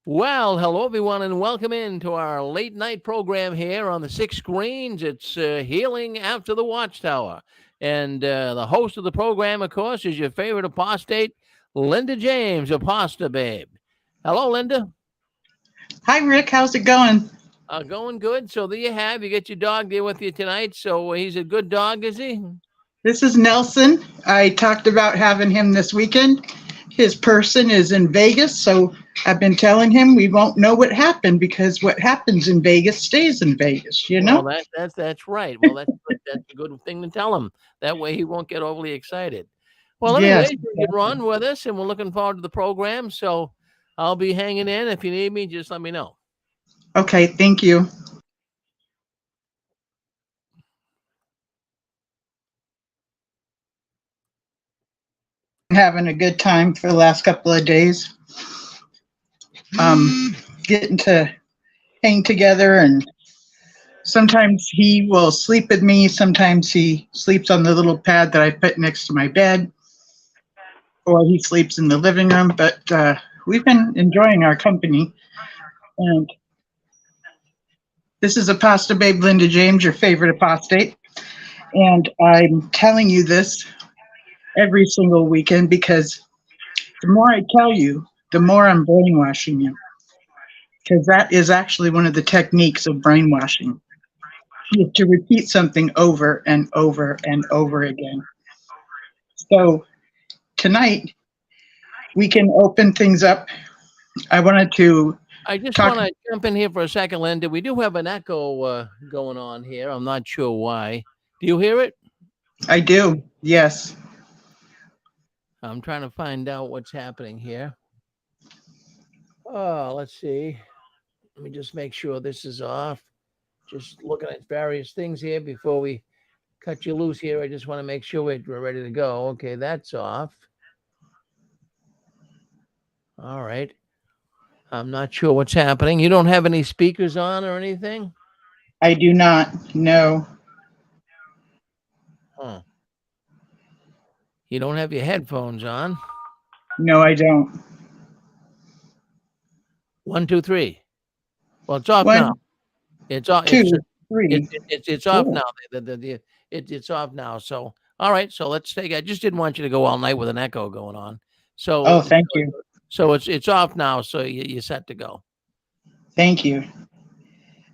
Well, hello everyone, and welcome into our late night program here on the six screens. It's Healing After the Watchtower. And the host of the program, of course, is your favorite apostate, Linda James, Aposta Babe. Hello, Linda. Hi, Rick. How's it going? Going good. So there you get your dog there with you tonight. So he's a good dog, is he? This is Nelson. I talked about having him this weekend. His person is in Vegas, so I've been telling him we won't know what happened because what happens in Vegas stays in Vegas, you Well, know? that's right. Well, that's good. That's a good thing to tell him. That way he won't get overly excited. Well, Yes, anyways, you're exactly. on with us, and we're looking forward to the program. So I'll be hanging in. If you need me, just let me know. Okay, thank you. Having a good time for the last couple of days. Getting to hang together, and sometimes he will sleep with me. Sometimes he sleeps on the little pad that I put next to my bed, or he sleeps in the living room. But we've been enjoying our company. And this is Apostle Babe Linda James, your favorite apostate. And I'm telling you this every single weekend because the more I tell you, the more I'm brainwashing you. Because that is actually one of the techniques of brainwashing. You have to repeat something over and over and over again. So tonight we can open things up. I wanted to I just talk. want to jump in here for a second, Linda. We do have an echo going on here. I'm not sure why. Do you hear it? I do, yes. I'm trying to find out what's happening here. Oh, let's see. Let me just make sure this is off. Just looking at various things here before we cut you loose here. I just want to make sure we're ready to go. Okay, that's off. All right. I'm not sure what's happening. You don't have any speakers on or anything? I do not know. Huh. You don't have your headphones on. No, I don't. One, two, three. Well, it's off now. One, It's off. two, It's three. it's off Cool. now. It's off now. So all right. So let's take. I just didn't want you to go all night with an echo going on. So Oh, thank you. it's off now. So you're set to go. Thank you.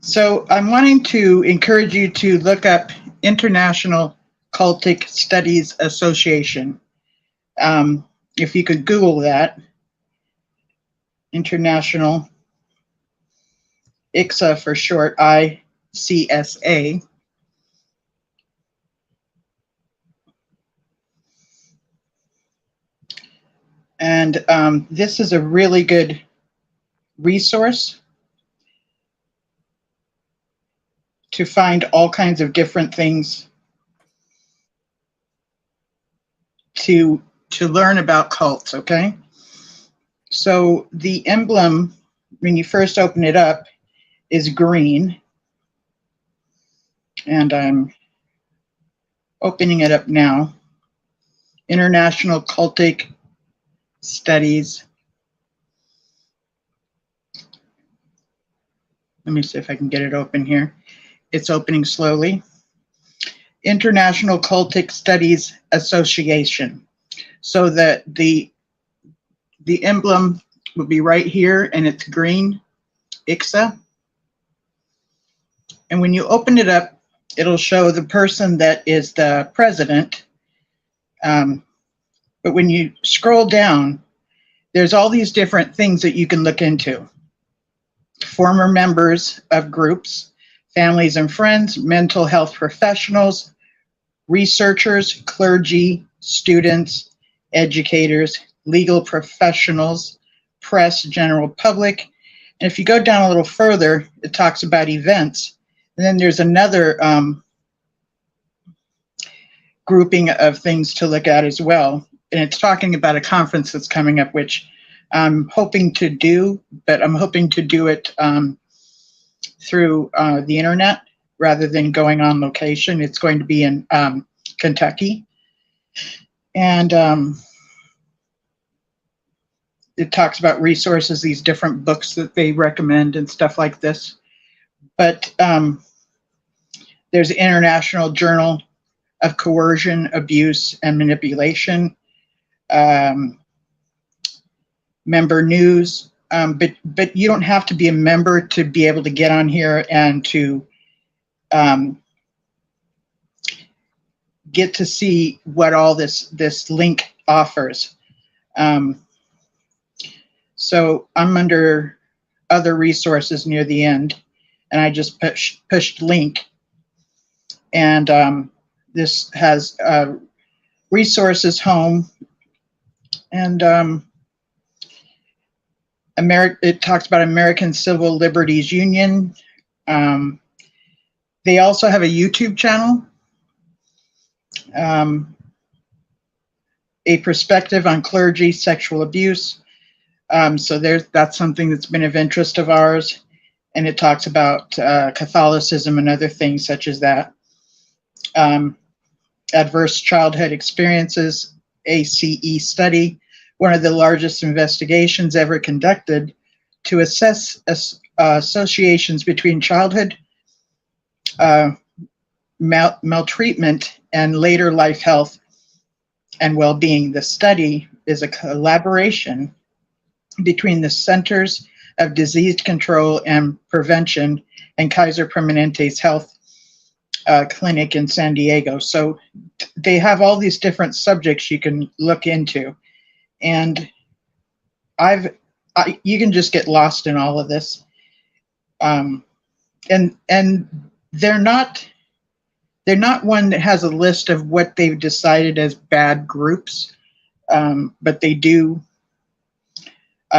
So I'm wanting to encourage you to look up International Cultic Studies Association. If you could Google that, International ICSA for short, ICSA. And this is a really good resource to find all kinds of different things to learn about cults, okay? So the emblem, when you first open it up, is green. And I'm opening it up now. International Cultic Studies. Let me see if I can get it open here. It's opening slowly. International Cultic Studies Association. So that the emblem will be right here, and it's green, ICSA. And when you open it up, it'll show the person that is the president. But when you scroll down, there's all these different things that you can look into. Former members of groups, families and friends, mental health professionals, researchers, clergy, students, educators, legal professionals, press, general public. And if you go down a little further, it talks about events. And then there's another grouping of things to look at as well. And it's talking about a conference that's coming up, which I'm hoping to do, but I'm hoping to do it through the internet rather than going on location. It's going to be in Kentucky. And it talks about resources, these different books that they recommend and stuff like this. But there's the International Journal of Coercion, Abuse, and Manipulation, member news. But you don't have to be a member to be able to get on here and to get to see what all this link offers. So I'm under other resources near the end, and I just pushed link, and this has resources home, and it talks about American Civil Liberties Union. They also have a YouTube channel, a perspective on clergy sexual abuse. So that's something that's been of interest of ours, and it talks about Catholicism and other things such as that. Adverse Childhood Experiences, ACE study, one of the largest investigations ever conducted to assess associations between childhood maltreatment and later life health and well-being. The study is a collaboration between the Centers of Disease Control and Prevention and Kaiser Permanente's health clinic in San Diego. So they have all these different subjects you can look into, and you can just get lost in all of this. And they're not one that has a list of what they've decided as bad groups, but they do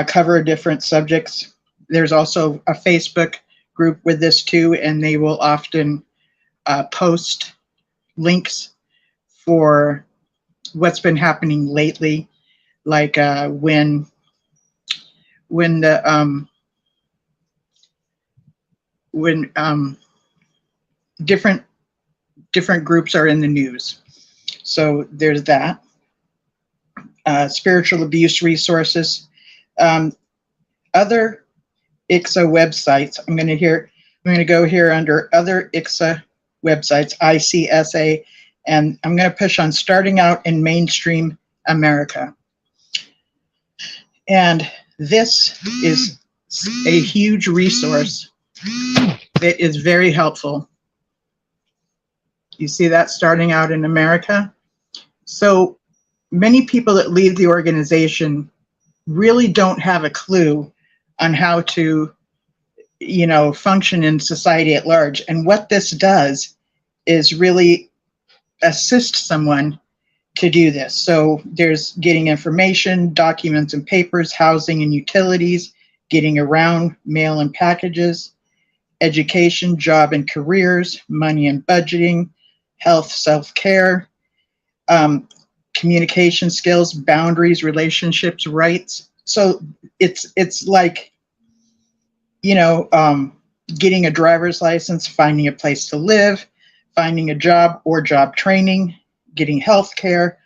cover different subjects. There's also a Facebook group with this too, and they will often post links for what's been happening lately, like when different groups are in the news. So there's that. Spiritual abuse resources. Other ICSA websites. I'm going to go here under other ICSA websites, ICSA, and I'm going to push on starting out in mainstream America. And this is a huge resource that is very helpful. You see that, starting out in America? So many people that leave the organization really don't have a clue on how to, function in society at large. And what this does is really assist someone to do this. So there's getting information, documents and papers, housing and utilities, getting around, mail and packages, education, job and careers, money and budgeting, health, self-care, communication skills, boundaries, relationships, rights. So it's like, getting a driver's license, finding a place to live, finding a job or job training, getting health care,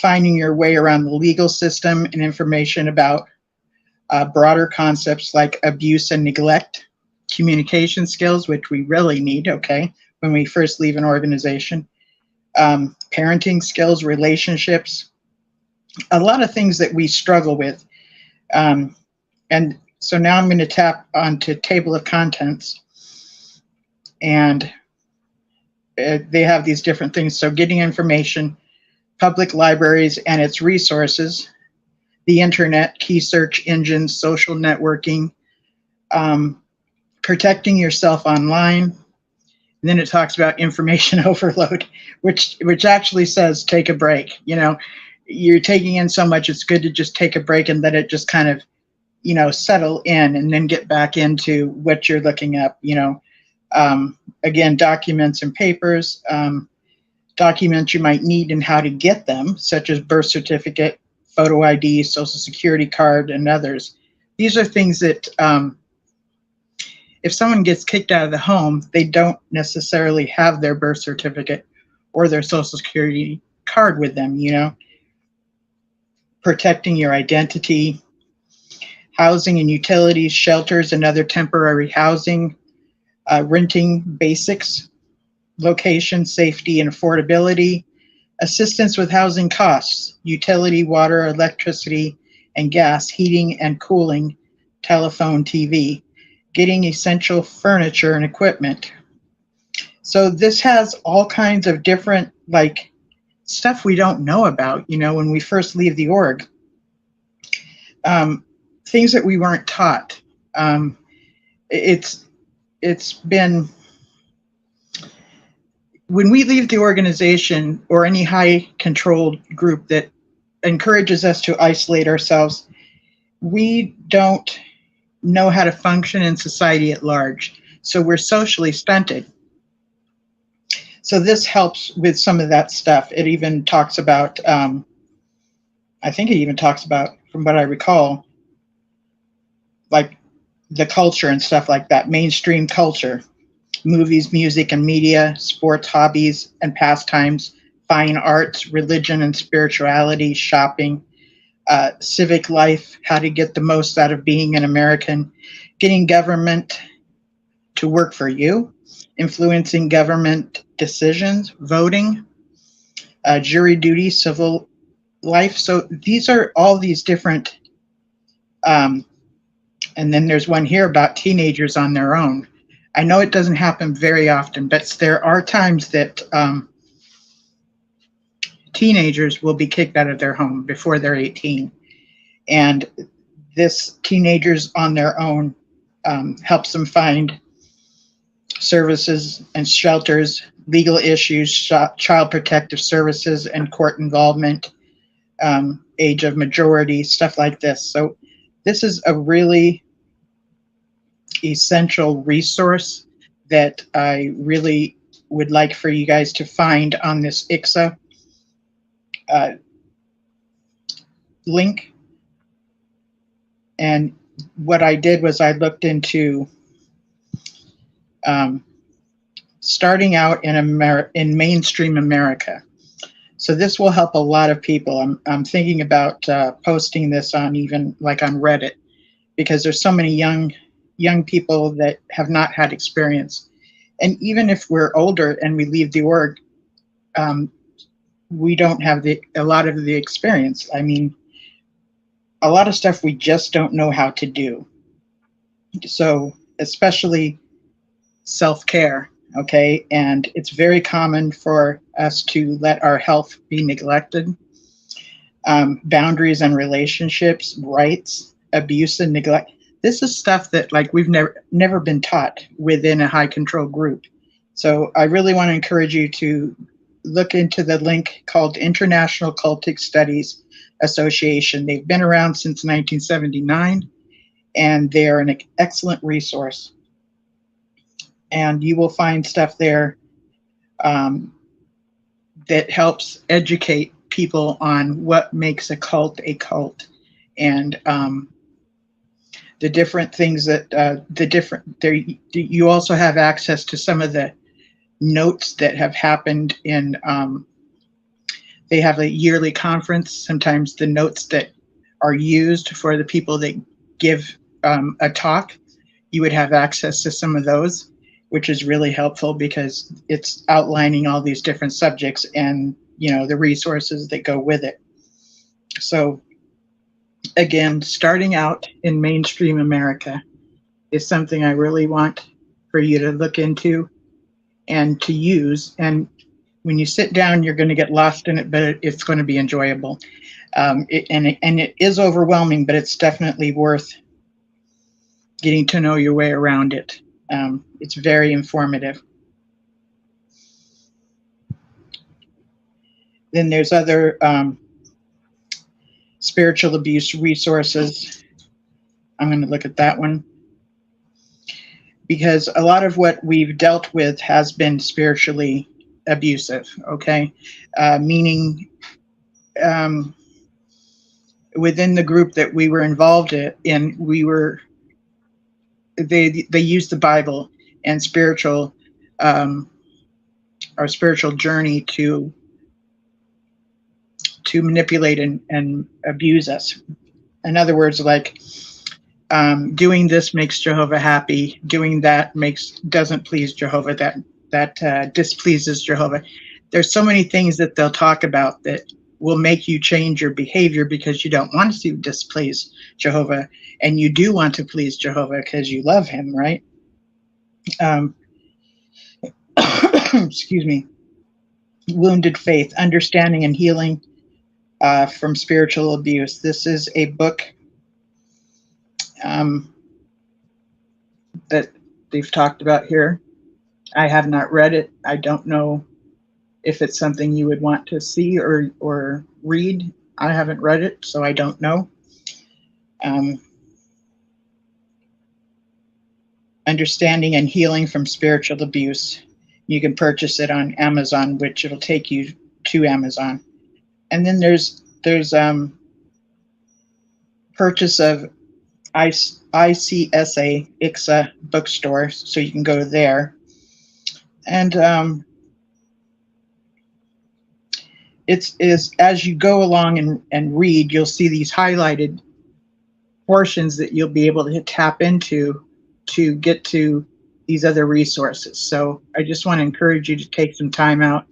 finding your way around the legal system, and information about broader concepts like abuse and neglect, communication skills, which we really need, when we first leave an organization, parenting skills, relationships, a lot of things that we struggle with. And so now I'm going to tap onto table of contents, and they have these different things. So getting information, public libraries and its resources, the internet, key search engines, social networking, protecting yourself online. And then it talks about information overload, which actually says take a break. You're taking in so much, it's good to just take a break and let it just kind of, settle in, and then get back into what you're looking up. Again, documents and papers, documents you might need and how to get them, such as birth certificate, photo ID, social security card, and others. These are things that if someone gets kicked out of the home, they don't necessarily have their birth certificate or their social security card with them, Protecting your identity, housing and utilities, shelters and other temporary housing, renting basics, location, safety, and affordability, assistance with housing costs, utility, water, electricity, and gas, heating and cooling, telephone, TV, getting essential furniture and equipment. So this has all kinds of different, like, stuff we don't know about, when we first leave the org. Things that we weren't taught. It's been, when we leave the organization or any high controlled group that encourages us to isolate ourselves, we don't know how to function in society at large. So we're socially stunted. So this helps with some of that stuff. It even talks about, I think it even talks about, from what I recall, like the culture and stuff like that, mainstream culture, movies, music and media, sports, hobbies and pastimes, fine arts, religion and spirituality, shopping, civic life, how to get the most out of being an American, getting government to work for you, influencing government decisions, voting, jury duty, civil life. So these are all these different, and then there's one here about teenagers on their own. I know it doesn't happen very often, but there are times that teenagers will be kicked out of their home before they're 18. And this teenagers on their own helps them find services and shelters, legal issues, child protective services, and court involvement, age of majority, stuff like this. So this is a really essential resource that I really would like for you guys to find on this ICSA link. And what I did was I looked into starting out in mainstream America. So this will help a lot of people. I'm thinking about posting this on even like on Reddit, because there's so many young people that have not had experience. And even if we're older and we leave the org, we don't have a lot of the experience. I mean, a lot of stuff we just don't know how to do. So especially self-care, okay? And it's very common for us to let our health be neglected. Boundaries and relationships, rights, abuse and neglect. This is stuff that like we've never been taught within a high control group. So I really want to encourage you to look into the link called International Cultic Studies Association. They've been around since 1979, and they are an excellent resource. And you will find stuff there that helps educate people on what makes a cult, and the different things that you also have access to some of the notes that have happened in, they have a yearly conference. Sometimes the notes that are used for the people that give a talk, you would have access to some of those, which is really helpful because it's outlining all these different subjects and, the resources that go with it. So again, starting out in mainstream America is something I really want for you to look into and to use. And when you sit down, you're going to get lost in it, but it's going to be enjoyable. It is overwhelming, but it's definitely worth getting to know your way around it. It's very informative. Then there's other spiritual abuse resources. I'm going to look at that one, because a lot of what we've dealt with has been spiritually abusive, okay? Meaning within the group that we were involved in, they used the Bible and our spiritual journey to manipulate and abuse us. In other words, like doing this makes Jehovah happy. Doing that doesn't please Jehovah. That displeases Jehovah. There's so many things that they'll talk about that will make you change your behavior because you don't want to displease Jehovah, and you do want to please Jehovah because you love him, right? Um, excuse me. Wounded Faith: Understanding and Healing from Spiritual Abuse. This is a book that they've talked about here. I have not read it. I don't know if it's something you would want to see or read. I haven't read it, so I don't know. Understanding and Healing from Spiritual Abuse. You can purchase it on Amazon, which it'll take you to Amazon. And then there's purchase of ICSA bookstore, so you can go there. And it's as you go along and read, you'll see these highlighted portions that you'll be able to tap into to get to these other resources. So I just want to encourage you to take some time out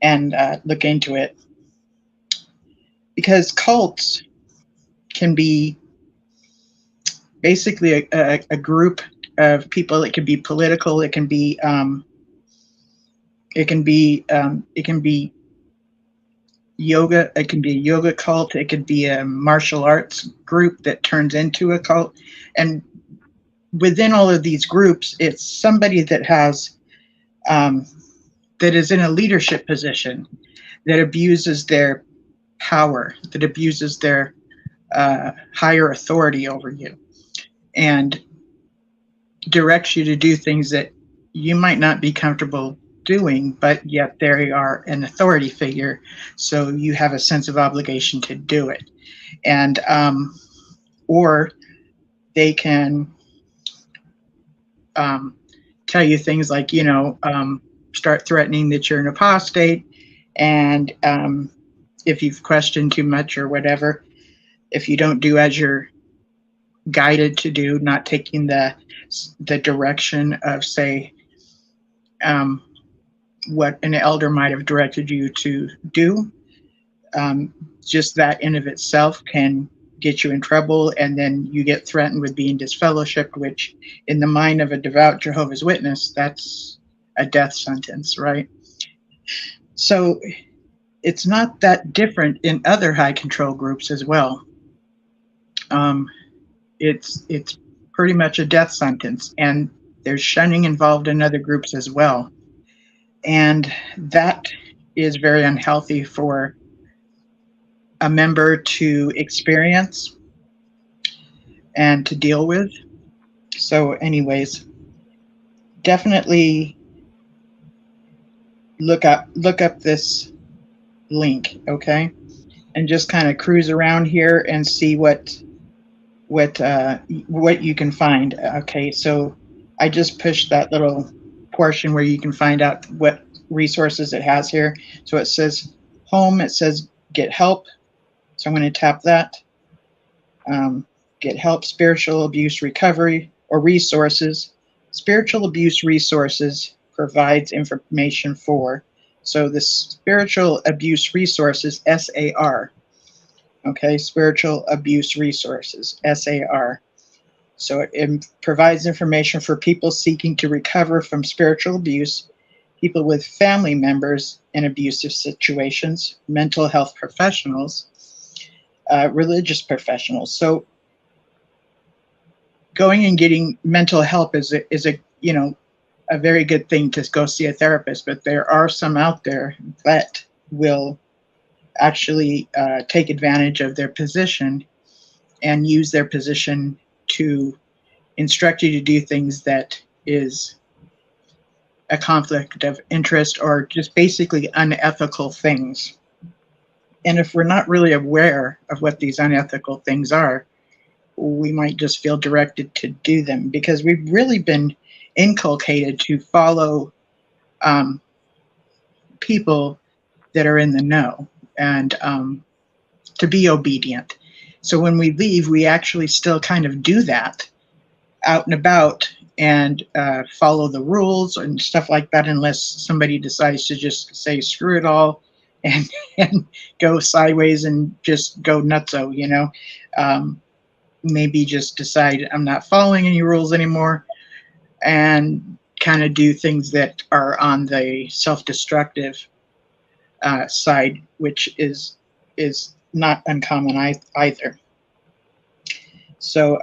and look into it, because cults can be basically a group of people. It can be political. It can be yoga. It can be a yoga cult. It could be a martial arts group that turns into a cult. And within all of these groups, it's somebody that has that is in a leadership position, that abuses their power, that abuses their higher authority over you, and directs you to do things that you might not be comfortable doing, but yet they are an authority figure, so you have a sense of obligation to do it. And or they can tell you things like, start threatening that you're an apostate, and if you've questioned too much or whatever, if you don't do as you're guided to do, not taking the direction of, say, what an elder might have directed you to do, just that in of itself can get you in trouble, and then you get threatened with being disfellowshipped, which in the mind of a devout Jehovah's Witness, that's a death sentence, right? So it's not that different in other high control groups as well. It's pretty much a death sentence, and there's shunning involved in other groups as well. And that is very unhealthy for a member to experience and to deal with. So anyways, definitely look up this link, okay? And just kind of cruise around here and see what you can find. Okay, so I just pushed that little portion where you can find out what resources it has here. So it says home, it says get help. So I'm going to tap that. Get help, spiritual abuse recovery or resources. Spiritual abuse resources provides information for. So the spiritual abuse resources, SAR. Okay, spiritual abuse resources, SAR. So it provides information for people seeking to recover from spiritual abuse, people with family members in abusive situations, mental health professionals, religious professionals. So going and getting mental help is a very good thing to go see a therapist, but there are some out there that will actually take advantage of their position and use their position to instruct you to do things that is a conflict of interest or just basically unethical things. And if we're not really aware of what these unethical things are, we might just feel directed to do them, because we've really been inculcated to follow people that are in the know and to be obedient. So when we leave, we actually still kind of do that out and about and follow the rules and stuff like that, unless somebody decides to just say screw it all and, and go sideways and just go nutso, you know. Maybe just decide I'm not following any rules anymore and kind of do things that are on the self-destructive side, which is not uncommon either. So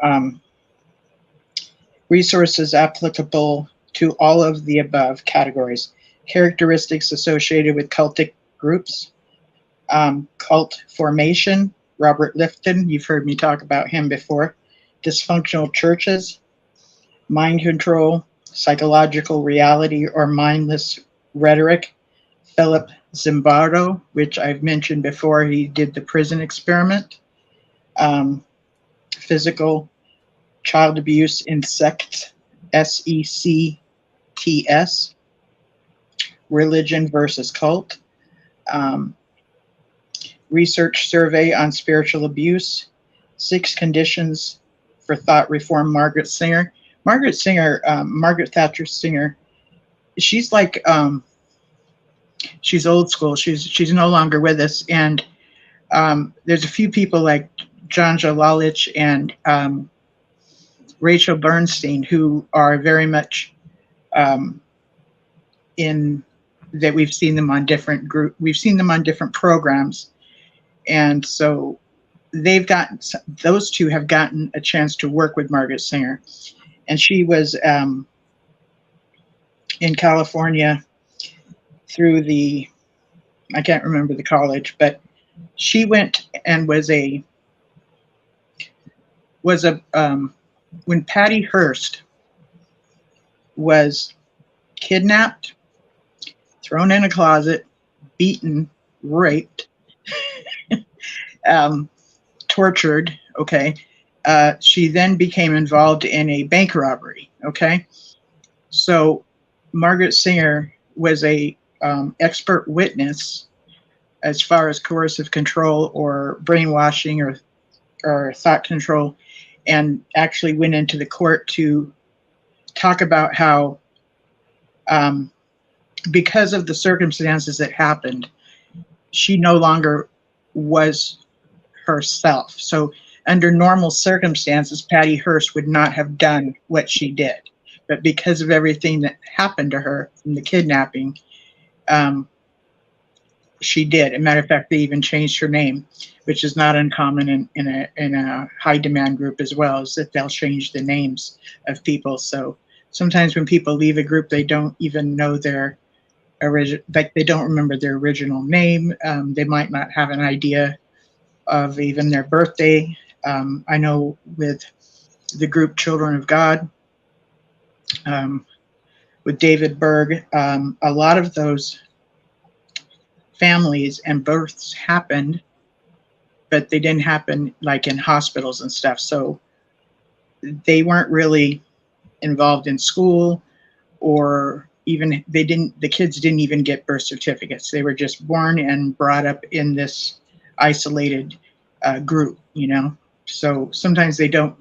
resources applicable to all of the above categories. Characteristics associated with cultic groups. Cult formation. Robert Lifton, you've heard me talk about him before. Dysfunctional churches. Mind control. Psychological reality or mindless rhetoric. Philip Zimbardo, which I've mentioned before, he did the prison experiment. Physical child abuse in sects, SECTS. Religion versus cult. Research survey on spiritual abuse. 6 conditions for thought reform. Margaret Singer. Margaret Thatcher Singer, she's like, she's old school. She's no longer with us. And there's a few people like Janja Lalich and Rachel Bernstein who are very much in that we've seen them on different programs, and so those two have gotten a chance to work with Margaret Singer, and she was in California through I can't remember the college, but she went and was when Patty Hearst was kidnapped, thrown in a closet, beaten, raped, tortured, okay, she then became involved in a bank robbery, okay? So Margaret Singer was a expert witness as far as coercive control or brainwashing or thought control, and actually went into the court to talk about how because of the circumstances that happened, she no longer was herself. So under normal circumstances, Patty Hearst would not have done what she did. But because of everything that happened to her from the kidnapping, she did. As a matter of fact, they even changed her name, which is not uncommon in a high demand group as well, is that they'll change the names of people. So sometimes when people leave a group, they don't even know their they don't remember their original name. They might not have an idea of even their birthday. I know with the group Children of God, with David Berg, a lot of those families and births happened, but they didn't happen like in hospitals and stuff. So they weren't really involved in school, or even the kids didn't even get birth certificates. They were just born and brought up in this isolated group, you know. So sometimes they don't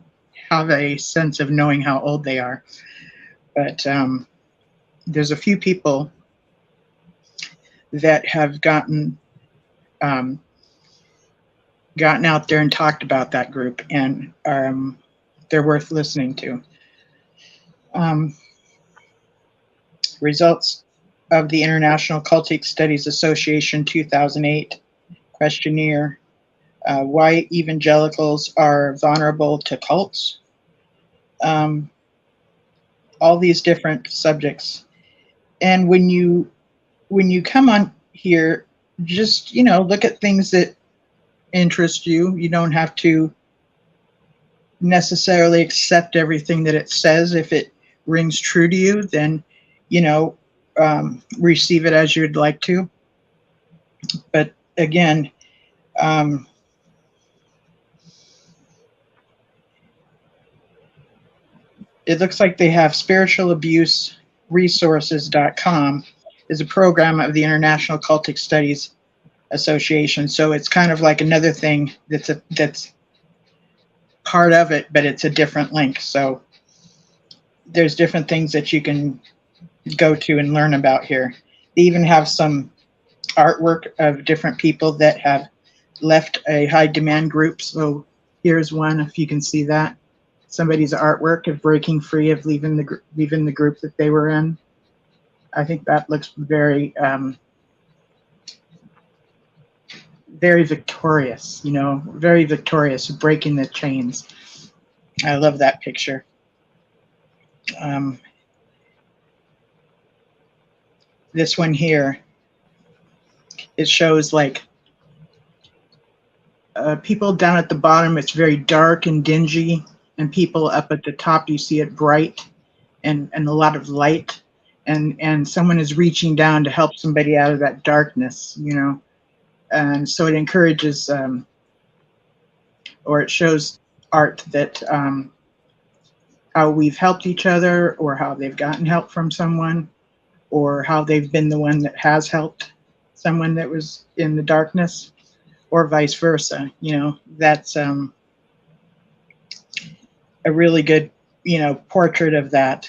have a sense of knowing how old they are. But there's a few people that have gotten out there and talked about that group, and they're worth listening to. Results of the International Cultic Studies Association 2008 questionnaire. Why evangelicals are vulnerable to cults. All these different subjects. And when you come on here, just, look at things that interest you. You don't have to necessarily accept everything that it says. If it rings true to you, then, receive it as you'd like to. But again, it looks like they have spiritualabuseresources.com is a program of the International Cultic Studies Association. So it's kind of like another thing that's part of it, but it's a different link. So there's different things that you can go to and learn about here. They even have some artwork of different people that have left a high demand group. So here's one, if you can see that. Somebody's artwork of breaking free of leaving the group that they were in. I think that looks very very victorious, very victorious, breaking the chains. I love that picture. This one here, it shows like people down at the bottom, it's very dark and dingy, and people up at the top, you see it bright and a lot of light, and someone is reaching down to help somebody out of that darkness, and so it encourages or it shows art that how we've helped each other, or how they've gotten help from someone, or how they've been the one that has helped someone that was in the darkness, or vice versa. That's a really good, portrait of that.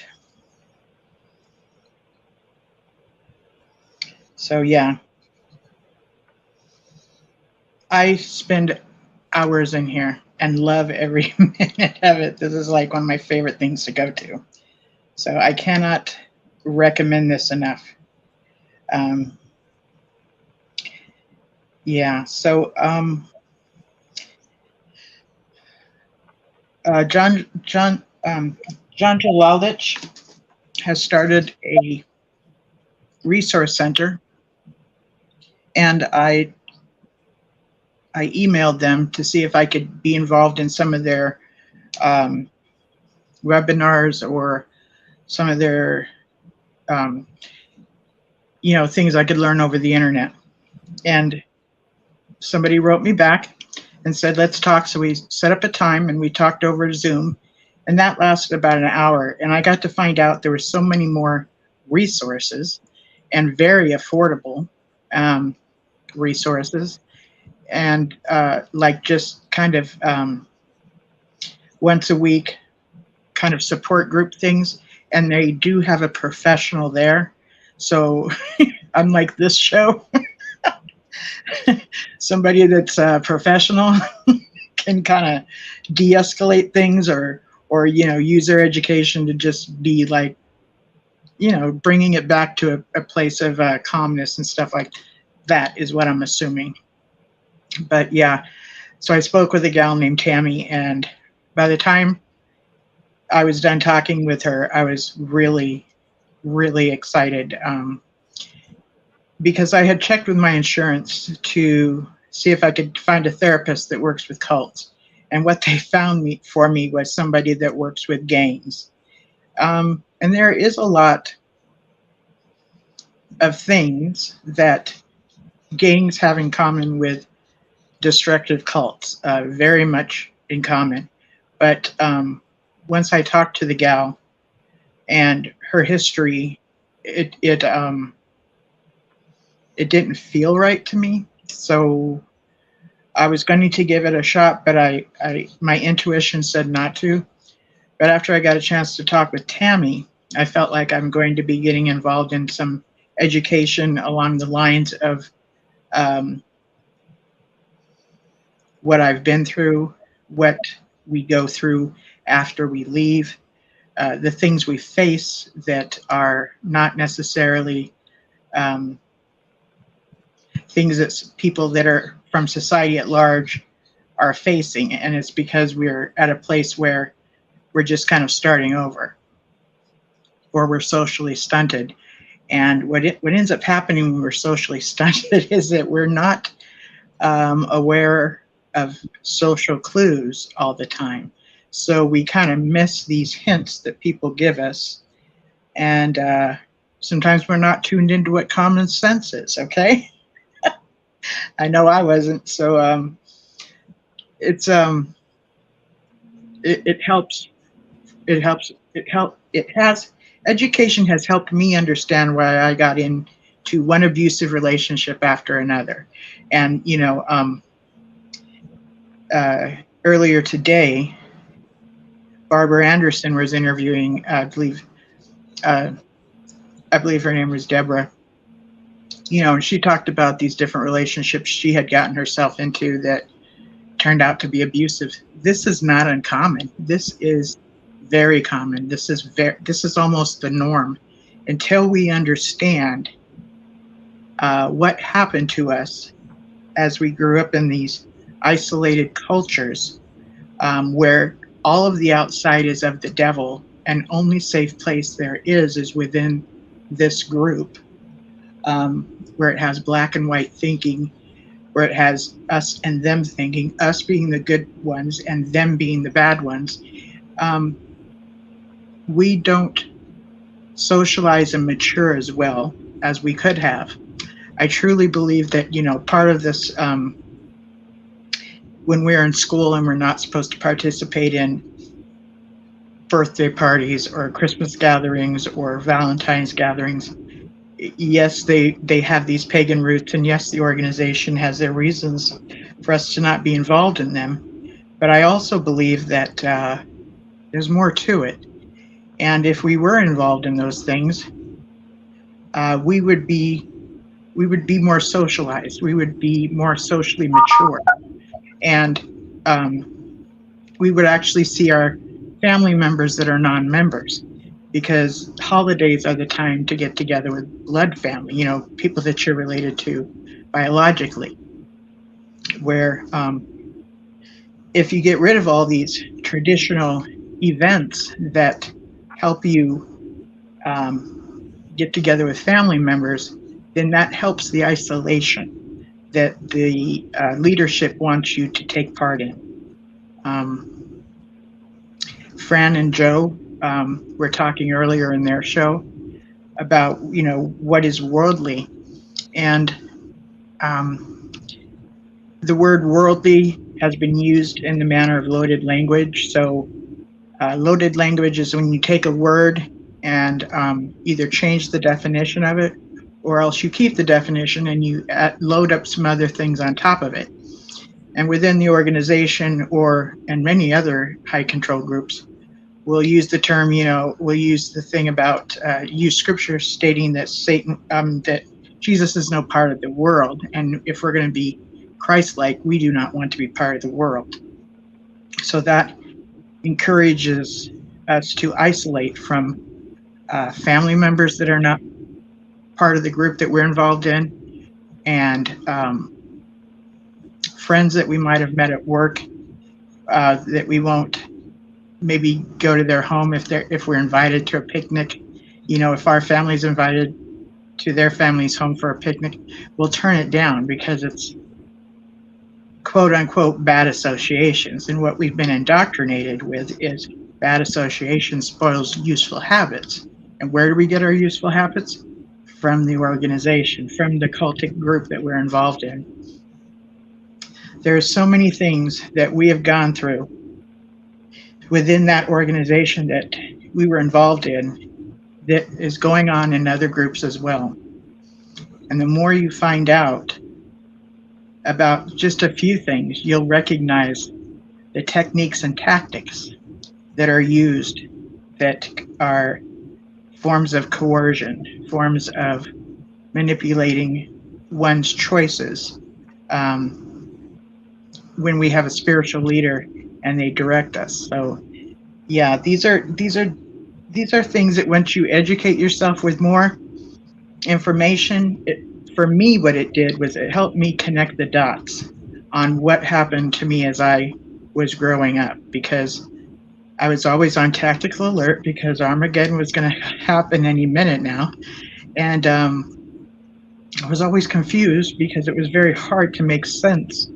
So yeah, I spend hours in here and love every minute of it. This is like one of my favorite things to go to. So I cannot recommend this enough. Yeah, so John Jalalich has started a resource center, and I emailed them to see if I could be involved in some of their webinars, or some of their things I could learn over the internet. And somebody wrote me back and said, let's talk. So we set up a time and we talked over Zoom, and that lasted about an hour. And I got to find out there were so many more resources, and very affordable resources, and like just kind of once a week kind of support group things. And they do have a professional there. So unlike this show, somebody that's professional can kind of de-escalate things, or use their education to just be like, bringing it back to a place of calmness and stuff like that, is what I'm assuming. But yeah, so I spoke with a gal named Tammy, and by the time I was done talking with her, I was really, really excited, because I had checked with my insurance to see if I could find a therapist that works with cults. And what they found for me was somebody that works with gangs. And there is a lot of things that gangs have in common with destructive cults, very much in common. But once I talked to the gal and her history, it didn't feel right to me. So I was going to give it a shot, but my intuition said not to. But after I got a chance to talk with Tammy, I felt like I'm going to be getting involved in some education along the lines of what I've been through, what we go through after we leave, the things we face that are not necessarily things that people that are from society at large are facing. And it's because we're at a place where we're just kind of starting over, or we're socially stunted. And what ends up happening when we're socially stunted is that we're not aware of social clues all the time. So we kind of miss these hints that people give us. And sometimes we're not tuned into what common sense is, okay? I know I wasn't. So it helps. Education has helped me understand why I got into one abusive relationship after another. And, earlier today, Barbara Anderson was interviewing, uh, I believe her name was Deborah. And she talked about these different relationships she had gotten herself into that turned out to be abusive. This is not uncommon. This is very common. This is almost the norm. Until we understand what happened to us as we grew up in these isolated cultures, where all of the outside is of the devil, and only safe place there is within this group, where it has black and white thinking, where it has us and them thinking, us being the good ones and them being the bad ones. We don't socialize and mature as well as we could have. I truly believe that, part of this, when we're in school and we're not supposed to participate in birthday parties or Christmas gatherings or Valentine's gatherings, yes, they have these pagan roots, and yes, the organization has their reasons for us to not be involved in them. But I also believe that there's more to it. And if we were involved in those things, we would be more socialized. We would be more socially mature, and we would actually see our family members that are non-members, because holidays are the time to get together with blood family, people that you're related to biologically, where if you get rid of all these traditional events that help you get together with family members, then that helps the isolation that the leadership wants you to take part in. Fran and Joe were talking earlier in their show about, what is worldly. And the word worldly has been used in the manner of loaded language. So loaded language is when you take a word and either change the definition of it, or else you keep the definition and you load up some other things on top of it. And within the organization and many other high control groups, we'll use the term, we'll use the thing about, use scripture stating that that Jesus is no part of the world. And if we're going to be Christ-like, we do not want to be part of the world. So that encourages us to isolate from family members that are not part of the group that we're involved in, and friends that we might have met at work that we won't maybe go to their home if we're invited to a picnic. If our family's invited to their family's home for a picnic, we'll turn it down because it's quote unquote bad associations. And what we've been indoctrinated with is bad association spoils useful habits. And where do we get our useful habits? From the organization, from the cultic group that we're involved in. There are so many things that we have gone through within that organization that we were involved in that is going on in other groups as well. And the more you find out about just a few things, you'll recognize the techniques and tactics that are used that are forms of coercion, forms of manipulating one's choices when we have a spiritual leader and they direct us. So yeah, these are things that once you educate yourself with more information, for me, what it did was it helped me connect the dots on what happened to me as I was growing up, because I was always on tactical alert because Armageddon was going to happen any minute now. And I was always confused because it was very hard to make sense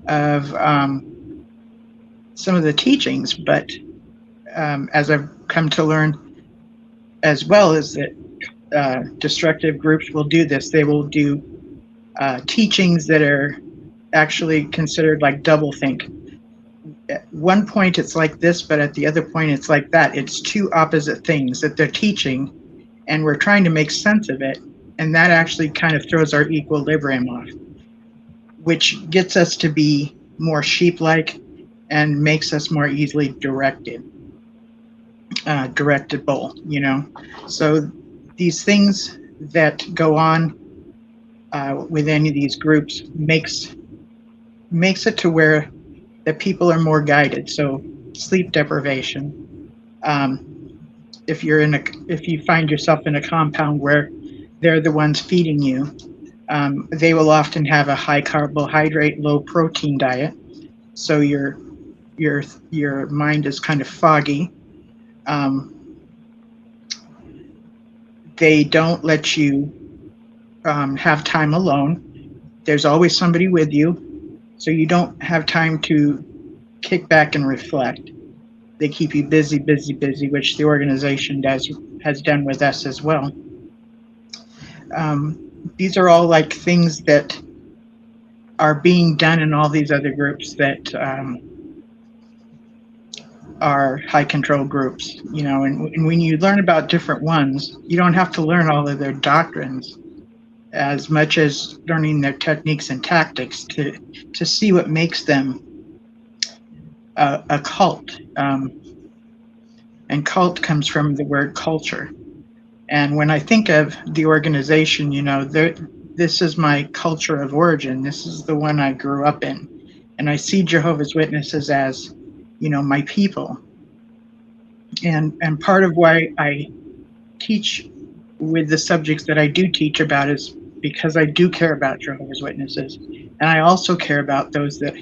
of some of the teachings. But as I've come to learn as well, is that destructive groups will do this. They will do teachings that are actually considered like doublethink. At one point it's like this, but at the other point it's like that. It's two opposite things that they're teaching, and we're trying to make sense of it, and that actually kind of throws our equilibrium off, which gets us to be more sheep-like and makes us more easily directed. directable, So these things that go on with any of these groups makes it to where the people are more guided. So sleep deprivation. Um, if you find yourself in a compound where they're the ones feeding you, they will often have a high carbohydrate, low protein diet. So your mind is kind of foggy. Um, they don't let you have time alone. There's always somebody with you, so you don't have time to kick back and reflect. They keep you busy, busy, busy, which the organization has done with us as well. These are all like things that are being done in all these other groups that are high control groups, and when you learn about different ones, you don't have to learn all of their doctrines as much as learning their techniques and tactics to see what makes them a cult. And cult comes from the word culture. And when I think of the organization, this is my culture of origin. This is the one I grew up in. And I see Jehovah's Witnesses as, my people. And part of why I teach with the subjects that I do teach about is because I do care about Jehovah's Witnesses. And I also care about those that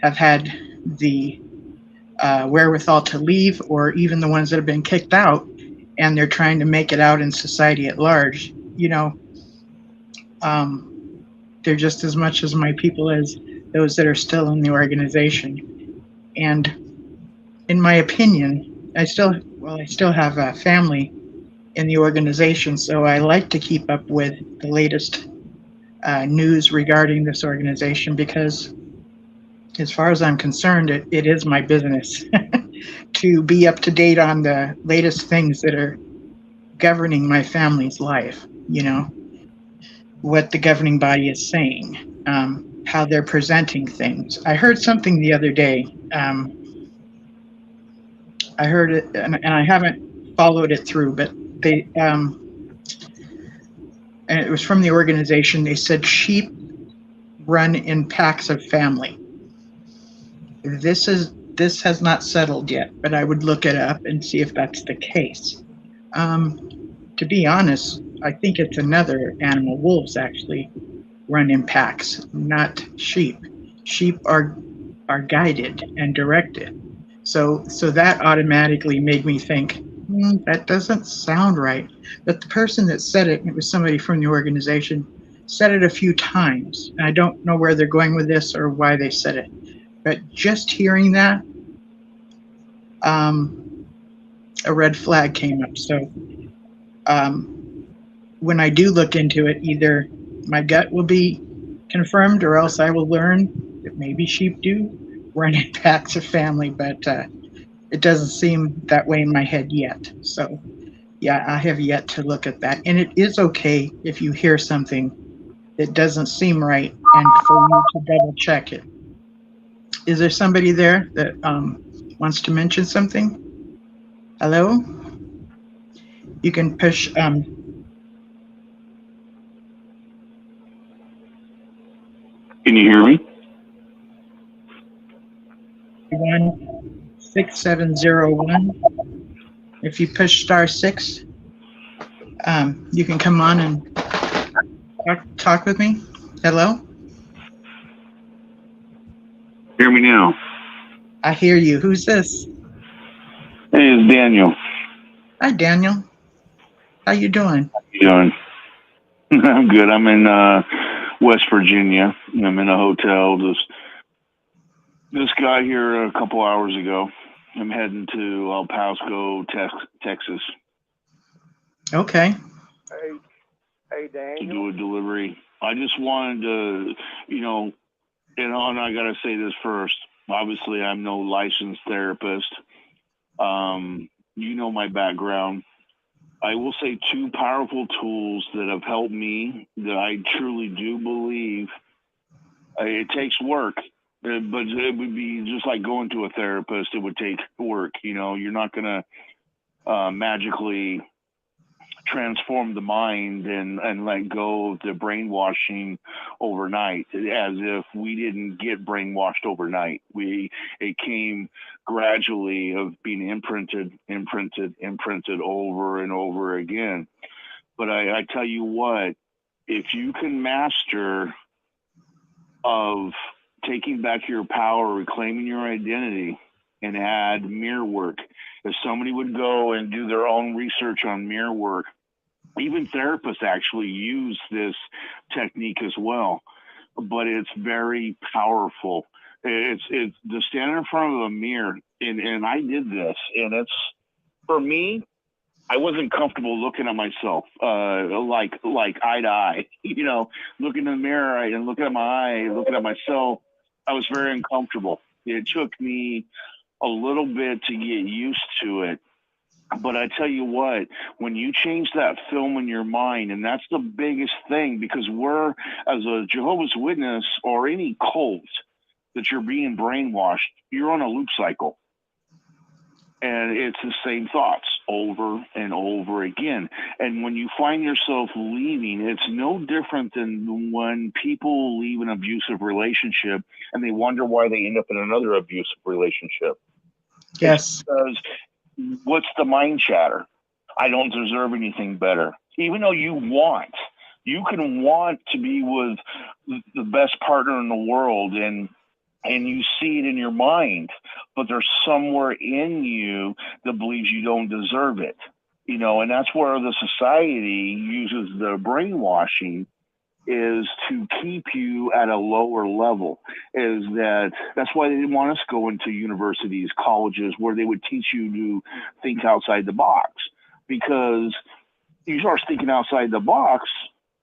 have had the wherewithal to leave, or even the ones that have been kicked out and they're trying to make it out in society at large. They're just as much as my people as those that are still in the organization. And in my opinion, I still have a family in the organization, so I like to keep up with the latest news regarding this organization, because as far as I'm concerned, it is my business to be up to date on the latest things that are governing my family's life, what the governing body is saying, how they're presenting things. I heard something the other day. I heard it, and I haven't followed it through, but they, and it was from the organization. They said sheep run in packs of family. This has not settled yet, but I would look it up and see if that's the case. To be honest, I think it's another animal. Wolves actually run in packs, not sheep. Sheep are guided and directed. So that automatically made me think, that doesn't sound right. But the person that said it, and it was somebody from the organization, said it a few times. And I don't know where they're going with this or why they said it. But just hearing that, a red flag came up. So when I do look into it, either my gut will be confirmed, or else I will learn that maybe sheep do run in packs of family, but it doesn't seem that way in my head yet. So yeah, I have yet to look at that. And it is okay if you hear something that doesn't seem right and for you to double check it. Is there somebody there that wants to mention something? Hello? You can push Can you hear me? 16701. If you push *6, you can come on and talk with me. Hello? Hear me now? I hear you. Who's this? Hey, it's Daniel. Hi, Daniel. How you doing? How you doing? I'm good. I'm in West Virginia. I'm in a hotel. Just got here a couple hours ago. I'm heading to El Paso, Texas. Okay. Hey, Daniel. To do a delivery. I just wanted to, and I got to say this first. Obviously, I'm no licensed therapist. My background. I will say two powerful tools that have helped me that I truly do believe. It takes work, but it would be just like going to a therapist. It would take work. You're not going to magically transform the mind and let go of the brainwashing overnight, as if we didn't get brainwashed overnight. It came gradually of being imprinted over and over again. But I tell you what, if you can master of taking back your power, reclaiming your identity, and add mirror work. If somebody would go and do their own research on mirror work, even therapists actually use this technique as well, but it's very powerful. It's to stand in front of a mirror, and I did this, and it's, for me, I wasn't comfortable looking at myself, like eye to eye, looking in the mirror and looking at my eye, looking at myself. I was very uncomfortable. It took me a little bit to get used to it. But I tell you what, when you change that film in your mind, and that's the biggest thing, because we're, as a Jehovah's Witness or any cult that you're being brainwashed, you're on a loop cycle. And it's the same thoughts over and over again. And when you find yourself leaving, it's no different than when people leave an abusive relationship and they wonder why they end up in another abusive relationship. Yes. It's because what's the mind chatter? I don't deserve anything better. Even though you can want to be with the best partner in the world, and you see it in your mind, but there's somewhere in you that believes you don't deserve it, and that's where the society uses the brainwashing, is to keep you at a lower level. That's why they didn't want us to go into universities, colleges, where they would teach you to think outside the box, because you start thinking outside the box,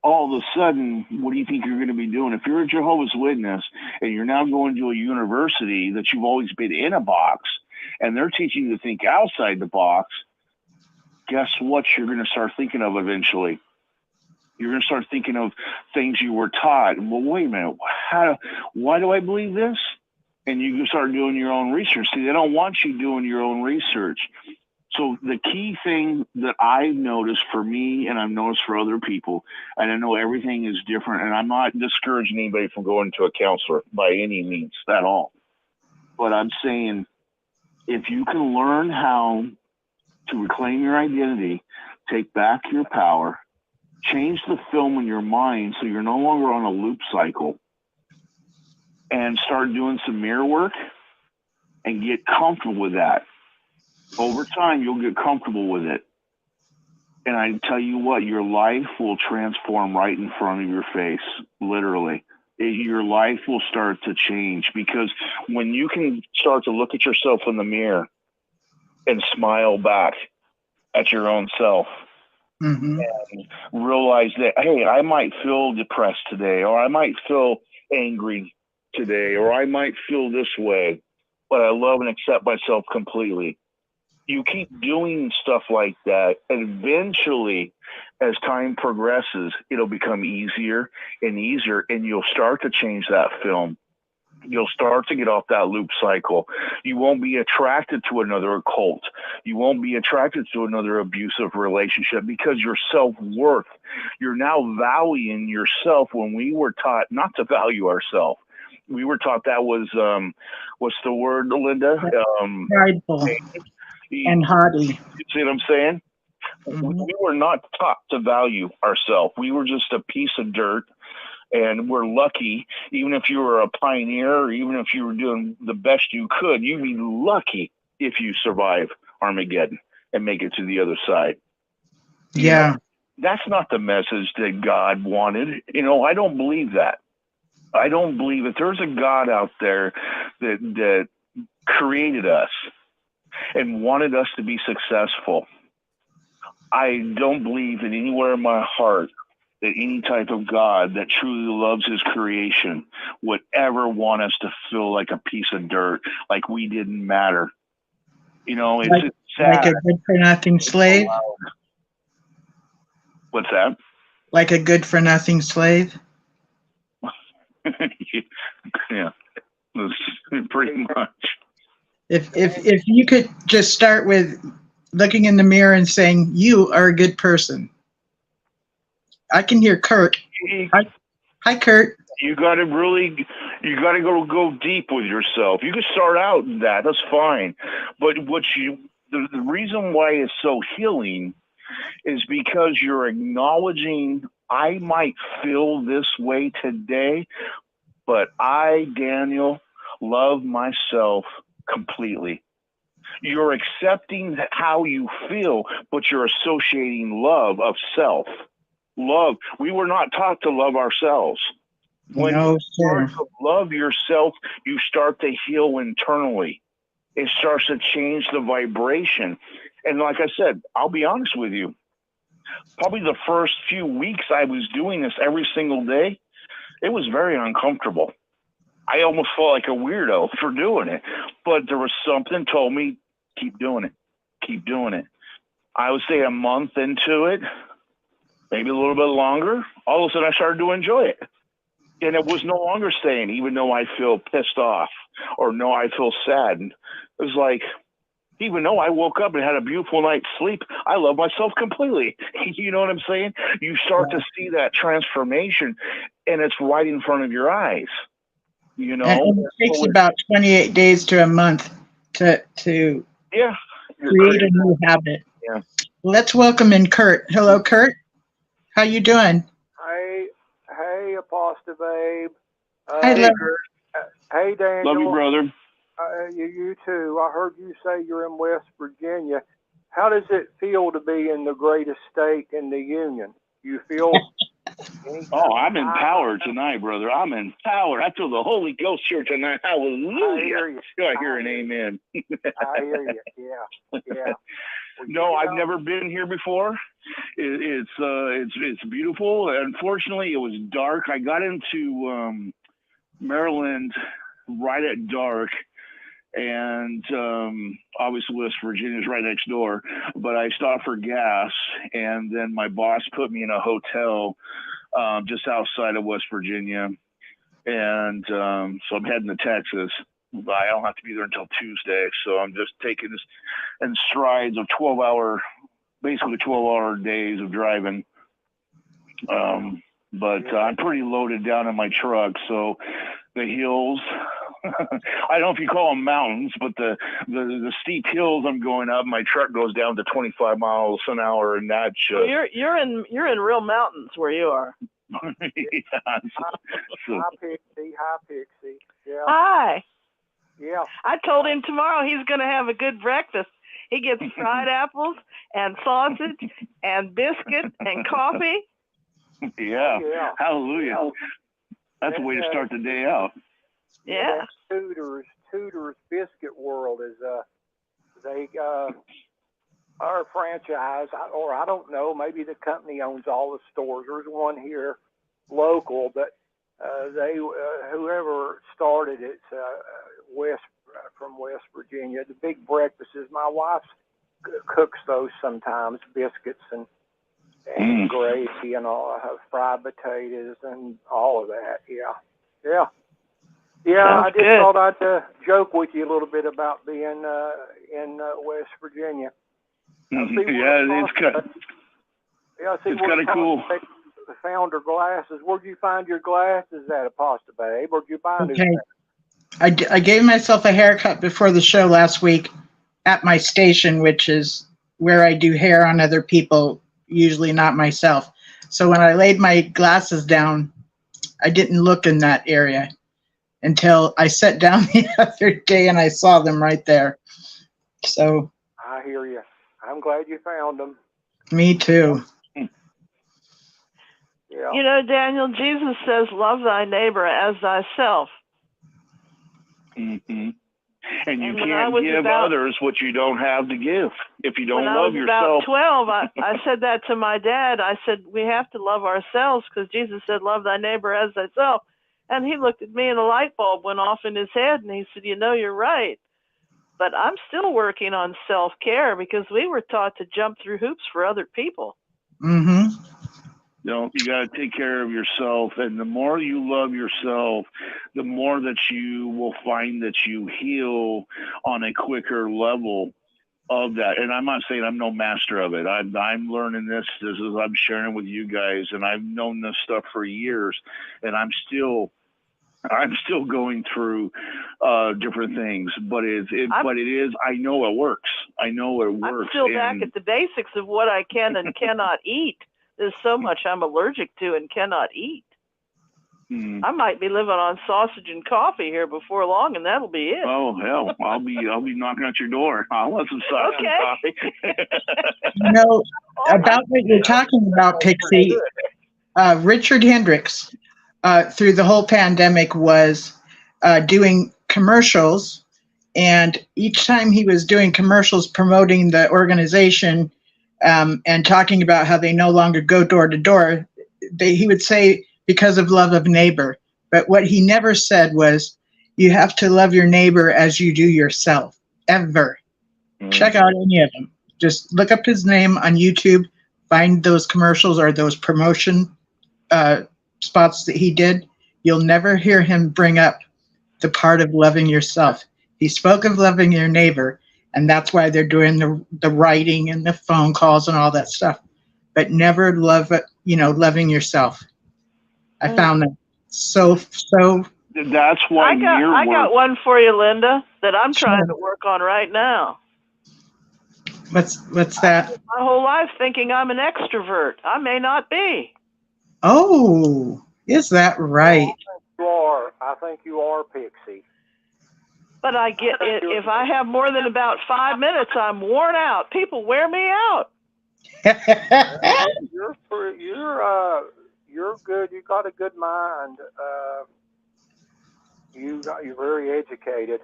all of a sudden, what do you think you're going to be doing? If you're a Jehovah's Witness and you're now going to a university that you've always been in a box, and they're teaching you to think outside the box, guess what you're going to start thinking of eventually? You're going to start thinking of things you were taught. Well, wait a minute. Why do I believe this? And you can start doing your own research. See, they don't want you doing your own research. So the key thing that I've noticed for me, and I've noticed for other people, and I know everything is different, and I'm not discouraging anybody from going to a counselor by any means at all. But I'm saying, if you can learn how to reclaim your identity, take back your power, change the film in your mind so you're no longer on a loop cycle, and start doing some mirror work and get comfortable with that. Over time, you'll get comfortable with it. And I tell you what, your life will transform right in front of your face, literally. Your life will start to change, because when you can start to look at yourself in the mirror and smile back at your own self, Mm-hmm. and realize that, hey, I might feel depressed today, or I might feel angry today, or I might feel this way, but I love and accept myself completely. You keep doing stuff like that, and eventually, as time progresses, it'll become easier and easier, and you'll start to change that film. You'll start to get off that loop cycle. You won't be attracted to another cult. You won't be attracted to another abusive relationship, because your self-worth, you're now valuing yourself, when we were taught not to value ourselves. We were taught that was, what's the word, Linda? Prideful and haughty. You see what I'm saying? Mm-hmm. We were not taught to value ourselves. We were just a piece of dirt. And we're lucky, even if you were a pioneer, or even if you were doing the best you could, you'd be lucky if you survive Armageddon and make it to the other side. Yeah. That's not the message that God wanted. I don't believe that. I don't believe that there's a God out there that created us and wanted us to be successful. I don't believe that anywhere in my heart that any type of God that truly loves his creation would ever want us to feel like a piece of dirt, like we didn't matter. It's sad. Like a good for nothing slave? What's that? Like a good for nothing slave? Yeah, pretty much. If you could just start with looking in the mirror and saying, "You are a good person." I can hear Kurt. Hi, Kurt. You got to go deep with yourself. You can start out in that's fine. But the reason why it's so healing is because you're acknowledging, I might feel this way today, but I, Daniel, love myself completely. You're accepting how you feel, but you're associating love of self. Love. We were not taught to love ourselves. When No, you start sir. to love yourself, you start to heal internally. It starts to change the vibration. And like I said, I'll be honest with you. Probably the first few weeks I was doing this every single day, it was very uncomfortable. I almost felt like a weirdo for doing it. But there was something told me, keep doing it. Keep doing it. I would say a month into it, maybe a little bit longer, all of a sudden I started to enjoy it. And it was no longer saying, even though I feel pissed off or no, I feel sad. It was like, even though I woke up and had a beautiful night's sleep, I love myself completely. You know what I'm saying? You start to see that transformation, and it's right in front of your eyes. You know? And it takes about 28 days to a month to yeah, create a new habit. Yeah. Let's welcome in Kurt. Hello, Kurt. How you doing? Hey, Apostle Babe. Hi, love. Hey, Daniel. Love you, brother. You too. I heard you say you're in West Virginia. How does it feel to be in the greatest state in the Union? You feel? Oh, I'm empowered tonight, brother. I'm empowered. I feel the Holy Ghost here tonight. Hallelujah. I hear you. I hear an amen. I hear you. Yeah. No, I've never been here before. It's beautiful. Unfortunately, it was dark. I got into Maryland right at dark, and obviously West Virginia's right next door. But I stopped for gas, and then my boss put me in a hotel just outside of West Virginia, and so I'm heading to Texas. But I don't have to be there until Tuesday, so I'm just taking this in strides of basically 12-hour days of driving. But I'm pretty loaded down in my truck, so the hills, I don't know if you call them mountains, but the steep hills I'm going up, my truck goes down to 25 miles an hour, and that's just... You're in real mountains where you are. Hi, Pixie. Yeah. Hi. Yeah. I told him tomorrow he's going to have a good breakfast. He gets fried apples and sausage and biscuit and coffee. Yeah. Hallelujah. That's a way to start the day out. Yeah. Tudor's Biscuit World is they our franchise, or I don't know, maybe the company owns all the stores. There's one here local, but they whoever started it's from West Virginia. The big breakfasts, my wife cooks those sometimes, biscuits and gravy and all, fried potatoes and all of that. Yeah. Sounds I just good. thought I'd joke with you a little bit about being in West Virginia. It's kind of cool. Found her glasses. Where'd you find your glasses at, Apostle Babe? Where'd you find Okay. them? I gave myself a haircut before the show last week at my station, which is where I do hair on other people, usually not myself. So when I laid my glasses down, I didn't look in that area until I sat down the other day and I saw them right there. So I hear you. I'm glad you found them. Me too. Yeah. You know, Daniel, Jesus says, love thy neighbor as thyself. Mm-hmm. And you And when can't give others what you don't have to give. If you don't love yourself. When I was about 12, I said that to my dad. I said, we have to love ourselves because Jesus said, love thy neighbor as thyself. And he looked at me and a light bulb went off in his head and he said, you know, you're right. But I'm still working on self-care because we were taught to jump through hoops for other people. Mm-hmm. You got to take care of yourself. And the more you love yourself, the more that you will find that you heal on a quicker level. of that. And I'm not saying I'm no master of it. I'm learning this. This is I'm sharing with you guys, and I've known this stuff for years, and I'm still going through different things. But it is. I know it works. I know it works. I'm still back at the basics of what I can and cannot eat. There's so much I'm allergic to and cannot eat. I might be living on sausage and coffee here before long, and that'll be it. Oh hell, I'll be knocking at your door. I want some sausage and coffee. You know, about what you're talking about, Pixie, Richard Hendricks, through the whole pandemic, was doing commercials, and each time he was doing commercials promoting the organization and talking about how they no longer go door to door, he would say, because of love of neighbor. But what he never said was, you have to love your neighbor as you do yourself, ever. Check out any of them. Just look up his name on YouTube, find those commercials or those promotion spots that he did. You'll never hear him bring up the part of loving yourself. He spoke of loving your neighbor, and that's why they're doing the writing and the phone calls and all that stuff. But never loving yourself. I found that so. That's why I got one for you, Linda, that I'm trying to work on right now. What's that? My whole life thinking I'm an extrovert. I may not be. Oh, is that right? I think you are, Pixie. But I get it. If I have more than about 5 minutes, I'm worn out. People wear me out. You're good. You got a good mind. You're very educated.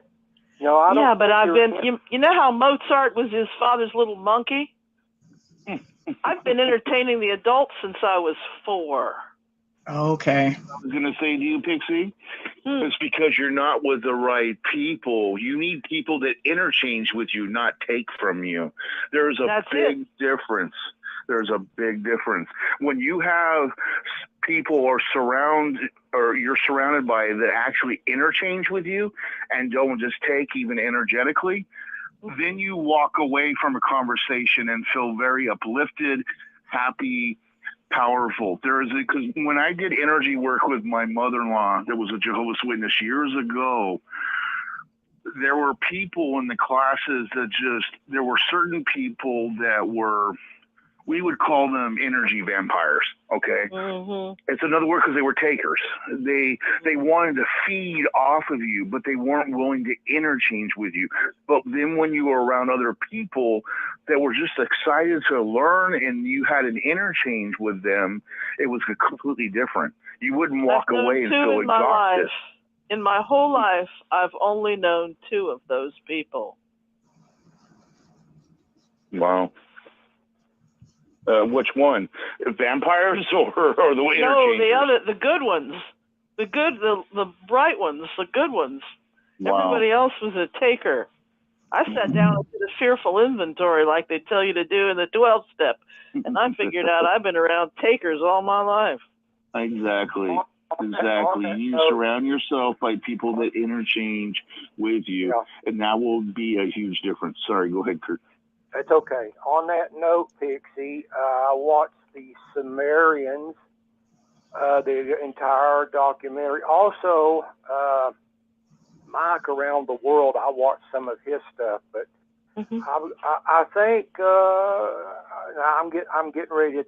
But I've been. You know how Mozart was his father's little monkey? I've been entertaining the adults since I was 4. Okay. I was going to say to you, Pixie, it's because you're not with the right people. You need people that interchange with you, not take from you. There's a big difference. There's a big difference. When you have people you're surrounded by that actually interchange with you and don't just take even energetically, then you walk away from a conversation and feel very uplifted, happy, powerful. Because when I did energy work with my mother-in-law that was a Jehovah's Witness years ago, there were people in the classes there were certain people that we would call them energy vampires, okay? It's another word because they were takers. They wanted to feed off of you, but they weren't willing to interchange with you. But then when you were around other people that were just excited to learn and you had an interchange with them, it was completely different. You wouldn't walk away and feel exhausted. In my whole life, I've only known 2 of those people. Wow. Which one? Vampires or the interchanges? The good ones. The bright ones, the good ones. Wow. Everybody else was a taker. I sat down and did a fearful inventory like they tell you to do in the 12th step. And I figured out I've been around takers all my life. Exactly. You surround yourself by people that interchange with you, and that will be a huge difference. Sorry, go ahead, Kurt. It's okay. On that note, Pixie, I watched the Sumerians, the entire documentary. Also, Mike Around the World, I watched some of his stuff, but I think I'm getting ready to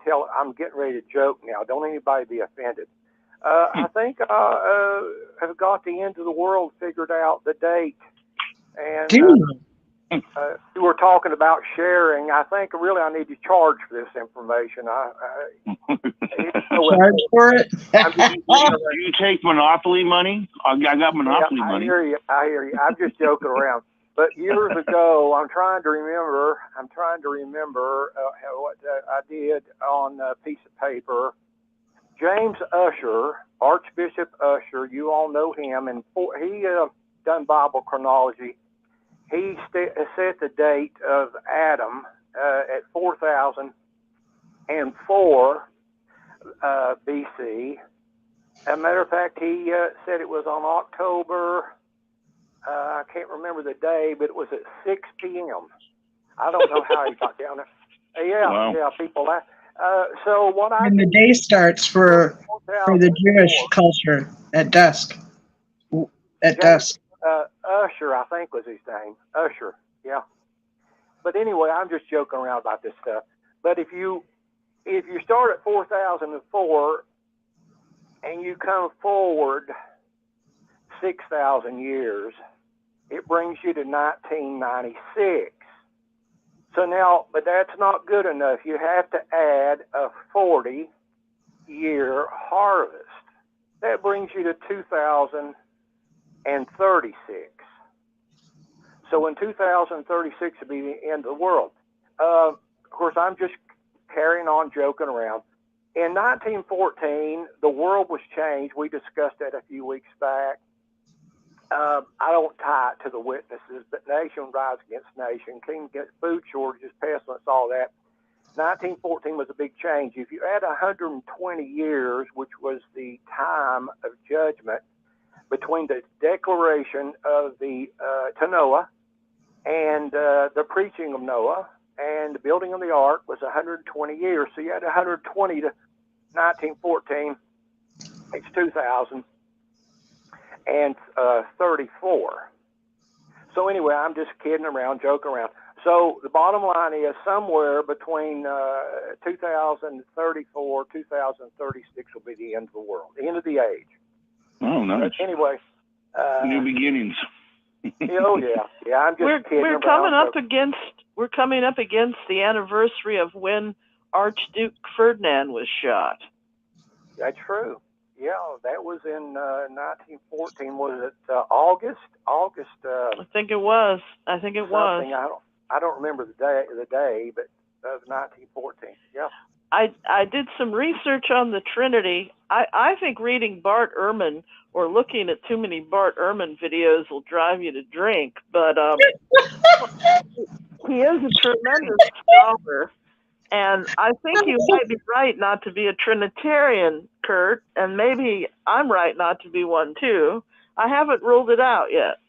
joke now. Don't anybody be offended. I think I have got the end of the world figured out, the date, and you were talking about sharing. I think really I need to charge for this information. Charge for it? Do you take Monopoly money? I got Monopoly money. I hear you. I'm just joking around. But years ago, I'm trying to remember what I did on a piece of paper. James Ussher, Archbishop Ussher, you all know him, and he done Bible chronology. He set the date of Adam at 4004 BC. As a matter of fact, he said it was on October, I can't remember the day, but it was at 6 p.m. I don't know how he got down there. Yeah, Wow. yeah, people laugh. So what I And the did day starts for the Jewish 2004, culture at dusk. At James dusk. Usher, I think was his name. Usher, yeah. But anyway, I'm just joking around about this stuff. But if you start at 4004 and you come forward 6,000 years, it brings you to 1996. So now, but that's not good enough. You have to add a 40-year harvest. That brings you to 2036. So in 2036 will be the end of the world. Of course, I'm just carrying on joking around. In 1914, the world was changed. We discussed that a few weeks back. I don't tie it to the witnesses, but nation rises against nation, king against food shortages, pestilence, all that. 1914 was a big change. If you add 120 years, which was the time of judgment between the declaration of the to Noah and the preaching of Noah and the building of the ark, was 120 years. So you add 120 to 1914, it's 2034. So anyway, I'm just kidding around, joking around. So the bottom line is somewhere between 2034, 2036 will be the end of the world, the end of the age. Oh, nice. But anyway. New beginnings. Oh yeah, yeah. I'm just kidding We're around. coming up against the anniversary of when Archduke Ferdinand was shot. That's true. Yeah, that was in 1914. Was it August? I think it was. I don't remember the day, but of 1914. Yeah. I did some research on the Trinity. I think reading Bart Ehrman or looking at too many Bart Ehrman videos will drive you to drink, but he is a tremendous scholar. And I think you might be right not to be a Trinitarian, Kurt, and maybe I'm right not to be one too. I haven't ruled it out yet.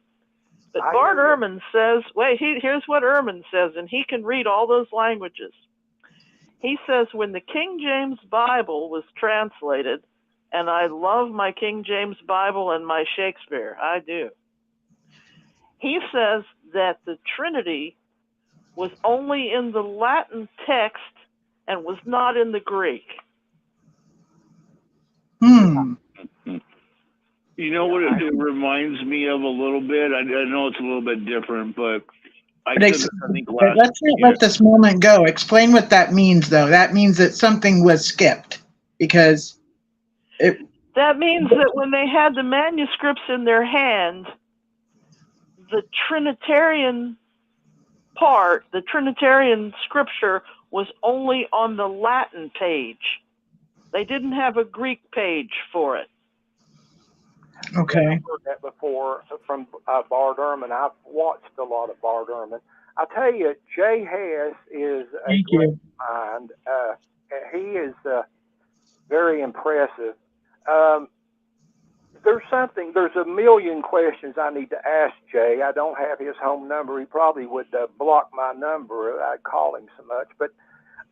But Bart Ehrman says, here's what Ehrman says, and he can read all those languages. He says, when the King James Bible was translated, and I love my King James Bible and my Shakespeare, I do. He says that the Trinity was only in the Latin text and was not in the Greek. Hmm. You know what it reminds me of a little bit? I know it's a little bit different, but Let's not let this moment go. Explain what that means, though. That means that something was skipped because that means that when they had the manuscripts in their hand, the Trinitarian part, the Trinitarian scripture, was only on the Latin page. They didn't have a Greek page for it. Okay. I've heard that before from Bart Ehrman. I've watched a lot of Bart Ehrman. I tell you, Jay Hess is a great mind. He is very impressive. There's a million questions I need to ask Jay. I don't have his home number. He probably would block my number if I call him so much. But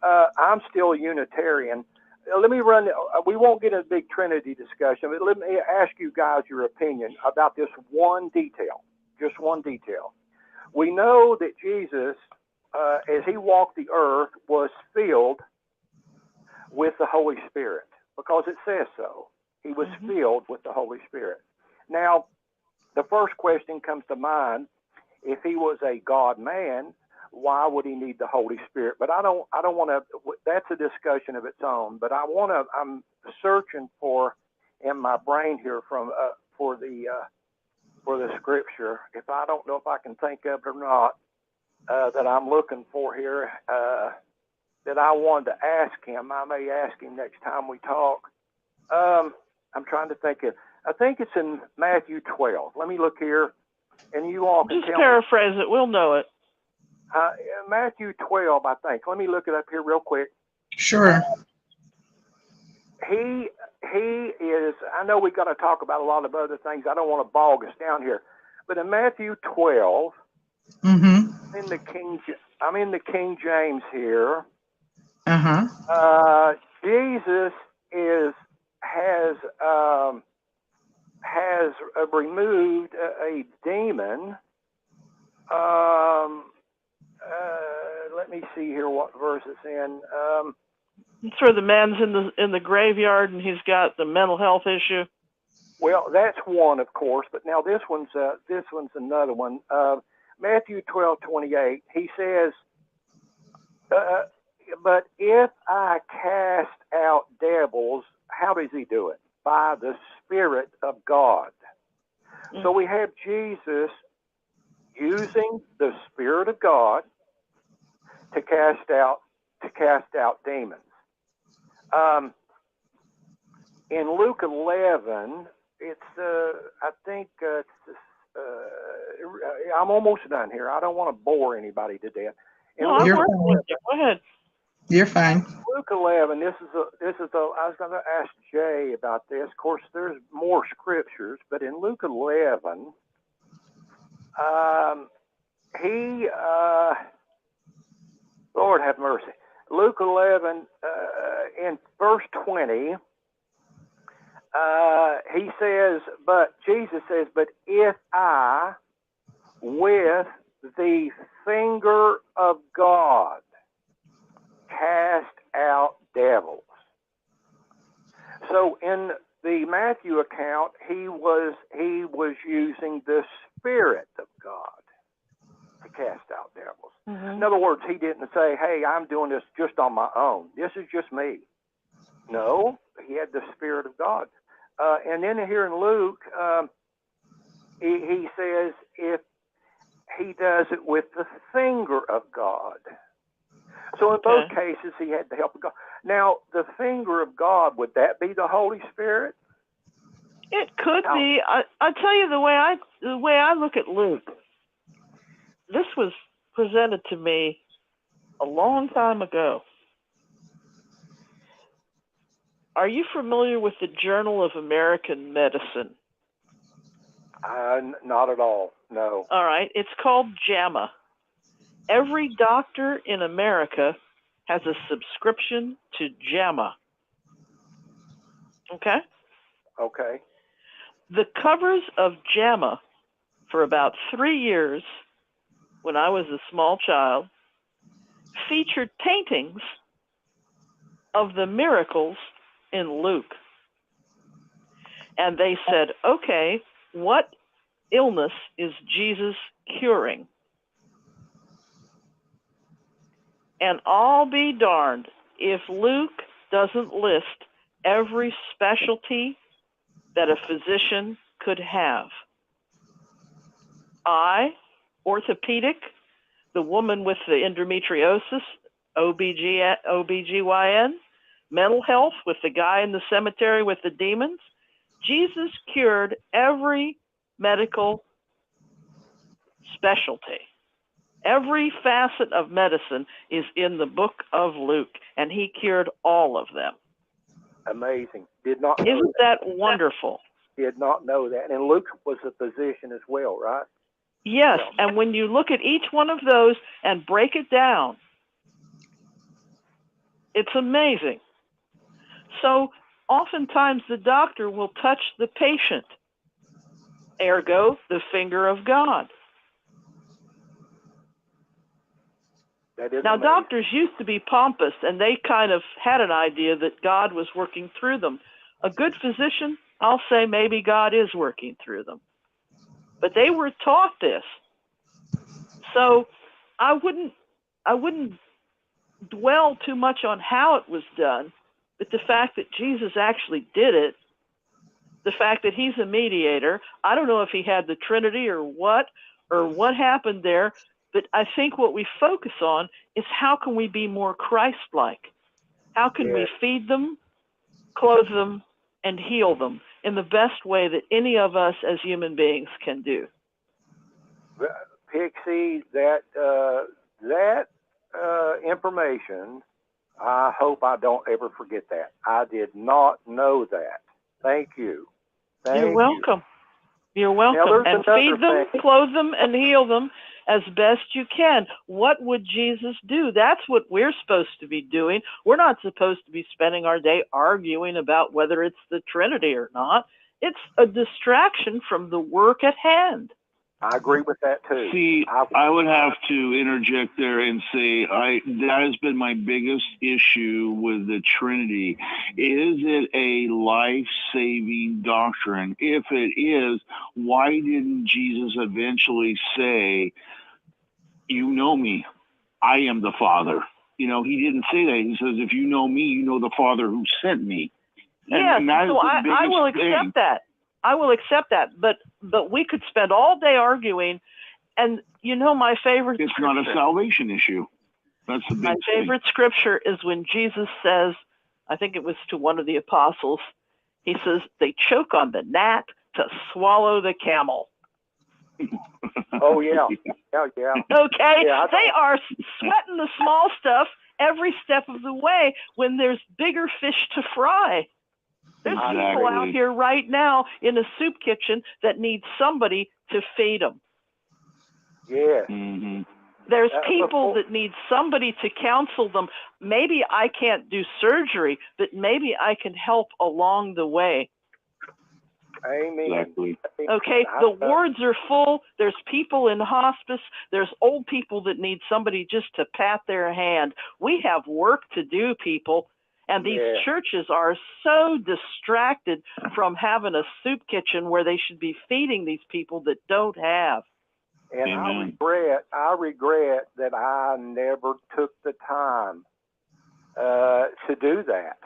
I'm still a Unitarian. Let me we won't get a big Trinity discussion, but let me ask you guys your opinion about this one detail, just one detail. We know that Jesus, as he walked the earth, was filled with the Holy Spirit because it says so. He was filled with the Holy Spirit. Now, the first question comes to mind, if he was a God-man, why would he need the Holy Spirit? But I don't want to, that's a discussion of its own, but I'm searching for, in my brain here for the scripture, if I don't know if I can think of it or not, that I'm looking for here, that I wanted to ask him. I may ask him next time we talk. I'm trying to think of, I think it's in Matthew 12. Let me look here, and you all can just paraphrase it. We'll know it. Matthew 12, I think. Let me look it up here real quick. Sure. He is, I know we've got to talk about a lot of other things. I don't want to bog us down here. But in Matthew 12, in the King I'm in the King James here. Uh-huh. Jesus has removed a demon. Let me see here what verse it's in. It's where the man's in the graveyard and he's got the mental health issue. Well, that's one, of course, but now this one's another one. Matthew 12:28. He says, "But if I cast out devils, how does he do it? By the Spirit of God." Mm-hmm. So we have Jesus using the Spirit of God to cast out demons. In Luke 11, it's I think I'm almost done here. I don't want to bore anybody to death. No, You're fine. fine. Go ahead. You're fine. Luke 11. This is I was going to ask Jay about this. Of course, there's more scriptures, but in Luke 11, Lord have mercy. Luke 11, in verse 20, he says, Jesus says, "But if I, with the finger of God, cast out devils." So in the Matthew account, he was using the Spirit of God to cast out devils. Mm-hmm. In other words, he didn't say, "Hey, I'm doing this just on my own. This is just me." No, he had the Spirit of God. And then here in Luke, he says, if he does it with the finger of God. So in both cases, he had the help of God. Now, the finger of God, would that be the Holy Spirit? It could be. I tell you the way I look at Luke. This was presented to me a long time ago. Are you familiar with the Journal of American Medicine? Not at all, no. All right. It's called JAMA. Every doctor in America has a subscription to JAMA. Okay? Okay. The covers of JAMA for about 3 years, when I was a small child, featured paintings of the miracles in Luke. And they said, okay, what illness is Jesus curing? And I'll be darned if Luke doesn't list every specialty that a physician could have. Eye, orthopedic, the woman with the endometriosis, OBGYN, mental health with the guy in the cemetery with the demons. Jesus cured every medical specialty. Every facet of medicine is in the book of Luke, and he cured all of them. Amazing. Did not know Isn't that wonderful? Did not know that. And Luke was a physician as well, right? Yes, and when you look at each one of those and break it down, it's amazing. So oftentimes the doctor will touch the patient, ergo the finger of God. That is now, amazing. Doctors used to be pompous, and they kind of had an idea that God was working through them. A good physician, I'll say maybe God is working through them. But they were taught this. So I wouldn't dwell too much on how it was done, but the fact that Jesus actually did it, the fact that he's a mediator, I don't know if he had the Trinity or what happened there, but I think what we focus on is how can we be more Christ-like? How can we feed them, clothe them, and heal them in the best way that any of us as human beings can do? Pixie, that information, I hope I don't ever forget that. I did not know that. Thank you. You're welcome. You're welcome. there's And another feed them, thing. clothe them, and heal them as best you can. What would Jesus do? That's what we're supposed to be doing. We're not supposed to be spending our day arguing about whether it's the Trinity or not. It's a distraction from the work at hand. I agree with that too. See, I would have to interject there and say that has been my biggest issue with the Trinity. Is it a life-saving doctrine? If it is, why didn't Jesus eventually say, "You know me, I am the Father"? He didn't say that. He says, "If you know me, you know the Father who sent me." Yes, so I will accept that. I will accept that. But we could spend all day arguing. And my favorite It's scripture, not a salvation issue. That's the big my favorite scripture is when Jesus says, I think it was to one of the apostles, he says, they choke on the gnat to swallow the camel. Oh, yeah. Yeah. Okay? Yeah, they are sweating the small stuff every step of the way when there's bigger fish to fry. There's people out here right now in a soup kitchen that need somebody to feed them. Yeah. Mm-hmm. There's people that need somebody to counsel them. Maybe I can't do surgery, but maybe I can help along the way. Amen. Exactly. Okay, the wards are full. There's people in hospice. There's old people that need somebody just to pat their hand. We have work to do, people. And these churches are so distracted from having a soup kitchen where they should be feeding these people that don't have. And Amen. I regret that I never took the time to do that.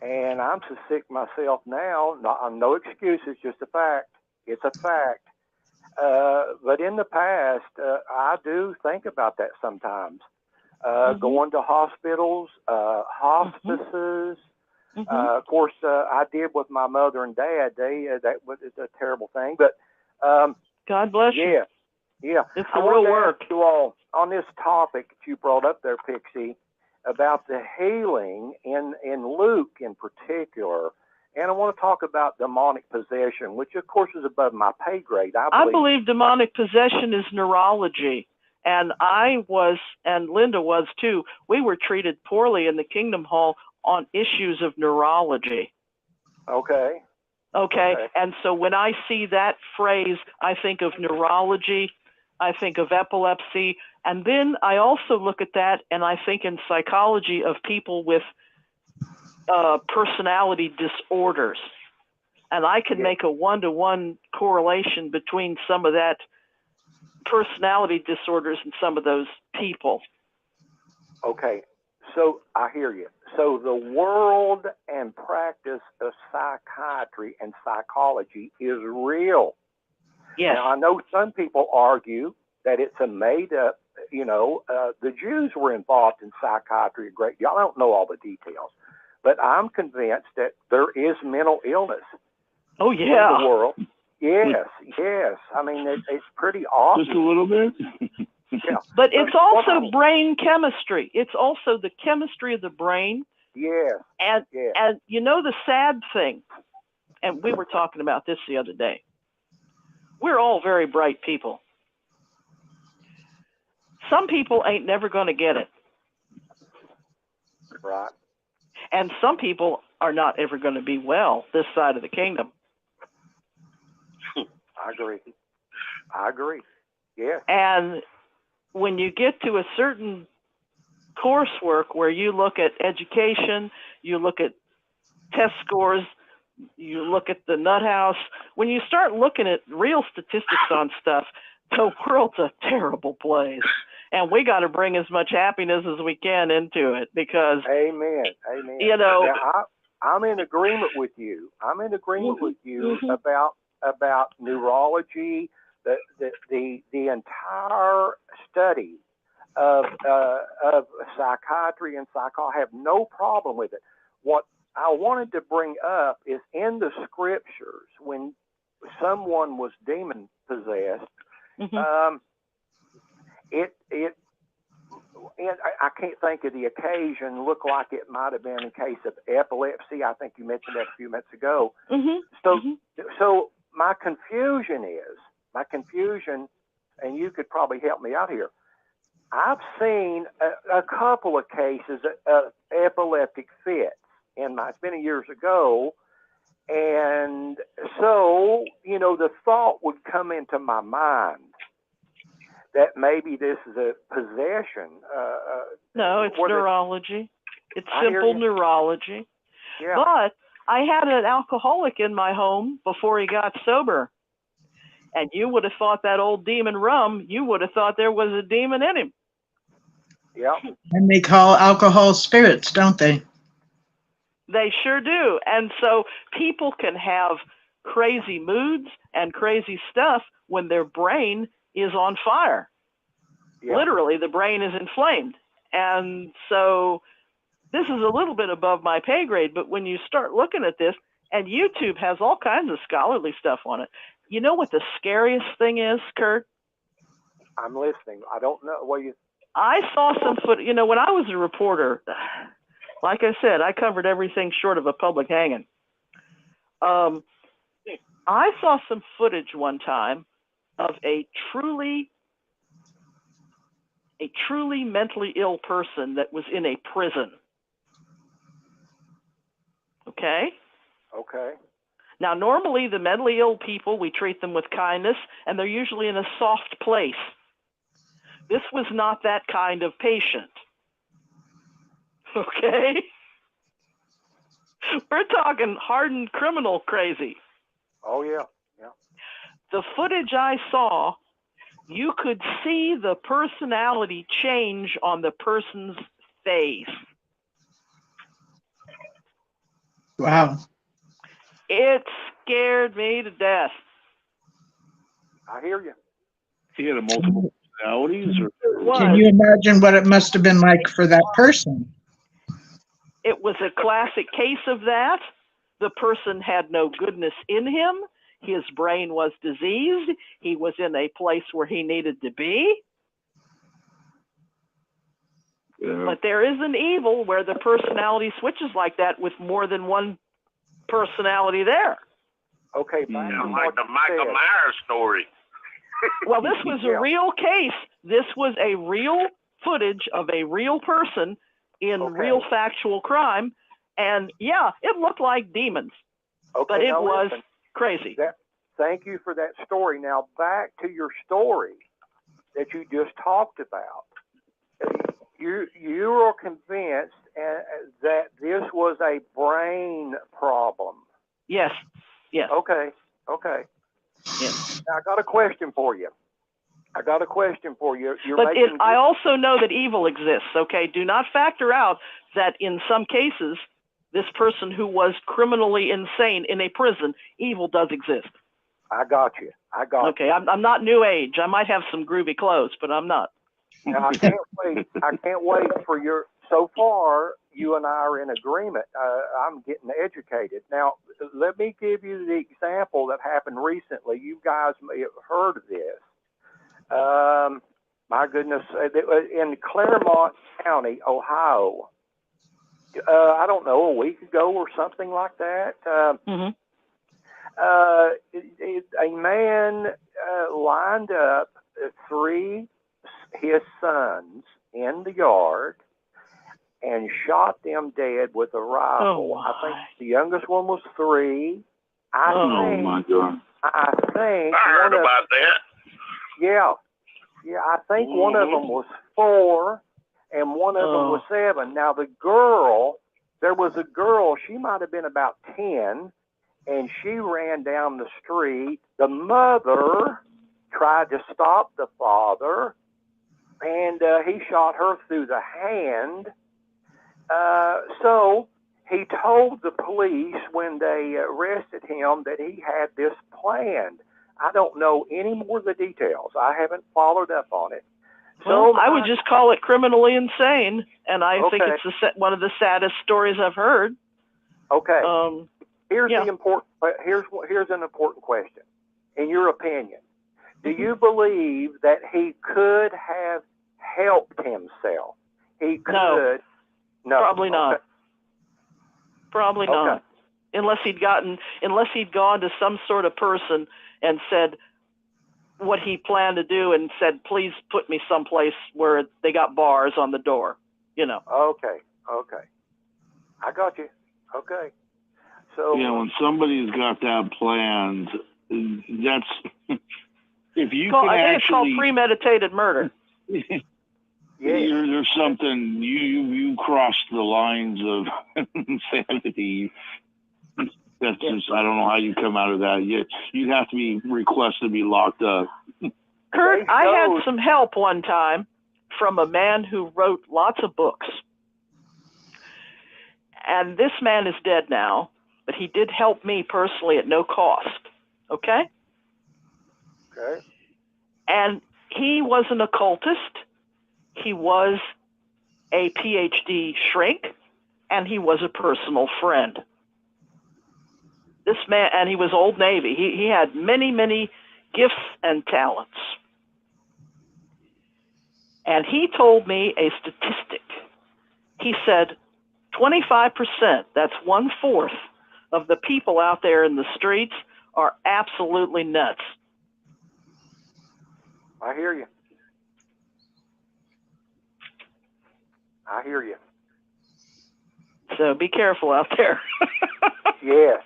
And I'm so sick myself now. No excuses, just a fact. It's a fact. But in the past, I do think about that sometimes. Going to hospitals, hospices. Of course, I did with my mother and dad. That was a terrible thing. But God bless you. Yeah. It's the real work. You all on this topic that you brought up there, Pixie, about the healing in Luke in particular. And I want to talk about demonic possession, which of course is above my pay grade. I believe demonic possession is neurology. And I was, and Linda was too, we were treated poorly in the Kingdom Hall on issues of neurology. Okay. And so when I see that phrase, I think of neurology, I think of epilepsy, and then I also look at that and I think in psychology of people with personality disorders. And I can make a one-to-one correlation between some of that personality disorders and some of those people. Okay, so I hear you. So the world and practice of psychiatry and psychology is real. Yes. Now, I know some people argue that it's a made-up, the Jews were involved in psychiatry a great deal. I don't know all the details, but I'm convinced that there is mental illness in the world. Yes. I mean, it's pretty obvious. Just a little bit? Yeah. But it's also brain chemistry. It's also the chemistry of the brain. Yes. And the sad thing, and we were talking about this the other day, we're all very bright people. Some people ain't never going to get it. Right. And some people are not ever going to be well this side of the kingdom. I agree. Yeah. And when you get to a certain coursework where you look at education, you look at test scores, you look at the nut house, when you start looking at real statistics on stuff, the world's a terrible place. And we got to bring as much happiness as we can into it because, Amen. Now, I'm in agreement with you. About neurology, the entire study of psychiatry and psychology. I have no problem with it. What I wanted to bring up is in the scriptures when someone was demon possessed. And I can't think of the occasion. Looked like it might have been in case of epilepsy. I think you mentioned that a few minutes ago. So my confusion, and you could probably help me out here. I've seen a couple of cases of epileptic fits, it's been years ago. And so, the thought would come into my mind that maybe this is a possession. No, it's neurology. It's simple neurology. Yeah. But I had an alcoholic in my home before he got sober. And you would have thought that old demon rum, you would have thought there was a demon in him. Yeah. And they call alcohol spirits, don't they? They sure do. And so people can have crazy moods and crazy stuff when their brain is on fire. Yeah. Literally, the brain is inflamed. And so this is a little bit above my pay grade, but when you start looking at this, and YouTube has all kinds of scholarly stuff on it. You know what the scariest thing is, Kurt? I'm listening. I don't know what you... I saw some footage. When I was a reporter, like I said, I covered everything short of a public hanging. I saw some footage one time of a truly mentally ill person that was in a prison. Okay? Okay. Now, normally the mentally ill people, we treat them with kindness, and they're usually in a soft place. This was not that kind of patient. Okay? We're talking hardened criminal crazy. Oh, yeah. Yeah. The footage I saw, you could see the personality change on the person's face. Wow. It scared me to death. I hear you. He had multiple personalities? Can you imagine what it must have been like for that person? It was a classic case of that. The person had no goodness in him. His brain was diseased. He was in a place where he needed to be. Yeah. But there is an evil where the personality switches like that with more than one personality there. Okay, like the Michael Myers story. Well, this was a real case. This was a real footage of a real person in real factual crime. And yeah, it looked like demons, but it was crazy. Thank you for that story. Now back to your story that you just talked about. You were convinced that this was a brain problem. Yes. Yes. Okay. Yes. Now I got a question for you. I also know that evil exists. Okay. Do not factor out that in some cases, this person who was criminally insane in a prison, evil does exist. I got you. Okay. I'm not new age. I might have some groovy clothes, but I'm not. Now, I can't wait for your. So far, you and I are in agreement. I'm getting educated. Now, let me give you the example that happened recently. You guys may have heard of this. My goodness, in Claremont County, Ohio. I don't know, a week ago or something like that. A man lined up his sons in the yard and shot them dead with a rifle. I think the youngest one was 3. My God. I think I heard about that. Yeah, I think one of them was 4 and one of them was 7. Now there was a girl, she might have been about 10, and she ran down the street. The mother tried to stop the father, and he shot her through the hand. So he told the police when they arrested him that he had this planned. I don't know any more of the details. I haven't followed up on it. Well, I would just call it criminally insane, and I think it's one of the saddest stories I've heard. Okay. Here's an important question. In your opinion, do you believe that he could have helped himself? He could. No, probably not. Probably not. unless he'd gone to some sort of person and said what he planned to do and said, please put me someplace where they got bars on the door, you know. Okay. I got you. Okay. So Yeah, when somebody's got that planned, that's if you can I think actually. it's called premeditated murder. yeah. There's something you crossed the lines of insanity. That's just I don't know how you come out of that. You'd have to be requested to be locked up. Kurt, I had some help one time from a man who wrote lots of books. And this man is dead now, but he did help me personally at no cost. Okay? Okay. And he was an occultist. He was a PhD shrink, and he was a personal friend. This man, and he was Old Navy. He had many, many gifts and talents. And he told me a statistic. He said 25%, that's 1/4 of the people out there in the streets are absolutely nuts. I hear you. So be careful out there. Yes.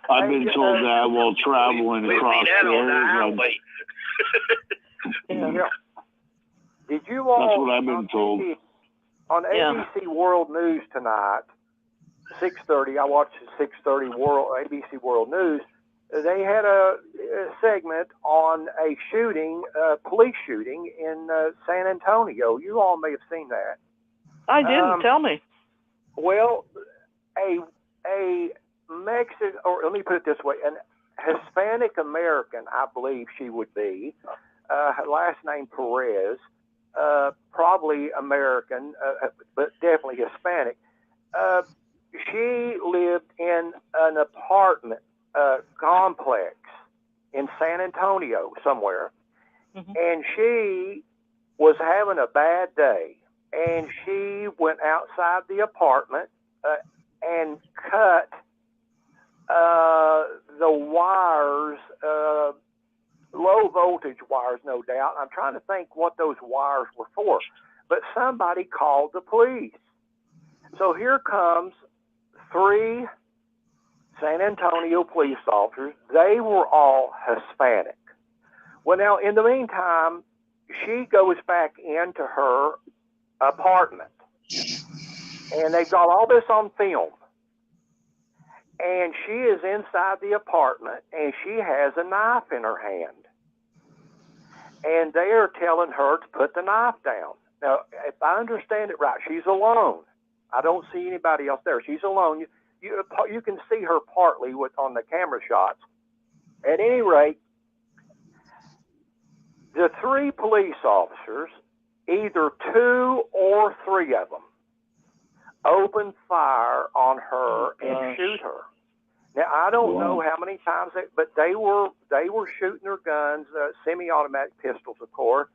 I've been told that while traveling We across see that on the there. highway. Yeah. Did you all? That's what I've been told. On ABC World News tonight, 6:30. I watched the 6:30 ABC World News. They had a segment on a shooting, police shooting in San Antonio. You all may have seen that. I didn't. Tell me. Well, a Mexican, or let me put it this way, an Hispanic American, I believe she would be, her last name Perez, probably American, but definitely Hispanic. She lived in an apartment complex in San Antonio somewhere, and she was having a bad day, and she went outside the apartment and cut the wires, low voltage wires, no doubt. I'm trying to think what those wires were for, but somebody called the police. So here comes 3 San Antonio police officers. They were all Hispanic. Well, now, in the meantime, she goes back into her apartment, and they've got all this on film. And she is inside the apartment, and she has a knife in her hand. And they are telling her to put the knife down. Now, if I understand it right, she's alone. I don't see anybody else there. She's alone. You can see her partly on the camera shots. At any rate, the 3 police officers, either 2 or 3 of them, open fire on her and shoot her. Now, I don't know how many times, but they were shooting their guns, semi-automatic pistols, of course,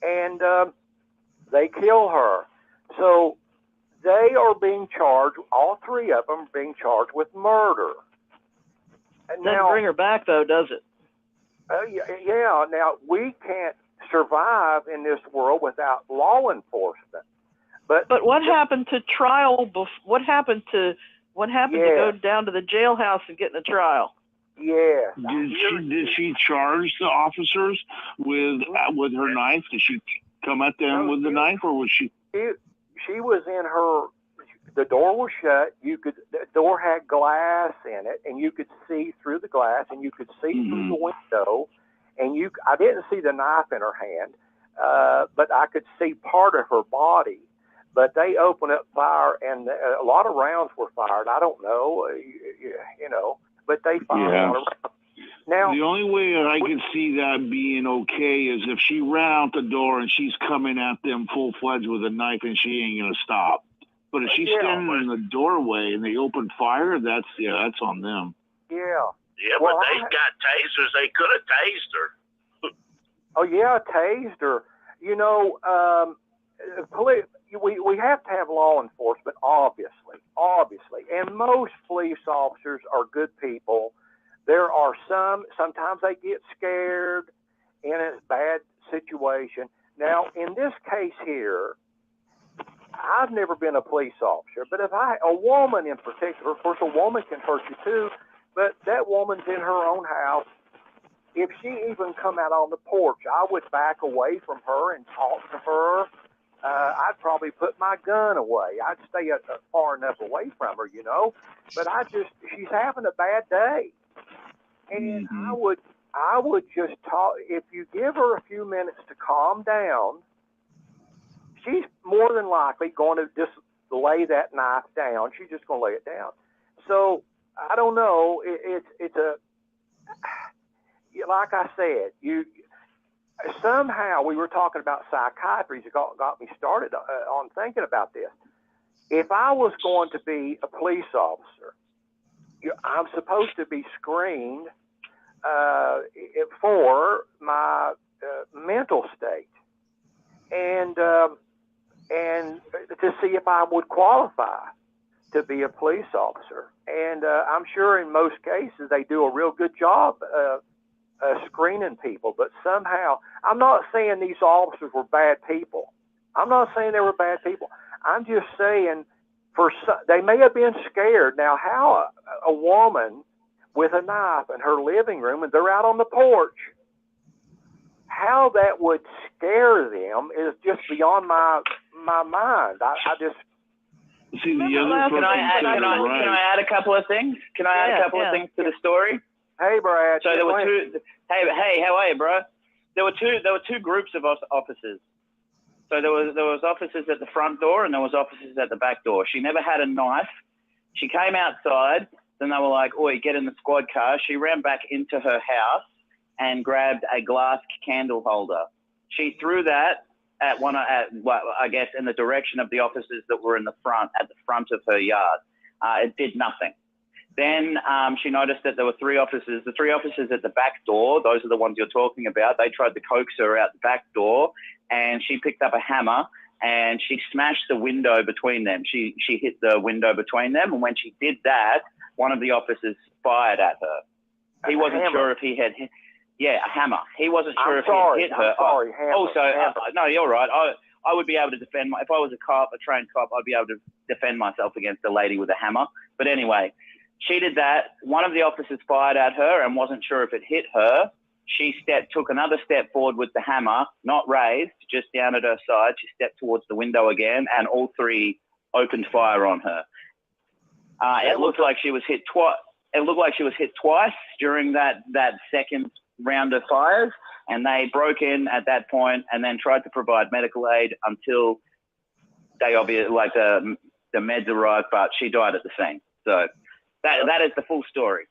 and they kill her. So they are being charged, all 3 of them are being charged with murder. And Doesn't bring her back, though, does it? Yeah. Now, we can't survive in this world without law enforcement. But what happened to trial? What happened to go down to the jailhouse and get in a trial? Yeah. Did she charge the officers with her knife? Did she come at them with the knife, or was she? She was in her. The door was shut. The door had glass in it, and you could see through the glass, and you could see through the window. And I didn't see the knife in her hand, but I could see part of her body. But they opened up fire, and a lot of rounds were fired. I don't know, but they fired a lot of rounds. Now, the only way that I can see that being okay is if she ran out the door and she's coming at them full-fledged with a knife, and she ain't gonna stop. But if she's standing in the doorway and they open fire, that's on them. Yeah. Yeah, but they got tasers. They could have tased her. Oh yeah, tased her. We have to have law enforcement, obviously, I've never been a police officer, but if a woman in particular, of course, a woman can hurt you too, but that woman's in her own house. If she even come out on the porch, I would back away from her and talk to her. I'd probably put my gun away. I'd stay far enough away from her, But she's having a bad day, and I would just talk. If you give her a few minutes to calm down, she's more than likely going to just lay that knife down. She's just going to lay it down. So I don't know. It's a, like I said, somehow we were talking about psychiatry. It got me started on thinking about this. If I was going to be a police officer, I'm supposed to be screened for my mental state, and to see if I would qualify to be a police officer. And I'm sure in most cases they do a real good job screening people, but somehow, I'm not saying these officers were bad people. I'm not saying they were bad people. I'm just saying they may have been scared. Now, how a woman with a knife in her living room and they're out on the porch, how that would scare them is just beyond my mind. I just see the other person. Can I add a couple of things? Can I add a couple of things to the story? Hey, Brad. So there were two. Hey, how are you, bro? There were two groups of officers. So there was officers at the front door and there was officers at the back door. She never had a knife. She came outside. Then they were like, "Oi, get in the squad car." She ran back into her house and grabbed a glass candle holder. She threw that at I guess in the direction of the officers that were at the front of her yard. It did nothing. Then she noticed that there were three officers. The three officers at the back door, those are the ones you're talking about, they tried to coax her out the back door, and she picked up a hammer and she smashed the window between them. She hit the window between them, and when she did that, one of the officers fired at her. He wasn't sure if he had hit. Yeah, a hammer. He wasn't sure if he had hit her. No, you're right. I would be able to defend if I was a trained cop, I'd be able to defend myself against a lady with a hammer. But anyway, she did that. One of the officers fired at her and wasn't sure if it hit her. She took another step forward with the hammer, not raised, just down at her side. She stepped towards the window again, and all three opened fire on her. It looked like she was hit twice. It looked like she was hit twice during that second round of fires, and they broke in at that point and then tried to provide medical aid until they obviously, the meds arrived, but she died at the scene. So that is the full story.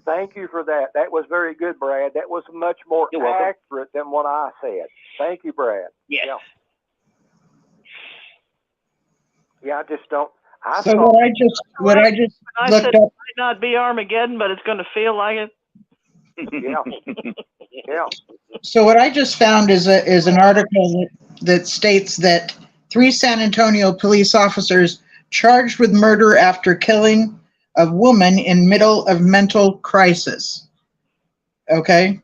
Thank you for that. That was very good, Brad. That was much more accurate than what I said. Thank you, Brad. Yes. Yeah, I just don't. What I just looked said up. it might not be Armageddon, but it's going to feel like it. Yeah. So what I just found is an article that states that 3 San Antonio police officers charged with murder after killing a woman in middle of mental crisis. Okay.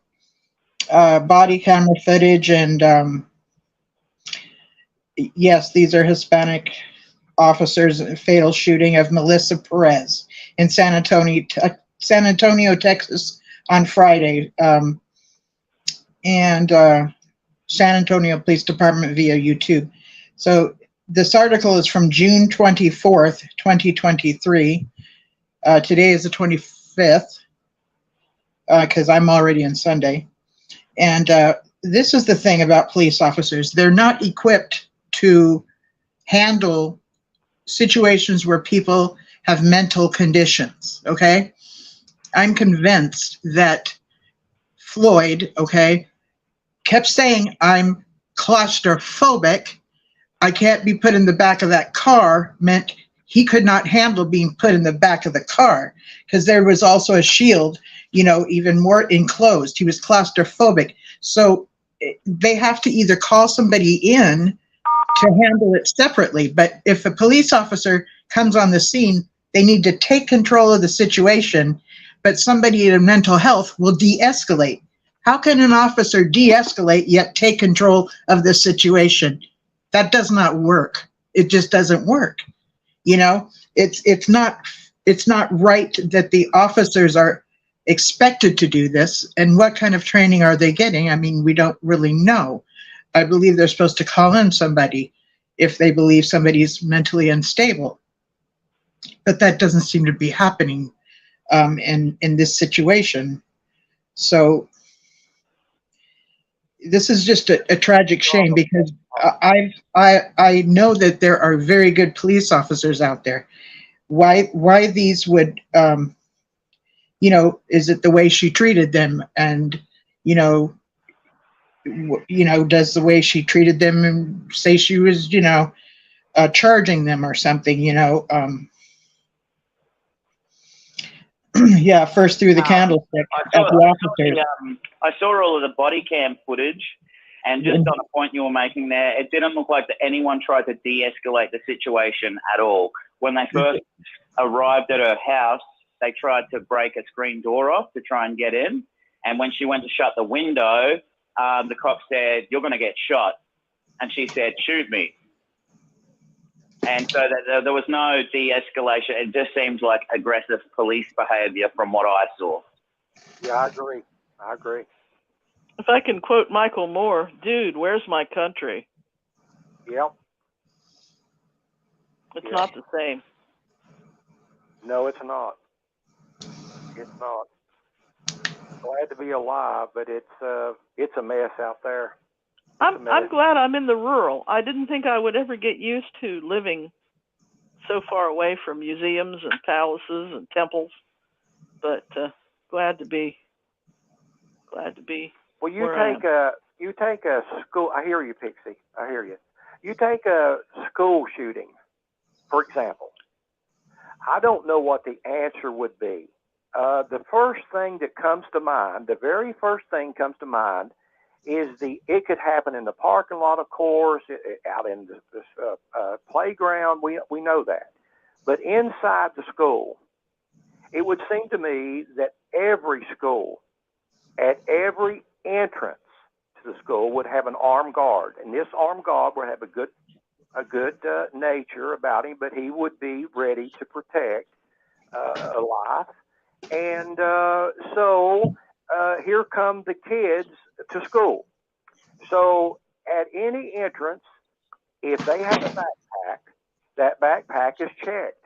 Body camera footage, and yes, these are Hispanic officers. Fatal shooting of Melissa Perez in San Antonio, Texas on Friday. And San Antonio Police Department via YouTube. So this article is from June 24th, 2023. Today is the 25th, because I'm already on Sunday. And this is the thing about police officers. They're not equipped to handle situations where people have mental conditions, okay? I'm convinced that Floyd, kept saying, "I'm claustrophobic. I can't be put in the back of that car," meant he could not handle being put in the back of the car, because there was also a shield, even more enclosed. He was claustrophobic. So they have to either call somebody in to handle it separately. But if a police officer comes on the scene, they need to take control of the situation, but somebody in mental health will de-escalate. How can an officer de-escalate yet take control of the situation? That does not work. it just doesn't work. You know, it's not right that the officers are expected to do this. And what kind of training are they getting? I mean, we don't really know. I believe they're supposed to call in somebody if they believe somebody's mentally unstable, but that doesn't seem to be happening in this situation. So this is just a tragic shame, because I know that there are very good police officers out there. Why these would is it the way she treated them, and you know does the way she treated them and say she was charging them or something, yeah, first through the candlestick at the officers. I saw all of the body cam footage, and just on a point you were making there, it didn't look like that anyone tried to de-escalate the situation at all. When they first arrived at her house, they tried to break a screen door off to try and get in. And when she went to shut the window, the cop said, "You're going to get shot." And she said, "Shoot me." And so there was no de-escalation. It just seems like aggressive police behavior from what I saw. Yeah, I agree. If I can quote Michael Moore, "Dude, where's my country?" Yep. It's not the same. No, it's not. It's not. Glad to be alive, but it's a mess out there. I'm glad I'm in the rural. I didn't think I would ever get used to living so far away from museums and palaces and temples, but glad to be. Well, you take a school. I hear you, Pixie. I hear you. You take a school shooting, for example. I don't know what the answer would be. The first thing that comes to mind, the very first thing comes to mind, is it could happen in the parking lot, of course, out in the playground. We know that. But inside the school, it would seem to me that every school, at every entrance to the school, would have an armed guard. And this armed guard would have a good nature about him, but he would be ready to protect a life. And so here come the kids to school. So at any entrance, if they have a backpack, that backpack is checked.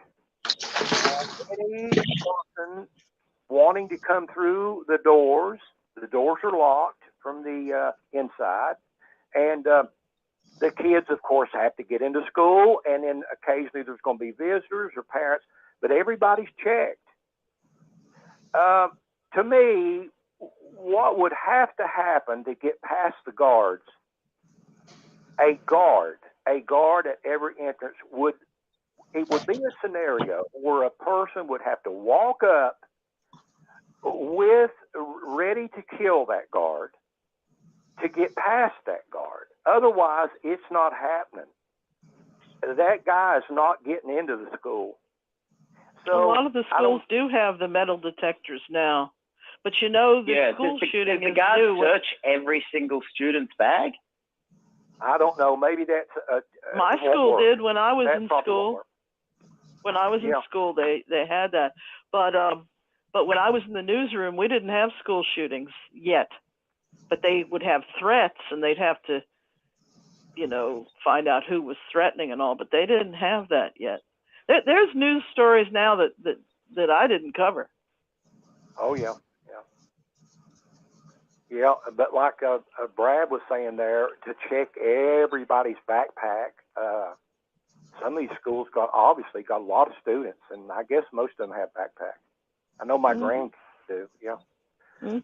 Any person wanting to come through the doors are locked from the inside. And the kids, of course, have to get into school. And then occasionally there's going to be visitors or parents, but everybody's checked. To me, what would have to happen to get past the guards, a guard at every entrance would be a scenario where a person would have to walk up ready to kill that guard to get past that guard. Otherwise, it's not happening. That guy is not getting into the school. So a lot of the schools do have the metal detectors now. But the school shooting does the guard search every single student's bag? I don't know. Maybe that's my school did when I was in school. When I was in school, they had that. But when I was in the newsroom, we didn't have school shootings yet. But they would have threats, and they'd have to, find out who was threatening and all. But they didn't have that yet. There's news stories now that I didn't cover. Oh yeah. Yeah, but like Brad was saying there, to check everybody's backpack. Some of these schools obviously got a lot of students, and I guess most of them have backpacks. I know my grandkids do. Yeah,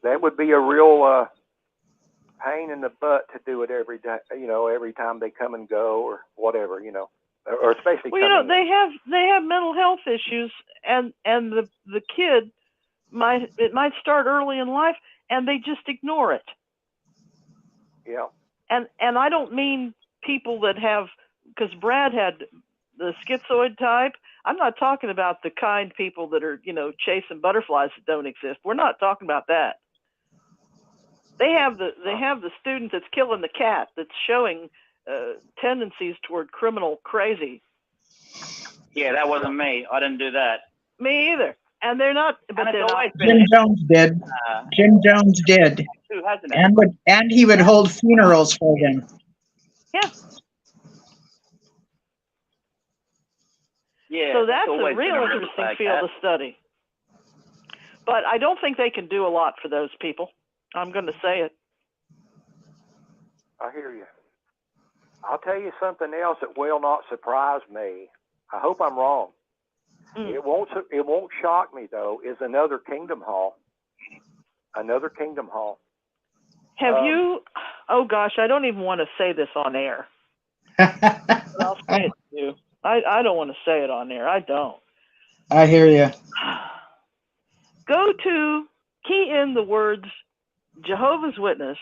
that would be a real pain in the butt to do it every day. Every time they come and go or whatever. Or especially. Well, they have mental health issues, and the kid might start early in life. And they just ignore it. Yeah. And I don't mean people that have, because Brad had the schizoid type. I'm not talking about the kind people that are, chasing butterflies that don't exist. We're not talking about that. They have the student that's killing the cat, that's showing tendencies toward criminal crazy. Yeah, that wasn't me. I didn't do that. Me either. And they're not. But And it's they're not. always been Jim Jones did. Jim Jones did, who hasn't it? and he would hold funerals for them. Yeah. Yeah. So that's a always been real red interesting flag, field that. of study. But I don't think they can do a lot for those people. I'm going to say it. I hear you. I'll tell you something else that will not surprise me. I hope I'm wrong. It won't shock me though. Is another Kingdom Hall. Another Kingdom Hall. Have you? Oh gosh, I don't even want to say this on air. But I'll say it to you. I don't want to say it on air. I don't. I hear you. Go to key in the words Jehovah's Witness,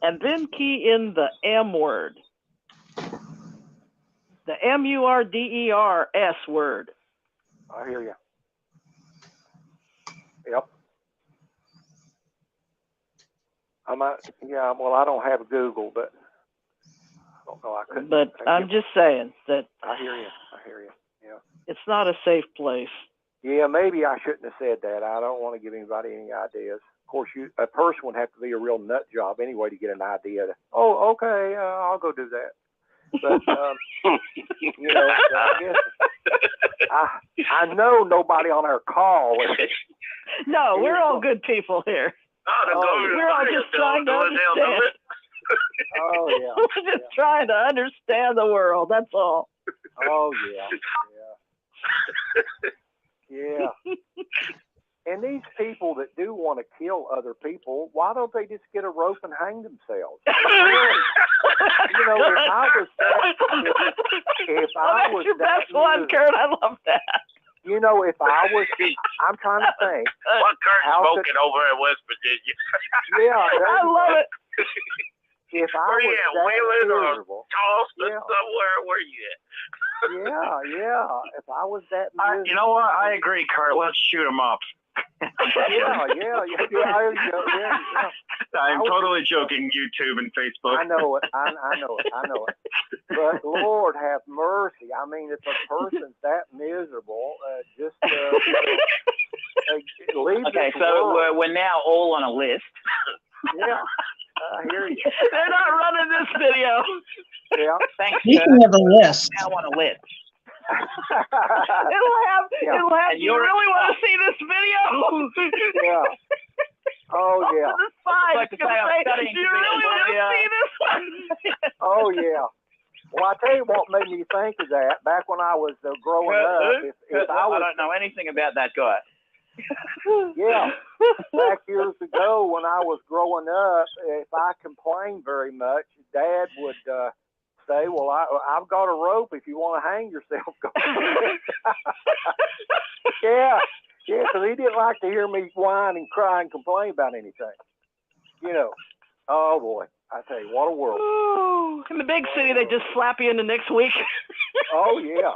and then key in the M word, the MURDERS word. I hear you. Yep. Well, I don't have Google, but I don't know. I couldn't. But I'm just saying that. I hear you. Yeah. It's not a safe place. Yeah, maybe I shouldn't have said that. I don't want to give anybody any ideas. Of course, a person would have to be a real nut job anyway to get an idea. Okay, I'll go do that. But I guess I know nobody on our call. No, we're all good people here. We're all just trying to understand. Oh yeah. We're just trying to understand the world. That's all. Oh yeah. And these people that do want to kill other people, why don't they just get a rope and hang themselves? Really? If I was that's your best one, Kurt. I love that. If I was, I'm trying to think. What Kurt's smoking over in West Virginia? Yeah, I love it. If I Where you was at, Wayland or miserable, Charleston, somewhere? Where you at? Yeah. If I was that miserable, You know what? I agree, Kurt. Let's shoot him up. Yeah. I'm totally joking. YouTube and Facebook. I know it. But Lord have mercy. I mean, if a person's that miserable, just leave. Okay, so we're now all on a list. Yeah, I hear you. They're not running this video. Yeah. Thanks. Speaking of a list, Now on a list. It'll have. And You really want to see this video? Yeah. Oh yeah. To the side. Like to It's gonna say I'm say, studying do you to be really want to a- see this one? Oh yeah. Well, I tell you what made me think of that. Back when I was growing up, if I I was, don't know anything about that guy. yeah, back years ago when I was growing up, if I complained very much, Dad would say, "Well, I've got a rope. If you want to hang yourself, go." Yeah, because he didn't like to hear me whine and cry and complain about anything. Oh boy, I tell you, what a world. Ooh, in the big city, they just slap you into next week. Oh yeah.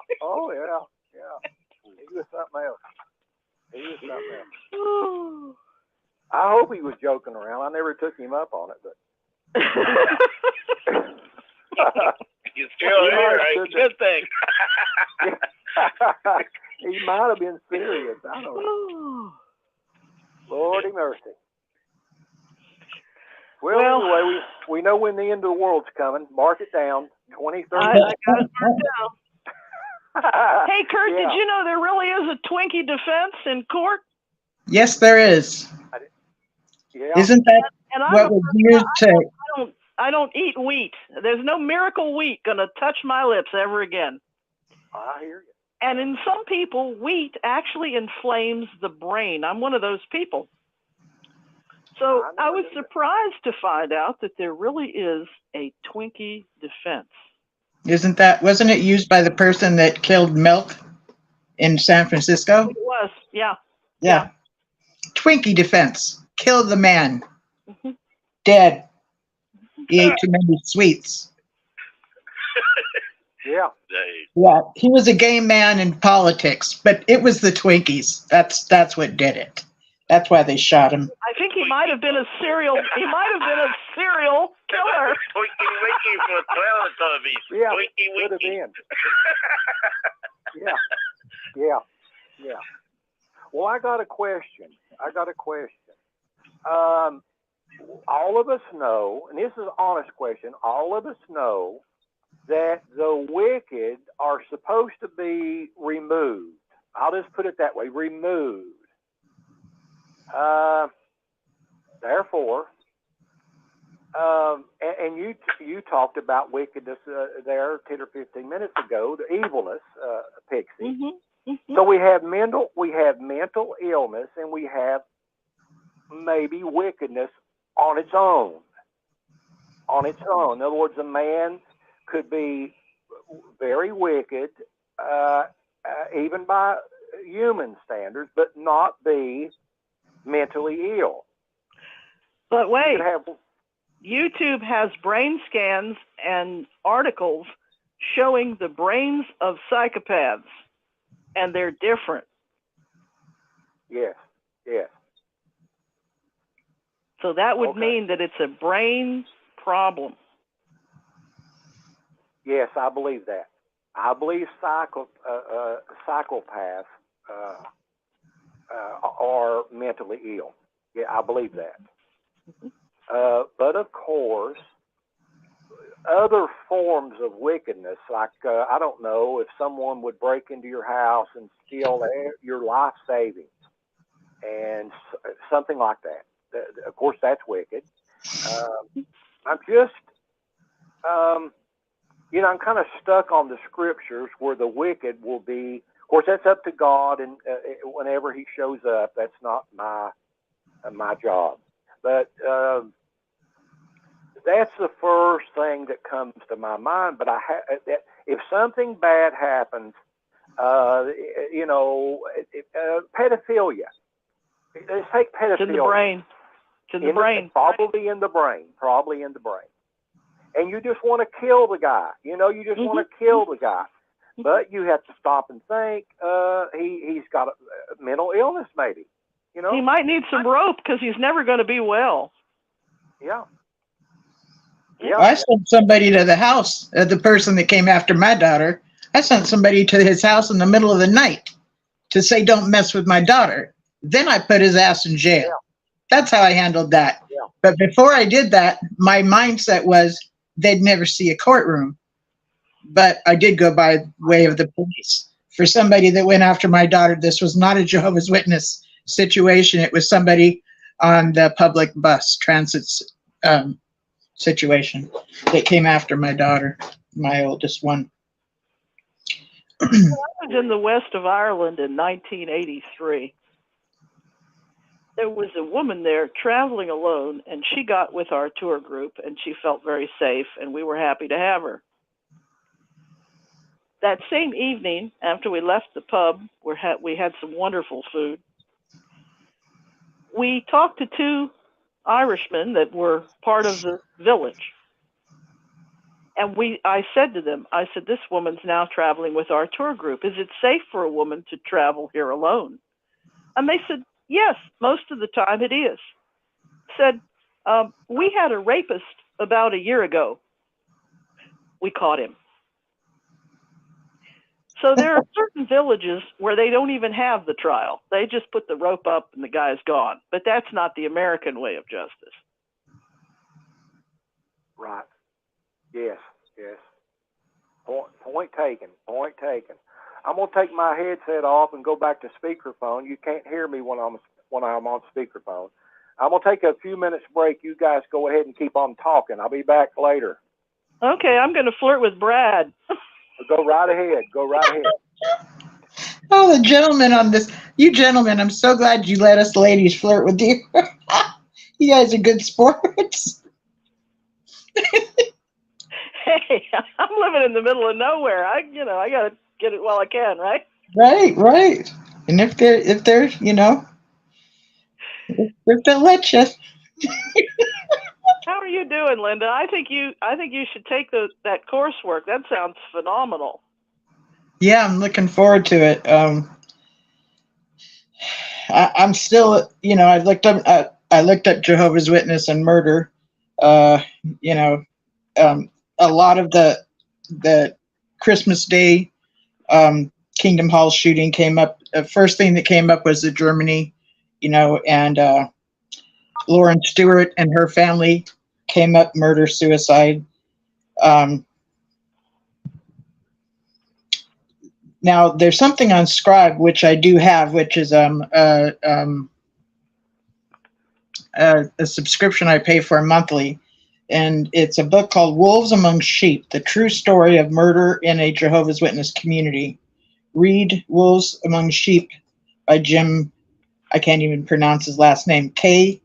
He was something else. Ooh. I hope he was joking around. I never took him up on it, but You still here, right? Good thing. he might have been serious. I don't know. Lordy mercy. Well, anyway, we know when the end of the world's coming. Mark it down. 2030. I got it marked down. Hey, Kurt, Yeah. did you know there really is a Twinkie defense in court? yes, there is. Yeah. Isn't that And what was used to? I don't eat wheat. There's no miracle wheat gonna touch my lips ever again. I hear you. And in some people, wheat actually inflames the brain. I'm one of those people. So I was surprised to find out that there really is a Twinkie defense. Wasn't it used by the person that killed Milk in San Francisco? It was, yeah. Yeah. Twinkie defense. Kill the man. Mm-hmm. Dead. He ate too many sweets. Yeah. Yeah, he was a game man in politics, but it was the Twinkies. That's what did it. That's why they shot him. I think he might have been a serial. He might have been a serial killer. Twinkie Winkie for Teletubbies. Yeah, Twinkie could have Winkie. been. Yeah. Well, I got a question. All of us know, and this is an honest question, all of us know that the wicked are supposed to be removed. I'll just put it that way, removed. Therefore, and you talked about wickedness there 10 or 15 minutes ago, the evilness, Pixie. Mm-hmm. So we have mental illness, and we have maybe wickedness on its own. In other words, a man could be very wicked, even by human standards, but not be mentally ill. But wait, You could have, YouTube has brain scans and articles showing the brains of psychopaths, and they're different. yes. So that would Okay. mean that it's a brain problem. Yes, I believe that. I believe psychopaths are mentally ill. Yeah, I believe that. But of course, other forms of wickedness, like I don't know, if someone would break into your house and steal your life savings and something like that. Of course, that's wicked. I'm just, I'm kind of stuck on the scriptures where the wicked will be. Of course, that's up to God, and whenever He shows up, that's not my job. But that's the first thing that comes to my mind. But if something bad happens, pedophilia. Let's take pedophilia. It's in the brain. Probably in the brain. And you just want to kill the guy. You just want to kill the guy. But you have to stop and think. He's got a mental illness, maybe. He might need some rope because he's never going to be well. Yeah. I sent somebody to the house, the person that came after my daughter. I sent somebody to his house in the middle of the night to say, don't mess with my daughter. Then I put his ass in jail. Yeah. That's how I handled that. Yeah. But before I did that, my mindset was they'd never see a courtroom. But I did go by way of the police. For somebody that went after my daughter, this was not a Jehovah's Witness situation. It was somebody on the public bus transit situation that came after my daughter, my oldest one. I was in the west of Ireland in 1983. There was a woman there traveling alone, and she got with our tour group, and she felt very safe, and we were happy to have her. That same evening, after we left the pub, we had some wonderful food. We talked to two Irishmen that were part of the village. And I said to them, this woman's now traveling with our tour group. Is it safe for a woman to travel here alone? And they said, yes, most of the time it is. Said, we had a rapist about a year ago. We caught him. So there are certain villages where they don't even have the trial. They just put the rope up and the guy's gone. But that's not the American way of justice. Right. Yes. Point taken. I'm gonna take my headset off and go back to speakerphone. You can't hear me when I'm on speakerphone. I'm gonna take a few minutes break. You guys go ahead and keep on talking. I'll be back later. Okay, I'm gonna flirt with Brad. Go right ahead. Oh, the gentleman on this. You gentlemen, I'm so glad you let us ladies flirt with you. You guys are good sports. Hey, I'm living in the middle of nowhere. I got to get it while I can, right? Right. And if they'll let you. How are you doing, Linda? I think you should take that coursework. That sounds phenomenal. Yeah, I'm looking forward to it. I'm still, I looked up Jehovah's Witness and murder. Uh, you know, a lot of the Christmas Day Kingdom Hall shooting came up. The first thing that came up was the Germany, and Lauren Stewart and her family came up, murder suicide. Um, Now there's something on Scribe which I do have, which is a subscription I pay for monthly, and it's a book called Wolves Among Sheep: The True Story of Murder in a Jehovah's Witness Community. Read Wolves Among Sheep by Jim. I can't even pronounce his last name. Kostelniuk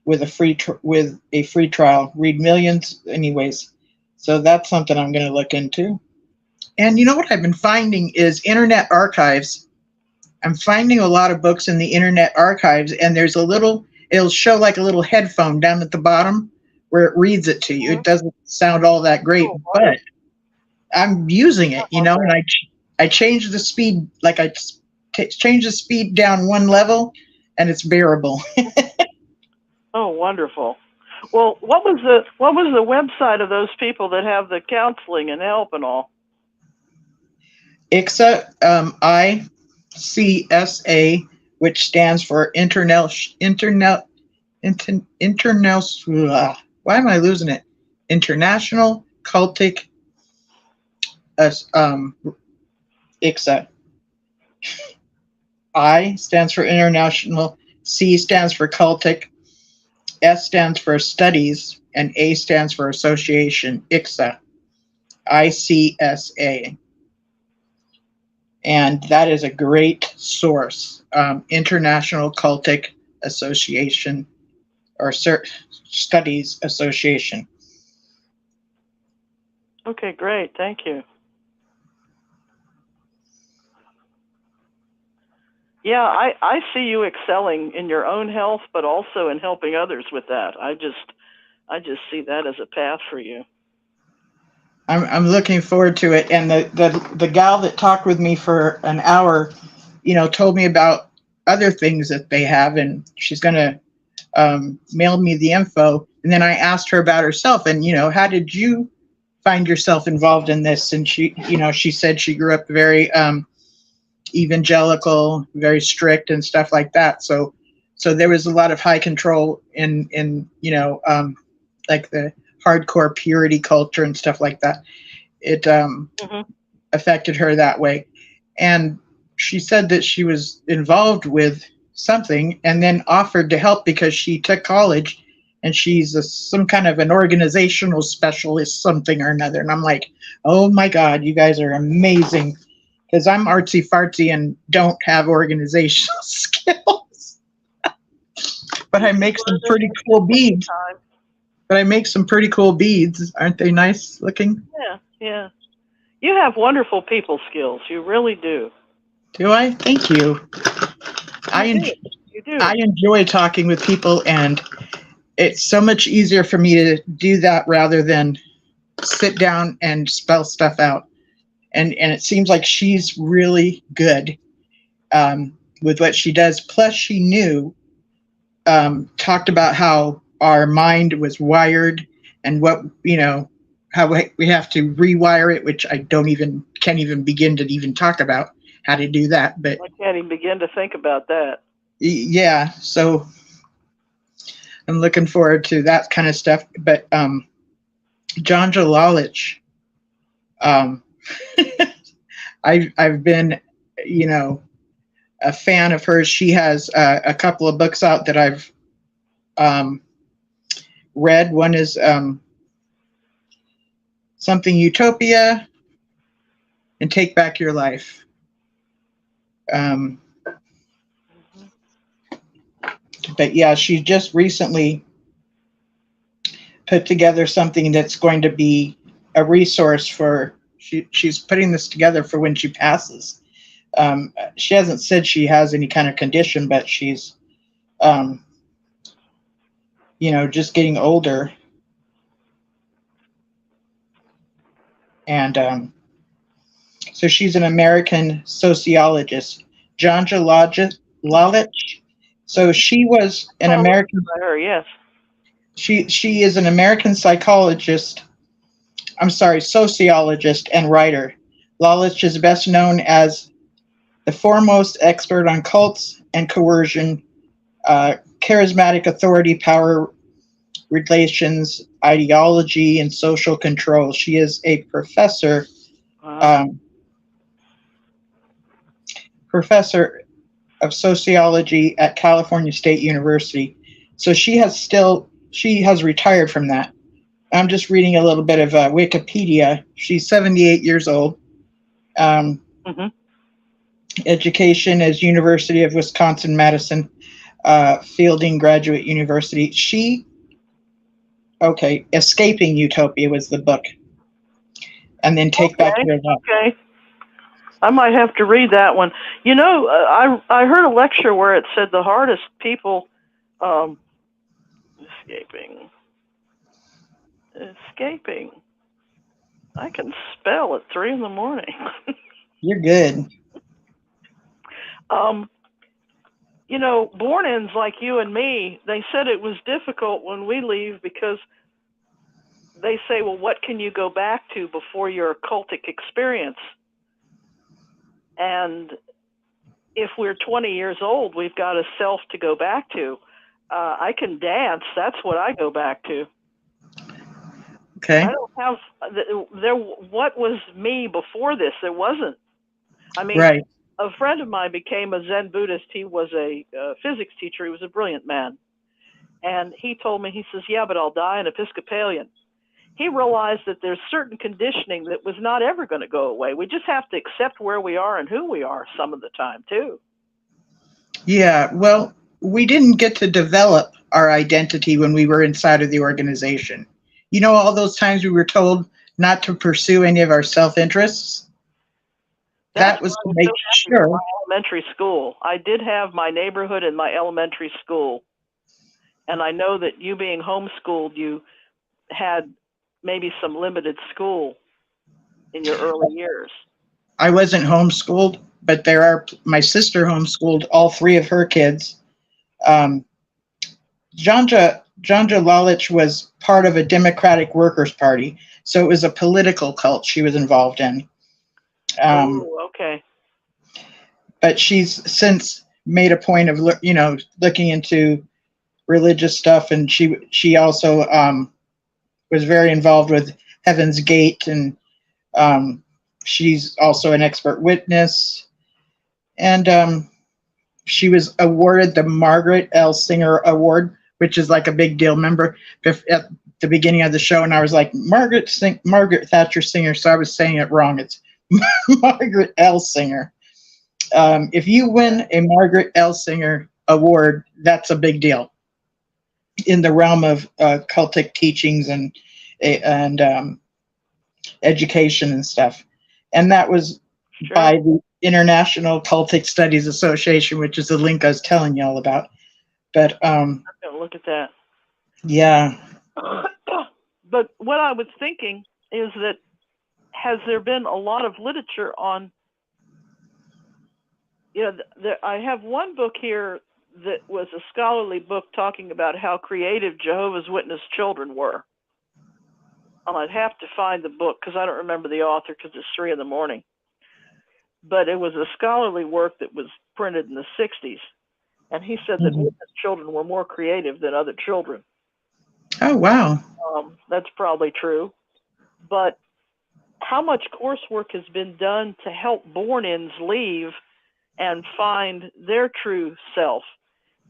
with a free trial. Read millions anyways. So that's something I'm going to look into. And you know what I've been finding is Internet Archives. I'm finding a lot of books in the Internet Archives, and there's it'll show like a little headphone down at the bottom where it reads it to you. It doesn't sound all that great, but I'm using it, and I changed the speed, changed the speed down one level, and it's bearable. Oh, wonderful. Well, what was the website of those people that have the counseling and help and all? ICSA, ICSA, which stands for International. Why am I losing it? International Cultic. ICSA. I stands for International. C stands for Cultic. S stands for Studies, and A stands for Association. ICSA. ICSA. And that is a great source. International Cultic Association, or Studies Association. Okay, great. Thank you. Yeah, I see you excelling in your own health, but also in helping others with that. I just see that as a path for you. I'm looking forward to it. And the gal that talked with me for an hour, told me about other things that they have, and she's going to mail me the info. And then I asked her about herself, and how did you find yourself involved in this? And she said she grew up very evangelical, very strict and stuff like that. So there was a lot of high control in like the hardcore purity culture and stuff like that. It affected her that way. And she said that she was involved with something and then offered to help because she took college and she's some kind of an organizational specialist, something or another. And I'm like, oh my God, you guys are amazing. Because I'm artsy fartsy and don't have organizational skills. But I make some pretty cool beads. Aren't they nice looking? Yeah. You have wonderful people skills. You really do. Do I? Thank you. You do. I enjoy talking with people, and it's so much easier for me to do that rather than sit down and spell stuff out. And it seems like she's really good with what she does. Plus, she talked about how our mind was wired and what, how we have to rewire it, which I can't even begin to even talk about how to do that. But I can't even begin to think about that. Yeah, so I'm looking forward to that kind of stuff. But John Jalalich, I've been, a fan of hers. She has a couple of books out that I've read. One is Something Utopia and Take Back Your Life. But yeah, she just recently put together something that's going to be a resource for. She's putting this together for when she passes. She hasn't said she has any kind of condition, but she's, just getting older. And So she's an American sociologist. Janja Lalich. So she was an Oh, American. her, yes. She is an American psychologist. I'm sorry, sociologist and writer. Lalich is best known as the foremost expert on cults and coercion, charismatic authority, power relations, ideology, and social control. She is a professor. Professor of sociology at California State University. So she has retired from that. I'm just reading a little bit of Wikipedia. She's 78 years old. Education is University of Wisconsin-Madison, Fielding Graduate University. Escaping Utopia was the book. And then Take Back Your Life. Okay. I might have to read that one. You know, I heard a lecture where it said the hardest people, escaping. I can spell at 3 a.m. You're good. You know, born-ins like you and me, they said it was difficult when we leave because they say, well, what can you go back to before your occultic experience? And if we're 20 years old, we've got a self to go back to. I can dance. That's what I go back to. Okay. I don't have what was me before this? There wasn't. I mean, right. A friend of mine became a Zen Buddhist. He was a physics teacher. He was a brilliant man. And he told me, he says, yeah, but I'll die an Episcopalian. He realized that there's certain conditioning that was not ever going to go away. We just have to accept where we are and who we are some of the time, too. Yeah, well, we didn't get to develop our identity when we were inside of the organization. You know, all those times we were told not to pursue any of our self-interests? That was to make sure. My elementary school. I did have my neighborhood in my elementary school. And I know that you being homeschooled, you had maybe some limited school in your early years. I wasn't homeschooled, but my sister homeschooled all 3 of her kids. Janja Lalich was part of a Democratic Workers' Party, so it was a political cult she was involved in. Okay. But she's since made a point of looking into religious stuff, and she also was very involved with Heaven's Gate, and she's also an expert witness. And she was awarded the Margaret L. Singer Award, which is like a big deal. Remember at the beginning of the show, and I was like, Margaret Thatcher Singer, so I was saying it wrong. It's Margaret L. Singer. If you win a Margaret L. Singer Award, that's a big deal in the realm of cultic teachings and education and stuff. And that was by the International Cultic Studies Association, which is the link I was telling you all about. But I'm gonna look at that. Yeah. But what I was thinking is that has there been a lot of literature on, I have one book here that was a scholarly book talking about how creative Jehovah's Witness children were. And I'd have to find the book because I don't remember the author because it's 3 a.m. But it was a scholarly work that was printed in the 60s. And he said that witness children were more creative than other children. Oh, wow. That's probably true. But how much coursework has been done to help born-ins leave and find their true self?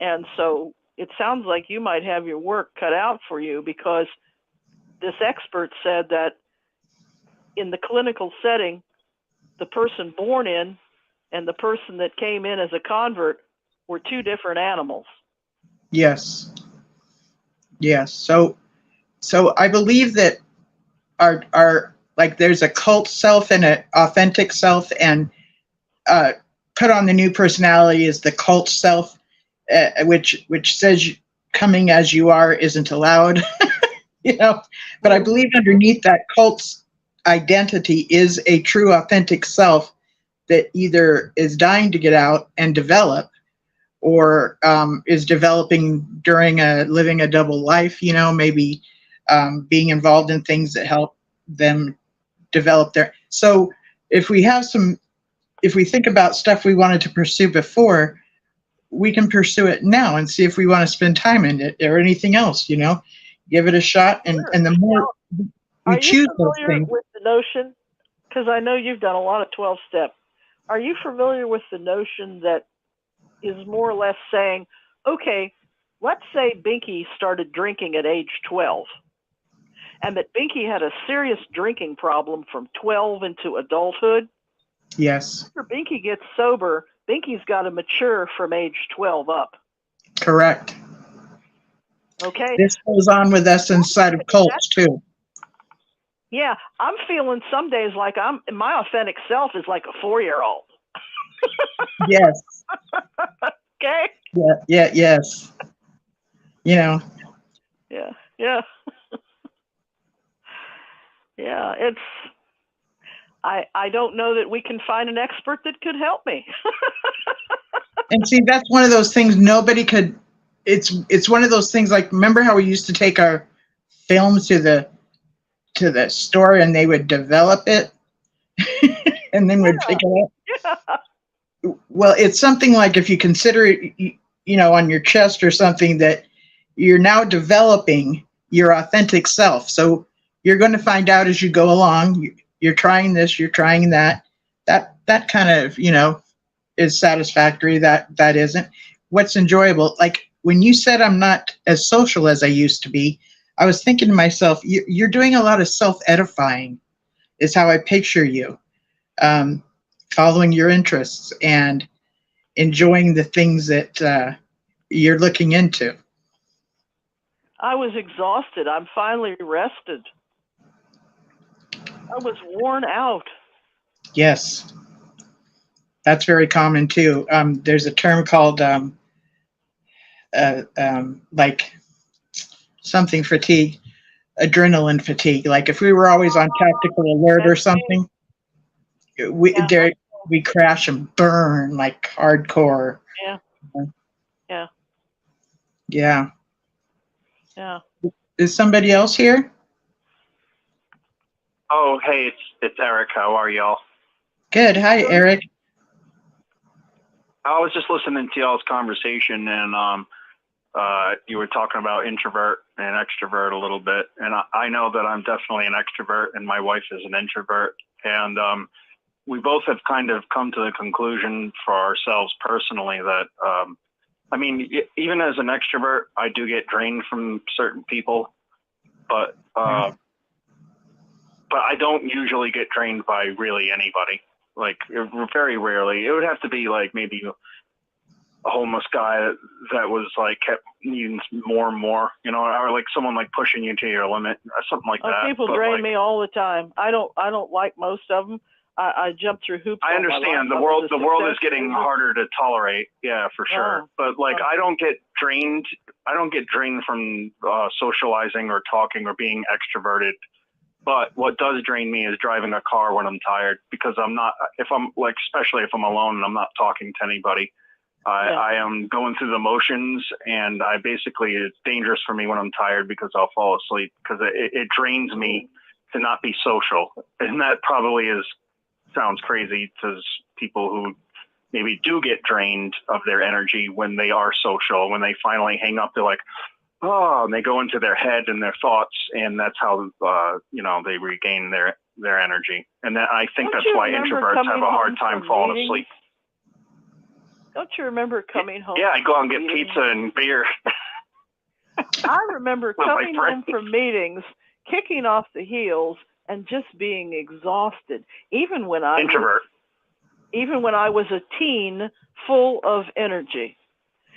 And so it sounds like you might have your work cut out for you, because this expert said that in the clinical setting, the person born in and the person that came in as a convert were 2 different animals. Yes. So I believe that our like there's a cult self and an authentic self, and put on the new personality is the cult self, which says coming as you are isn't allowed. But I believe underneath that identity is a true, authentic self that either is dying to get out and develop, or is developing during living a double life. Maybe being involved in things that help them develop their. So if we think about stuff we wanted to pursue before, we can pursue it now and see if we want to spend time in it or anything else. Give it a shot, and Sure. the more we Are you choose those familiar things. with the notion? Because I know you've done a lot of 12-step. Are you familiar with the notion that is more or less saying, okay, let's say Binky started drinking at age 12, and that Binky had a serious drinking problem from 12 into adulthood? Yes, After Binky gets sober, Binky's got to mature from age 12 up. correct. Okay? This goes on with us inside of cults too. Yeah, I'm feeling some days like my authentic self is like a 4-year-old. Yes. Okay? Yeah, yes. Yeah. Yeah, it's I don't know that we can find an expert that could help me. And see, that's one of those things nobody could. It's one of those things, like, remember how we used to take our films to the store and they would develop it and then we'd pick it up. Yeah. Well, it's something like, if you consider it, on your chest or something, that you're now developing your authentic self. So you're going to find out as you go along. You're trying this, you're trying that. That kind of, is satisfactory. That isn't. What's enjoyable, like when you said I'm not as social as I used to be, I was thinking to myself, you're doing a lot of self-edifying, is how I picture you. Following your interests and enjoying the things that you're looking into. I was exhausted. I'm finally rested. I was worn out. Yes, that's very common too. There's a term called like something fatigue, adrenaline fatigue. Like if we were always on tactical alert or something, we crash and burn like hardcore. Yeah. Yeah. Yeah. Yeah. Is somebody else here? Oh, hey, it's Eric. How are y'all? Good. Hi, Eric. I was just listening to y'all's conversation, and you were talking about introvert and extrovert a little bit, and I know that I'm definitely an extrovert, and my wife is an introvert, and we both have kind of come to the conclusion for ourselves personally that, I mean, even as an extrovert, I do get drained from certain people, but I don't usually get drained by really anybody. Like, very rarely. It would have to be like maybe a homeless guy that was like kept needing more and more, or like someone like pushing you to your limit or something like that. People drain me all the time. I don't like most of them. I jump through hoops. I understand the world is getting harder to tolerate. Yeah, for sure. But like, I don't get drained. I don't get drained from socializing or talking or being extroverted. But what does drain me is driving a car when I'm tired, because especially if I'm alone and I'm not talking to anybody, I am going through the motions, and it's dangerous for me when I'm tired because I'll fall asleep, because it drains me to not be social. And that probably sounds crazy to people who maybe do get drained of their energy when they are social. When they finally hang up, they're like, oh, and they go into their head and their thoughts, and that's how they regain their energy. And I think that's why introverts have a hard time falling asleep. Don't you remember coming home? Yeah, I go out and get pizza and beer. I remember coming home from meetings, kicking off the heels, and just being exhausted. Even when I was a teen, full of energy.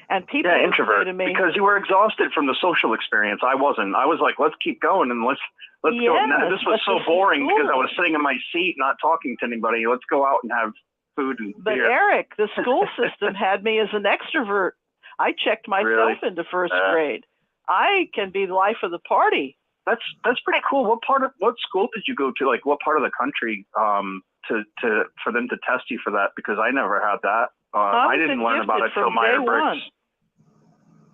And people introvert, to me, because you were exhausted from the social experience. I wasn't. I was like, let's keep going and let's go. Now, this was so boring because I was sitting in my seat, not talking to anybody. Let's go out and have food and beer. But Eric, the school system had me as an extrovert. I checked myself into first grade. I can be the life of the party, That's pretty cool. What school did you go to? Like, what part of the country for them to test you for that? Because I never had that. I didn't learn about it till Myers-Briggs.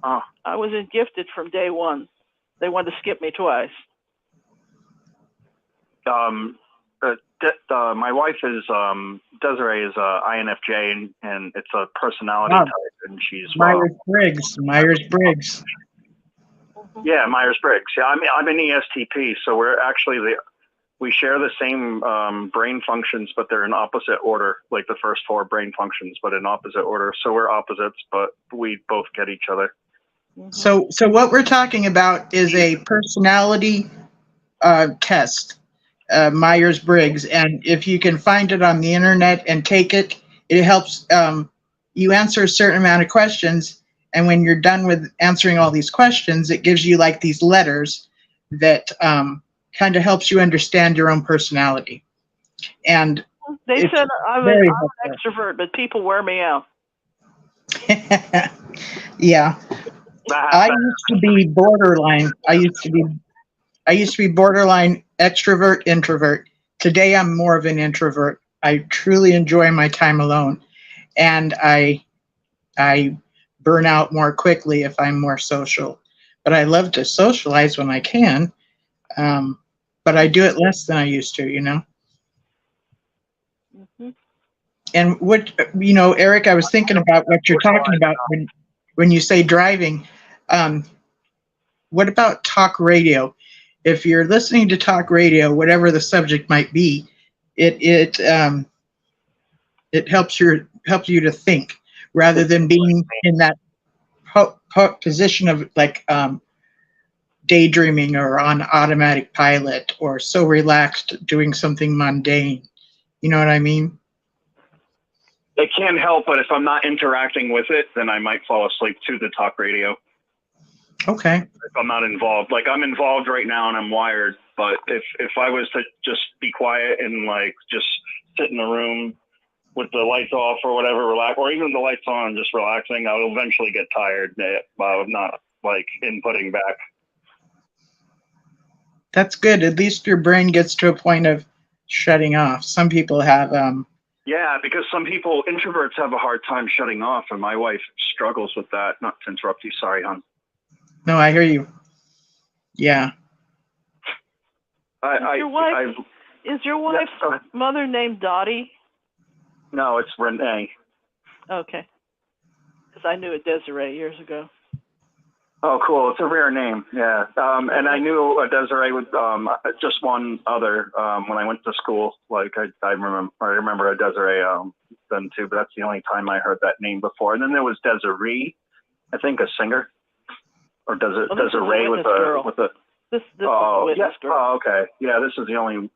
Oh. I wasn't gifted from day one. They wanted to skip me twice. My wife is Desiree is INFJ, and it's a personality type, and she's Myers-Briggs. Myers-Briggs. Yeah, Myers-Briggs. Yeah, I'm an ESTP, so we're actually we share the same brain functions, but they're in opposite order, like the first 4 brain functions, but in opposite order. So we're opposites, but we both get each other. So what we're talking about is a personality test, Myers-Briggs, and if you can find it on the internet and take it, it helps you answer a certain amount of questions, and when you're done with answering all these questions, it gives you like these letters that kind of helps you understand your own personality. And they said I'm an extrovert, but people wear me out. Yeah. I used to be borderline. I used to be borderline extrovert, introvert. Today I'm more of an introvert. I truly enjoy my time alone, and I burn out more quickly if I'm more social. But I love to socialize when I can. But I do it less than I used to, you know. Mm-hmm. And what, you know, Eric, I was thinking about what you're talking about when you say driving. What about talk radio? If you're listening to talk radio, whatever the subject might be, it helps you to think rather than being in that position of like daydreaming or on automatic pilot or so relaxed doing something mundane. You know what I mean? It can't help, but if I'm not interacting with it, then I might fall asleep to the talk radio. Okay. If I'm not involved, like I'm involved right now and I'm wired, but if I was to just be quiet and like just sit in the room with the lights off or whatever, relax, or even the lights on, just relaxing, I'll eventually get tired of not like inputting back. That's good. At least your brain gets to a point of shutting off. Some people have yeah, because some people, introverts, have a hard time shutting off, and my wife struggles with that. Not to interrupt you, sorry, hon. No, I hear you. Yeah. Is your wife's mother named Dottie? No, it's Renee. Okay. Because I knew a Desiree years ago. Oh, cool. It's a rare name. Yeah. And I knew a Desiree with just one other when I went to school. Like I remember a Desiree then too, but that's the only time I heard that name before. And then there was Desiree, I think a singer, or Desiree with a. This is a witness girl. Oh, okay. Yeah, this is the only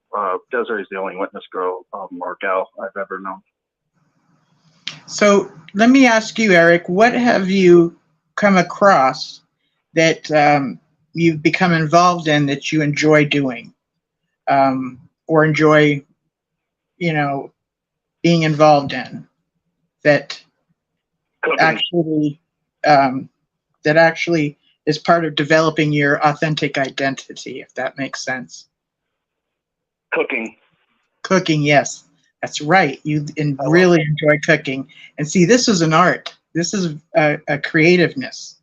Desiree's the only witness girl or gal I've ever known. So let me ask you, Eric, what have you come across that you've become involved in that you enjoy doing, or enjoy, you know, being involved in that actually is part of developing your authentic identity, if that makes sense? Cooking, yes, that's right. You really enjoy cooking. And see, this is an art. This is a creativeness.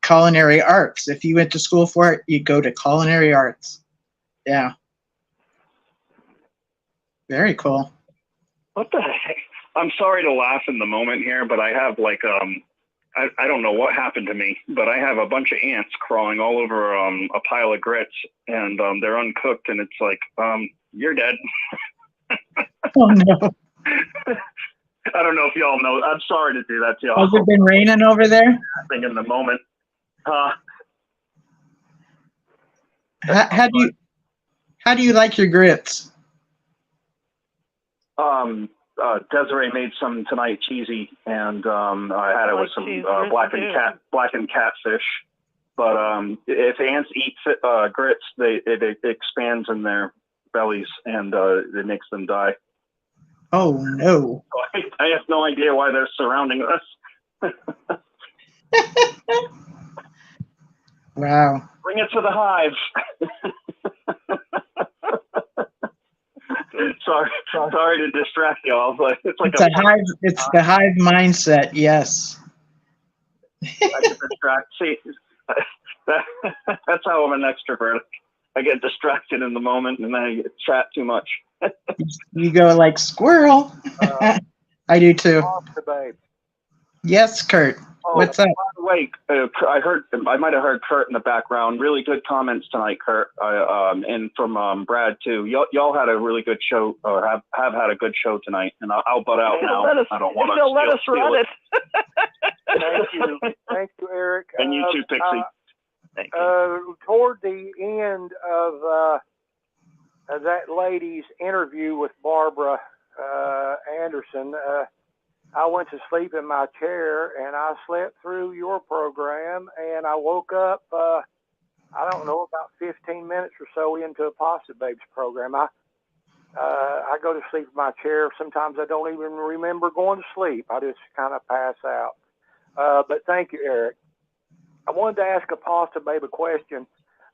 Culinary arts. If you went to school for it, you'd go to culinary arts. Yeah. Very cool. What the heck? I'm sorry to laugh in the moment here, but I have like I don't know what happened to me, but I have a bunch of ants crawling all over a pile of grits, and they're uncooked, and it's like you're dead. Oh no. I don't know if y'all know. I'm sorry to do that to y'all. Has it been raining over there? I think in the moment. How do you like your grits? Desiree made some tonight, cheesy, and I had it with some blackened catfish. But if ants eat grits, it expands in their bellies and it makes them die. Oh no! I have no idea why they're surrounding us. Wow. Bring it to the hive. sorry to distract y'all, but it's like It's a hive. It's the hive mindset. Yes. I get distracted. See, that's how I'm an extrovert. I get distracted in the moment, and then I chat too much. You go like squirrel. I do too. Pasta Babe. Yes, Kurt. Oh, What's up? By the way, I might have heard Kurt in the background. Really good comments tonight, Kurt, and from Brad too. Y'all had a really good show, or have had a good show tonight. And I'll butt out now. I don't want to let us run it. Thank you, Eric. And you too, Pixie. Thank you. Toward the end of that lady's interview with Barbara Anderson, I went to sleep in my chair and I slept through your program, and I woke up, I don't know, about 15 minutes or so into Apostle Babe's program. I go to sleep in my chair. Sometimes I don't even remember going to sleep. I just kind of pass out. But thank you, Eric. I wanted to ask Apostle Babe a question.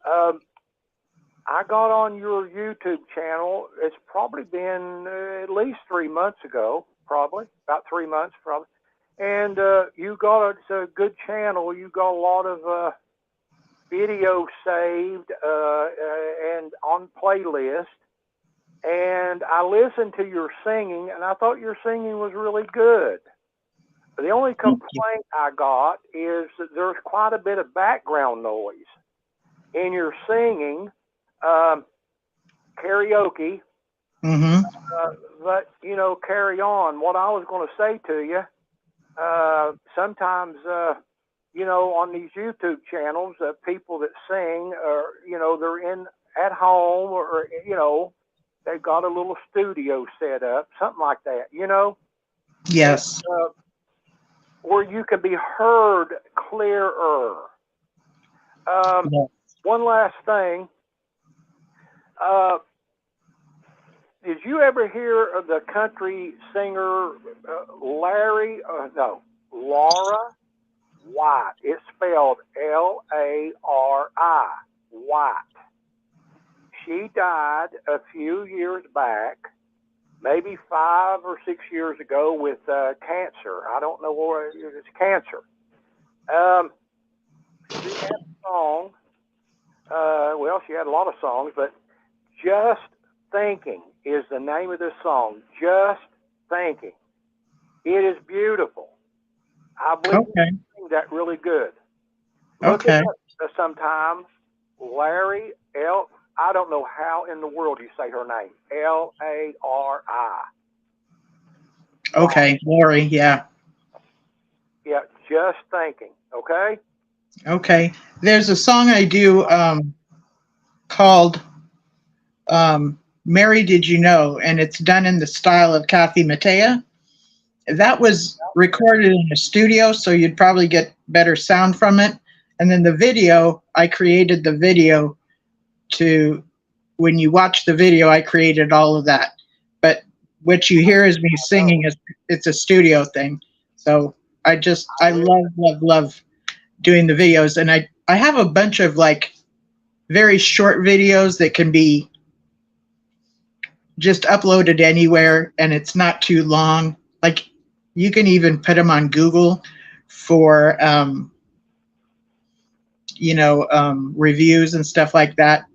I got on your YouTube channel. It's probably been at least 3 months ago. Probably about 3 months, probably. And it's a good channel. You got a lot of videos saved and on playlist. And I listened to your singing, and I thought your singing was really good. The only complaint I got is that there's quite a bit of background noise in your singing, karaoke. Mm-hmm. But, carry on. What I was going to say to you, sometimes, on these YouTube channels, people that sing, they're at home or, they've got a little studio set up, something like that, Yes. where you can be heard clearer. Yes. One last thing. Did you ever hear of the country singer Laura White? It's spelled Lari, White. She died a few years back, maybe 5 or 6 years ago, with cancer. I don't know what it is, cancer. She had a song. She had a lot of songs, but Just Thinking is the name of this song. Just Thinking. It is beautiful. I believe you sing that really good. Look it up sometime. Larry I don't know how in the world you say her name. Lari. Okay, Lori. Yeah. Yeah, Just Thinking. Okay. Okay. There's a song I do called Mary Did You Know? And it's done in the style of Kathy Mattea. That was recorded in a studio, so you'd probably get better sound from it. And then the video, I created the video when you watch the video, I created all of that. But what you hear is me singing, it's a studio thing. So I love doing the videos. And I have a bunch of like very short videos that can be just uploaded anywhere, and it's not too long. Like you can even put them on Google for reviews and stuff like that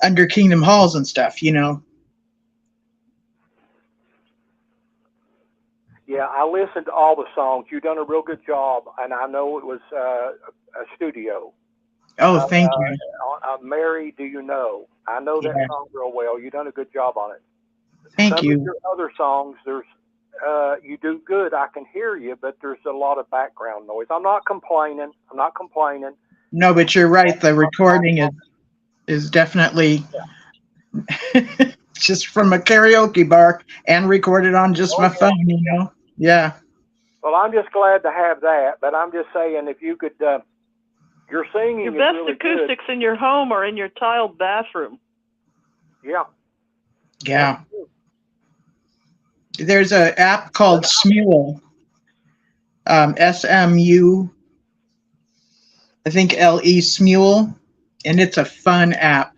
under Kingdom Halls and stuff. Yeah, I listened to all the songs. You've done a real good job, and I know it was a studio. Oh, thank you. Mary, Do You Know? I know that song real well. You've done a good job on it. Thank you. Some of your other songs, you do good. I can hear you, but there's a lot of background noise. I'm not complaining. No, but you're right. The recording is definitely just from a karaoke bar and recorded on just my phone, Yeah. Well, I'm just glad to have that, but I'm just saying if you could, your singing your is best really acoustics in your home or in your tiled bathroom. Yeah. Yeah. There's an app called Smule, SMU. I think LE Smule, and it's a fun app.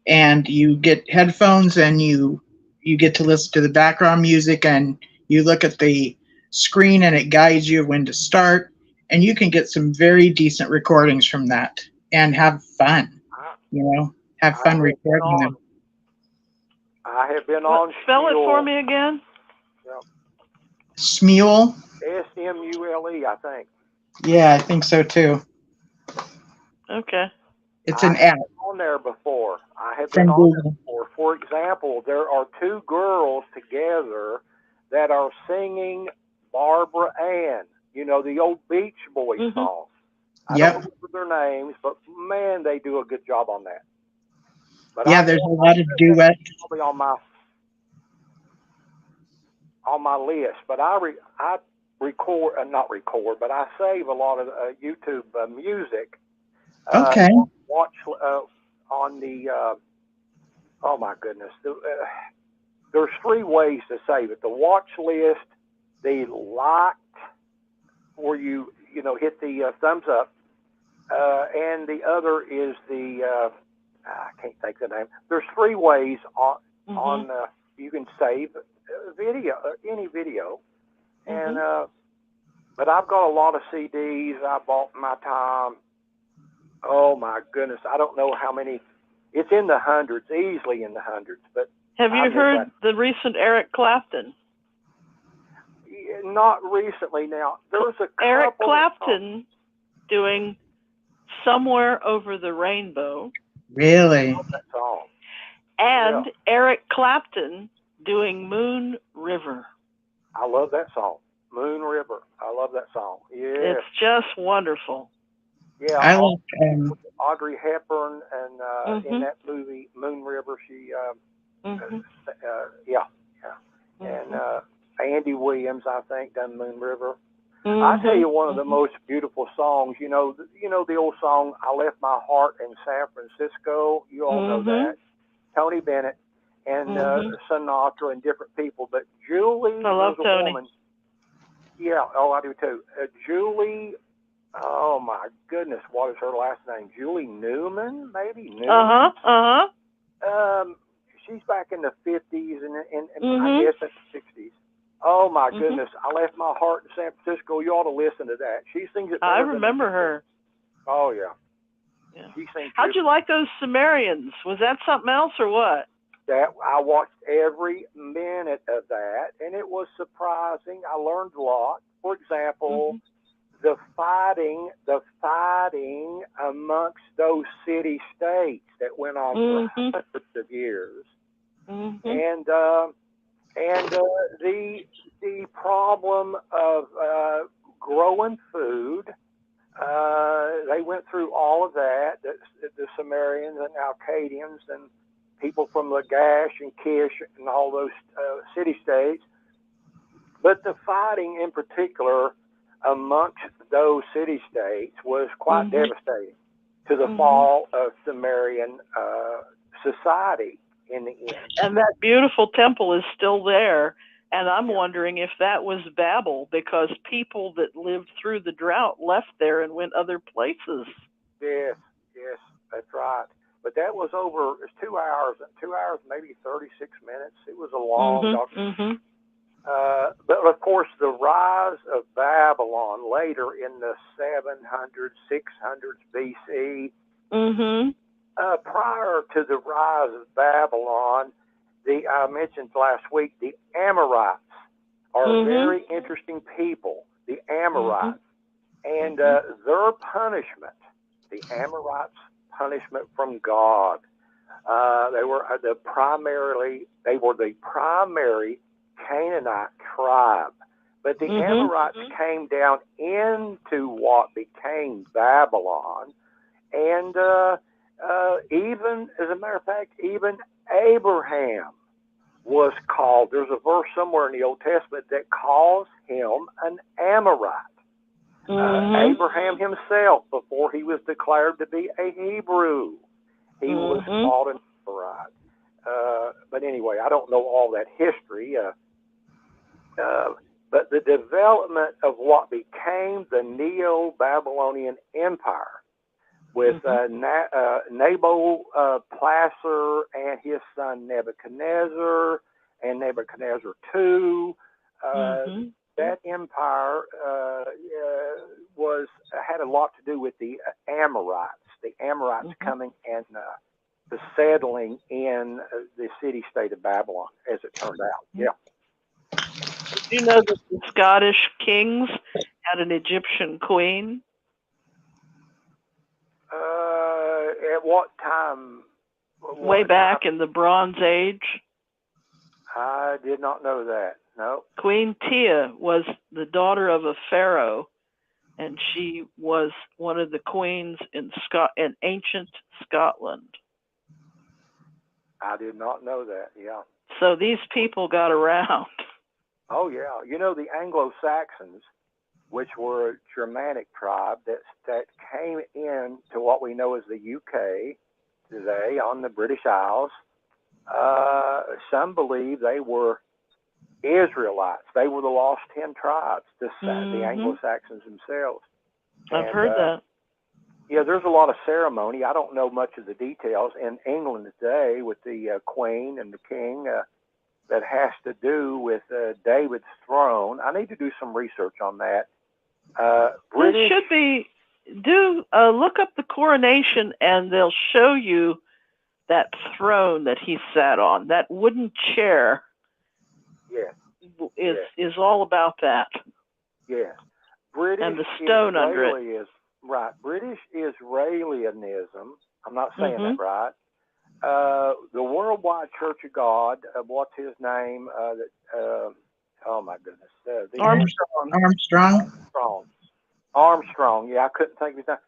And you get headphones, and you get to listen to the background music, and you look at the screen, and it guides you when to start. And you can get some very decent recordings from that and have fun. Have fun recording them. I have been on. Spell it for me again. Smule. SMULE, I think. Yeah, I think so too. Okay. It's an app. On there before. I have From been on Google. there before. For example, there are two girls together that are singing Barbara Ann. You know, the old Beach Boys song. I don't remember their names, but man, they do a good job on that. But there's a lot of duets. Probably on my list, but I record, not record, but I save a lot of YouTube music. Okay. Watch on the. Oh my goodness! There's three ways to save it: the watch list, the liked, where you hit the thumbs up, and the other is the. I can't think of the name. There's three ways on you can save video, any video, and but I've got a lot of CDs I bought in my time. Oh my goodness, I don't know how many. It's in the hundreds, easily in the hundreds. But have you heard the recent Eric Clapton? Not recently. Now there was a Eric Clapton doing "Somewhere Over the Rainbow." Really? That song. And Eric Clapton doing "Moon River." I love that song, "Moon River." I love that song. Yeah. It's just wonderful. Yeah. I like Audrey Hepburn, and in that movie "Moon River," she and Andy Williams, I think, done "Moon River." I tell you, one of the most beautiful songs. You know the old song, "I Left My Heart in San Francisco." You all know that. Tony Bennett and Sinatra and different people, but Julie was a Tony. woman. Yeah, I do too. Julie. Oh my goodness, what is her last name? Julie Newman, maybe. Newman? She's back in the 50s and I guess in the 60s. Oh my goodness, "I Left My Heart in San Francisco." You ought to listen to that. She sings it. I remember her. Oh yeah. She sings. How'd you like those Sumerians? Was that something else or what? That I watched every minute of that, and it was surprising. I learned a lot. For example. The fighting amongst those city-states that went on for hundreds of years, and the problem of growing food. They went through all of that. The Sumerians and Akkadians and people from Lagash and Kish and all those city-states, but the fighting in particular amongst those city-states was quite devastating to the fall of Sumerian society in the end. And that beautiful temple is still there. And I'm wondering if that was Babel, because people that lived through the drought left there and went other places. Yes, that's right. But that was it's 2 hours, maybe 36 minutes. It was a long but of course, the rise of Babylon later in the 700s, 600s BC, prior to the rise of Babylon, I mentioned last week, the Amorites are very interesting people, the Amorites, and their punishment, the Amorites' punishment from God. They were the primary Canaanite tribe, but the Amorites came down into what became Babylon, and even, as a matter of fact, even Abraham was called. There's a verse somewhere in the Old Testament that calls him an Amorite. Abraham himself, before he was declared to be a Hebrew, he was called an Amorite. But anyway, I don't know all that history. But the development of what became the Neo-Babylonian Empire with Nabopolassar and his son Nebuchadnezzar and Nebuchadnezzar II. That empire had a lot to do with the Amorites. The Amorites coming and settling in the city-state of Babylon, as it turned out. Yeah. Did you know that the Scottish kings had an Egyptian queen? At what time? Way back in the Bronze Age. I did not know that. No. Queen Tia was the daughter of a pharaoh, and she was one of the queens in ancient Scotland. I did not know that. Yeah. So these people got around. Oh yeah. You know, the Anglo-Saxons, which were a Germanic tribe that came in to what we know as the UK today on the British Isles. Some believe they were Israelites. They were the lost 10 tribes, the Anglo-Saxons themselves. I've heard that. Yeah, there's a lot of ceremony. I don't know much of the details in England today with the Queen and the King that has to do with David's throne. I need to do some research on that. It should be, look up the coronation and they'll show you that throne that he sat on. That wooden chair is all about that. Yes. British and the stone under it. Right. British Israelianism, I'm not saying that right. The Worldwide Church of God, what's his name? Oh my goodness. Armstrong. Yeah, I couldn't think of his name.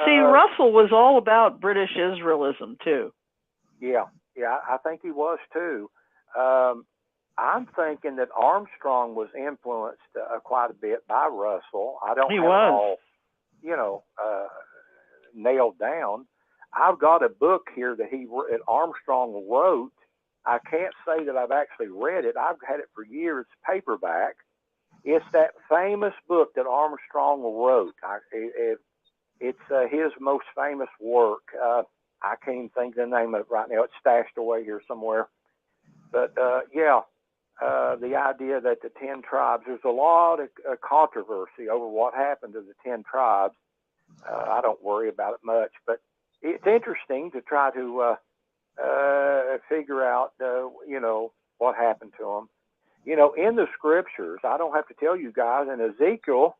See, Russell was all about British Israelism too. Yeah, I think he was too. I'm thinking that Armstrong was influenced quite a bit by Russell. I don't have it all, nailed down. I've got a book here that Armstrong wrote. I can't say that I've actually read it. I've had it for years, paperback. It's that famous book that Armstrong wrote. It's his most famous work. I can't even think of the name of it right now. It's stashed away here somewhere. But the idea that the 10 tribes, there's a lot of controversy over what happened to the 10 tribes. I don't worry about it much, but it's interesting to try to figure out, what happened to them. In the scriptures, I don't have to tell you guys, in Ezekiel,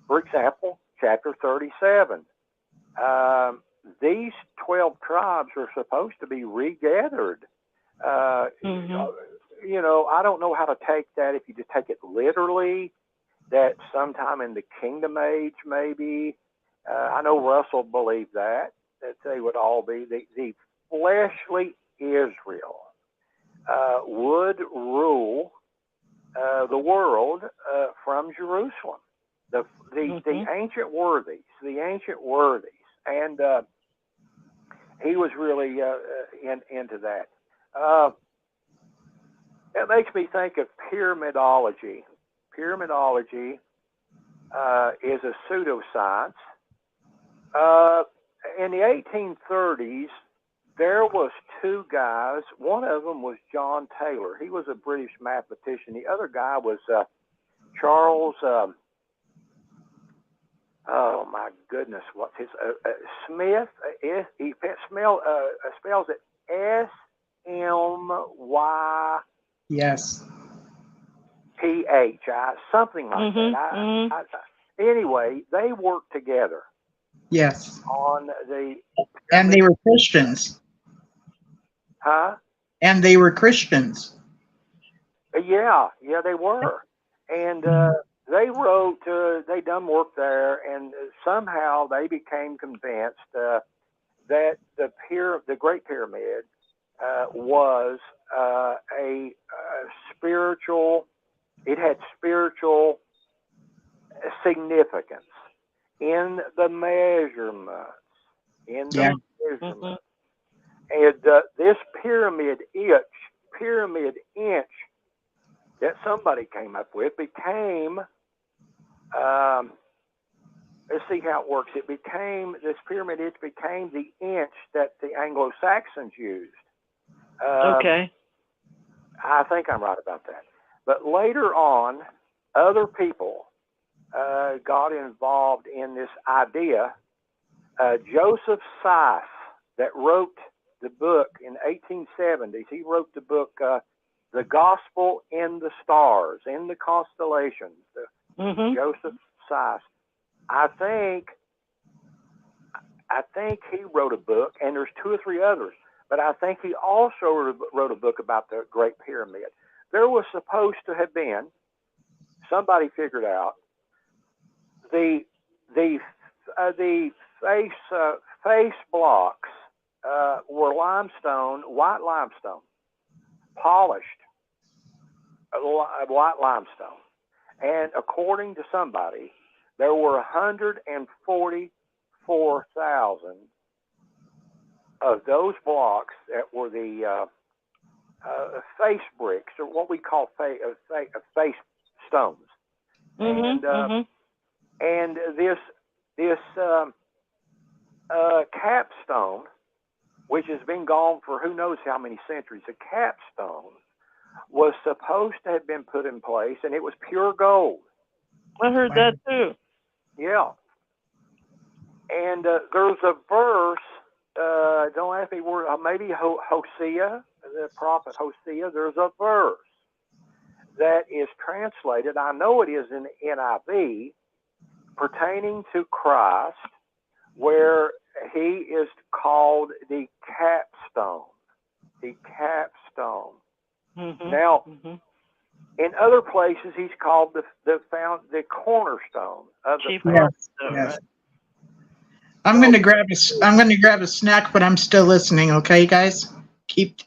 for example, chapter 37, these 12 tribes are supposed to be regathered. I don't know how to take that, if you just take it literally, that sometime in the kingdom age, maybe. I know Russell believed that they would all be, the fleshly Israel would rule the world from Jerusalem. The ancient worthies. And he was really into that. It makes me think of pyramidology. Pyramidology is a pseudoscience. In the 1830s, there was two guys. One of them was John Taylor. He was a British mathematician. The other guy was Charles. Oh my goodness, what's his Smith? He spells it SMY. Yes. PH, something like that. Anyway, they worked together. Yes. On the. And they were Christians. Huh? And they were Christians. Yeah, they were. And they wrote, they done work there, and somehow they became convinced that the Great Pyramid was a spiritual, it had spiritual significance in the measurements. And this pyramid inch that somebody came up with became let's see how it works. It became, this pyramid, it became the inch that the Anglo-Saxons used. Okay. I think I'm right about that. But later on, other people got involved in this idea. Joseph Seiss, that wrote the book in 1870s, he wrote the book The Gospel in the Stars, in the Constellations. Joseph Seiss. I think he wrote a book, and there's 2 or 3 others, but I think he also wrote a book about the Great Pyramid. There was supposed to have been, somebody figured out, the face blocks were limestone, white limestone, polished white limestone. And according to somebody, there were 144,000 of those blocks that were the face bricks, or what we call face stones. And this capstone, which has been gone for who knows how many centuries, a capstone was supposed to have been put in place, and it was pure gold. I heard that too. Yeah. And there's a verse, don't ask me where, maybe Hosea, the prophet Hosea, there's a verse that is translated, I know it is in NIV, pertaining to Christ, where he is called the capstone. The capstone. Now, in other places, he's called the cornerstone of the cornerstone. Yes. Right? I'm going to grab a snack, but I'm still listening. Okay, guys, keep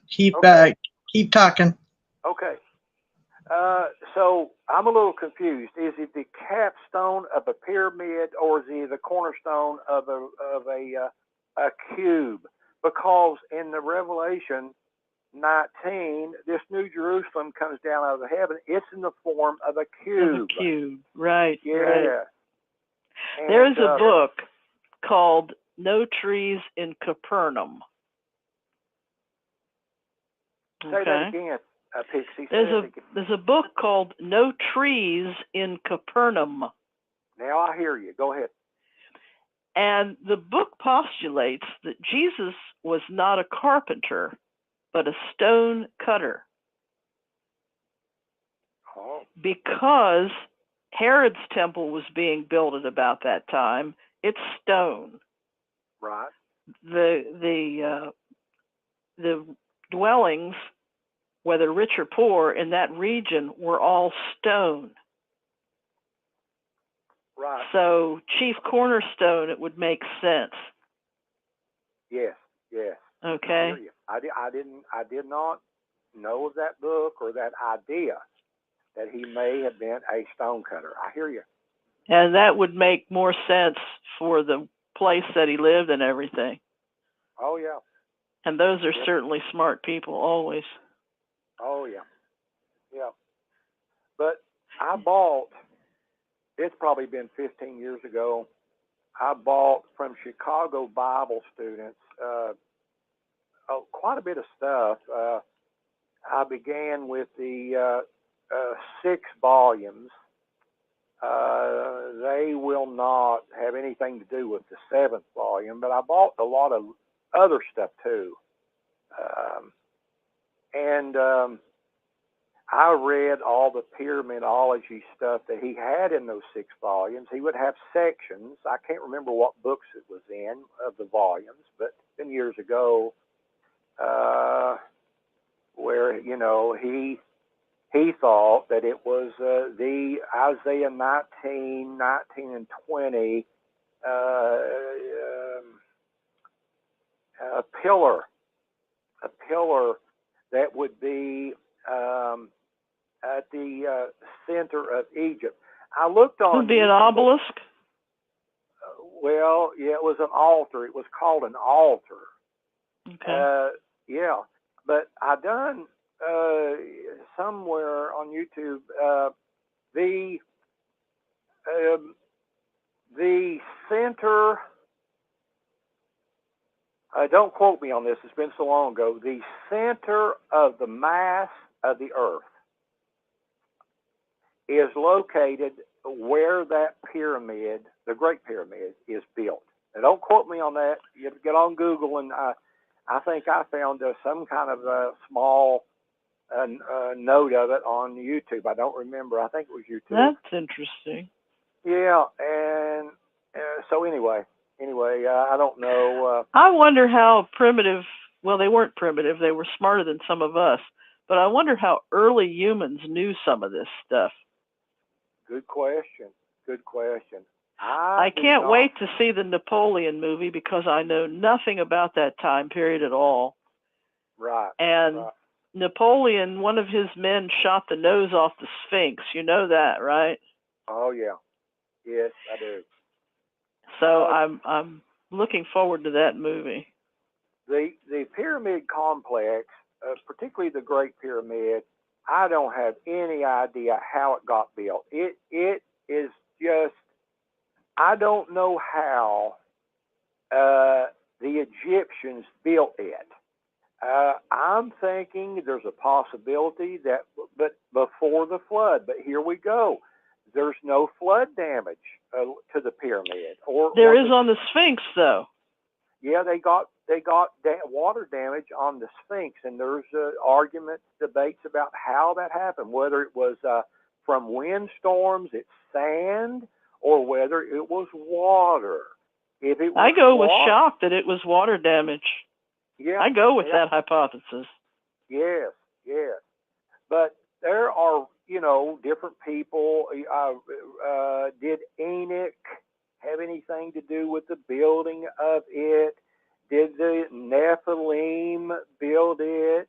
talking. Okay. So I'm a little confused. Is it the capstone of a pyramid, or is it the cornerstone of a cube? Because in the Revelation 19, this New Jerusalem comes down out of the heaven. It's in the form of a cube. Of a cube, right? Yeah. Right. And, there's a book called No Trees in Capernaum. Say that again, Pixie. There's a book called No Trees in Capernaum. Now I hear you. Go ahead. And the book postulates that Jesus was not a carpenter, but a stone cutter. Oh. Because Herod's temple was being built at about that time, it's stone. Right. The dwellings, whether rich or poor, in that region were all stone. Right. So chief cornerstone, it would make sense. Yes. Okay. I did not know of that book or that idea that he may have been a stone cutter. I hear you. And that would make more sense for the place that he lived and everything. Oh yeah. And those are certainly smart people, always. Oh yeah. Yeah. But I bought, it's probably been 15 years ago, I bought from Chicago Bible students quite a bit of stuff. I began with the 6 volumes. They will not have anything to do with the 7th volume, but I bought a lot of other stuff too. I read all the pyramidology stuff that he had in those 6 volumes. He would have sections. I can't remember what books it was in of the volumes, but it's been years ago, where, you know, he thought that it was the Isaiah 19 and 20 a pillar that would be at the center of Egypt. I looked on. Would be an obelisk? Well, yeah, it was an altar. It was called an altar. Okay. Yeah, but I done somewhere on YouTube the center, don't quote me on this, it's been so long ago, the center of the mass of the earth is located where that pyramid, the Great Pyramid, is built. Now, don't quote me on that. You have to get on Google, and I think I found some kind of a small note of it on YouTube. I don't remember. I think it was YouTube. That's interesting. Yeah, and so anyway, I don't know. I wonder how primitive, well, they weren't primitive. They were smarter than some of us. But I wonder how early humans knew some of this stuff. Good question. Good question. I can't wait to see the Napoleon movie because I know nothing about that time period at all. Right. And right. Napoleon, one of his men shot the nose off the Sphinx. You know that, right? Oh yeah. Yes, I do. So I'm looking forward to that movie. The pyramid complex, particularly the Great Pyramid, I don't have any idea how it got built. It is just, I don't know how the Egyptians built it. I'm thinking there's a possibility that, but before the flood. But here we go. There's no flood damage to the pyramid. There is on the Sphinx, though. Yeah, they got water damage on the Sphinx, and there's arguments, debates about how that happened, whether it was from windstorms, it's sand, or whether it was water. If it was I go with shock that it was water damage. Yeah, I go with that hypothesis. Yes, yes. But there are, different people. Did Enoch have anything to do with the building of it? Did the Nephilim build it?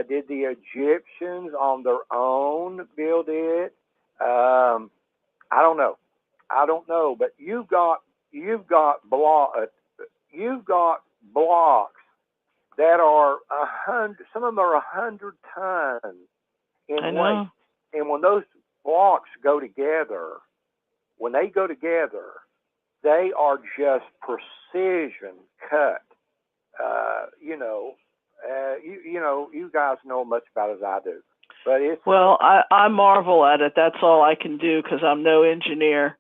Did the Egyptians on their own build it? I don't know. But you've got blocks that are 100. Some of them are 100 tons in weight. And when those blocks go together, they are just precision cut. You guys know much about it as I do. But it's I marvel at it. That's all I can do because I'm no engineer.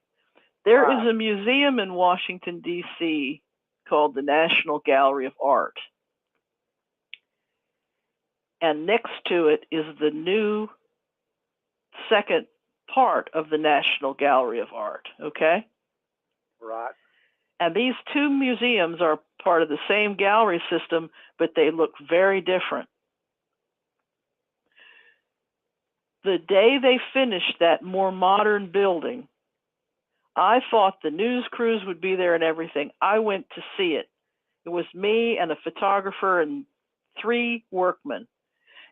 There is a museum in Washington, D.C. called the National Gallery of Art. And next to it is the new second part of the National Gallery of Art, okay? Right. And these two museums are part of the same gallery system, but they look very different. The day they finished that more modern building, I thought the news crews would be there and everything. I went to see it. It was me and a photographer and 3 workmen.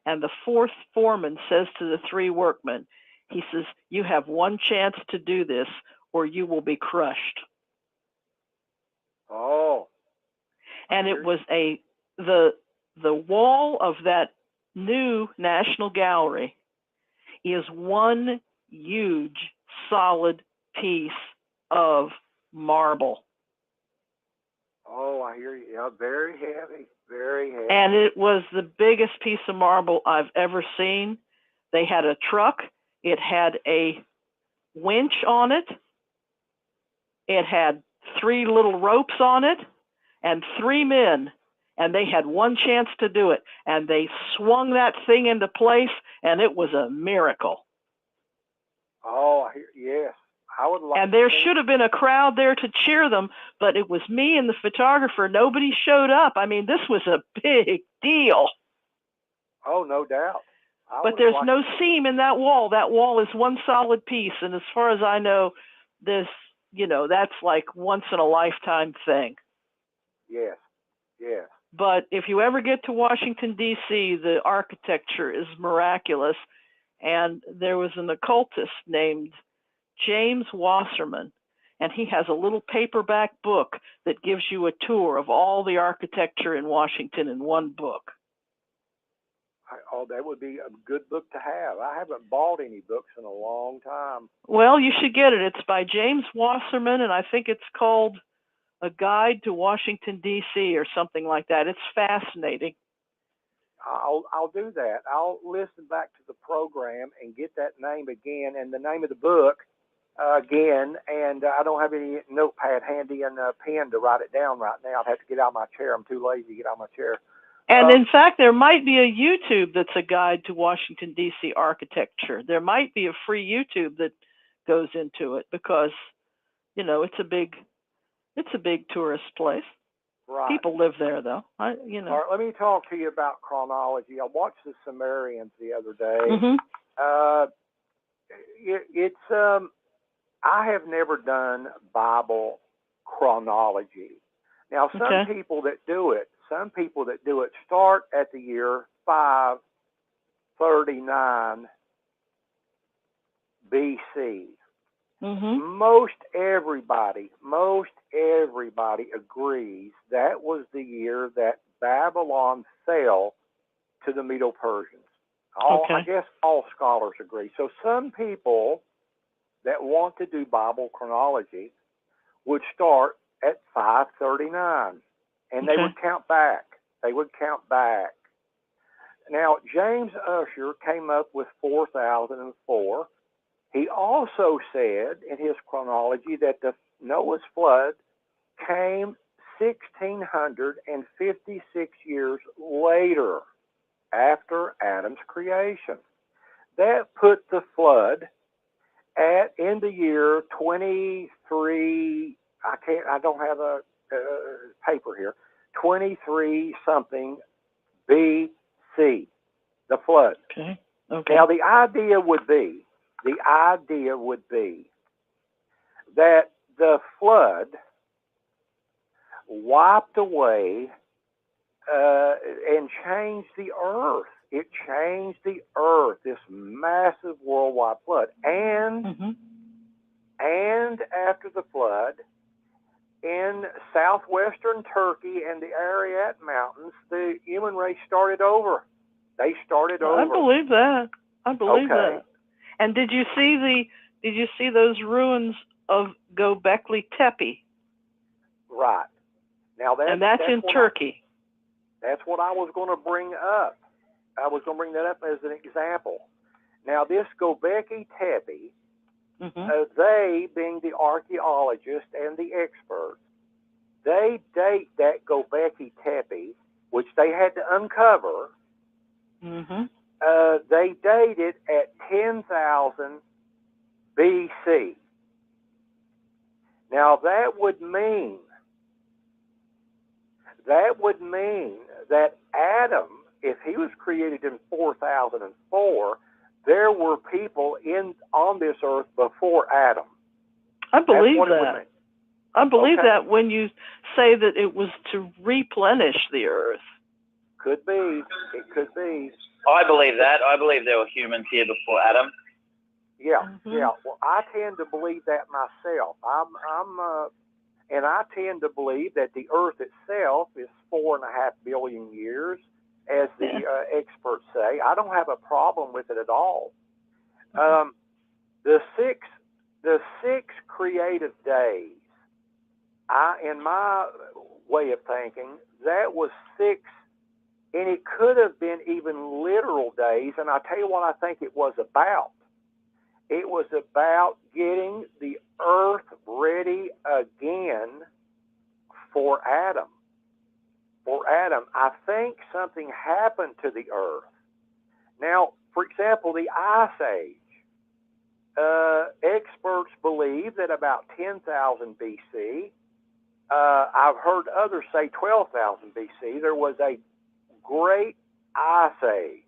And the 4th foreman says to the 3 workmen, he says, "You have one chance to do this or you will be crushed." Oh. And it was the wall of that new National Gallery is one huge solid piece of marble. Oh, I hear you. Yeah, very heavy, very heavy. And it was the biggest piece of marble I've ever seen. They had a truck. It had a winch on it. It had 3 little ropes on it and 3 men. And they had one chance to do it. And they swung that thing into place, and it was a miracle. Oh, yes. I would like. And there should have been a crowd there to cheer them, but it was me and the photographer. Nobody showed up. I mean, this was a big deal. Oh, no doubt. But there's no seam in that wall. That wall is one solid piece. And as far as I know, that's like once in a lifetime thing. Yes, yes. But if you ever get to Washington, D.C., the architecture is miraculous. And there was an occultist named James Wasserman, and he has a little paperback book that gives you a tour of all the architecture in Washington in one book. Oh, that would be a good book to have. I haven't bought any books in a long time. Well, you should get it. It's by James Wasserman, and I think it's called A Guide to Washington, D.C. or something like that. It's fascinating. I'll do that. I'll listen back to the program and get that name again and the name of the book again. And I don't have any notepad handy and a pen to write it down right now. I'd have to get out of my chair. I'm too lazy to get out of my chair. And in fact, there might be a YouTube that's a guide to Washington, D.C. architecture. There might be a free YouTube that goes into it because, you know, it's a big tourist place. Right. People live there, though. All right, let me talk to you about chronology. I watched the Sumerians the other day. I have never done Bible chronology. Now, some people that do it start at the year 539 BC. Most everybody agrees that was the year that Babylon fell to the Medo-Persians. I guess all scholars agree. So some people that want to do Bible chronology would start at 539, and they would count back. Now, James Ussher came up with 4004. He also said in his chronology that the Noah's flood came 1,656 years later after Adam's creation. That put the flood in the year 23. I don't have a paper here. 23 something BC. The flood. Okay. Now the idea would be that the flood wiped away and changed the earth. It changed the earth, this massive worldwide flood. And after the flood, in southwestern Turkey and the Ararat Mountains, the human race started over. They started over. I believe that. That. And did you see those ruins of Göbekli Tepe? Right. Now that's in Turkey. That's what I was going to bring up. I was going to bring that up as an example. Now this Göbekli Tepe, they being the archaeologists and the experts, they date that Göbekli Tepe, which they had to uncover. They date it at 10,000 BC. Now that would mean that Adam, if he was created in 4004, there were people on this earth before Adam. I believe that. I believe that when you say that it was to replenish the earth. Could be. It could be. I believe that. I believe there were humans here before Adam. Yeah, yeah. Well, I tend to believe that myself. And I tend to believe that the Earth itself is 4.5 billion years, as the experts say. I don't have a problem with it at all. The six creative days, in my way of thinking, that was 6. And it could have been even literal days. And I'll tell you what I think it was about. It was about getting the earth ready again for Adam. I think something happened to the earth. Now, for example, the Ice Age. Experts believe that about 10,000 BC, I've heard others say 12,000 BC, there was a great ice age.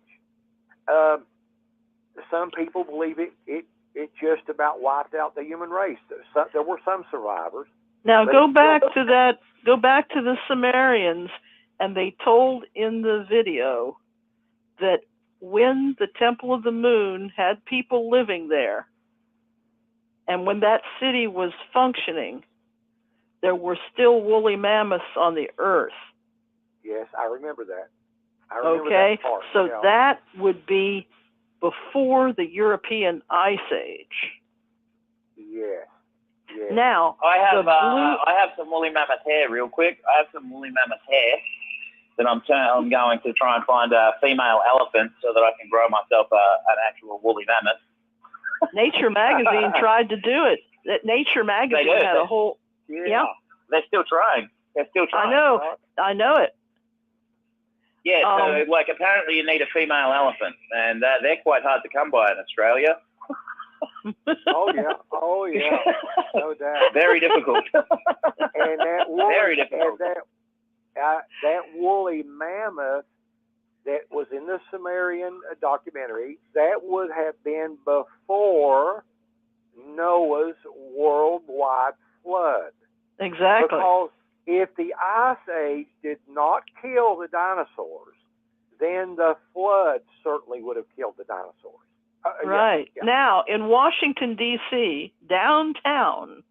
Some people believe it just about wiped out the human race. There were some survivors. Now go back to the Sumerians, and they told in the video that when the Temple of the Moon had people living there, and when that city was functioning, there were still woolly mammoths on the earth. Yes, I remember that. I remember Okay, that part. so yeah. that would be before the European Ice Age. Yes. Yes. Now, I have the blue. I have some woolly mammoth hair, real quick. I have some woolly mammoth hair that I'm going to try and find a female elephant so that I can grow myself an actual woolly mammoth. Nature magazine tried to do it. That Nature magazine had a whole. Yeah. They're still trying. I know. I know it. Yeah, so like apparently you need a female elephant, and they're quite hard to come by in Australia. Oh yeah, no doubt. Very difficult. And that woolly, very difficult. And that woolly mammoth that was in the Sumerian documentary, that would have been before Noah's worldwide flood. Exactly. Because if the Ice Age did not kill the dinosaurs, then the flood certainly would have killed the dinosaurs. Right. Yeah. Now, in Washington, D.C., downtown,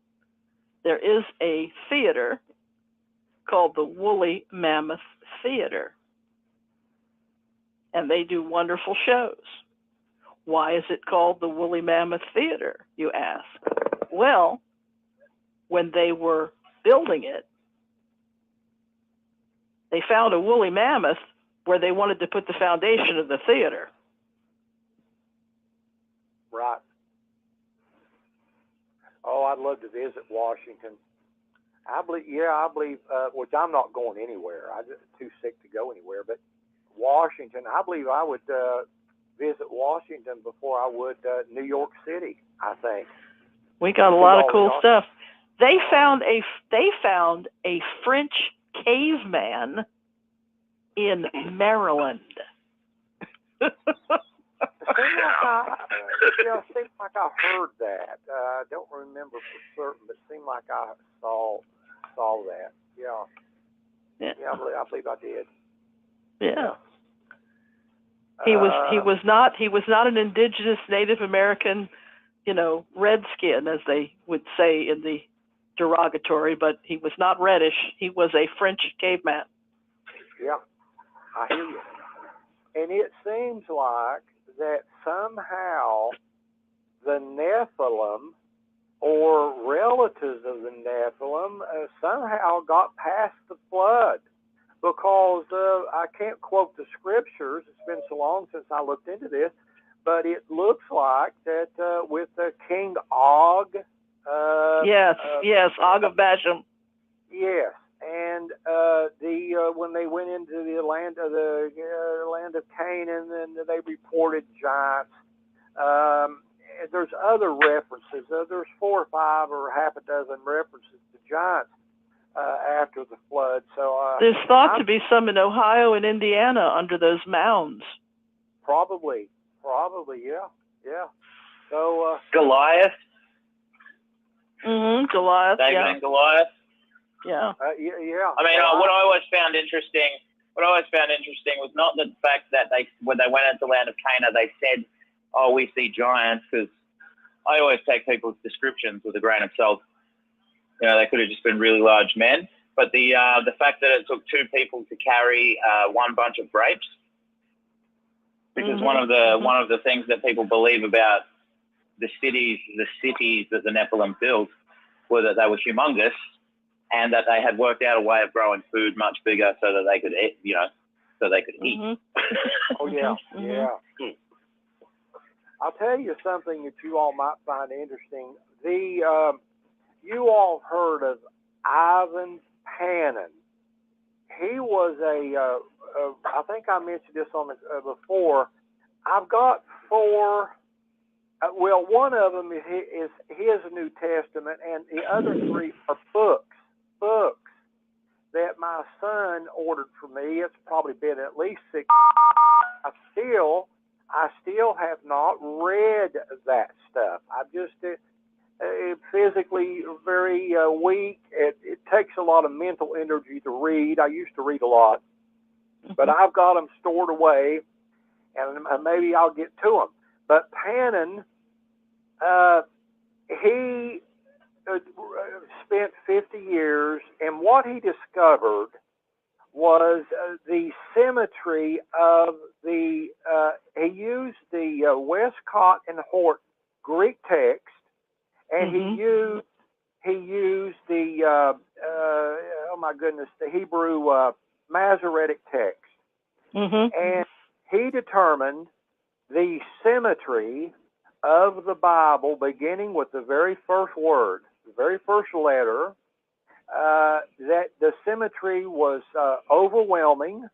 there is a theater called the Woolly Mammoth Theater. And they do wonderful shows. Why is it called the Woolly Mammoth Theater, you ask? Well, when they were building it, they found a woolly mammoth where they wanted to put the foundation of the theater. Right. Oh, I'd love to visit Washington. I believe, which I'm not going anywhere. I'm just too sick to go anywhere. But Washington, I believe I would visit Washington before I would New York City, I think. We got a lot of cool stuff. They found a French caveman in Maryland. Seems like I heard that. I don't remember for certain, but it seemed like I saw that. Yeah, I believe I did. Yeah. He was not an indigenous Native American, redskin, as they would say in the derogatory, but he was not reddish. He was a French caveman. Yeah, I hear you. And it seems like that somehow the Nephilim or relatives of the Nephilim somehow got past the flood, because I can't quote the scriptures. It's been so long since I looked into this, but it looks like that with King Og. Yes, Og of Bashan. Yes, and when they went into the land of Canaan, and they reported giants. There's other references. There's 4 or 5 or half a dozen references to giants after the flood. So there's thought to be some in Ohio and Indiana under those mounds. Probably, yeah. So Goliath. Goliath. David and Goliath. Yeah. Yeah. I mean, what I always found interesting was not the fact that when they went into the land of Canaan, they said, "Oh, we see giants," because I always take people's descriptions with a grain of salt. They could have just been really large men. But the fact that it took 2 people to carry one bunch of grapes, because one of the things that people believe about the cities that the Nephilim built were that they were humongous, and that they had worked out a way of growing food much bigger so that they could eat, so they could eat. Oh yeah, yeah. I'll tell you something that you all might find interesting. You all heard of Ivan Panin. He was I think I mentioned this on before. I've got 4. One of them is his New Testament, and the other 3 are books that my son ordered for me. It's probably been at least 6. I still have not read that stuff. I'm just physically very weak. It takes a lot of mental energy to read. I used to read a lot, but I've got them stored away, and maybe I'll get to them. But Panin, he spent 50 years, and what he discovered was the symmetry of the. He used the Westcott and Hort Greek text, and he used the oh my goodness, the Hebrew Masoretic text, and he determined the symmetry of the Bible, beginning with the very first word, the very first letter. That the symmetry was overwhelming.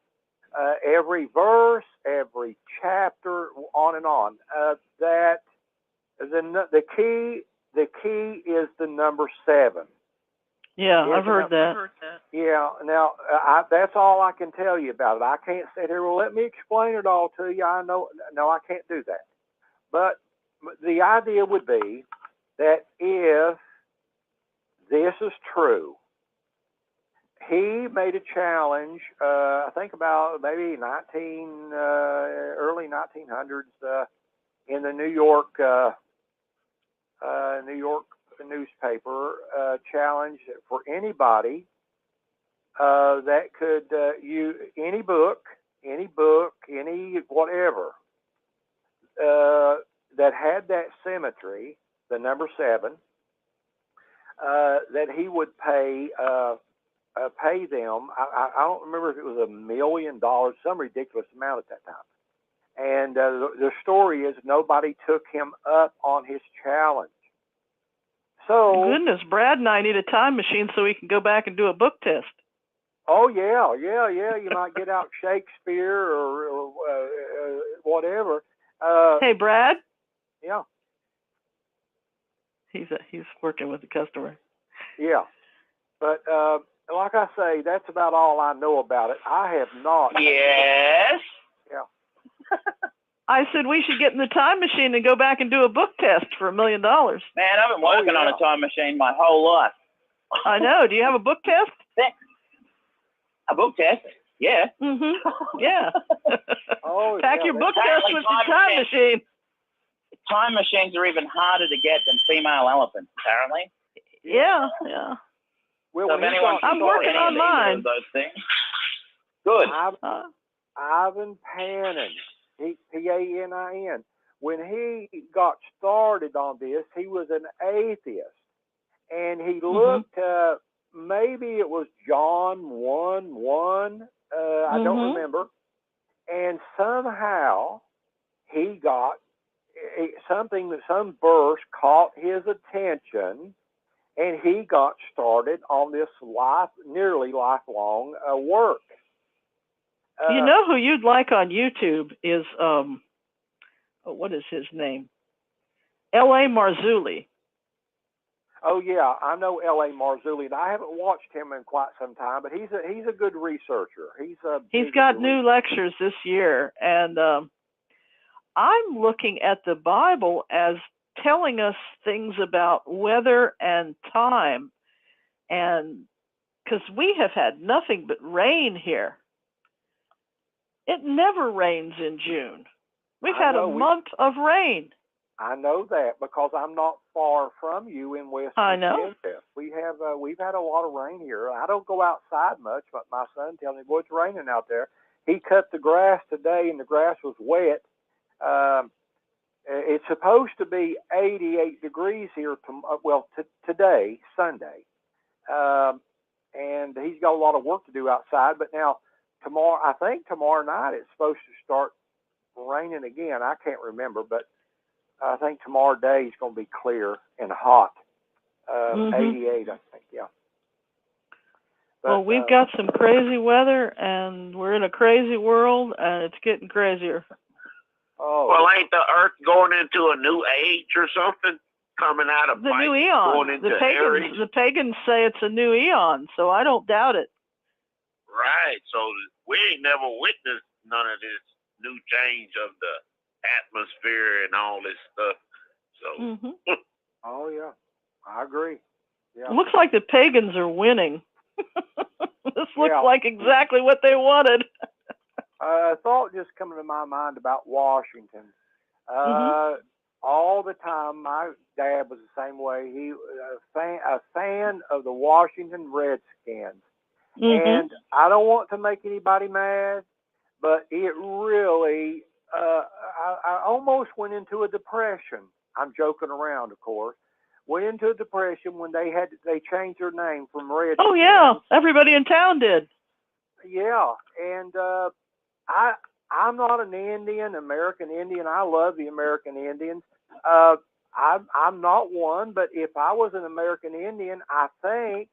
Every verse, every chapter, on and on. That the key is the number 7. Yeah, I've heard that. Yeah. Now that's all I can tell you about it. I can't sit here. Well, let me explain it all to you. I know. No, I can't do that. But the idea would be that if this is true, he made a challenge, I think about maybe early 1900s, in the New York newspaper, challenge for anybody that could any book, any whatever that had that symmetry, the number 7, that he would pay them. I don't remember if it was $1 million, some ridiculous amount at that time. And the story is nobody took him up on his challenge. So goodness, Brad and I need a time machine so we can go back and do a book test. Oh yeah. You might get out Shakespeare or whatever. Hey, Brad. Yeah. He's working with the customer. Yeah, but like I say, that's about all I know about it. I have not. Yes. Yeah. I said we should get in the time machine and go back and do a book test for $1 million. Man, I've been working on a time machine my whole life. I know. Do you have a book test? A book test? Yeah. Yeah. Pack your book test with your time machine. Time machines are even harder to get than female elephants, apparently. Yeah. Well, so if anyone I'm working on mine. Those things. Good. Ivan Panin, Panin. When he got started on this, he was an atheist, and he looked. Maybe it was John 1:1. I don't remember. And somehow he got some verse caught his attention, and he got started on this nearly lifelong work. You know who you'd like on YouTube is what is his name? L.A. Marzulli. Oh yeah, I know L.A. Marzulli, and I haven't watched him in quite some time, but he's a good researcher. He's got new lectures this year, and I'm looking at the Bible as telling us things about weather and time, and because we have had nothing but rain here. It never rains in June. We've had a month of rain. I know that because I'm not far from you in West Virginia. I know. We've had a lot of rain here. I don't go outside much, but my son tells me, "Boy, it's raining out there." He cut the grass today, and the grass was wet. It's supposed to be 88 degrees here. Today, Sunday, and he's got a lot of work to do outside. But now tomorrow, I think tomorrow night it's supposed to start raining again. I can't remember, but I think tomorrow day is going to be clear and hot. 88, I think, yeah. But, well, we've got some crazy weather, and we're in a crazy world, and it's getting crazier. Oh. Well, ain't the Earth going into a new age or something? Coming out of the new eon. Going into Aries? The pagans say it's a new eon, so I don't doubt it. Right. So we ain't never witnessed none of this new change of the atmosphere and all this stuff. So. Oh yeah, I agree. Yeah. It looks like the pagans are winning. This looks like exactly what they wanted. A thought just coming to my mind about Washington. All the time, my dad was the same way. He a fan of the Washington Redskins, Mm-hmm. And I don't want to make anybody mad, but it really, I almost went into a depression. I'm joking around, of course. Went into a depression when they changed their name from Redskins. Oh yeah, everybody in town did. Yeah, and I'm not an Indian, American Indian. I love the American Indians. I'm not one, but if I was an American Indian, I think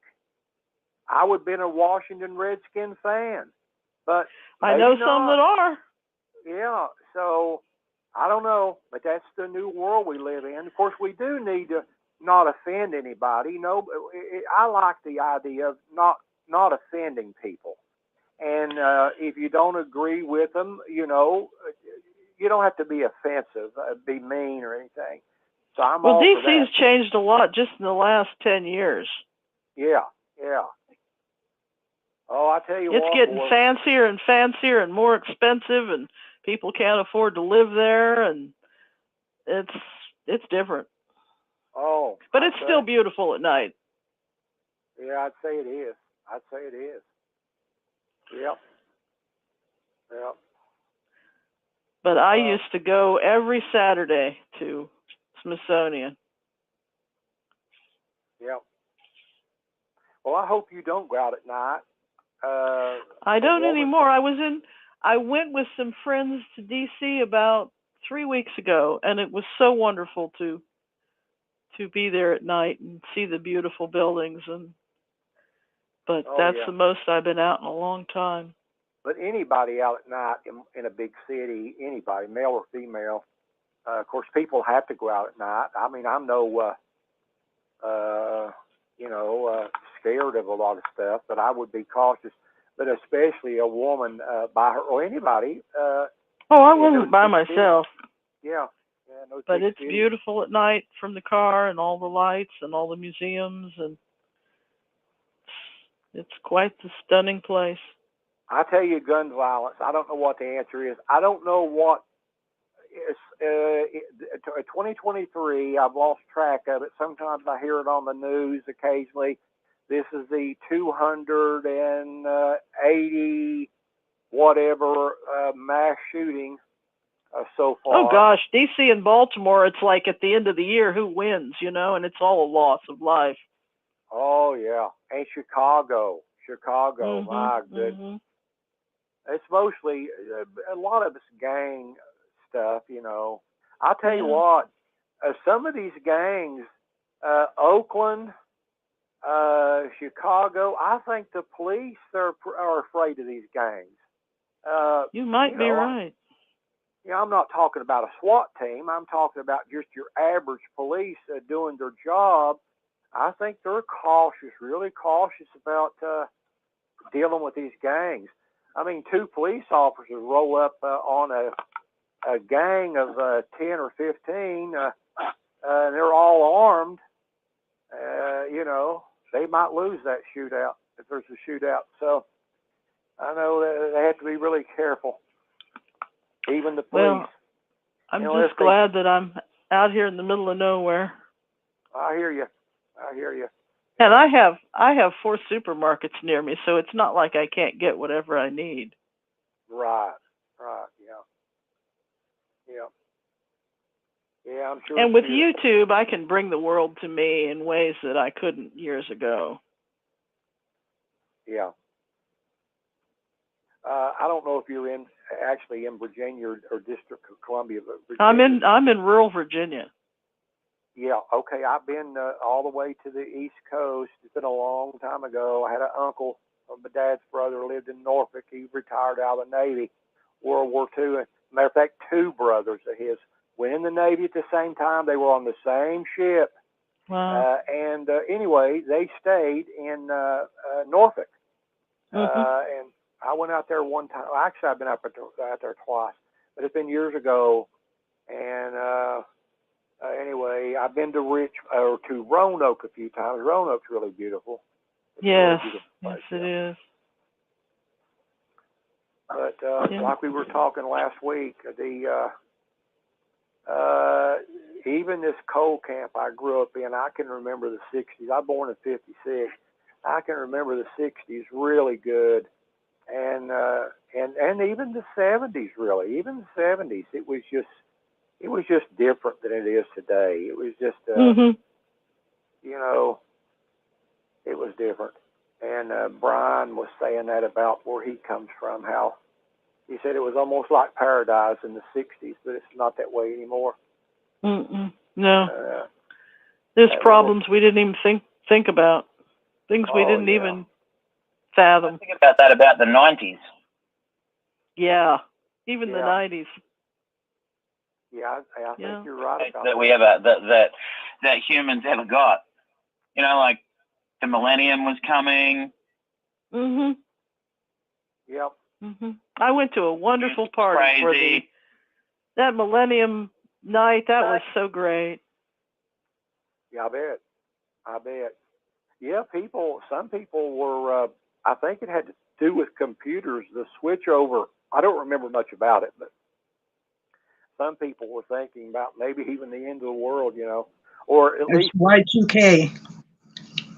I would have been a Washington Redskin fan. But I know some that are. Yeah, so I don't know, but that's the new world we live in. Of course, we do need to not offend anybody. No, I like the idea of not offending people. And if you don't agree with them, you don't have to be offensive, be mean or anything. So I'm all for that. DC's changed a lot just in the last 10 years. Yeah. Oh, I tell you what. It's getting fancier and fancier and more expensive, and people can't afford to live there, and it's different. Oh. But it's still beautiful at night. Yeah, I'd say it is. Yep. But I used to go every Saturday to Smithsonian. Yep. Well, I hope you don't go out at night. I don't anymore. I went with some friends to DC about 3 weeks ago, and it was so wonderful to be there at night and see the beautiful buildings. But that's the most I've been out in a long time. But anybody out at night in a big city, anybody, male or female, of course, people have to go out at night. I mean, I'm no, scared of a lot of stuff, but I would be cautious. But especially a woman by her or anybody. I wasn't by myself. Yeah. But it's beautiful at night from the car and all the lights and all the museums, and it's quite the stunning place. I tell you, gun violence, I don't know what the answer is. I don't know what is 2023. I've lost track of it. Sometimes I hear it on the news occasionally. This is the 280 whatever mass shooting so far. Oh gosh, DC and Baltimore, it's like at the end of the year, who wins, and it's all a loss of life. Oh yeah, and Chicago, my goodness. Mm-hmm. It's mostly a lot of it's gang stuff, I'll tell you what, some of these gangs, Oakland, Chicago, I think the police are afraid of these gangs. You might be right. I'm not talking about a SWAT team. I'm talking about just your average police doing their job. I think they're really cautious about dealing with these gangs. I mean, 2 police officers roll up on a gang of 10 or 15, and they're all armed. They might lose that shootout if there's a shootout. So I know that they have to be really careful. Even the police. Well, I'm just glad that I'm out here in the middle of nowhere. I hear you. And I have 4 supermarkets near me, so it's not like I can't get whatever I need. Right, yeah. I'm sure. And with YouTube, I can bring the world to me in ways that I couldn't years ago. Yeah. I don't know if you're actually in Virginia or District of Columbia, but Virginia. I'm in rural Virginia. Yeah, okay. I've been all the way to the East Coast. It's been a long time ago. I had an uncle, my dad's brother, lived in Norfolk. He retired out of the Navy, World War II. And matter of fact, 2 brothers of his went in the Navy at the same time. They were on the same ship. Wow. Anyway, they stayed in Norfolk. Mm-hmm. And I went out there one time. Actually, I've been out there twice, but it's been years ago. And anyway, I've been to Roanoke a few times. Roanoke's really beautiful. Yes, yes, it is. But like we were talking last week, even this coal camp I grew up in, I can remember the 60s. I was born in 56. I can remember the '60s really good, and even the '70s really. Even the '70s, it was just different than it is today. It was just you know, it was different. And Brian was saying that about where he comes from, how he said it was almost like paradise in the '60s, but it's not that way anymore. No. There's problems we didn't even think about. Things we didn't even fathom. Think about that about the '90s. Yeah, even the '90s. Yeah, I think you're right about that. We ever that humans ever got. You know, like the millennium was coming. Yep. I went to a wonderful party for that millennium night. That was so great. Yeah, I bet. Yeah, some people were, I think it had to do with computers, the switch over. I don't remember much about it, but some people were thinking about maybe even the end of the world, or at least Y2K.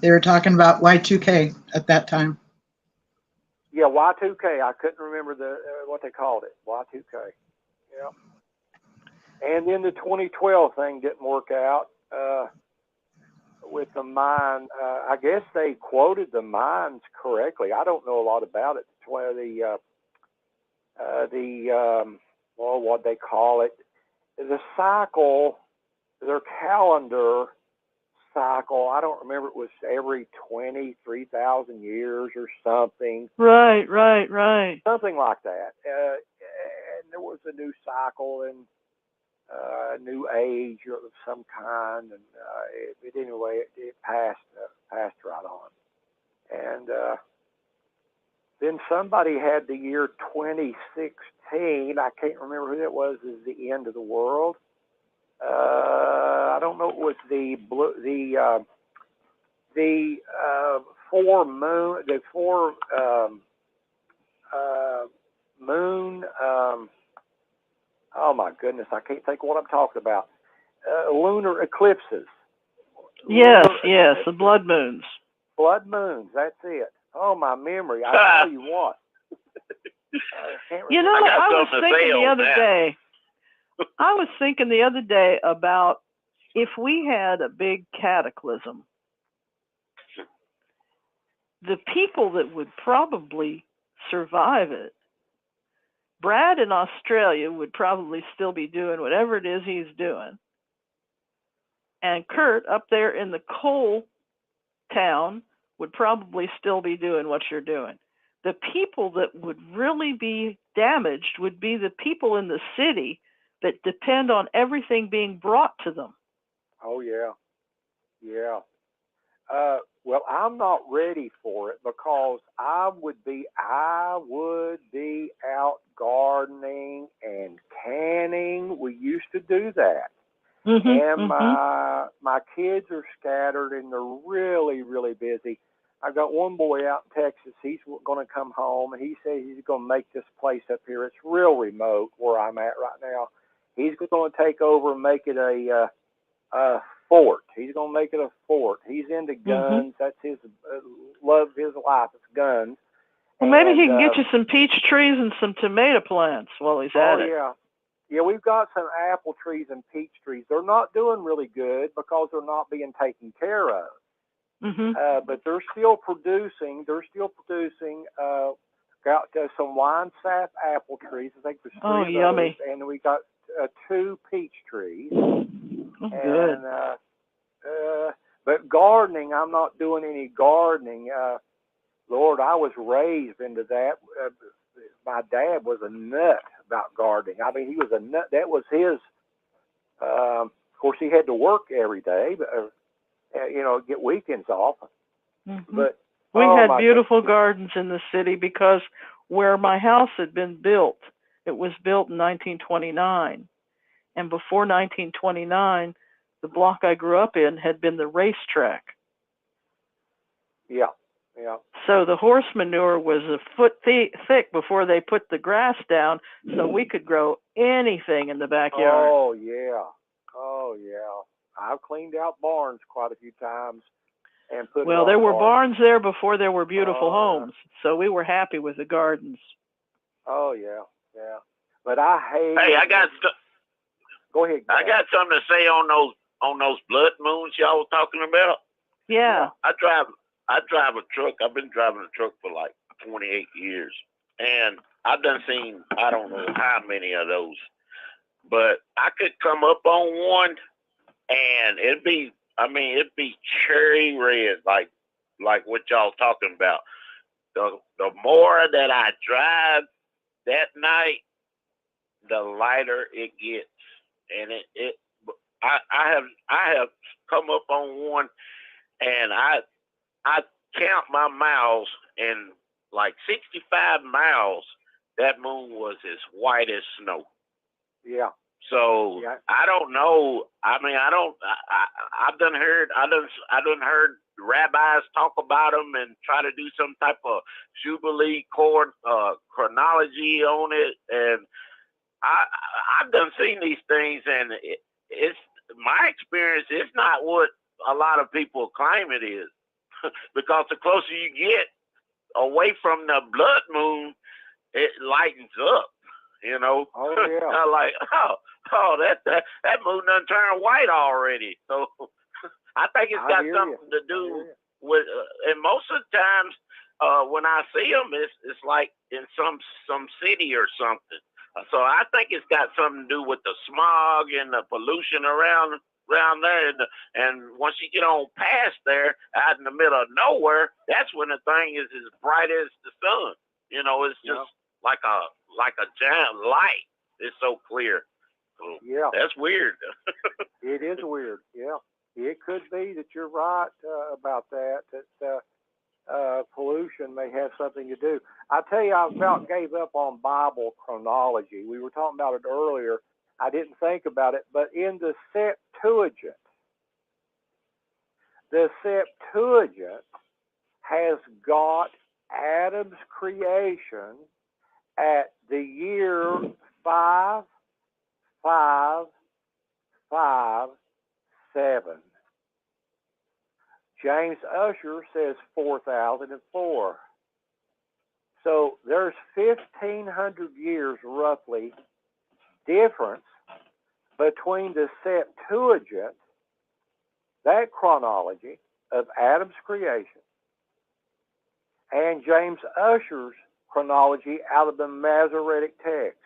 They were talking about Y2K at that time. Yeah, Y2K. I couldn't remember what they called it. Y2K. Yeah. And then the 2012 thing didn't work out with the mine. I guess they quoted the mines correctly. I don't know a lot about it. What they call it, the cycle, their calendar cycle. I don't remember. It was every 23,000 years or something. Right. Something like that. And there was a new cycle and a new age of some kind, and it passed right on. And then somebody had the year 2016. I can't remember who that was. As the end of the world. I don't know. It was the four moon. Oh my goodness, I can't think of what I'm talking about. Lunar eclipses. Yes, the blood moons. Blood moons. That's it. Oh, my memory. I tell you what. I was thinking the other day about if we had a big cataclysm, the people that would probably survive it, Brad in Australia would probably still be doing whatever it is he's doing. And Kurt up there in the coal town would probably still be doing what you're doing. The people that would really be damaged would be the people in the city that depend on everything being brought to them. Oh, yeah. Well, I'm not ready for it because I would be out gardening and canning. We used to do that. And my kids are scattered and they're really, really busy. I've got one boy out in Texas. He's going to come home, and he says he's going to make this place up here. It's real remote where I'm at right now. He's going to take over and make it a fort. He's going to make it a fort. He's into guns. That's his love of his life. It's guns. Well, maybe he can get you some peach trees and some tomato plants while he's at it. Yeah, we've got some apple trees and peach trees. They're not doing really good because they're not being taken care of. But they're still producing. Got some wine sap apple trees. I think there's 3 of those. Yummy. And we got 2 peach trees. Good. But gardening, I'm not doing any gardening. Lord, I was raised into that. My dad was a nut about gardening. I mean, he was a nut. That was his. Of course, he had to work every day, but get weekends off. But we had beautiful gardens in the city because where my house had been built, it was built in 1929, and before 1929, the block I grew up in had been the racetrack. Yeah. So the horse manure was a foot thick before they put the grass down, so we could grow anything in the backyard. Oh yeah. I've cleaned out barns quite a few times, and put. Well, it on there were gardens. barns there before there were beautiful Oh, homes, so we were happy with the gardens. Oh yeah, yeah. But I hate. Hey, Go ahead. I got something to say on those blood moons y'all was talking about. Yeah. I drive a truck. I've been driving a truck for like 28 years, and I've done seen I don't know how many of those, but I could come up on one, and it'd be cherry red, like what y'all talking about. The more that I drive that night, the lighter it gets, and I have come up on one, and I count my miles, and like 65 miles, that moon was as white as snow. Yeah. So yeah. I don't know. I mean, I've done heard rabbis talk about them and try to do some type of jubilee chronology on it, and I've done seen these things, and it's my experience. It's not what a lot of people claim it is, because the closer you get away from the blood moon, it lightens up. You know, oh yeah, like that moon done turned white already. So I think it's got something to do with, and most of the times when I see them, it's like in some city or something. So I think it's got something to do with the smog and the pollution around there. And once you get on past there, out in the middle of nowhere, that's when the thing is as bright as the sun. You know, it's just like a giant light. It's so clear. So yeah, that's weird. It is weird. Yeah, it could be that you're right about that. That pollution may have something to do. I tell you, I about gave up on Bible chronology. We were talking about it earlier. I didn't think about it, but in the Septuagint has got Adam's creation at the year 5557. James Ussher says 4004. So there's 1,500 years roughly difference between the Septuagint, that chronology of Adam's creation, and James Ussher's chronology out of the Masoretic text.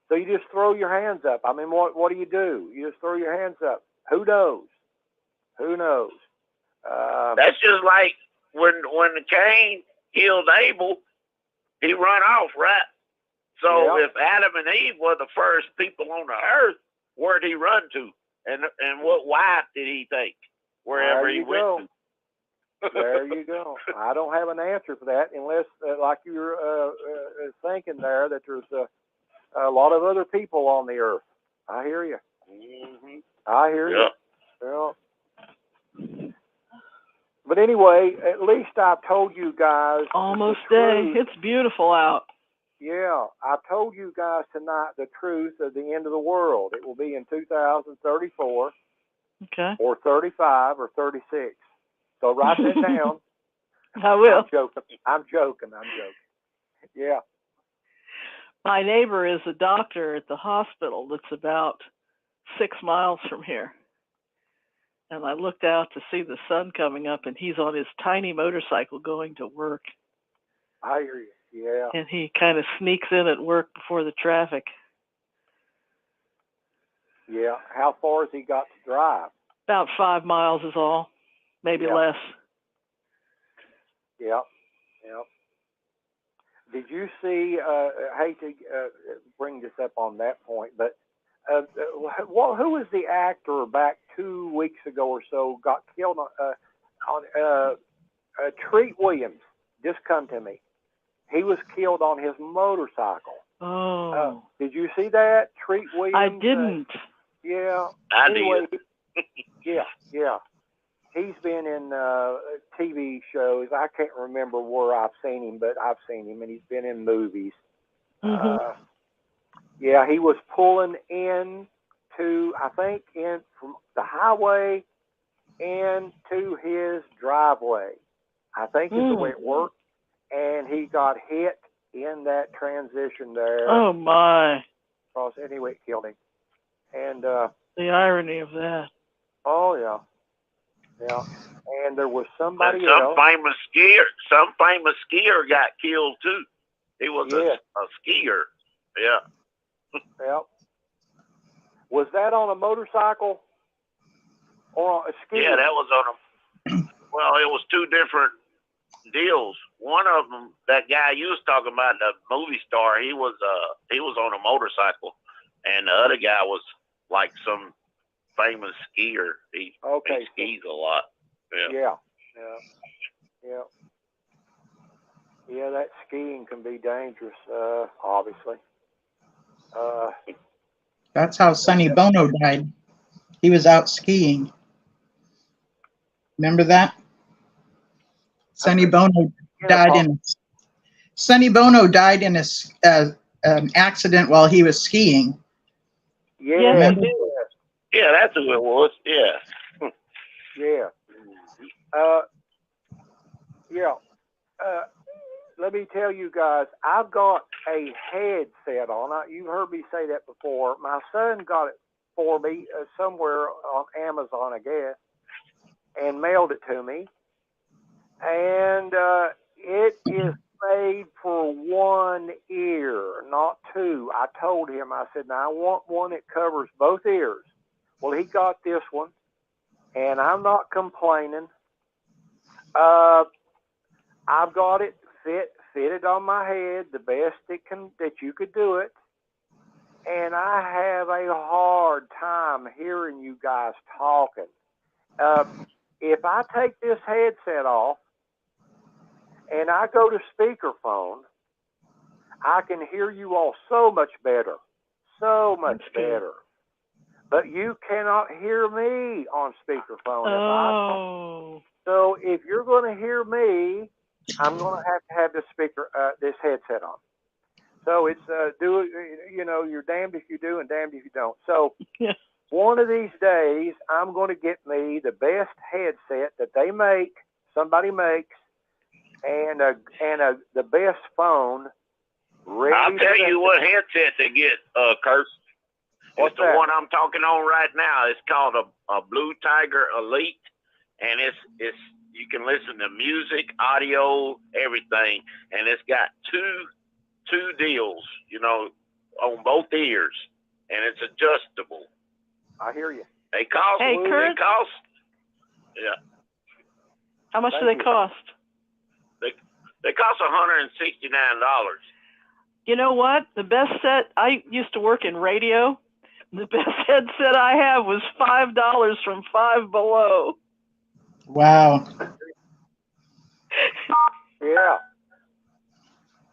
So you just throw your hands up. I mean, what do? You just throw your hands up. Who knows? Who knows? That's just like when Cain killed Abel, he run off, right? So if Adam and Eve were the first people on the earth, where'd he run to? And what wife did he take wherever he went to? There you go. I don't have an answer for that unless, like you're thinking there, that there's a lot of other people on the earth. I hear you. Mm-hmm. I hear you. Well, but anyway, at least I've told you guys. Almost day. It's beautiful out. Yeah, I told you guys tonight the truth of the end of the world. It will be in 2034. Okay. Or 35 or 36. So write that down. I will. I'm joking. Yeah. My neighbor is a doctor at the hospital that's about 6 miles from here. And I looked out to see the sun coming up, and he's on his tiny motorcycle going to work. I hear you. Yeah. And he kind of sneaks in at work before the traffic. Yeah. How far has he got to drive? About 5 miles is all, maybe less. Yeah. Did you see? I hate to bring this up on that point, but who was the actor back 2 weeks ago or so got killed on Treat Williams? Just come to me. He was killed on his motorcycle. Oh. Did you see that? Treat Williams? I didn't. Yeah. Anyway, yeah. He's been in TV shows. I can't remember where I've seen him, but I've seen him, and he's been in movies. Mm-hmm. Yeah, he was pulling in to, I think, in from the highway into his driveway. I think is the way it worked. And he got hit in that transition there. Oh my! Across anyway, it killed him. And the irony of that. Oh yeah. And there was somebody and some else. Some famous skier got killed too. He was a skier. Yeah. Yep. Was that on a motorcycle or a ski? Yeah, that was on a. Well, it was two different deals. One of them, that guy you was talking about, the movie star, he was on a motorcycle, and the other guy was like some famous skier. He skis a lot. Yeah. That skiing can be dangerous, obviously. That's how Sonny Bono died. He was out skiing. Remember that? Sonny Bono died in an accident while he was skiing. Yeah. Remember? Yeah, that's who it was. Yeah. Yeah. Let me tell you guys, I've got a headset on. You've heard me say that before. My son got it for me somewhere on Amazon, I guess, and mailed it to me. And it is made for one ear, not two. I told him, I said, now I want one that covers both ears. Well, he got this one, and I'm not complaining. I've got it fitted on my head the best that you could do it, and I have a hard time hearing you guys talking. If I take this headset off and I go to speakerphone, I can hear you all so much better. But you cannot hear me on speakerphone. So if you're going to hear me, I'm going to have this headset on. So it's you're damned if you do and damned if you don't. So one of these days, I'm going to get me the best headset that somebody makes, and the best phone. I'll tell you what headset to get, Kurt. It's the one I'm talking on right now. It's called a Blue Tiger Elite, and it's you can listen to music, audio, everything, and it's got two deals, on both ears, and it's adjustable. I hear you. Hey, Kurt. Yeah. How much do they cost? They cost $169. You know what? The best set, I used to work in radio. The best headset I have was $5 from Five Below. Wow.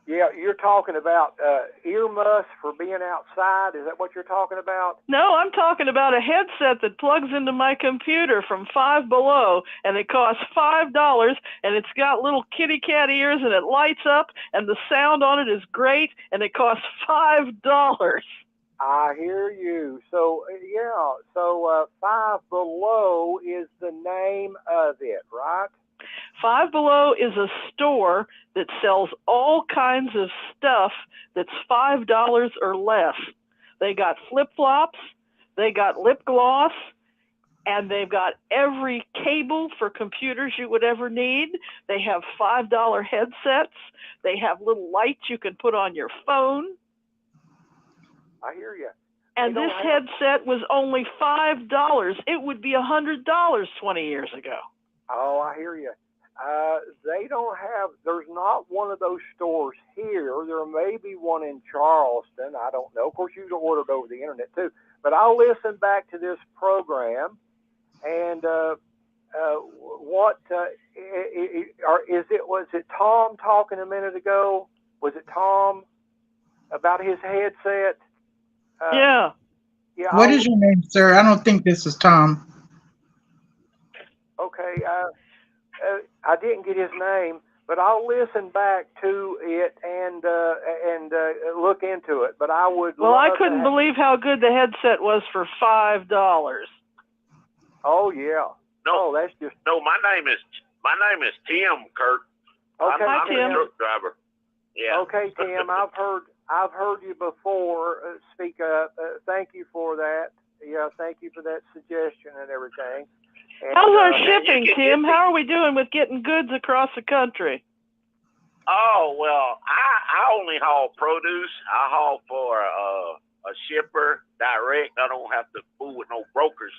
Yeah, you're talking about earmuffs for being outside. Is that what you're talking about? No, I'm talking about a headset that plugs into my computer from Five Below, and it costs $5, and it's got little kitty cat ears, and it lights up, and the sound on it is great, and it costs $5. I hear you. So, Five Below is the name of it, right? Five Below is a store that sells all kinds of stuff that's $5 or less. They got flip-flops, they got lip gloss, and they've got every cable for computers you would ever need. They have $5 headsets. They have little lights you can put on your phone. I hear you. And this headset was only $5. It would be $100 20 years ago. Oh, I hear you. There's not one of those stores here. There may be one in Charleston. I don't know. Of course, you can order it over the internet too. But I'll listen back to this program. And was it Tom talking a minute ago? Was it Tom about his headset? Yeah. What is your name, sir? I don't think this is Tom. Okay. I didn't get his name, but I'll listen back to it and look into it. But I would. Well, I couldn't believe how good the headset was for $5. Oh yeah. No, that's just no. My name is Tim, Kurt. okay. I'm Tim. a truck driver. Yeah. Okay, Tim. I've heard you before speak up. Thank you for that. Yeah, thank you for that suggestion and everything. And, How's our you shipping, can Tim? get How are we doing with getting goods across the country? Oh well, I only haul produce. I haul for a shipper direct. I don't have to fool with no brokers.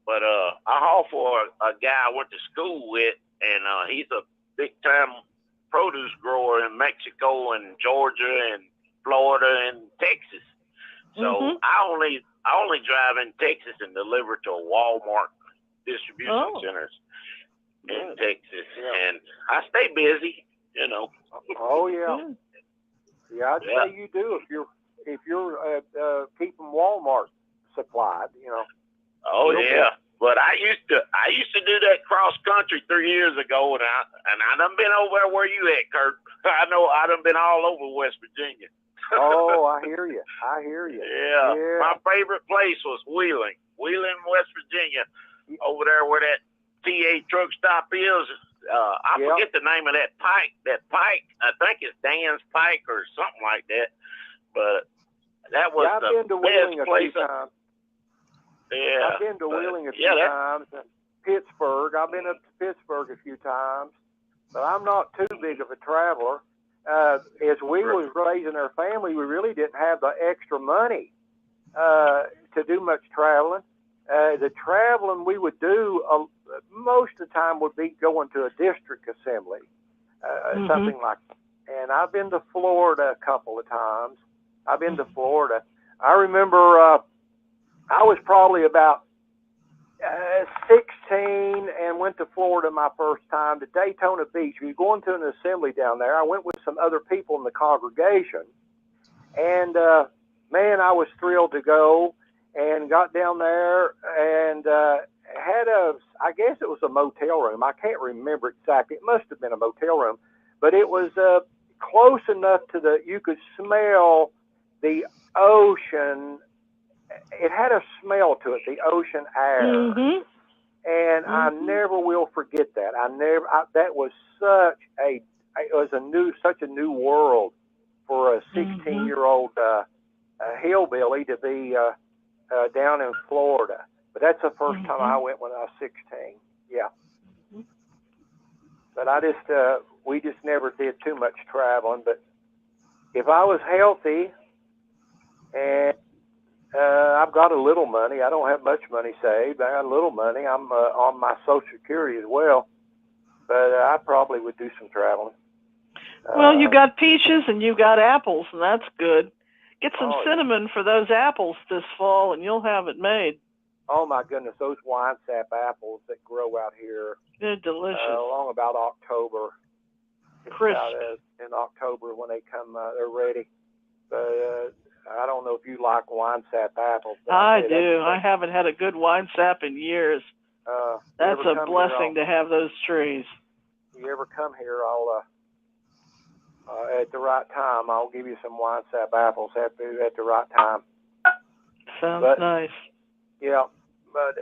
But I haul for a guy I went to school with, and he's a big time produce grower in Mexico and Georgia and Florida and Texas. So I only drive in Texas and deliver to Walmart distribution centers in Texas, and I stay busy. You know. Oh yeah, yeah. I'd say you do if you're keeping Walmart supplied. You know. Oh yeah. But I used to do that cross country 3 years ago, and I done been over there where you at, Kurt. I know I done been all over West Virginia. Oh, I hear you. Yeah. My favorite place was Wheeling, West Virginia, over there where that TA truck stop is. I forget the name of that pike. I think it's Dan's Pike or something like that. But that was I've the been to Wheeling best a place. few times. Yeah. I've been to Wheeling a few times. And Pittsburgh. I've been up to Pittsburgh a few times. But I'm not too big of a traveler. As we was raising our family, we really didn't have the extra money to do much traveling. The traveling we would do most of the time would be going to a district assembly, something like that. And I've been to Florida a couple of times. I remember I was probably about 16 and went to Florida my first time to Daytona Beach. We were going to an assembly down there. I went with some other people in the congregation. And, man, I was thrilled to go and got down there and had I guess it was a motel room. I can't remember exactly. It must have been a motel room. But it was close enough to you could smell the ocean. It had a smell to it, the ocean air. And I never will forget that. That was such a new world for a 16-year-old hillbilly to be down in Florida. But that's the first time I went when I was 16. Yeah. But we just never did too much traveling. But if I was healthy and I've got a little money. I don't have much money saved. I got a little money. I'm on my Social Security as well. But I probably would do some traveling. Well, you got peaches and you got apples, and that's good. Get some cinnamon for those apples this fall, and you'll have it made. Oh, my goodness. Those wine sap apples that grow out here. They're delicious. Along about October. Crisp. In October when they come, they're ready. But I don't know if you like wine sap apples. I do. I haven't had a good wine sap in years. That's a blessing to have those trees. If you ever come here, I'll at the right time, I'll give you some wine sap apples at the right time. Sounds nice. Yeah, but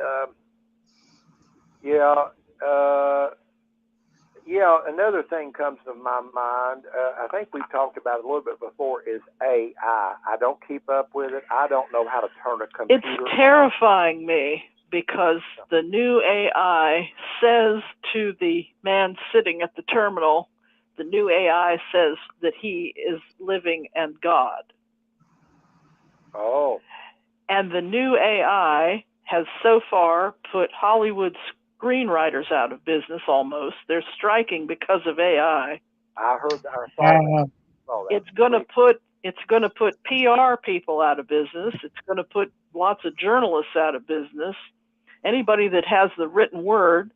another thing comes to my mind. I think we've talked about it a little bit before. Is AI? I don't keep up with it. I don't know how to turn a computer. It's terrifying me because the new AI says to the man sitting at the terminal, the new AI says that he is living and God. Oh. And the new AI has so far put Hollywood screenwriters out of business almost. They're striking because of AI. I heard that. I saw that. It's going to put PR people out of business. It's going to put lots of journalists out of business. Anybody that has the written word.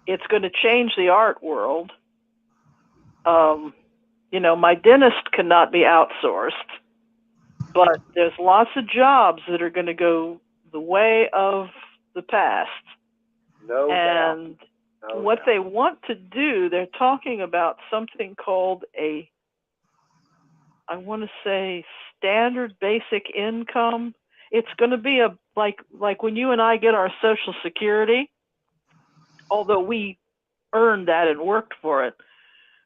It's going to change the art world. My dentist cannot be outsourced, but there's lots of jobs that are going to go the way of the past. No and doubt. What they want to do, they're talking about something called I want to say standard basic income. It's going to be like when you and I get our Social Security, although we earned that and worked for it,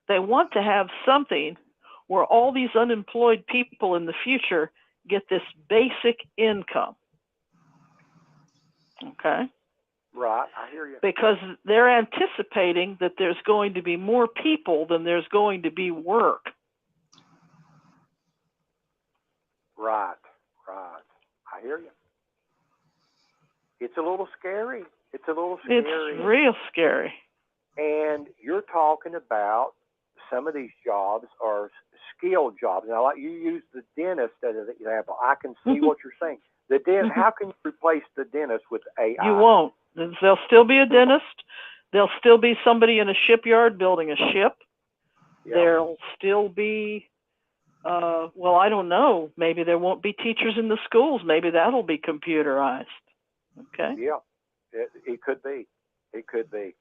they want to have something where all these unemployed people in the future get this basic income. Okay? Right, I hear you. Because they're anticipating that there's going to be more people than there's going to be work. Right. I hear you. It's a little scary. It's real scary. And you're talking about some of these jobs are skilled jobs. Now, like you use the dentist as an example. I can see what you're saying. The dentist. How can you replace the dentist with AI? You won't. There'll still be a dentist. There'll still be somebody in a shipyard building a ship. Yeah. There'll still be, well, I don't know. Maybe there won't be teachers in the schools. Maybe that'll be computerized. Okay. Yeah, it could be. It could be.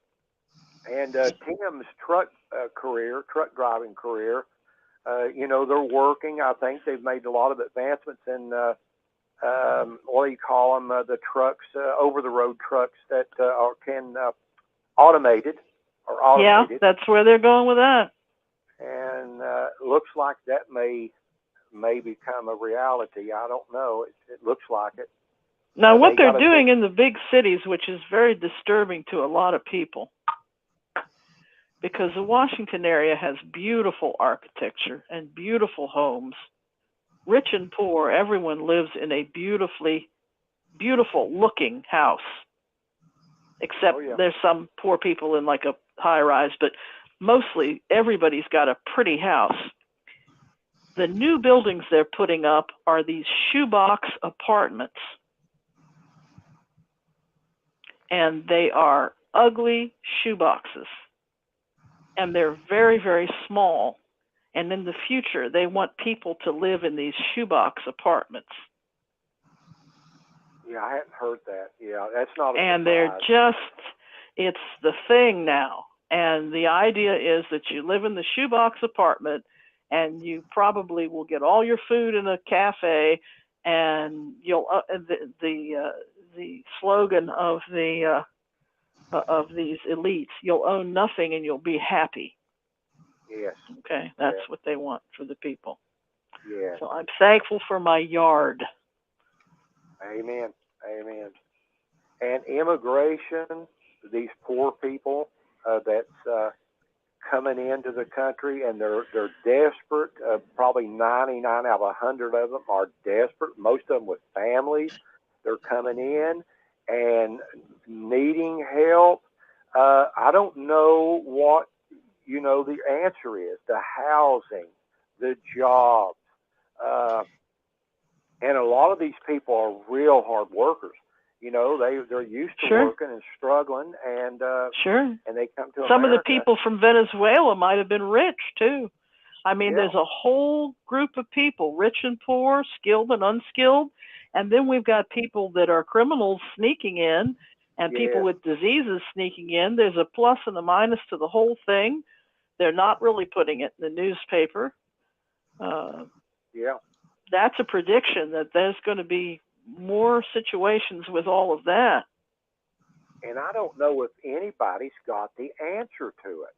And Tim's truck driving career, they're working. I think they've made a lot of advancements in, what do you call them, the trucks, over-the-road trucks that can automated. Yeah, that's where they're going with that. And looks like that may become a reality. I don't know. It looks like it. Now, what they're doing in the big cities, which is very disturbing to a lot of people, because the Washington area has beautiful architecture and beautiful homes. Rich and poor, everyone lives in a beautiful looking house. Except there's some poor people in like a high rise, but mostly everybody's got a pretty house. The new buildings they're putting up are these shoebox apartments. And they are ugly shoeboxes. And they're very, very small. And in the future, they want people to live in these shoebox apartments. Yeah, I hadn't heard that. Yeah, that's not a And surprise. It's the thing now. And the idea is that you live in the shoebox apartment and you probably will get all your food in a cafe, and you'll the slogan of these elites, you'll own nothing and you'll be happy. Yes. Okay, that's what they want for the people. Yes. So I'm thankful for my yard. Amen. And immigration, these poor people that's coming into the country, and they're desperate. Probably 99 out of 100 of them are desperate. Most of them with families. They're coming in and needing help. I don't know what the answer is. The housing, the jobs, and a lot of these people are real hard workers. They're used to working and struggling, and and they come to some America. of the people from Venezuela might have been rich too. I mean, there's a whole group of people, rich and poor, skilled and unskilled, and then we've got people that are criminals sneaking in, and people with diseases sneaking in. There's a plus and a minus to the whole thing. They're not really putting it in the newspaper. That's a prediction that there's going to be more situations with all of that. And I don't know if anybody's got the answer to it.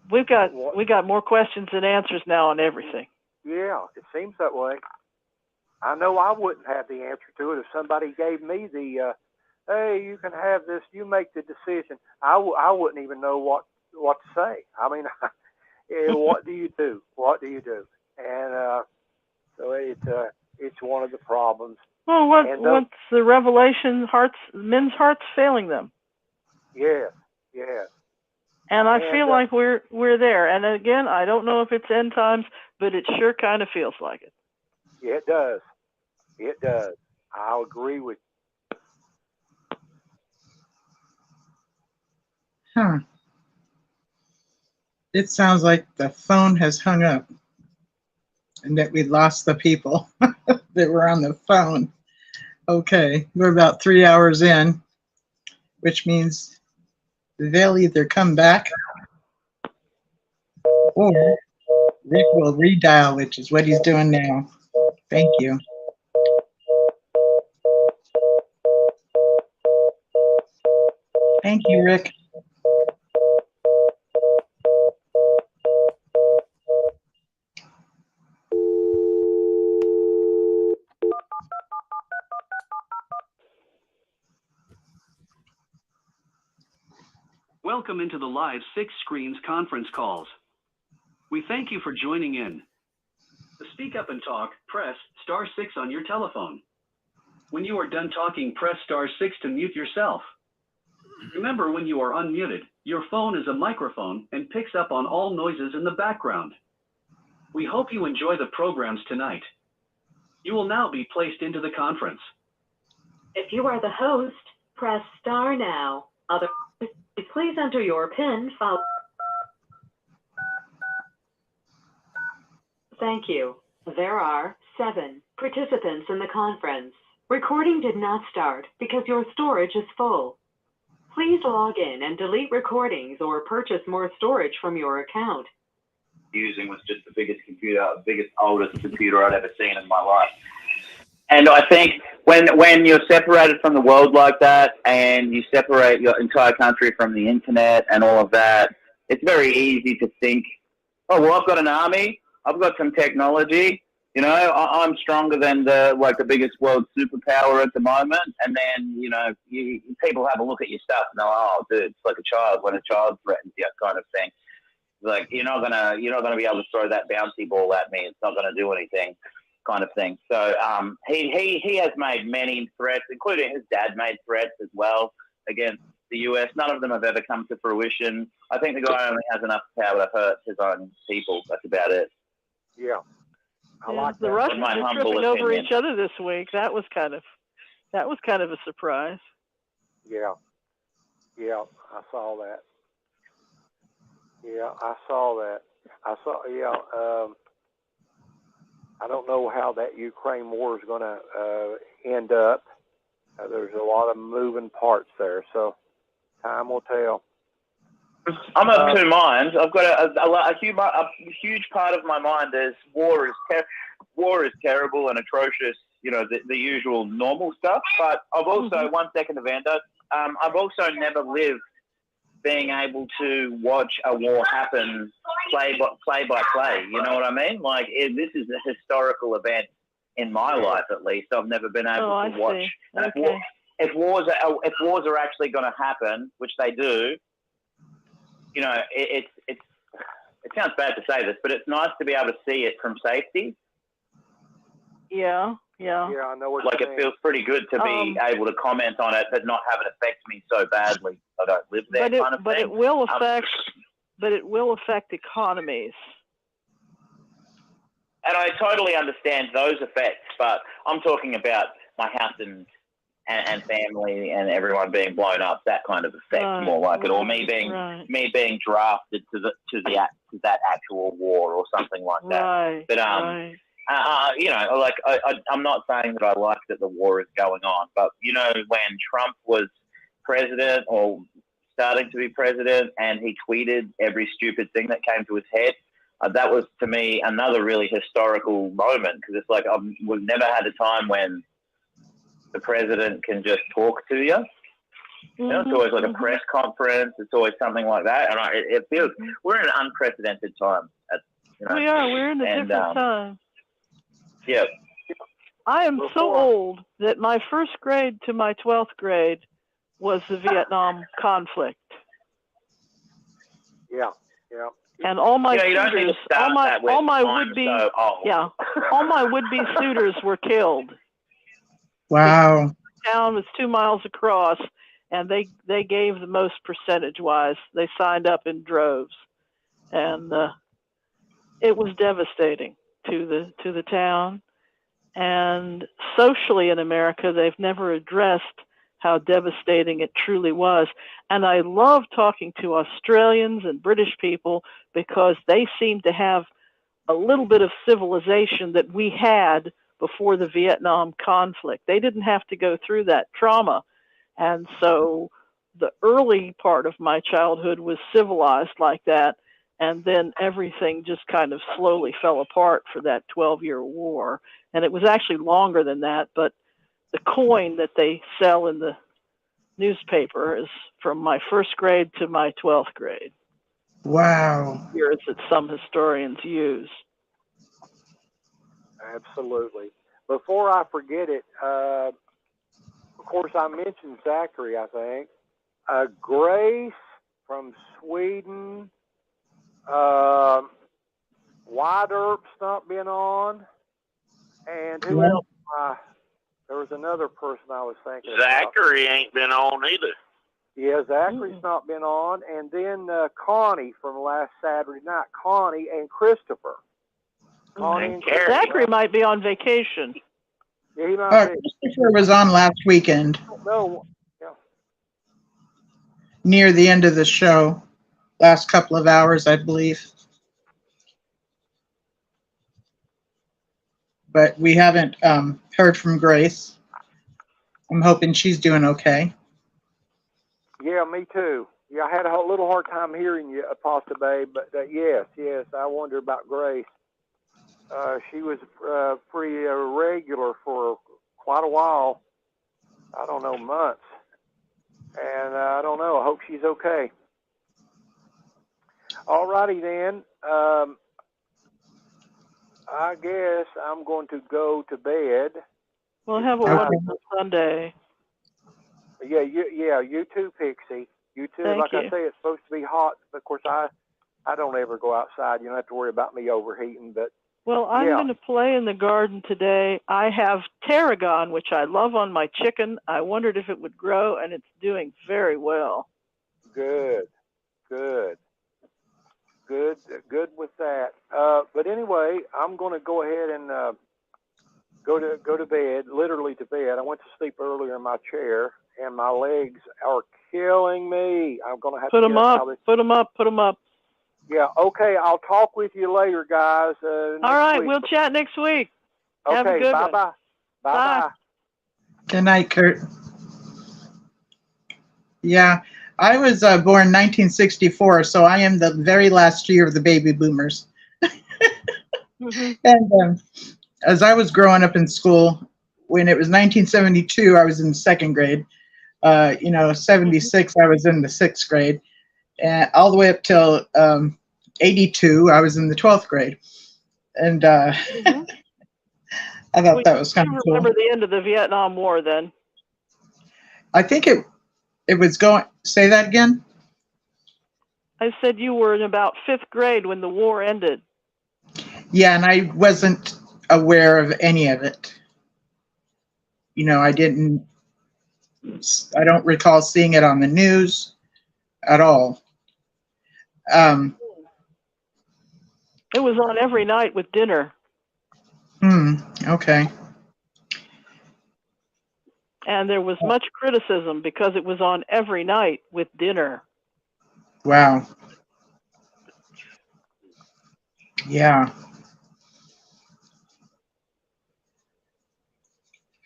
We got more questions than answers now on everything. Yeah, it seems that way. I know I wouldn't have the answer to it if somebody gave me the, hey, you can have this, you make the decision. I wouldn't even know what to say. I mean, what do you do? What do you do? And so it's one of the problems. Well, what's the revelation? Men's hearts failing them. Yes. And I feel like we're there. And again, I don't know if it's end times, but it sure kind of feels like it. Yeah, it does. It does. I'll agree with you. It sounds like the phone has hung up and that we lost the people that were on the phone. Okay, we're about 3 hours in, which means they'll either come back or Rick will redial, which is what he's doing now. Thank you. Thank you, Rick. Welcome into the live Six Screens conference calls. We thank you for joining in. To speak up and talk, press *6 on your telephone. When you are done talking, press *6 to mute yourself. Remember, when you are unmuted, your phone is a microphone and picks up on all noises in the background. We hope you enjoy the programs tonight. You will now be placed into the conference. If you are the host, press star now. Otherwise, please enter your PIN followed. Thank you. There are 7 participants in the conference. Recording did not start because your storage is full. Please log in and delete recordings or purchase more storage from your account. Using was just the biggest oldest computer I'd ever seen in my life. And I think when you're separated from the world like that and you separate your entire country from the internet and all of that, it's very easy to think, oh, well, I've got an army, I've got some technology, you know, I'm stronger than the biggest world superpower at the moment. And then, you know, people have a look at your stuff and they're like, oh, dude, it's like a child when a child threatens you, kind of thing. Like, you're not gonna be able to throw that bouncy ball at me. It's not gonna do anything, kind of thing. So he has made many threats, including his dad made threats as well against the US. None of them have ever come to fruition. I think the guy only has enough power to hurt his own people. That's about it. Yeah. I like the that. Russians My are humble tripping over opinion. each other this week. That was kind of a surprise. Yeah. Yeah, I saw that. Yeah, I saw that. I don't know how that Ukraine war is going to end up. There's a lot of moving parts there, so time will tell. I'm of two minds. I've got a huge part of my mind is war is terrible and atrocious, you know, the usual normal stuff. But I've also, 1 second, Evander, I've also never lived being able to watch a war happen play by play. You know what I mean? Like, this is a historical event in my life, at least. I've never been able to watch. And okay. if wars are actually going to happen, which they do, you know, it sounds bad to say this, but it's nice to be able to see it from safety. Yeah. Yeah, I know what like you it mean. feels pretty good to be able to comment on it, but not have it affect me so badly. I don't live there, kind of but thing. It will affect. But it will affect economies. And I totally understand those effects, but I'm talking about my house and family and everyone being blown up. That kind of effect, more like it, or me being drafted to that actual war or something like that. Right. But you know, like I'm not saying that I like that the war is going on, but you know, when Trump was president or starting to be president, and he tweeted every stupid thing that came to his head, that was to me another really historical moment, because it's like we've never had a time when the president can just talk to you. You know, it's always like a press conference. It's always something like that, and it feels we're in an unprecedented time. You know? We are. We're in a different time. Yeah. I am so old that my first grade to my 12th grade was the Vietnam conflict. Yeah. And all my suitors, all my would-be suitors were killed. Wow. The town was 2 miles across, and they gave the most percentage-wise. They signed up in droves, and it was devastating to the town. And socially in America, they've never addressed how devastating it truly was. And I love talking to Australians and British people, because they seem to have a little bit of civilization that we had before the Vietnam conflict. They didn't have to go through that trauma. And so the early part of my childhood was civilized like that. And then everything just kind of slowly fell apart for that 12-year war. And it was actually longer than that, but the coin that they sell in the newspaper is from my first grade to my 12th grade. Wow. Years that some historians use. Absolutely. Before I forget it, of course, I mentioned Zachary, I think. Grace from Sweden. Wide Earp's not been on. And who else? There was another person I was thinking Zachary ain't been on either. Yeah, Zachary's not been on. And then Connie from last Saturday night. Connie and Christopher. Connie and Christopher. Zachary might be on vacation. Yeah, he might be. Christopher was on last weekend. No. Yeah. Near the end of the show. Last couple of hours, I believe. But we haven't heard from Grace. I'm hoping she's doing okay. Yeah, me too. Yeah, I had a little hard time hearing you, Apostle Babe, but yes, I wonder about Grace. She was pretty regular for quite a while. I don't know, months. And I don't know. I hope she's okay. All righty then. I guess I'm going to go to bed. We'll have a wonderful Sunday. Yeah, you too, Pixie. You too. Thank like you. I say, it's supposed to be hot. Of course, I don't ever go outside. You don't have to worry about me overheating. But well, I'm going to play in the garden today. I have tarragon, which I love on my chicken. I wondered if it would grow, and it's doing very well. Good with that. But anyway, I'm going to go ahead and go to bed, literally to bed. I went to sleep earlier in my chair, and my legs are killing me. I'm going to have put to them up. Put them up. Yeah. Okay. I'll talk with you later, guys. All right. Week. We'll chat next week. Okay. Have a good bye. one. Bye. Good night, Kurt. Yeah, I was born 1964, so I am the very last year of the baby boomers. And as I was growing up in school, when it was 1972, I was in the second grade. 76, I was in the sixth grade. And all the way up till 82, I was in the 12th grade. And I thought that was kind of cool. Remember the end of the Vietnam War then? I think it was going, say that again? I said you were in about 5th grade when the war ended. Yeah, and I wasn't aware of any of it. I don't recall seeing it on the news at all. It was on every night with dinner. Okay. And there was much criticism because it was on every night with dinner. Wow. Yeah.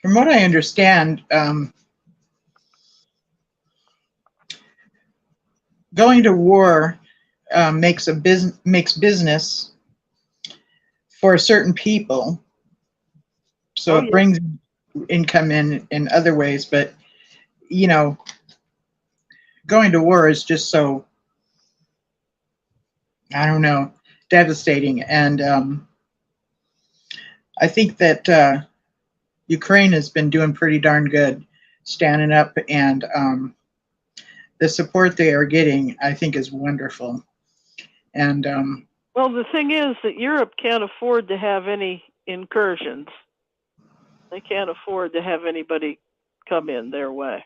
From what I understand, going to war makes business for certain people. So it brings income in other ways, but going to war is just so, I don't know, devastating. And I think that Ukraine has been doing pretty darn good, standing up, and the support they are getting, I think, is wonderful. And well, the thing is that Europe can't afford to have any incursions. They can't afford to have anybody come in their way.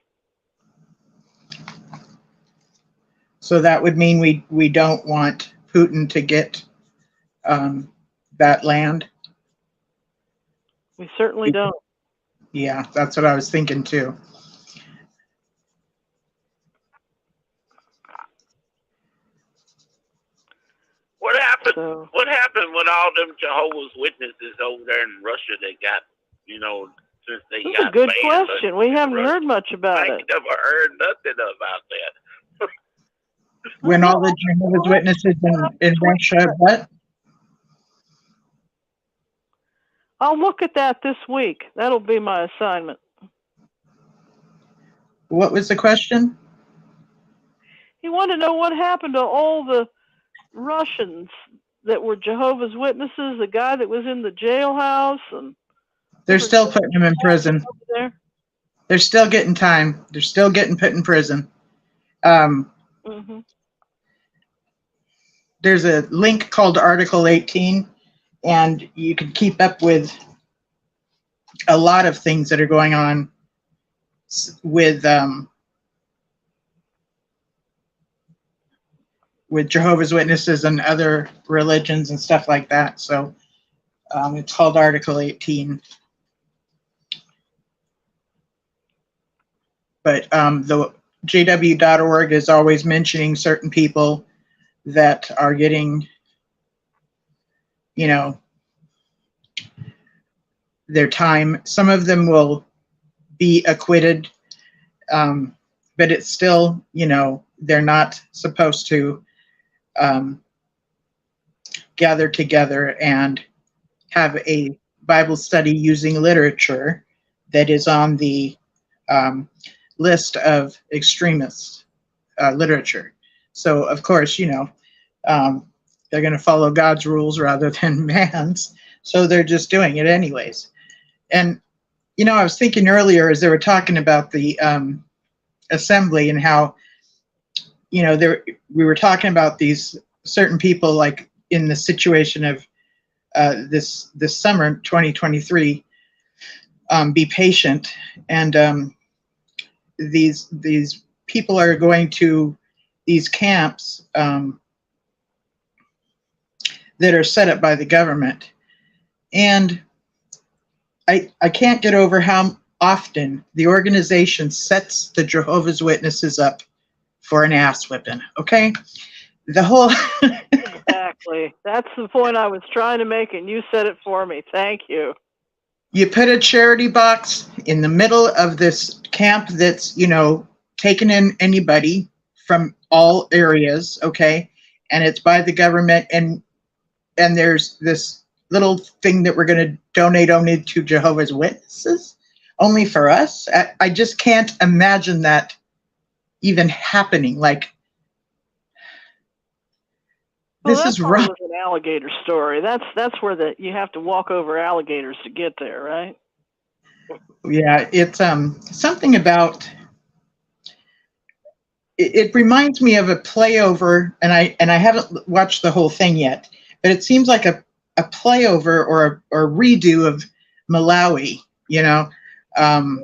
So that would mean we don't want Putin to get that land? We certainly don't. Yeah, that's what I was thinking too. What happened? What happened with all them Jehovah's Witnesses over there in Russia? They got, since they got. That's a good question. We haven't heard much about it. I never heard nothing about that. When all the Jehovah's Witnesses in Russia, what? I'll look at that this week. That'll be my assignment. What was the question? He wanted to know what happened to all the Russians that were Jehovah's Witnesses, the guy that was in the jailhouse, and they're still putting him in prison. There. They're still getting time. They're still getting put in prison. There's a link called Article 18, and you can keep up with a lot of things that are going on with Jehovah's Witnesses and other religions and stuff like that. So it's called Article 18. But the JW.org is always mentioning certain people that are getting, their time. Some of them will be acquitted, but it's still, they're not supposed to gather together and have a Bible study using literature that is on the list of extremist literature. So, of course, they're going to follow God's rules rather than man's. So they're just doing it anyways. And, I was thinking earlier as they were talking about the assembly and how, we were talking about these certain people, like in the situation of this summer, 2023, be patient. And these people are going to these camps that are set up by the government. And I can't get over how often the organization sets the Jehovah's Witnesses up for an ass whipping, okay? The whole... Exactly. That's the point I was trying to make, and you said it for me. Thank you. You put a charity box in the middle of this camp that's, taking in anybody from all areas, okay? And it's by the government, and there's this little thing that we're going to donate only to Jehovah's Witnesses, only for us. I just can't imagine that even happening. Like, this is rough. That was an alligator story. That's where you have to walk over alligators to get there, right? Yeah, it's something about. It reminds me of a playover, and I haven't watched the whole thing yet, but it seems like a playover or a redo of Malawi. That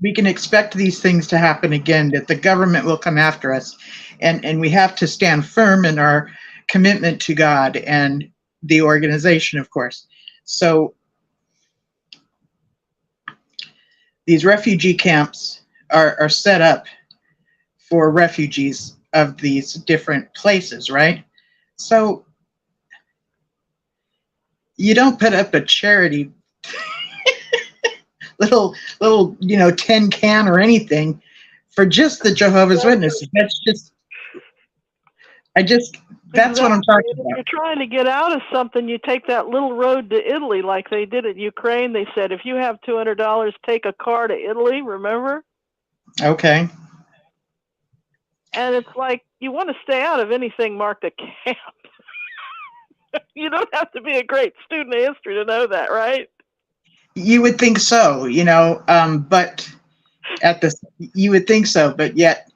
we can expect these things to happen again, that the government will come after us, and we have to stand firm in our commitment to God and the organization, of course. So these refugee camps are set up for refugees of these different places, right? So you don't put up a charity little tin can or anything for just the Jehovah's Witnesses. That's what I'm talking about. If you're trying to get out of something, you take that little road to Italy like they did in Ukraine. They said, if you have $200, take a car to Italy, remember? Okay. And it's like, you want to stay out of anything marked a camp. You don't have to be a great student of history to know that, right? You would think so, but you would think so, but yet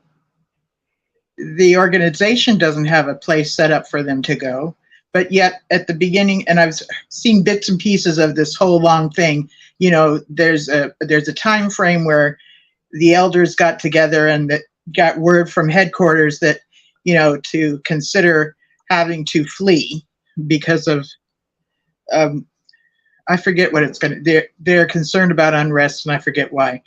the organization doesn't have a place set up for them to go. But yet at the beginning, and I've seen bits and pieces of this whole long thing, there's a time frame where the elders got together and that got word from headquarters that, to consider having to flee because of, I forget what it's going to, they're concerned about unrest, and I forget why.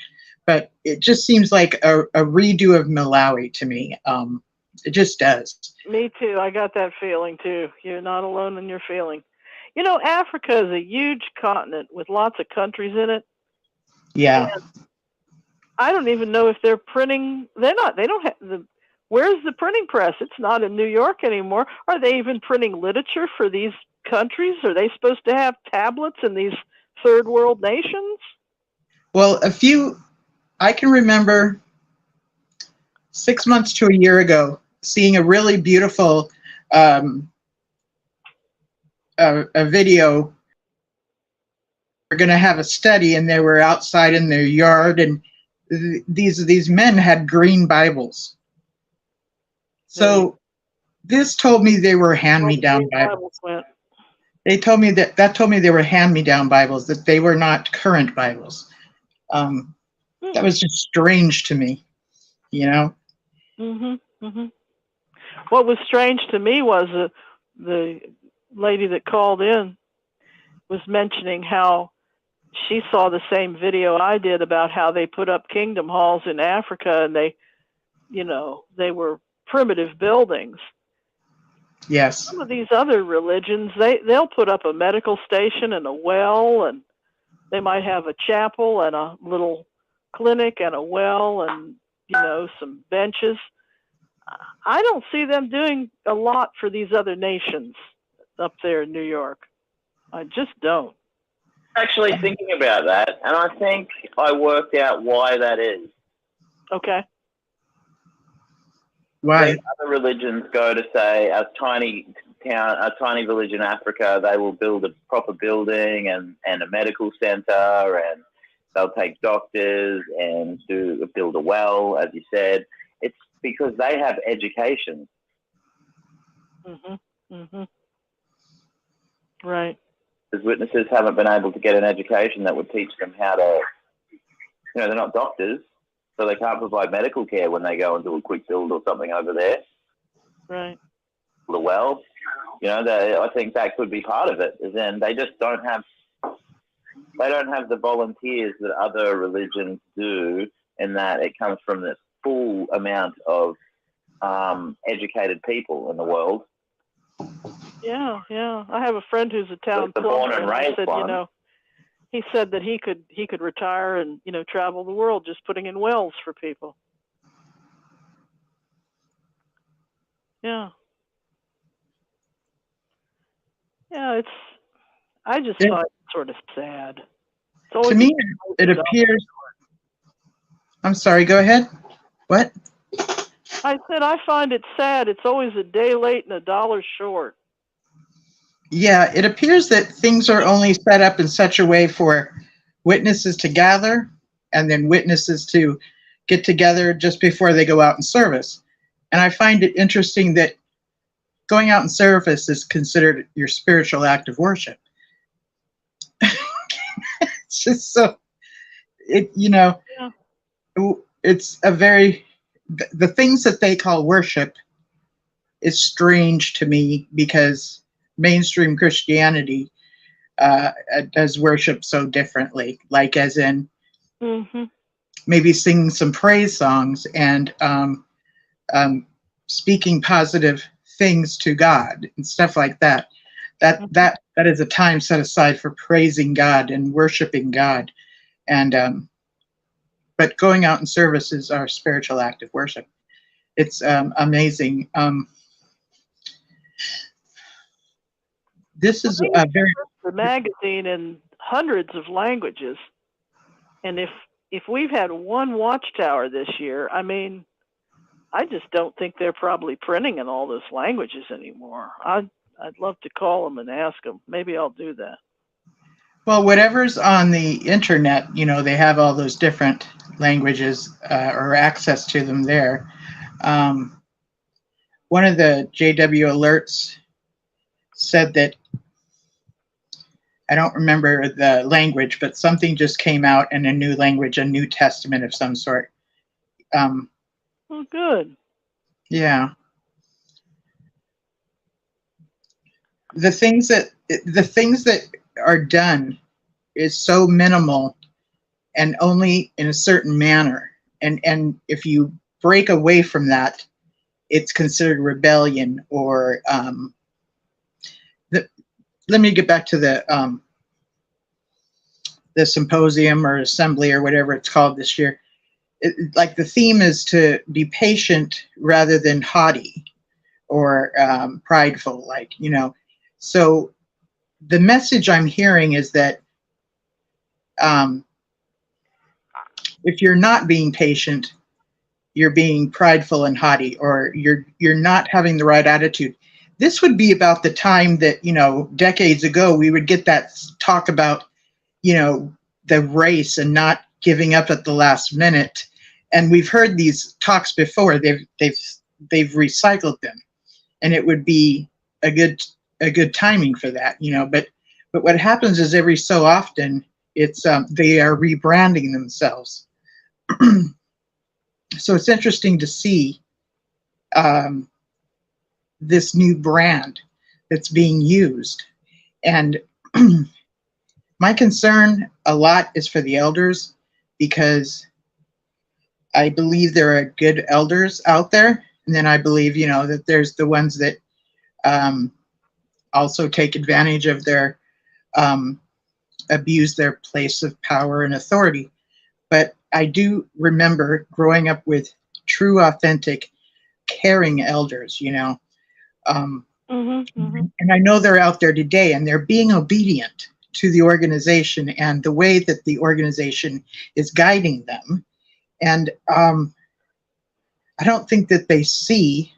But it just seems like a redo of Malawi to me. It just does. Me too. I got that feeling too. You're not alone in your feeling. Africa is a huge continent with lots of countries in it. Yeah. And I don't even know if they're printing. They don't have where's the printing press? It's not in New York anymore. Are they even printing literature for these countries? Are they supposed to have tablets in these third world nations? Well, a few I can remember 6 months to a year ago seeing a really beautiful a video. We're going to have a study, and they were outside in their yard, and these men had green Bibles. So this told me they were hand-me-down Bibles. They told me that told me they were hand-me-down Bibles, that they were not current Bibles. That was just strange to me, you know. What was strange to me was the lady that called in was mentioning how she saw the same video I did about how they put up kingdom halls in Africa, and they were primitive buildings. Yes. Some of these other religions, they'll put up a medical station and a well, and they might have a chapel and a little clinic and a well and, some benches. I don't see them doing a lot for these other nations up there in New York. I just don't. Actually thinking about that, and I think I worked out why that is. Okay. Why? When other religions go to, say, a tiny village in Africa, they will build a proper building and a medical center, and they'll take doctors and build a well, as you said. It's because they have education. Right. Because witnesses haven't been able to get an education that would teach them how to, they're not doctors, so they can't provide medical care when they go and do a quick build or something over there. Right. Well, I think that could be part of it. Is then they just don't have the volunteers that other religions do, in that it comes from this full amount of educated people in the world. Yeah. I have a friend who's a town plumber, and I said, he said that he could retire and travel the world just putting in wells for people. Yeah. Yeah, I just find it sort of sad. To me, it appears. I'm sorry. Go ahead. What? I said I find it sad. It's always a day late and a dollar short. Yeah, it appears that things are only set up in such a way for witnesses to gather and then witnesses to get together just before they go out in service. And I find it interesting that going out in service is considered your spiritual act of worship. It's just so, it's a very, the things that they call worship is strange to me, because mainstream Christianity does worship so differently, like as in maybe singing some praise songs and speaking positive things to God and stuff like that. That is a time set aside for praising God and worshiping God. And but going out in service is our spiritual act of worship. It's amazing. This is a very the magazine in hundreds of languages, and if we've had one Watchtower this year, I mean, I just don't think they're probably printing in all those languages anymore. I'd love to call them and ask them. Maybe I'll do that. Well, whatever's on the internet, they have all those different languages or access to them there. One of the JW alerts said that, I don't remember the language, but something just came out in a new language, a New Testament of some sort. Oh, good. Yeah. The things that are done is so minimal and only in a certain manner. And if you break away from that, it's considered rebellion or let me get back to the symposium or assembly or whatever it's called this year. Like the theme is to be patient rather than haughty or prideful, So the message I'm hearing is that if you're not being patient, you're being prideful and haughty, or you're not having the right attitude. This would be about the time that, decades ago, we would get that talk about, the race and not giving up at the last minute. And we've heard these talks before. They've recycled them, and it would be a good timing for that, But what happens is every so often it's they are rebranding themselves. So it's interesting to see this new brand that's being used. And my concern a lot is for the elders, because I believe there are good elders out there. And then I believe, that there's the ones that also take advantage of their, abuse their place of power and authority. But I do remember growing up with true, authentic, caring elders, And I know they're out there today, and they're being obedient to the organization and the way that the organization is guiding them. And I don't think that they see,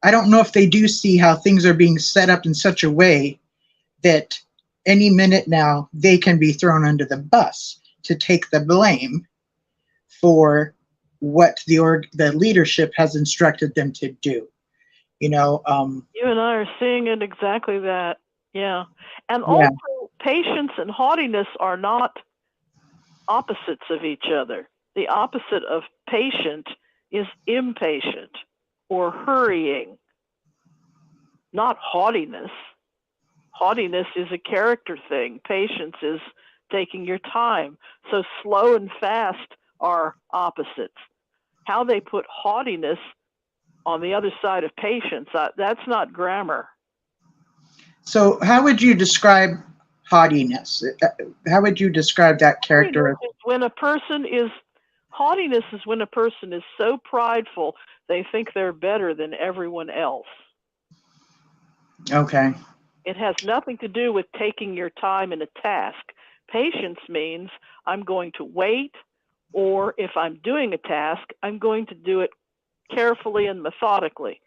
I don't know if they do see how things are being set up in such a way that any minute now they can be thrown under the bus to take the blame for what the leadership has instructed them to do. You and I are seeing it exactly that. Yeah. And also, patience and haughtiness are not opposites of each other. The opposite of patient is impatient or hurrying, not haughtiness. Haughtiness is a character thing. Patience is taking your time. So slow and fast are opposites. How they put haughtiness on the other side of patience, that's not grammar. So how would you describe haughtiness? How would you describe that character? Haughtiness is when a person is so prideful they think they're better than everyone else. Okay. It has nothing to do with taking your time in a task. Patience means I'm going to wait, or if I'm doing a task, I'm going to do it carefully and methodically.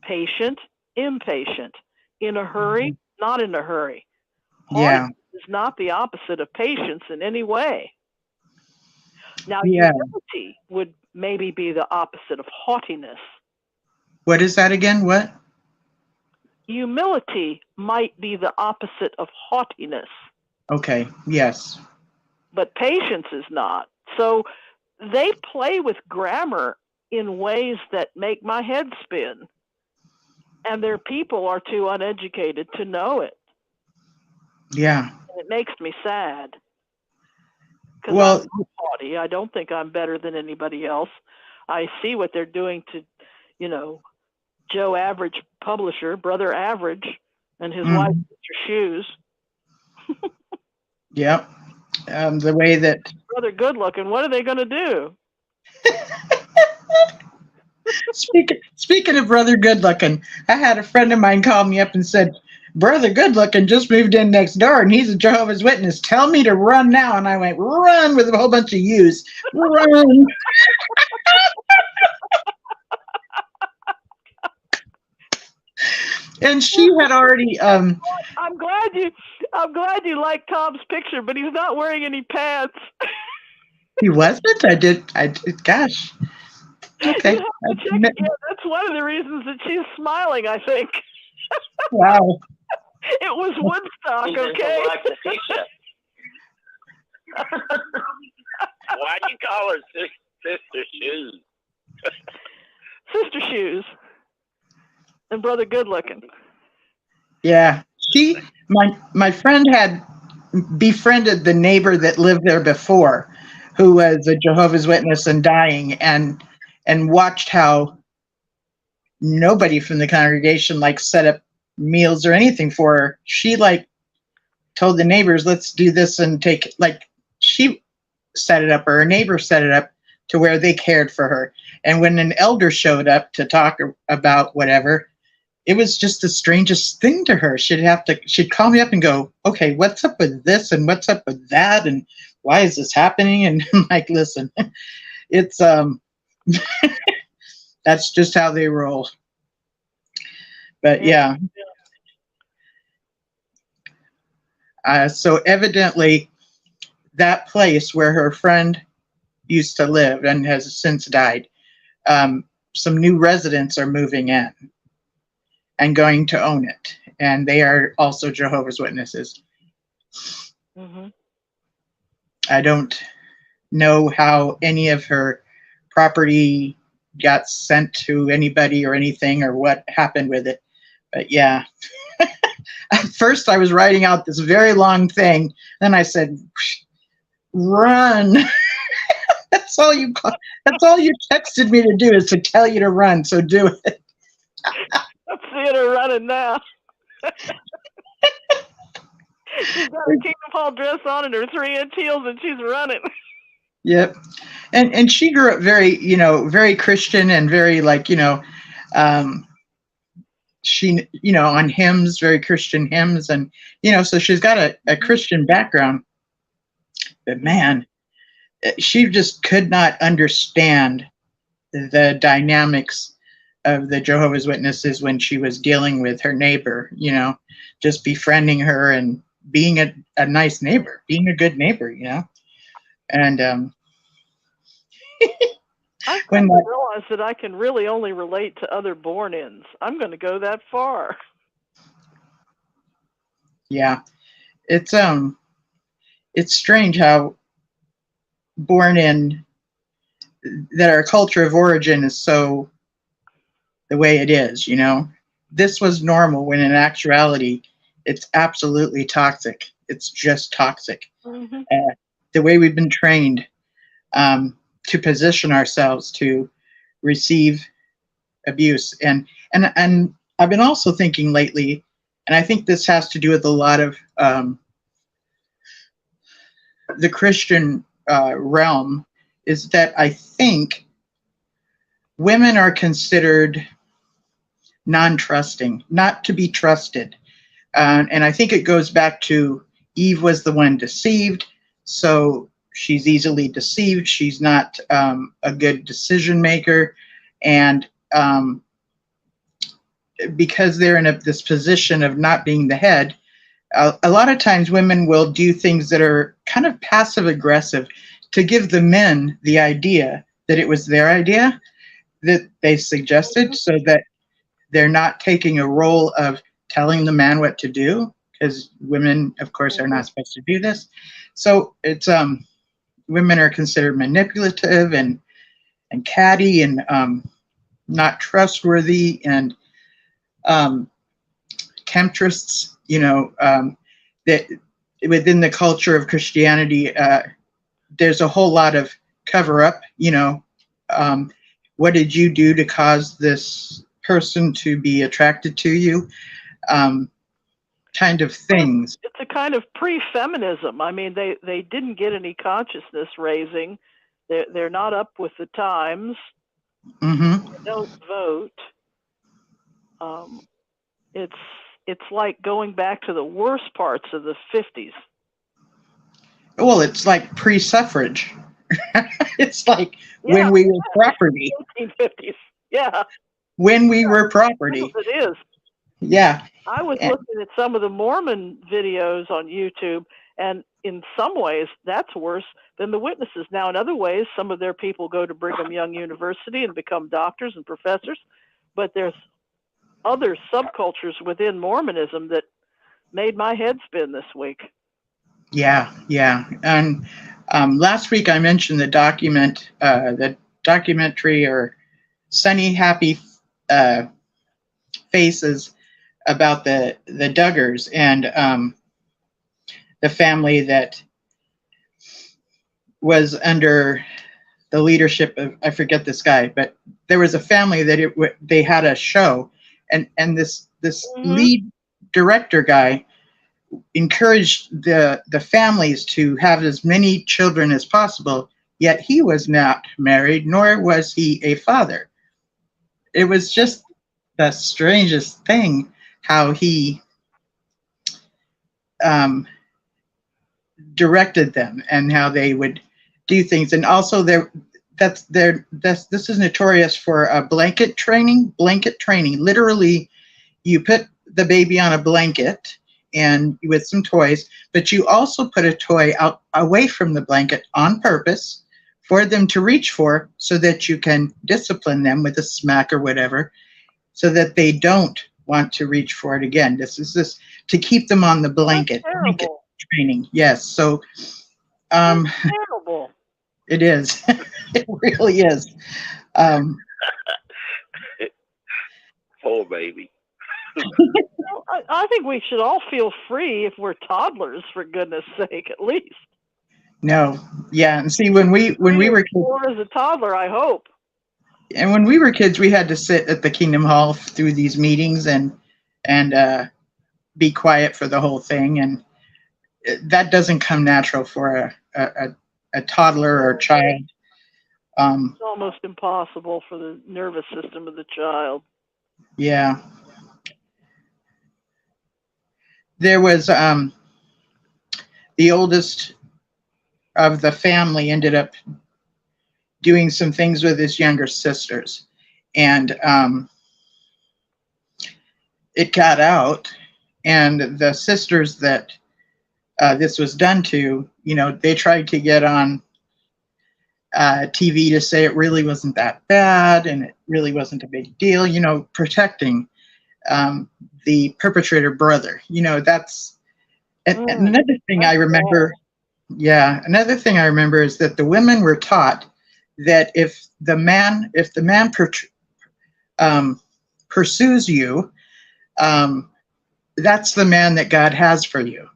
Patient, impatient. In a hurry, not in a hurry. Haughtiness is not the opposite of patience in any way. Now, humility would maybe be the opposite of haughtiness. What is that again? What? Humility might be the opposite of haughtiness. Okay, yes. But patience is not. So they play with grammar in ways that make my head spin. And their people are too uneducated to know it. Yeah. And it makes me sad. Well, I'm not haughty. I don't think I'm better than anybody else. I see what they're doing to, Joe Average publisher, Brother Average, and his wife, Mr. Shoes. Yep. The way that Brother Good Looking, what are they going to do? Speaking of Brother Good Looking, I had a friend of mine call me up and said, Brother Good Looking just moved in next door, and he's a Jehovah's Witness. Tell me to run now. And I went, run, with a whole bunch of U's. Run. And she had already. I'm glad you like Tom's picture, but he's not wearing any pants. He wasn't? I did. Gosh. Okay. Yeah, that's one of the reasons that she's smiling, I think. Wow. It was Woodstock, okay? Why do you call her Sister Shoes? Sister Shoes. And Brother Good Looking. Yeah. My friend had befriended the neighbor that lived there before, who was a Jehovah's Witness and dying, and watched how nobody from the congregation set up meals or anything for her. She told the neighbors, let's do this, and she set it up, or her neighbor set it up to where they cared for her. And when an elder showed up to talk about whatever, it was just the strangest thing to her. She'd call me up and go, okay, what's up with this and what's up with that, and why is this happening? And I'm like, listen, it's that's just how they roll. But yeah. So evidently, that place where her friend used to live and has since died, some new residents are moving in and going to own it. And they are also Jehovah's Witnesses. Mm-hmm. I don't know how any of her property got sent to anybody or anything or what happened with it. But yeah. At first I was writing out this very long thing. Then I said, run. That's all you texted me to do, is to tell you to run. So do it. I'm seeing her running now. She's got a Kingdom Hall dress on and her 3-inch heels, and she's running. Yep. And she grew up very, very Christian and very she, on hymns, very Christian hymns. And, so she's got a Christian background. But man, she just could not understand the dynamics of the Jehovah's Witnesses when she was dealing with her neighbor, just befriending her and being a nice neighbor, being a good neighbor, And I've come to realize that I can really only relate to other born-ins. I'm going to go that far. Yeah, it's strange how born in that our culture of origin is so the way it is. This was normal when in actuality it's absolutely toxic. It's just toxic. Mm-hmm. The way we've been trained to position ourselves to receive abuse. And I've been also thinking lately, and I think this has to do with a lot of the Christian realm, is that I think women are considered non-trusting, not to be trusted. And I think it goes back to Eve was the one deceived, so she's easily deceived. She's not a good decision maker. And because they're in this position of not being the head, a lot of times women will do things that are kind of passive aggressive to give the men the idea that it was their idea that they suggested, so that they're not taking a role of telling the man what to do, because women, of course, are not supposed to do this. So it's women are considered manipulative and catty and not trustworthy, and temptrists, that within the culture of Christianity, there's a whole lot of cover up, what did you do to cause this person to be attracted to you? Kind of things. It's a kind of pre-feminism. I mean, they didn't get any consciousness raising. They're not up with the times. Mm-hmm. They don't vote. It's like going back to the worst parts of the 50s. Well, it's like pre-suffrage. It's like when we were property. 1950s. Yeah. When we were property. It is. Yeah. I was looking at some of the Mormon videos on YouTube, and in some ways, that's worse than the witnesses. Now, in other ways, some of their people go to Brigham Young University and become doctors and professors, but there's other subcultures within Mormonism that made my head spin this week. Yeah. And last week I mentioned the documentary or Sunny Happy Faces about the Duggars and the family that was under the leadership of, I forget this guy, but there was a family that they had a show, and this lead director guy encouraged the families to have as many children as possible, yet he was not married, nor was he a father. It was just the strangest thing how he directed them and how they would do things. And also this is notorious for blanket training. Literally, you put the baby on a blanket and with some toys, but you also put a toy out away from the blanket on purpose for them to reach for, so that you can discipline them with a smack or whatever, so that they don't want to reach for it again. This to keep them on the blanket. That's terrible. Training. Yes. So That's terrible. it is. It really is. Poor baby. I think we should all feel free if we're toddlers, for goodness sake, at least. No. Yeah. And see, when we were kids, or as a toddler, I hope. And when we were kids, we had to sit at the Kingdom Hall through these meetings and be quiet for the whole thing, and that doesn't come natural for a toddler or child. It's almost impossible for the nervous system of the child. Yeah. There was the oldest of the family ended up doing some things with his younger sisters, and it got out, and the sisters that this was done to, they tried to get on TV to say it really wasn't that bad and it really wasn't a big deal, protecting the perpetrator brother. That's another thing I remember. Yeah, another thing I remember is that the women were taught that if the man pursues you, that's the man that God has for you.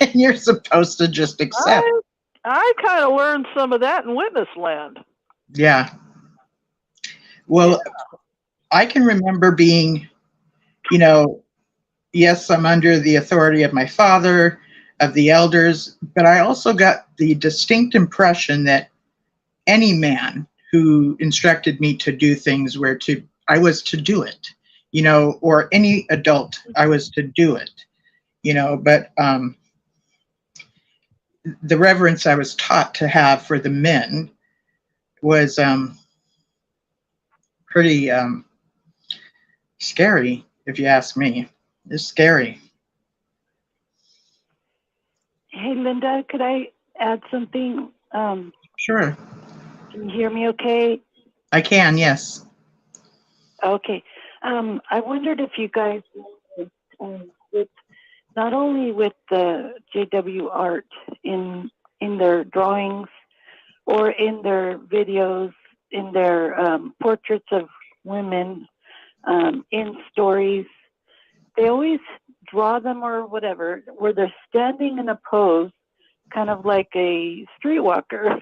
And you're supposed to just accept. I kind of learned some of that in Witness Land. Yeah. Well, I can remember being, yes, I'm under the authority of my father, of the elders, but I also got the distinct impression that any man who instructed me to do things I was to do it, or any adult, I was to do it, but the reverence I was taught to have for the men was pretty scary, if you ask me. It's scary. Hey, Linda, could I add something? Sure. Can you hear me okay? I can, yes. Okay. I wondered if you guys, with not only with the JW art in their drawings or in their videos, in their portraits of women, in stories, they always draw them or whatever, where they're standing in a pose, kind of like a streetwalker,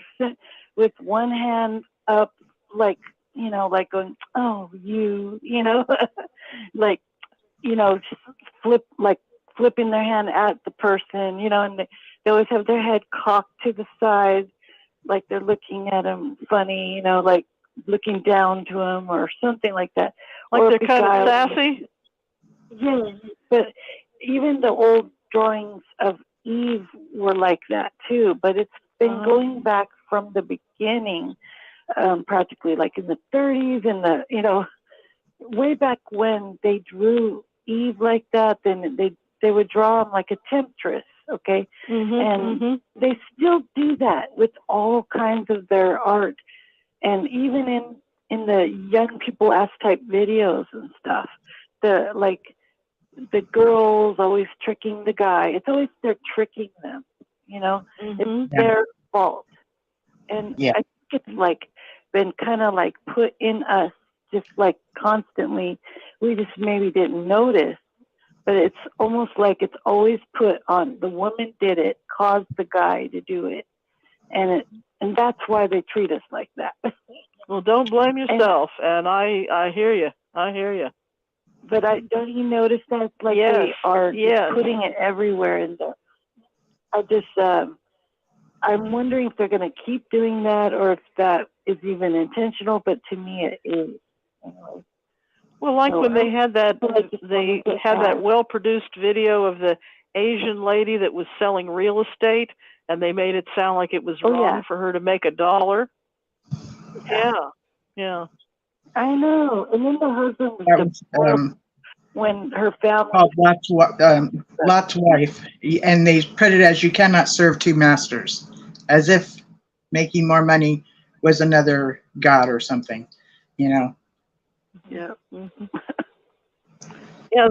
with one hand up, like going, oh, like, flipping their hand at the person, and they always have their head cocked to the side, like they're looking at them funny, like looking down to them or something like that. Like or they're kind of sassy? Yeah, but even the old drawings of Eve were like that too, but it's been going back from the beginning, practically like in the 30s and way back when they drew Eve like that, then they would draw them like a temptress, okay? They still do that with all kinds of their art, and even in the young people ass type videos and stuff, the girls always tricking the guy. It's always they're tricking them, it's their fault. And I think it's been kind of put in us just constantly. We just maybe didn't notice, but it's almost like it's always put on the woman did it, caused the guy to do it. And that's why they treat us like that. Well, don't blame yourself. And I hear you. I hear you. But don't you notice that they are just putting it everywhere in there? I'm wondering if they're going to keep doing that or if that is even intentional. But to me, it is. Anyway. Well, when they had that, that well-produced video of the Asian lady that was selling real estate, and they made it sound like it was wrong for her to make $1. Yeah. I know. And then the husband was That was when her family called Lot's Wife, and they put it as you cannot serve two masters, as if making more money was another god or something, you know. Yeah. Yeah,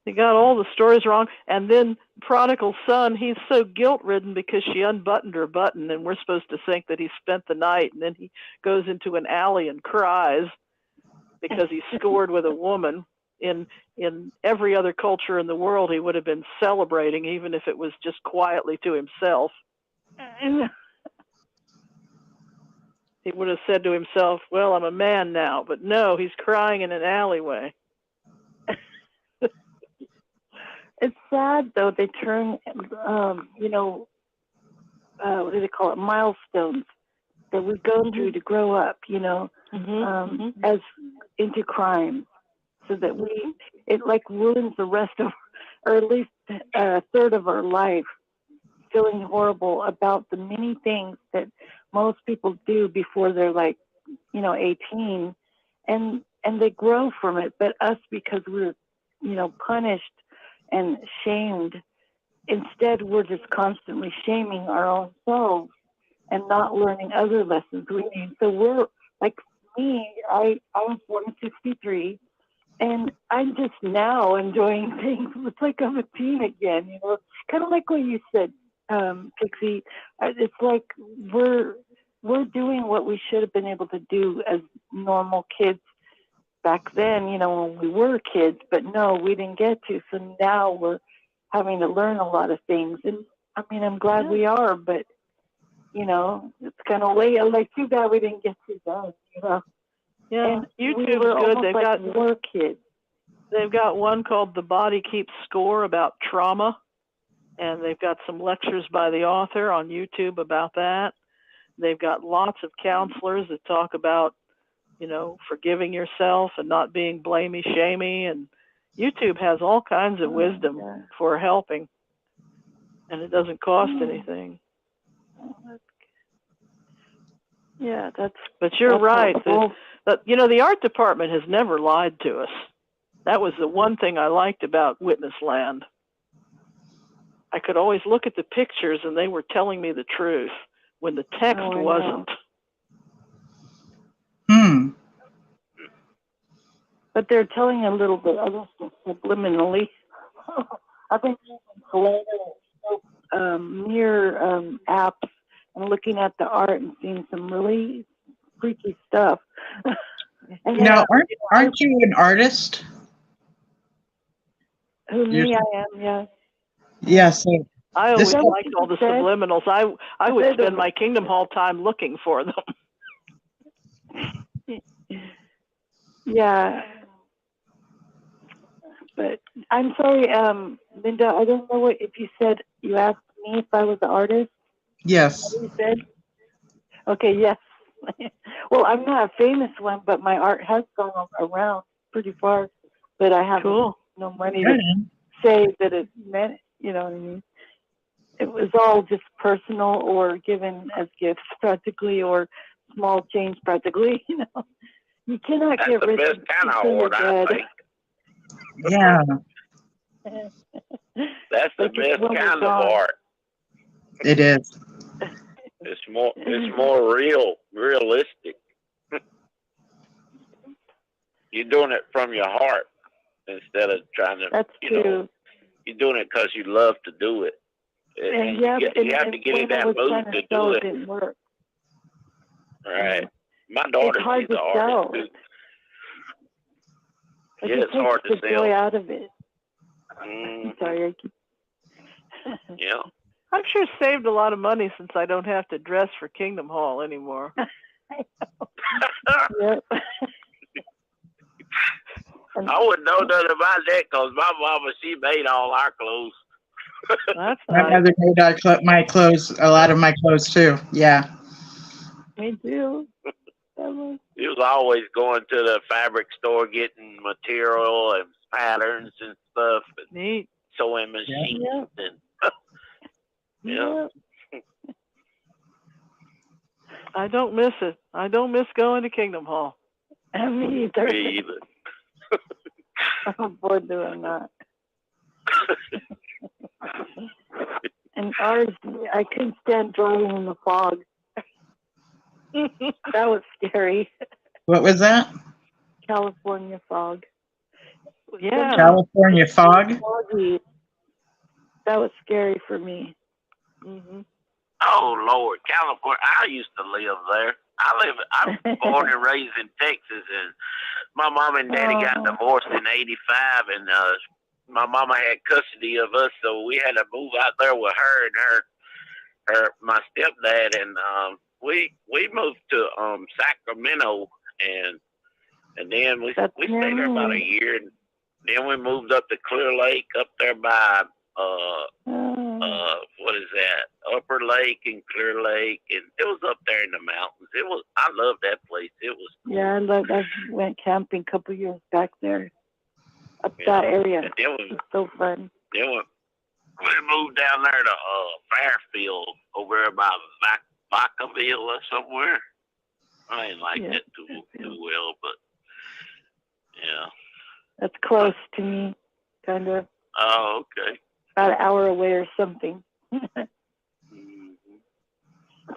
they got all the stories wrong. And then prodigal son, he's so guilt-ridden because she unbuttoned her button, and we're supposed to think that he spent the night, and then he goes into an alley and cries because he scored with a woman. In every other culture in the world, he would have been celebrating, even if it was just quietly to himself. He would have said to himself, well, I'm a man now. But no, he's crying in an alleyway. It's sad, though. They turn, what do they call it? Milestones that we go through to grow up, as into crime, so that it like ruins the rest of, or at least a third of our life, feeling horrible about the many things that most people do before they're 18, and they grow from it. But us, because we're, punished and shamed, instead we're just constantly shaming our own selves and not learning other lessons we need. So we're like me, I was born in 63, and I'm just now enjoying things. It's like I'm a teen again, kind of like what you said, Pixie. It's like we're doing what we should have been able to do as normal kids back then, when we were kids, but no, we didn't get to. So now we're having to learn a lot of things. And I mean, I'm glad we are, but it's kind of late. Like, too bad we didn't get to that, Yeah, and YouTube's good. They've got more kids. They've got one called The Body Keeps Score about trauma, and they've got some lectures by the author on YouTube about that. They've got lots of counselors that talk about, forgiving yourself and not being blamey, shamey, and YouTube has all kinds of wisdom for helping, and it doesn't cost anything. Yeah, But you're right. The art department has never lied to us. That was the one thing I liked about Witness Land. I could always look at the pictures and they were telling me the truth when the text wasn't. But they're telling a little bit other stuff subliminally. I've been using mirror apps and looking at the art and seeing some really freaky stuff. Now, aren't you an artist? Me, I am, yeah. Yeah, so I always liked all the subliminals. I would spend my Kingdom Hall time looking for them. Yeah. But I'm sorry, Linda, I don't know if you said, you asked me if I was an artist? Yes. What you said? Okay, yes. Well, I'm not a famous one, but my art has gone around pretty far. But I have no money to say that it meant, you know what I mean? It was all just personal or given as gifts practically, or small change practically, You cannot get rich. That's the best kind of art, I think. Yeah. That's the best kind of art. It is. It's more realistic. You're doing it from your heart instead of trying to. That's true. You're doing it because you love to do it. And you have to get in that mood to do it. Didn't work. Right. My daughter, she's an artist too. Yeah, it's hard to sell. Joy out of it. I'm sorry. Yeah. I've sure saved a lot of money since I don't have to dress for Kingdom Hall anymore. Yep. I wouldn't know nothing about that because my mama, she made all our clothes. That's my mother made my clothes, a lot of my clothes too. Yeah. Me too. He was always going to the fabric store getting material and patterns and stuff. Neat. sewing machines and Yeah. I don't miss it. I don't miss going to Kingdom Hall. Me either. Me either. I'm bored doing that. And ours, I couldn't stand driving in the fog. That was scary. What was that? California fog. Yeah. California fog? Foggy. That was scary for me. Mm-hmm. Oh Lord, California! I used to live there. I was born and raised in Texas, and my mom and daddy got divorced in '85, and my mama had custody of us, so we had to move out there with her and my stepdad, and we moved to Sacramento, and then we stayed there about a year, and then we moved up to Clear Lake, up there by what is that? Upper Lake and Clear Lake, and it was up there in the mountains. I loved that place. It was cool. Yeah, I went camping a couple years back there, up that area. It was so fun. Then we moved down there to Fairfield, over there by Vacaville or somewhere. I didn't like that too well, but yeah. That's close to me, kind of. Oh, okay. About an hour away or something.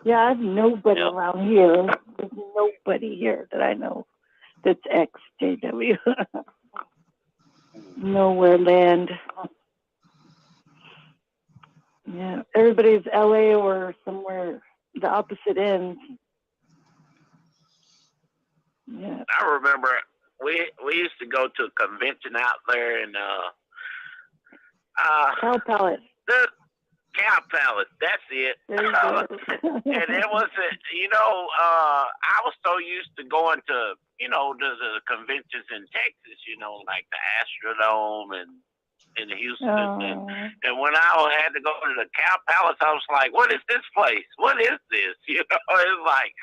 Yeah, I have nobody around here. There's nobody here that I know that's ex-JW. Nowhere land. Yeah, everybody's LA or somewhere the opposite ends. Yeah. I remember we used to go to a convention out there in Cow Palace. The Cow Palace, that's it. There you go. And it was, I was so used to going to, the conventions in Texas, like the Astrodome and in Houston. And when I had to go to the Cow Palace, I was like, what is this place? What is this? It's like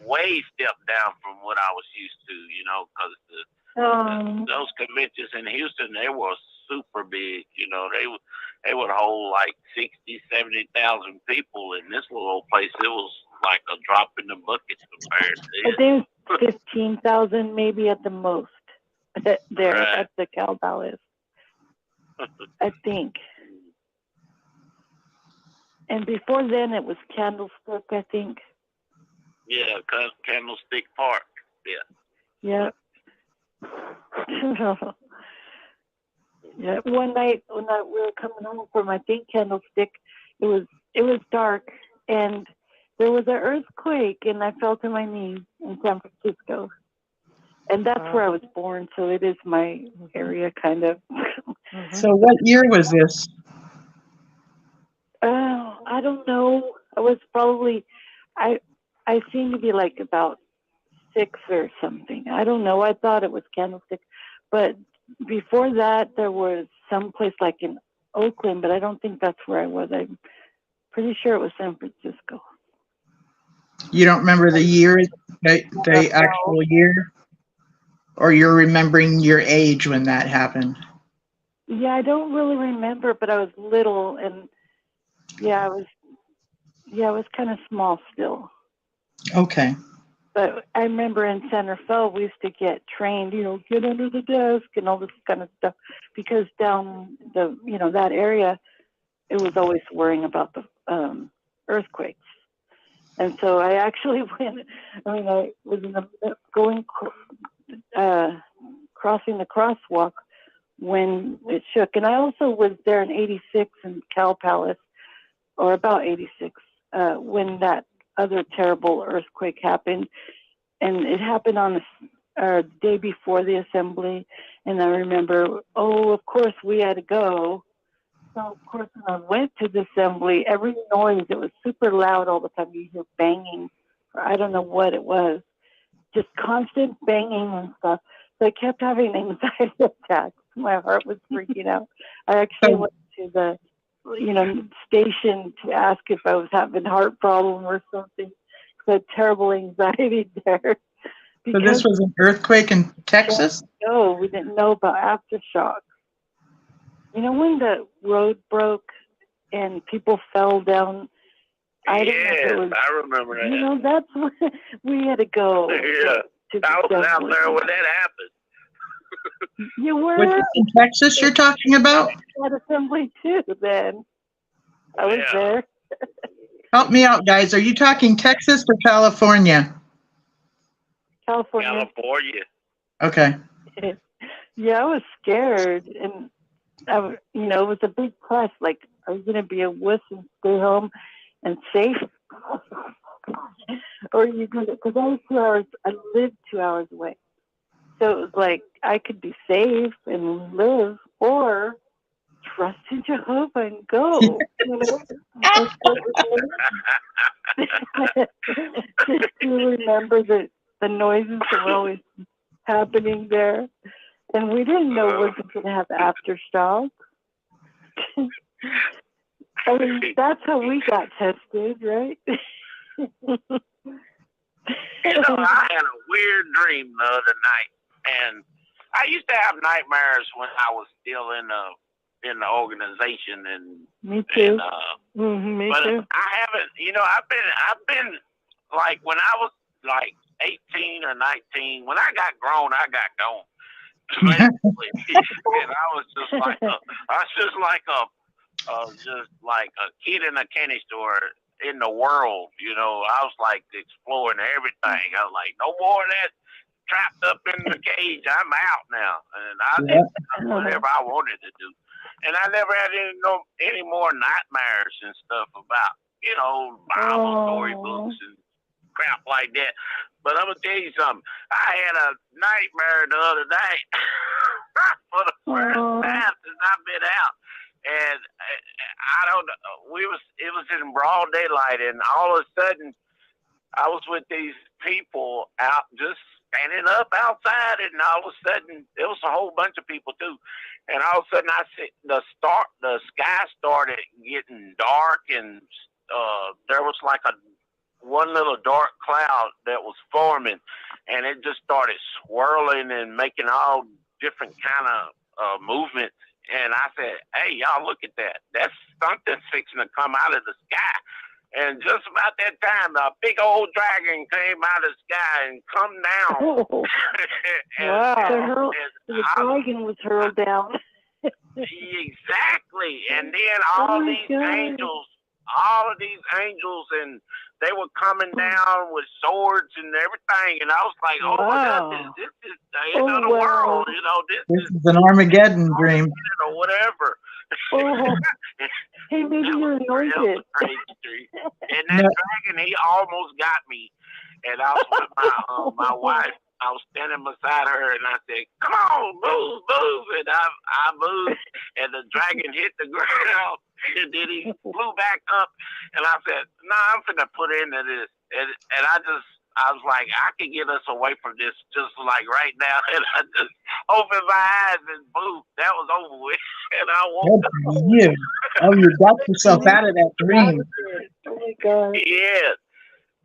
way stepped down from what I was used to, because those conventions in Houston, they were super big, they would hold like 60, 70,000 people. In this little place, it was like a drop in the bucket compared to it. I think 15,000 maybe at the most there at the Cow Palace. I think. And before then, it was Candlestick, I think. Yeah, Candlestick Park. Yeah. Yeah. Yeah. One night when we were coming home from, I think, Candlestick, it was dark and there was an earthquake and I fell to my knees in San Francisco. And that's where I was born, so it is my area, kind of. So what year was this? I don't know. I was probably, I seem to be like about 6 or something. I don't know. I thought it was Candlestick. But before that, there was some place like in Oakland, but I don't think that's where I was. I'm pretty sure it was San Francisco. You don't remember the year, the actual year? Or you're remembering your age when that happened? Yeah, I don't really remember, but I was little, and I was kind of small still. Okay. But I remember in Santa Fe, we used to get trained, get under the desk and all this kind of stuff, because down that area, it was always worrying about the earthquakes. And so I actually I was crossing the crosswalk when it shook. And I also was there in 86 in Cow Palace, or about 86, when that other terrible earthquake happened. And it happened on the day before the assembly. And I remember, of course we had to go. So of course when I went to the assembly, every noise, it was super loud all the time. You hear banging, or I don't know what it was. Just constant banging and stuff. So I kept having anxiety attacks. My heart was freaking out. I actually went to the, station to ask if I was having heart problem or something. I had terrible anxiety there. So this was an earthquake in Texas? No, we didn't know about aftershocks. You know when the road broke and people fell down? I don't know if it was, I remember that. you know, that's when we had to go. Yeah, to I was out assembly. there when that happened. You were Was it in Texas you're talking about? at assembly too then. I was Yeah. there. Help me out, guys. Are you talking Texas or California? California. California. Okay. Yeah, I was scared, and you know, it was a big plus. Like, are you going to be a wuss and stay home and safe, or are you going to? Because I was 2 hours. I lived 2 hours away, so it was like I could be safe and live, or trust in Jehovah and go. You know, just to remember the noises that were always happening there. And we didn't know we were going to have aftershock. I mean, that's how we got tested, right? You know, I had a weird dream the other night, and I used to have nightmares when I was still in the organization, and me too. And, me but too. I haven't. You know, I've been like when I was like 18 or 19. When I got grown, I got gone. And I was just like a kid in a candy store in the world. You know, I was like exploring everything. I was like, no more of that trapped up in the cage. I'm out now, and I did whatever I wanted to do. And I never had any more nightmares and stuff about, you know, Bible storybooks and crap like that. But I'm gonna tell you something. I had a nightmare the other night for the first time since I've been out, and I don't know. It was in broad daylight, and all of a sudden, I was with these people out just standing up outside, and all of a sudden, there was a whole bunch of people too. And all of a sudden, the sky started getting dark, and there was like one little dark cloud that was forming, and it just started swirling and making all different kind of movements. And I said, "Hey, y'all, look at that! That's something fixing to come out of the sky." And just about that time, a big old dragon came out of the sky and come down. Wow! The dragon was hurled down. Exactly. And then all of these angels, and they were coming down with swords and everything. And I was like, oh my God, this is the end of the world. You know, this is an Armageddon dream. Or whatever. Hey, maybe you're anointed. And that dragon, he almost got me. And I was with my wife. I was standing beside her, and I said, "Come on, move, move!" And I moved, and the dragon hit the ground, and then he flew back up. And I said, "No, I'm finna put into this." And I was like, I can get us away from this just like right now. And I just opened my eyes, and boom, that was over with. And I woke up. You. Oh, you got yourself out of that dream. Oh my God. Yeah.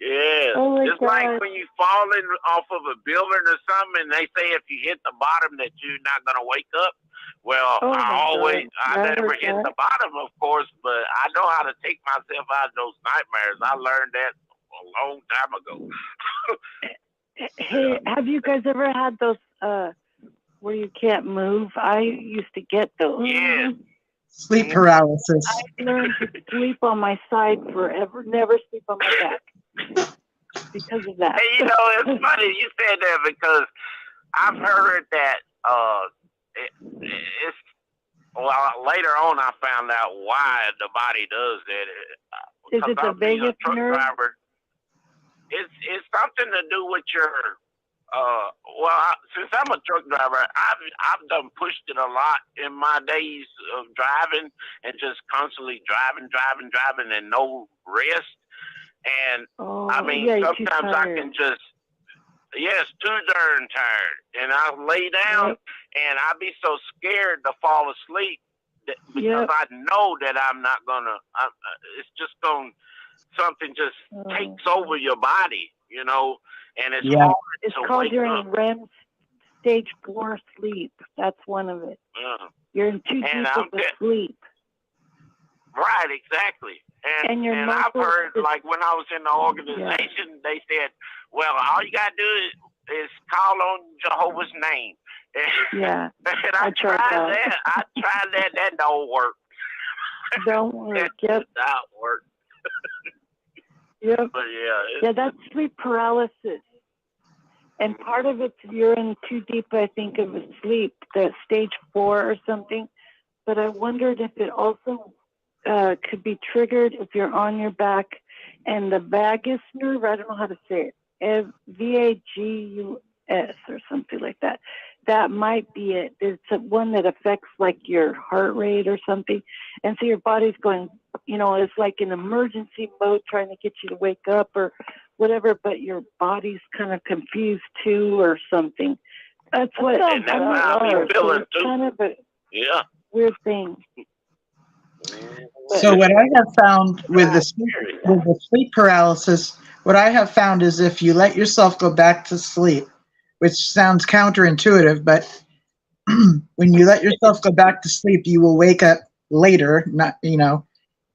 Yeah, oh it's like when you falling off of a building or something, and they say if you hit the bottom that you're not gonna wake up. Well, I never hit the bottom, of course, but I know how to take myself out of those nightmares. I learned that a long time ago. Hey, have you guys ever had those where you can't move? I used to get those. Yeah. Sleep paralysis. I learned to sleep on my side forever, never sleep on my back. Because of that. Hey, you know, it's funny you said that because I've heard that later on I found out why the body does that. Is it the vagus nerve? Driver, it's something to do with your since I'm a truck driver, I've done pushed it a lot in my days of driving and just constantly driving and no rest. And I mean, sometimes I can just, too darn tired. And I'll lay down and I'll be so scared to fall asleep because I know that I'm not going to, it's just going, something just takes over your body, you know, and it's hard it's to called wake during up. REM stage 4 sleep. That's one of it. You're in too And deep of a sleep. Right, exactly. And your I've muscles heard, like, when I was in the organization, they said, well, all you got to do is call on Jehovah's name. Yeah. And I tried that. I tried that. That don't work. Don't work. That Yep. does not work. Yep. But yeah, that's sleep paralysis. And part of it's you're in too deep, I think, of a sleep, the stage 4 or something. But I wondered if it also could be triggered if you're on your back and the vagus nerve, I don't know how to say it, VAGUS or something like that. That might be it. It's one that affects like your heart rate or something. And so your body's going, it's like an emergency mode trying to get you to wake up or whatever, but your body's kind of confused too or something. That's what and that's how I'm feeling too. Kind of a weird thing. So what I have found with the sleep paralysis, what I have found is if you let yourself go back to sleep, which sounds counterintuitive, but when you let yourself go back to sleep, you will wake up later,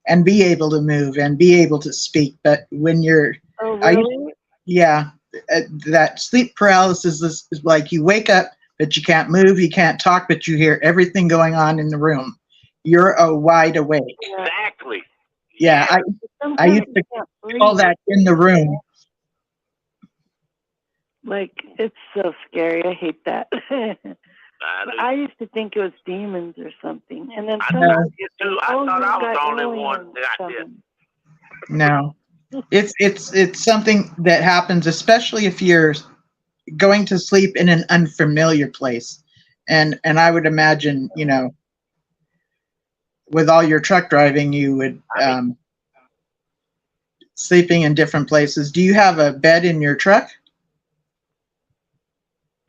and be able to move and be able to speak. But when you're, really? That sleep paralysis is like you wake up, but you can't move, you can't talk, but you hear everything going on in the room. You're wide awake. Exactly. Yeah, I used to call that in the room. Like, it's so scary. I hate that. I used to think it was demons or something. And then I thought I was the only one that did. No. It's something that happens, especially if you're going to sleep in an unfamiliar place. And I would imagine, with all your truck driving, you would sleeping in different places. Do you have a bed in your truck?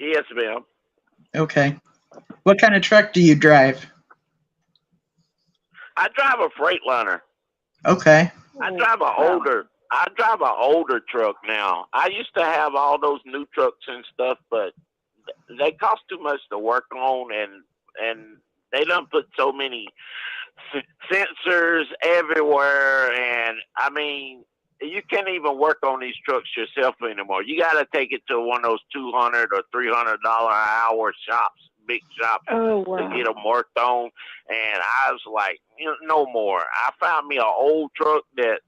Yes, ma'am. Okay. What kind of truck do you drive? I drive a Freightliner. Okay. I drive an older truck now. I used to have all those new trucks and stuff, but they cost too much to work on, and they done put so many sensors everywhere, and I mean, you can't even work on these trucks yourself anymore. You got to take it to one of those $200 or $300 an hour shops, big shops, to get them worked on. And I was like, no more. I found me an old truck that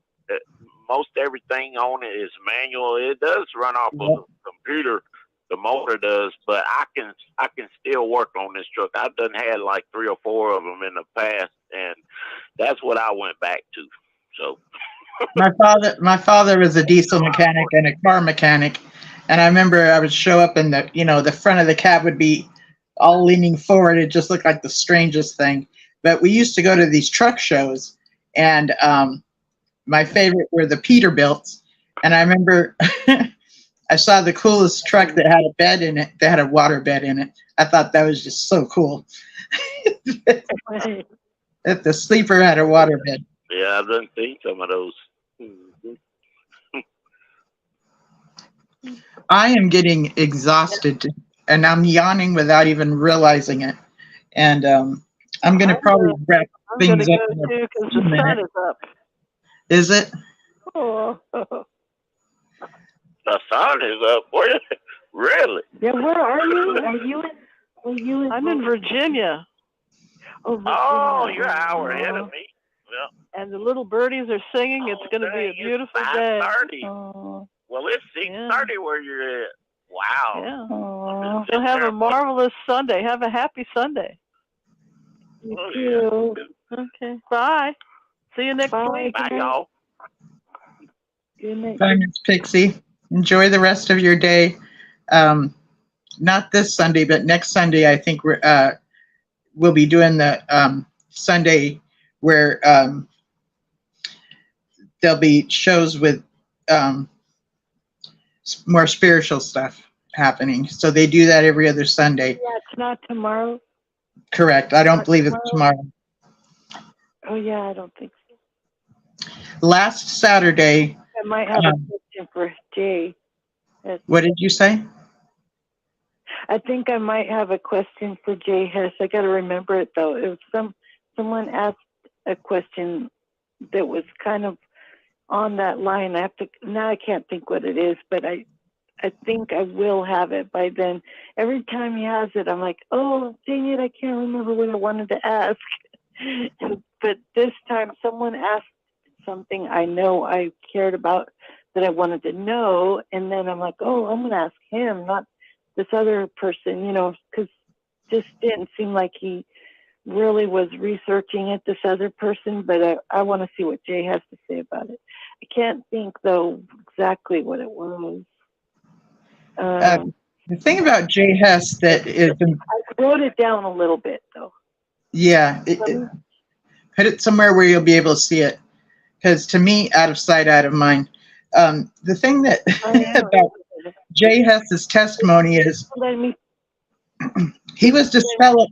most everything on it is manual. It does run off of a computer, the motor does, but I can still work on this truck. I've done had like 3 or 4 of them in the past, and that's what I went back to. So. My father was a diesel mechanic and a car mechanic, and I remember I would show up and the front of the cab would be all leaning forward. It just looked like the strangest thing. But we used to go to these truck shows, and my favorite were the Peterbilts. And I remember I saw the coolest truck that had a bed in it, that had a water bed in it. I thought that was just so cool. That the sleeper had a water bed. Yeah, I've done seen some of those. I am getting exhausted, and I'm yawning without even realizing it. And I'm going to probably wrap things up. I'm going to go too because the sun is up. Is it? Oh. The sun is up. Really? Yeah, where are you? Are you in? I'm in Virginia. Oh, Virginia. Oh, you're an hour ahead of me. Yeah. And the little birdies are singing. It's going to be a beautiful day. Well, it's 6:30 where you're at. Wow. Yeah. So have a marvelous Sunday. Have a happy Sunday. You too. Okay. Bye. See you next week. Bye, y'all. Good night. Bye, Miss Pixie. Enjoy the rest of your day. Not this Sunday, but next Sunday, I think we'll be doing the Sunday where there'll be shows with more spiritual stuff happening. So they do that every other Sunday. Yeah, it's not tomorrow. Correct. I don't believe it's tomorrow. Oh, yeah, I don't think so. Last Saturday. I might have a question for Jay. What did you say? I think I might have a question for Jay Hess. I got to remember it though. It was someone asked a question that was kind of on that line. Now I can't think what it is, but I think I will have it by then. Every time he has it, I'm like, oh, dang it, I can't remember what I wanted to ask. But this time someone asked something I know I cared about that I wanted to know. And then I'm like, oh, I'm going to ask him, not this other person, because just didn't seem like he really was researching it, this other person. But I want to see what Jay has to say about it. I can't think, though, exactly what it was. The thing about Jay Hess that is, I wrote it down a little bit, though. Yeah, put it somewhere where you'll be able to see it. Because to me, out of sight, out of mind. The thing that about Jay Hess's testimony is he was disfellowed.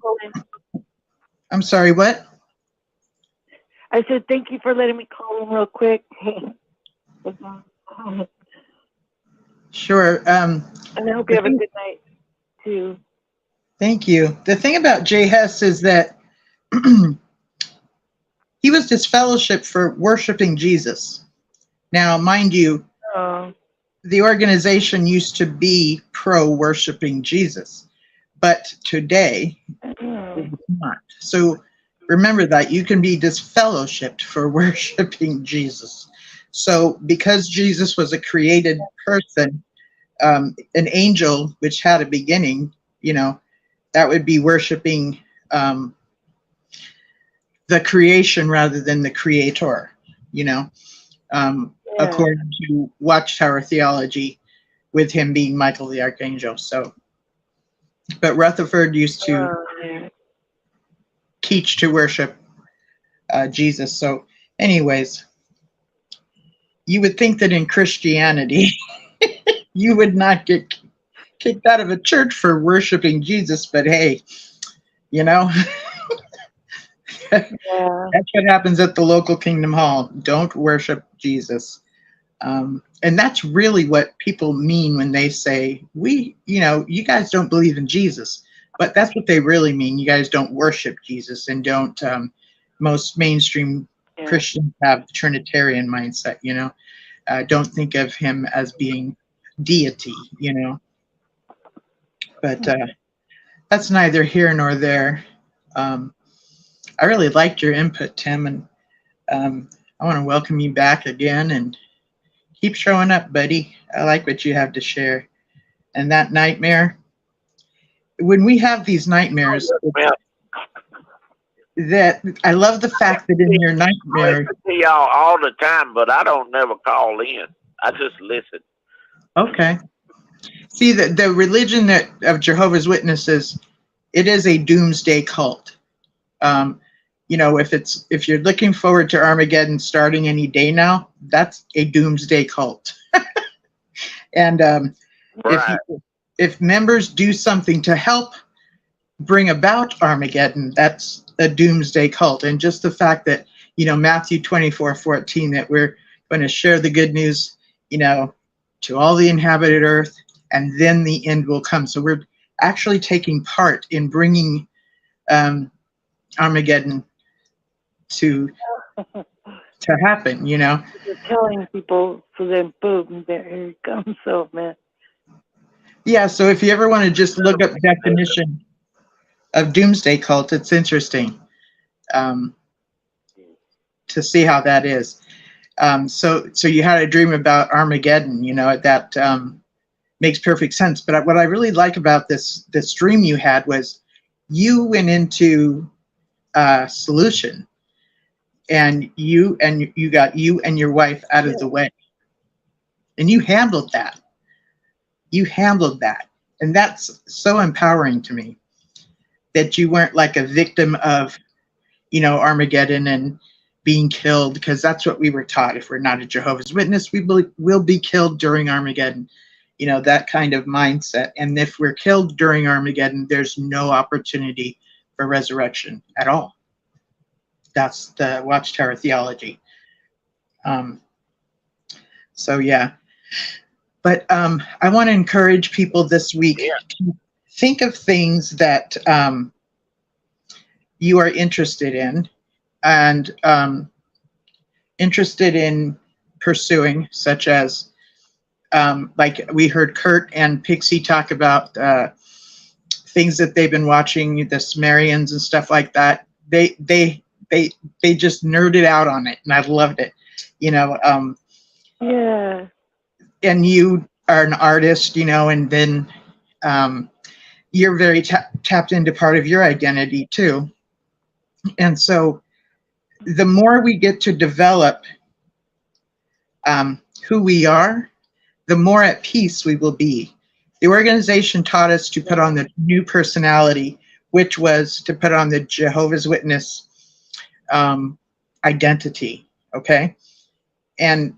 I'm sorry, what? I said, thank you for letting me call in real quick. Sure. And I hope you have a good night, too. Thank you. The thing about Jay Hess is that he was disfellowshipped for worshiping Jesus. Now, mind you, the organization used to be pro-worshiping Jesus, but today it's not. So remember that you can be disfellowshipped for worshiping Jesus. So because Jesus was a created person, an angel which had a beginning, that would be worshiping the creation rather than the creator, according to Watchtower theology, with him being Michael the Archangel. So, but Rutherford used to teach to worship Jesus. So anyways, you would think that in Christianity, you would not get kicked out of a church for worshiping Jesus, but hey, that's what happens at the local Kingdom Hall. Don't worship Jesus. And that's really what people mean when they say, you guys don't believe in Jesus. But that's what they really mean. You guys don't worship Jesus, and don't, most mainstream Christians have the Trinitarian mindset, don't think of him as being deity, But that's neither here nor there. I really liked your input, Tim, and I want to welcome you back again, and keep showing up, buddy. I like what you have to share. And that nightmare, when we have these nightmares, that I love the fact that in your nightmare, I listen to y'all all the time, but I don't never call in. I just listen. Okay. See, the religion of Jehovah's Witnesses, it is a doomsday cult. If you're looking forward to Armageddon starting any day now, that's a doomsday cult. And if members do something to help bring about Armageddon, that's a doomsday cult. And just the fact that, Matthew 24:14, that we're going to share the good news, to all the inhabited earth, and then the end will come. So we're actually taking part in bringing Armageddon to happen, You're telling people, so then boom, there it comes. So, man. Yeah, so if you ever want to just look up definition of doomsday cult, it's interesting to see how that is. So you had a dream about Armageddon, that makes perfect sense. But what I really like about this dream you had was you went into solution, and you got you and your wife out of the way, and you handled that. And that's so empowering to me, that you weren't like a victim of, Armageddon and being killed, because that's what we were taught. If we're not a Jehovah's Witness, we will be killed during Armageddon, that kind of mindset. And if we're killed during Armageddon, there's no opportunity for resurrection at all. That's the Watchtower theology. So yeah. But I want to encourage people this week to think of things that you are interested in and interested in pursuing, such as like we heard Kurt and Pixie talk about things that they've been watching, the Sumerians and stuff like that. They just nerded out on it, and I loved it. You know, Yeah. and you are an artist, you know, and then you're very tapped into part of your identity too. And so the more we get to develop who we are, the more at peace we will be. The organization taught us to put on the new personality, which was to put on the Jehovah's Witness identity, okay? And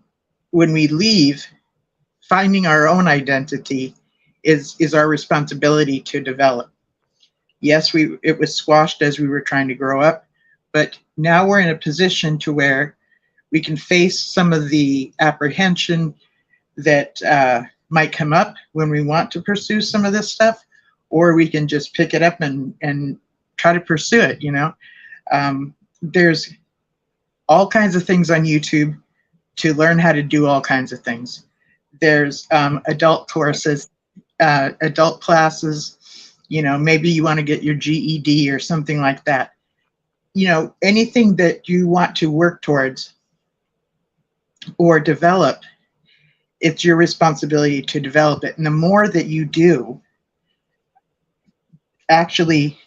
when we leave, finding our own identity is our responsibility to develop. Yes, it was squashed as we were trying to grow up, but now we're in a position to where we can face some of the apprehension that might come up when we want to pursue some of this stuff, or we can just pick it up and try to pursue it, you know. There's all kinds of things on YouTube to learn how to do all kinds of things. There's adult courses, adult classes, you know, maybe you want to get your GED or something like that. You know, anything that you want to work towards or develop, it's your responsibility to develop it. And the more that you do actually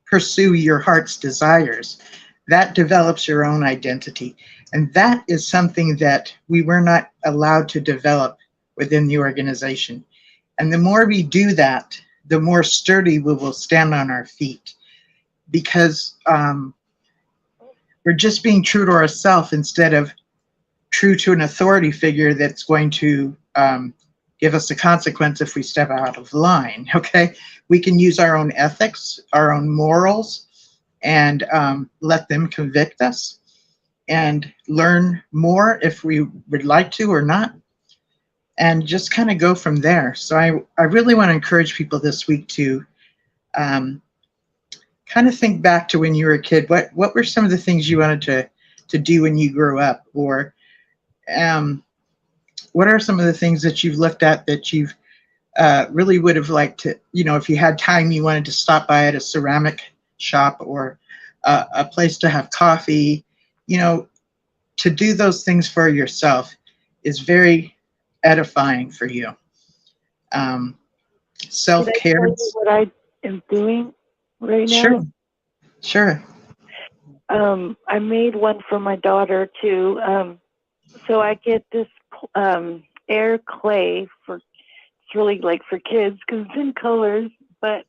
pursue your heart's desires, that develops your own identity. And that is something that we were not allowed to develop within the organization. And the more we do that, the more sturdy we will stand on our feet, because we're just being true to ourselves instead of true to an authority figure that's going to give us a consequence if we step out of line, okay? We can use our own ethics, our own morals, and let them convict us and learn more if we would like to or not, and just kind of go from there. So I really want to encourage people this week to kind of think back to when you were a kid. What were some of the things you wanted to do when you grew up? Or what are some of the things that you've looked at that you've really would have liked to, you know, if you had time, you wanted to stop by at a ceramic shop or a place to have coffee, you know, to do those things for yourself is very edifying for you. Self-care. Can I tell you what I am doing right now? Sure. I made one for my daughter too. So I get this air clay for, it's really like for kids because it's in colors. But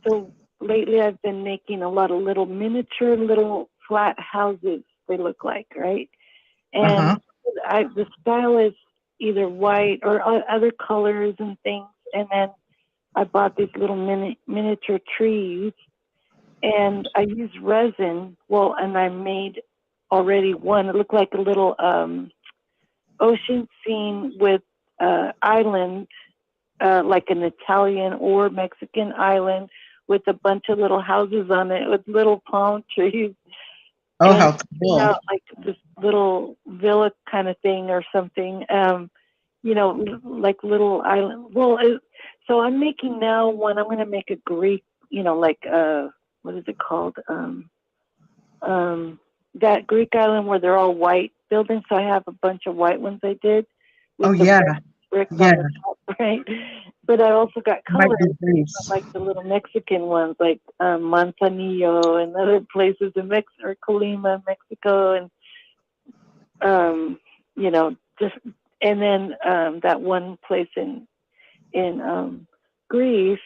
so lately I've been making a lot of little miniature, little flat houses. They look like, right? And the style is either white or other colors and things. And then I bought these little miniature trees, and I used resin. Well, and I made already one. It looked like a little ocean scene with island, like an Italian or Mexican island with a bunch of little houses on it with little palm trees. Oh, and how cool. like this little villa kind of thing or something, you know, like little island. Well, so I'm making now one. I'm going to make a Greek, you know, like, what is it called? That Greek island where they're all white buildings. So I have a bunch of white ones I did. With the bricks on the top, right? But I also got colors, like the little Mexican ones, like Manzanillo and other places in Mexico, or Colima, Mexico, and you know, just, and then that one place in Greece,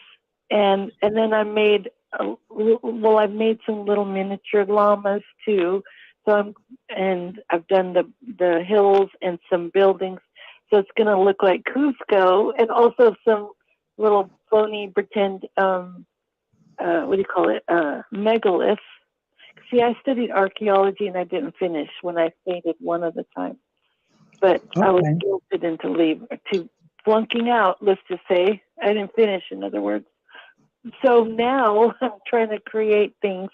and then I made I've made some little miniature llamas too. So I've done the hills and some buildings. So it's going to look like Cusco, and also some little phony pretend, what do you call it, megaliths. See, I studied archaeology and I didn't finish when I faded one at a time. But I was guilted into flunking out, let's just say. I didn't finish, in other words. so now I'm trying to create things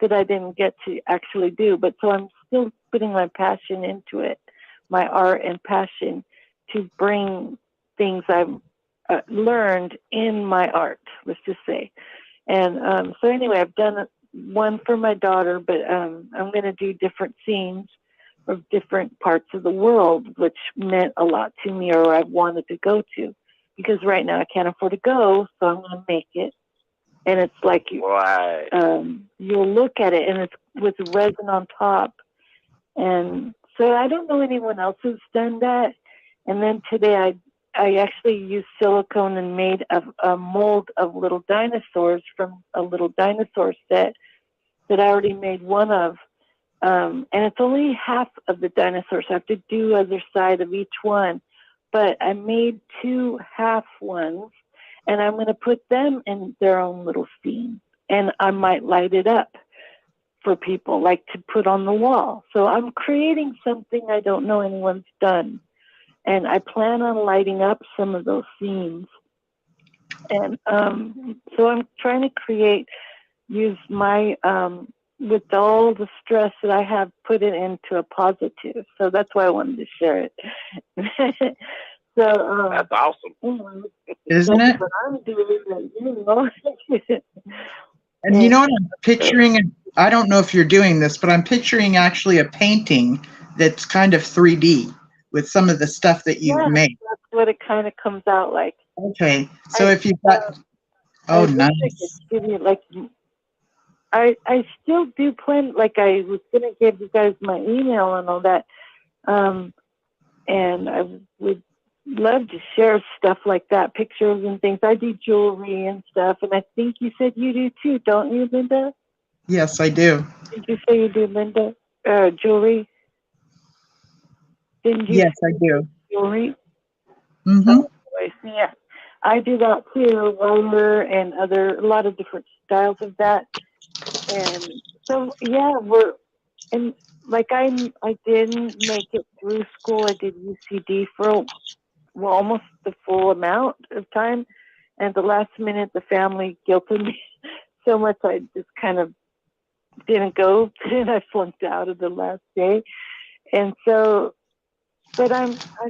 that I didn't get to actually do. But so I'm still putting my passion into it, my art and passion to bring things I've learned in my art, let's just say. And so anyway, I've done one for my daughter, but I'm going to do different scenes of different parts of the world, which meant a lot to me, or I've wanted to go to, because right now I can't afford to go, so I'm going to make it. And it's like Right. you'll look at it, and it's with resin on top. And so I don't know anyone else who's done that. And then today I actually used silicone and made a mold of little dinosaurs from a little dinosaur set that I already made one of. And it's only half of the dinosaurs. I have to do other side of each one. But I made 2 half ones, and I'm going to put them in their own little scene. And I might light it up for people, like to put on the wall. So I'm creating something I don't know anyone's done. And I plan on lighting up some of those scenes. And so I'm trying to use my, with all the stress that I have, put it into a positive. So that's why I wanted to share it. So That's awesome. Isn't it? what I'm doing, you know. And you know what I'm picturing? I don't know if you're doing this, but I'm picturing actually a painting that's kind of 3D with some of the stuff that you've made. That's what it kind of comes out like. Okay, so if you've got, I wish nice. I could give you, like, I still do plan, like I was going to give you guys my email and all that. And I would love to share stuff like that, pictures and things. I do jewelry and stuff. And I think you said you do too, don't you, Linda? Yes, I do. Did you say you do, Linda? Jewelry? Didn't you? Yes, I do. Jewelry? Mm-hmm. Yeah, I do that too, roller and a lot of different styles of that. And so, yeah, and like I didn't make it through school. I did UCD for almost the full amount of time. And the last minute, the family guilted me so much, I just kind of didn't go, and I flunked out of the last day. And so, but I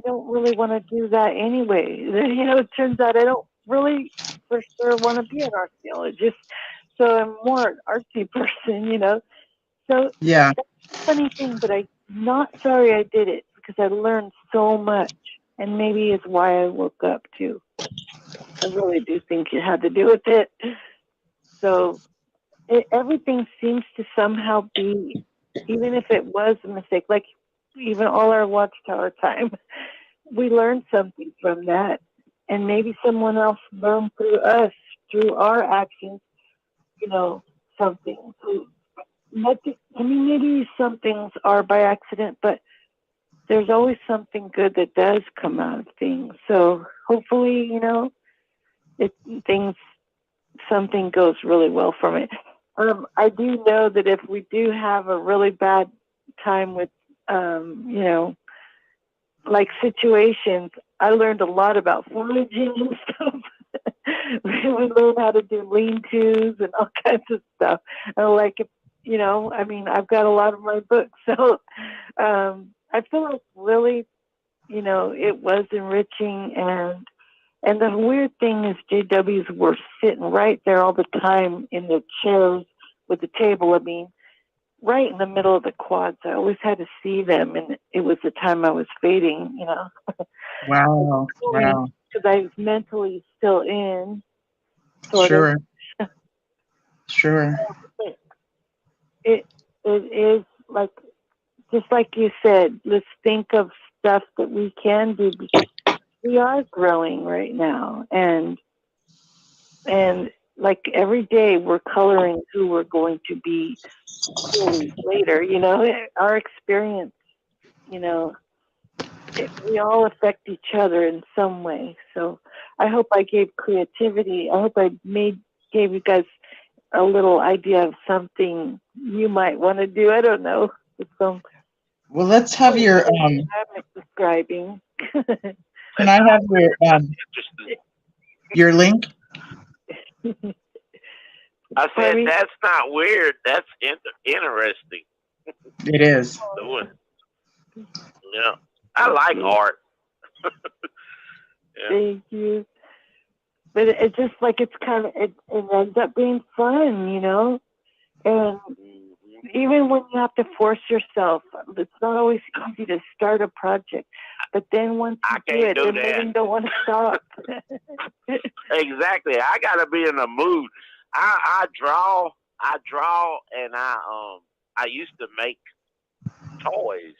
don't really want to do that anyway. You know, it turns out I don't really for sure want to be an archaeologist. So I'm more an artsy person, you know. So yeah, that's a funny thing, but I'm not sorry I did it, because I learned so much, and maybe it's why I woke up too. I really do think it had to do with it. So everything seems to somehow be, even if it was a mistake, like even all our Watchtower time, we learned something from that. And maybe someone else learned through us, through our actions, you know, something. So, maybe some things are by accident, but there's always something good that does come out of things. So hopefully, you know, something goes really well from it. I do know that if we do have a really bad time with, you know, like situations, I learned a lot about foraging and stuff. We learned how to do lean-tos and all kinds of stuff. And like, you know, I mean, I've got a lot of my books, so I feel like really, you know, it was enriching. And the weird thing is, JWs were sitting right there all the time in the chairs with the table. I mean, right in the middle of the quads. I always had to see them, and it was the time I was fading, you know. Wow. Wow. Because I was mentally still in. Sure. Sure. It is like, just like you said, let's think of stuff that we can do, because we are growing right now, and like every day we're coloring who we're going to be later. You know, our experience, you know, we all affect each other in some way. So I hope I gave creativity. I hope I gave you guys a little idea of something you might want to do. I don't know. Well, let's have your I'm describing. Can I have your link? I said Pardon me? that's not weird. That's interesting. It is. Doing. Yeah, I like art. Yeah. Thank you. But it's just like it's kind of it ends up being fun, you know. And even when you have to force yourself, it's not always easy to start a project. But then once you do it, then you don't want to stop. Exactly. I gotta be in the mood. I draw, and I used to make toys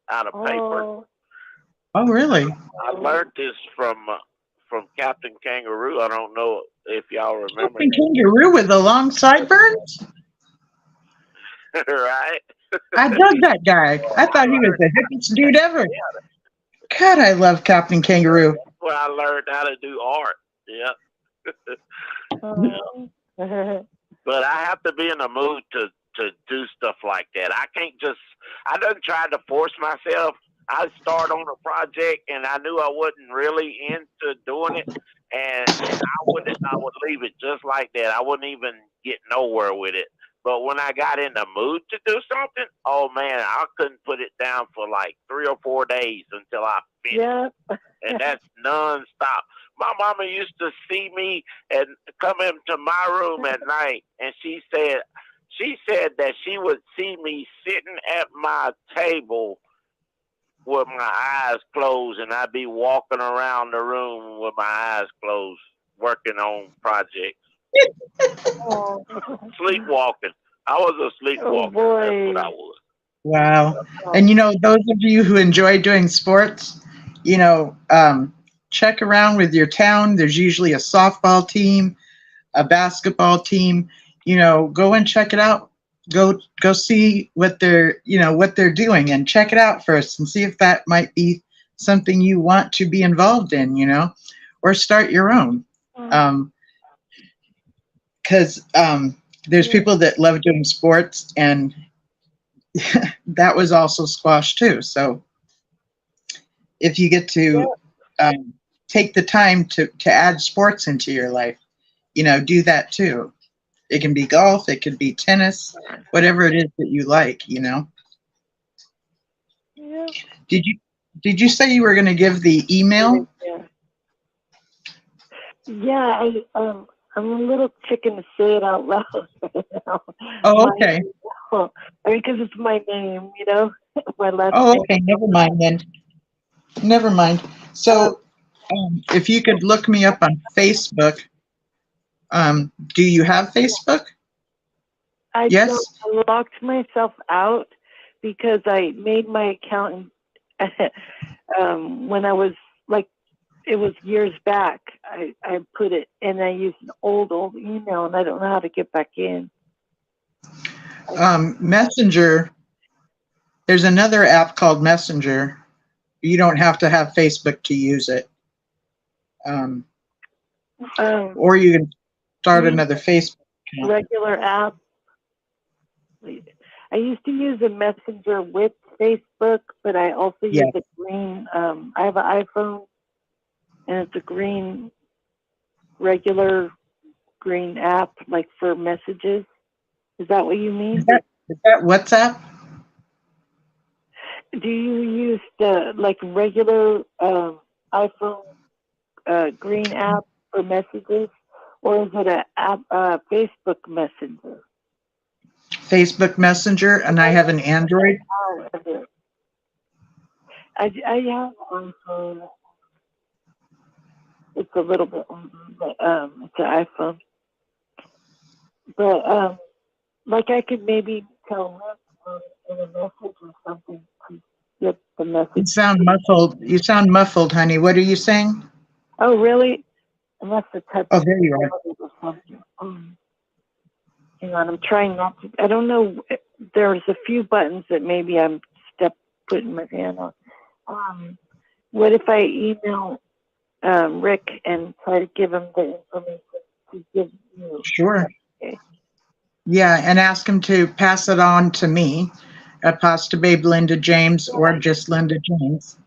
out of paper. Oh, really? I learned this from Captain Kangaroo. I don't know if y'all remember. Captain Kangaroo with the long sideburns? Right? I dug that guy. I thought he was the hippest dude ever. God, I love Captain Kangaroo. Well, I learned how to do art. Yeah. Yeah. But I have to be in the mood to do stuff like that. I can't just. I done tried to force myself. I start on a project and I knew I wasn't really into doing it, and I would leave it just like that. I wouldn't even get nowhere with it. But when I got in the mood to do something, oh man, I couldn't put it down for like 3 or 4 days until I finished. Yeah. And that's nonstop. My mama used to see me and come into my room at night, and she said that she would see me sitting at my table with my eyes closed, and I'd be walking around the room with my eyes closed, working on projects. Sleepwalking. I was a sleepwalker. Oh, that's what I was. Wow. And those of you who enjoy doing sports, check around with your town. There's usually a softball team, a basketball team. Go and check it out. Go see what they're doing, and check it out first and see if that might be something you want to be involved in, or start your own. Because there's people that love doing sports, and that was also squash too. So if you get to take the time to add sports into your life, do that too. It can be golf, it could be tennis, whatever it is that you like, Yeah. Did you say you were going to give the email? Yeah, I'm a little chicken to say it out loud. Oh, okay. Because it's my name, my last Oh, name. okay. Never mind then. Never mind. So, if you could look me up on Facebook. Do you have Facebook? Yes. I locked myself out because I made my account when I was it was years back. I put it, and I used an old email, and I don't know how to get back in. Messenger. There's another app called Messenger. You don't have to have Facebook to use it. Or you can start another Facebook account. Regular app. I used to use a Messenger with Facebook, but I also use a green. I have an iPhone, and it's a regular green app, like for messages. Is that what you mean? Is that WhatsApp? Do you use the regular iPhone green app for messages, or is it a Facebook Messenger? Facebook Messenger, and I have an Android. I have an iPhone. It's a little bit older, but it's an iPhone. But I could maybe tell Rick in a message or something to get the message. You sound muffled. You sound muffled, honey. What are you saying? Oh, really? Unless the touch. Oh, there you are. Hang on, I'm trying not to. I don't know. There's a few buttons that maybe I'm putting my hand on. What if I email Rick and try to give him the information to give you? Sure. Okay. Yeah, and ask him to pass it on to me, Pasta Babe Linda James, or just Linda James.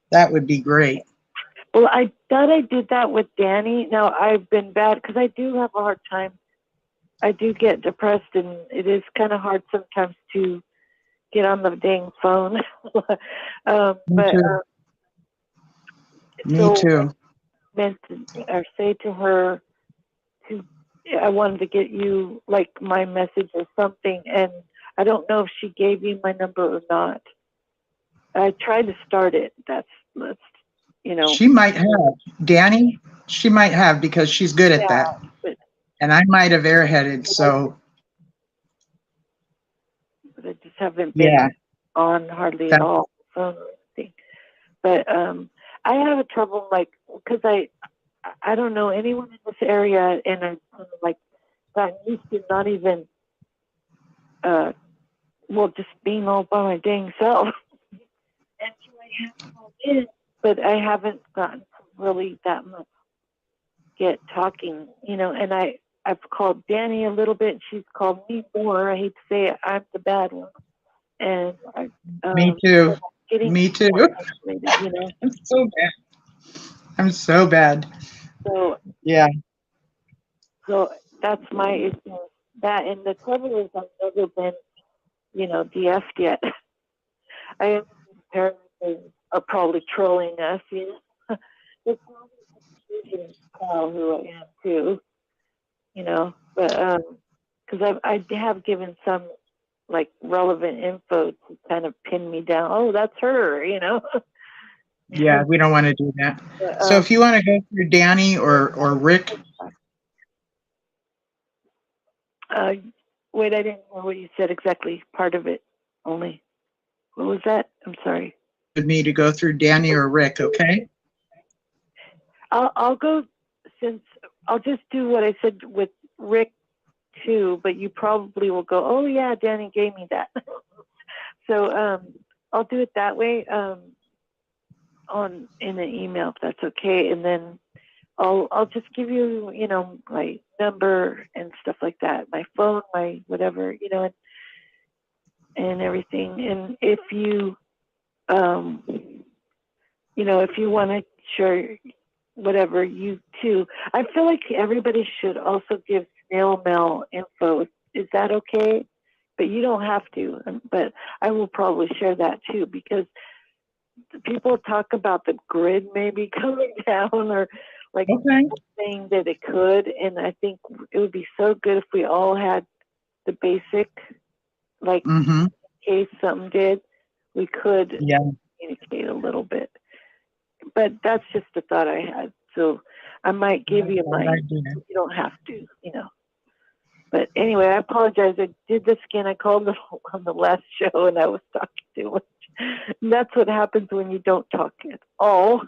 That would be great. Well, I thought I did that with Danny. Now, I've been bad because I do have a hard time. I do get depressed, and it is kind of hard sometimes to get on the dang phone. Me too. Me so too. I meant to, or say to her, I wanted to get you like my message or something, and I don't know if she gave you my number or not. I tried to start it. That's She might have. Danny, she might have because she's good at that. But, And I might have airheaded, so. But I just haven't been on hardly at all. Phone or anything. But I have a trouble, like, because I don't know anyone in this area, and I'm like got used to not even, just being all by my dang self. And so I have called in, but I haven't gotten really that much get talking, and I've called Danny a little bit. She's called me more. I hate to say it, I'm the bad one. And me too. Me too. I'm so bad. I'm so bad. So yeah. So that's my issue. That, and the trouble is I've never been, DF'd yet. I am parents are probably trolling us, It's probably who I am too, but because I have given some like relevant info to kind of pin me down. Oh, that's her, Yeah, we don't want to do that. So if you want to go through Danny or Rick. Wait, I didn't know what you said exactly. Part of it only. What was that? I'm sorry. With me to go through Danny or Rick, okay? I'll go, since I'll just do what I said with Rick too, but you probably will go, oh yeah, Danny gave me that. So I'll do it that way in an email if that's okay, and then I'll just give you my number and stuff like that, my phone, my whatever, and everything. And if you if you want to share whatever, you too. I feel like everybody should also give snail mail info. Is that okay? But you don't have to. But I will probably share that too, because people talk about the grid maybe coming down, or like saying that it could. And I think it would be so good if we all had the basic, like in case something did, we could communicate a little bit. But that's just a thought I had. So I might give you you don't have to, But anyway, I apologize. I did this again. I called on the last show and I was talking too much. And that's what happens when you don't talk at all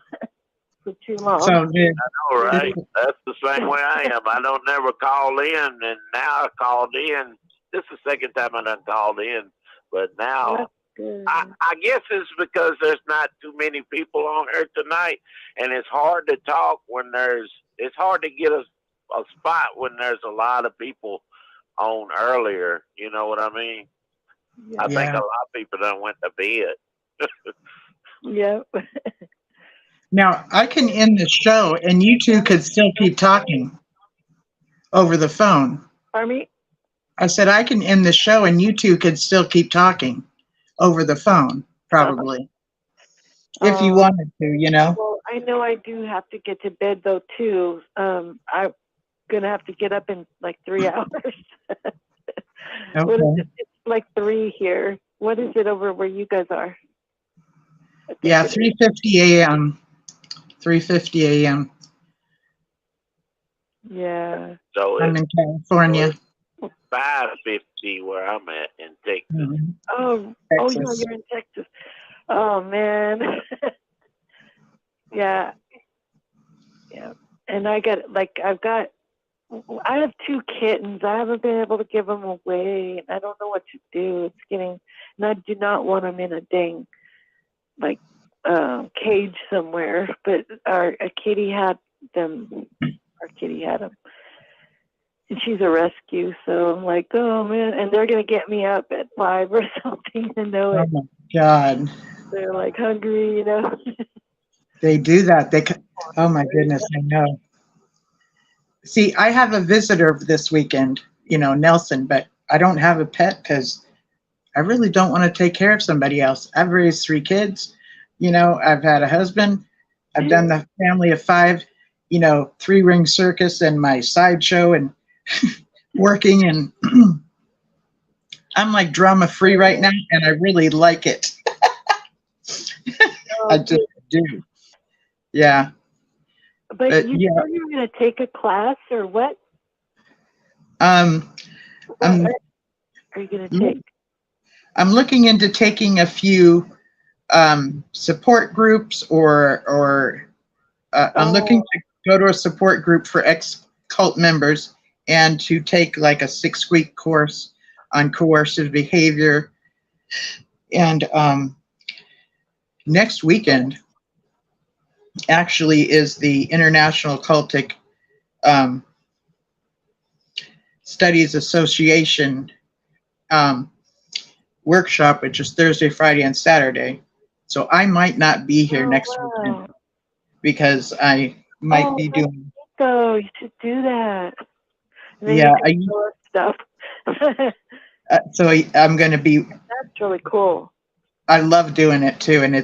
for too long. So, I know, right? That's the same way I am. I don't never call in, and now I called in. This is the second time I done called in, but now I guess it's because there's not too many people on here tonight, and it's hard to talk when it's hard to get a spot when there's a lot of people on earlier. You know what I mean? I think a lot of people done went to bed. Yeah. Now, I can end the show, and you two could still keep talking over the phone. Pardon me? I said I can end the show, and you two could still keep talking over the phone, probably. If you wanted to, Well, I know I do have to get to bed, though, too. I'm going to have to get up in like 3 hours. Okay. What is it? It's like 3 here. What is it over where you guys are? Yeah, 3:50 a.m. 3:50 a.m. Yeah. So I'm in California. 5:50 where I'm at in Texas. Mm-hmm. Oh, yeah, you're in Texas. Oh, man. Yeah. And I have 2 kittens. I haven't been able to give them away, and I don't know what to do. And I do not want them in a dang, cage somewhere. But our kitty had them. Our kitty had them. And she's a rescue, so I'm like, oh, man. And they're going to get me up at 5 or something to know it. Oh, my God. They're, hungry, They do that. Oh my goodness, I know. See, I have a visitor this weekend, Nelson, but I don't have a pet because I really don't want to take care of somebody else. I've raised 3 kids. I've had a husband. I've done the family of 5, 3-ring circus and my sideshow and working. And I'm like drama free right now, and I really like it. I just do. Yeah. But you yeah. said you were going to take a class or what? What are you going to take? I'm looking into taking a few support groups, or I'm looking to go to a support group for ex-cult members and to take like a 6-week course on coercive behavior. And next weekend actually is the International Cultic Studies Association workshop, which is Thursday, Friday, and Saturday. So I might not be here next weekend because I might be doing. So you should do that. Yeah, stuff. So I'm going to be. That's really cool. I love doing it too, and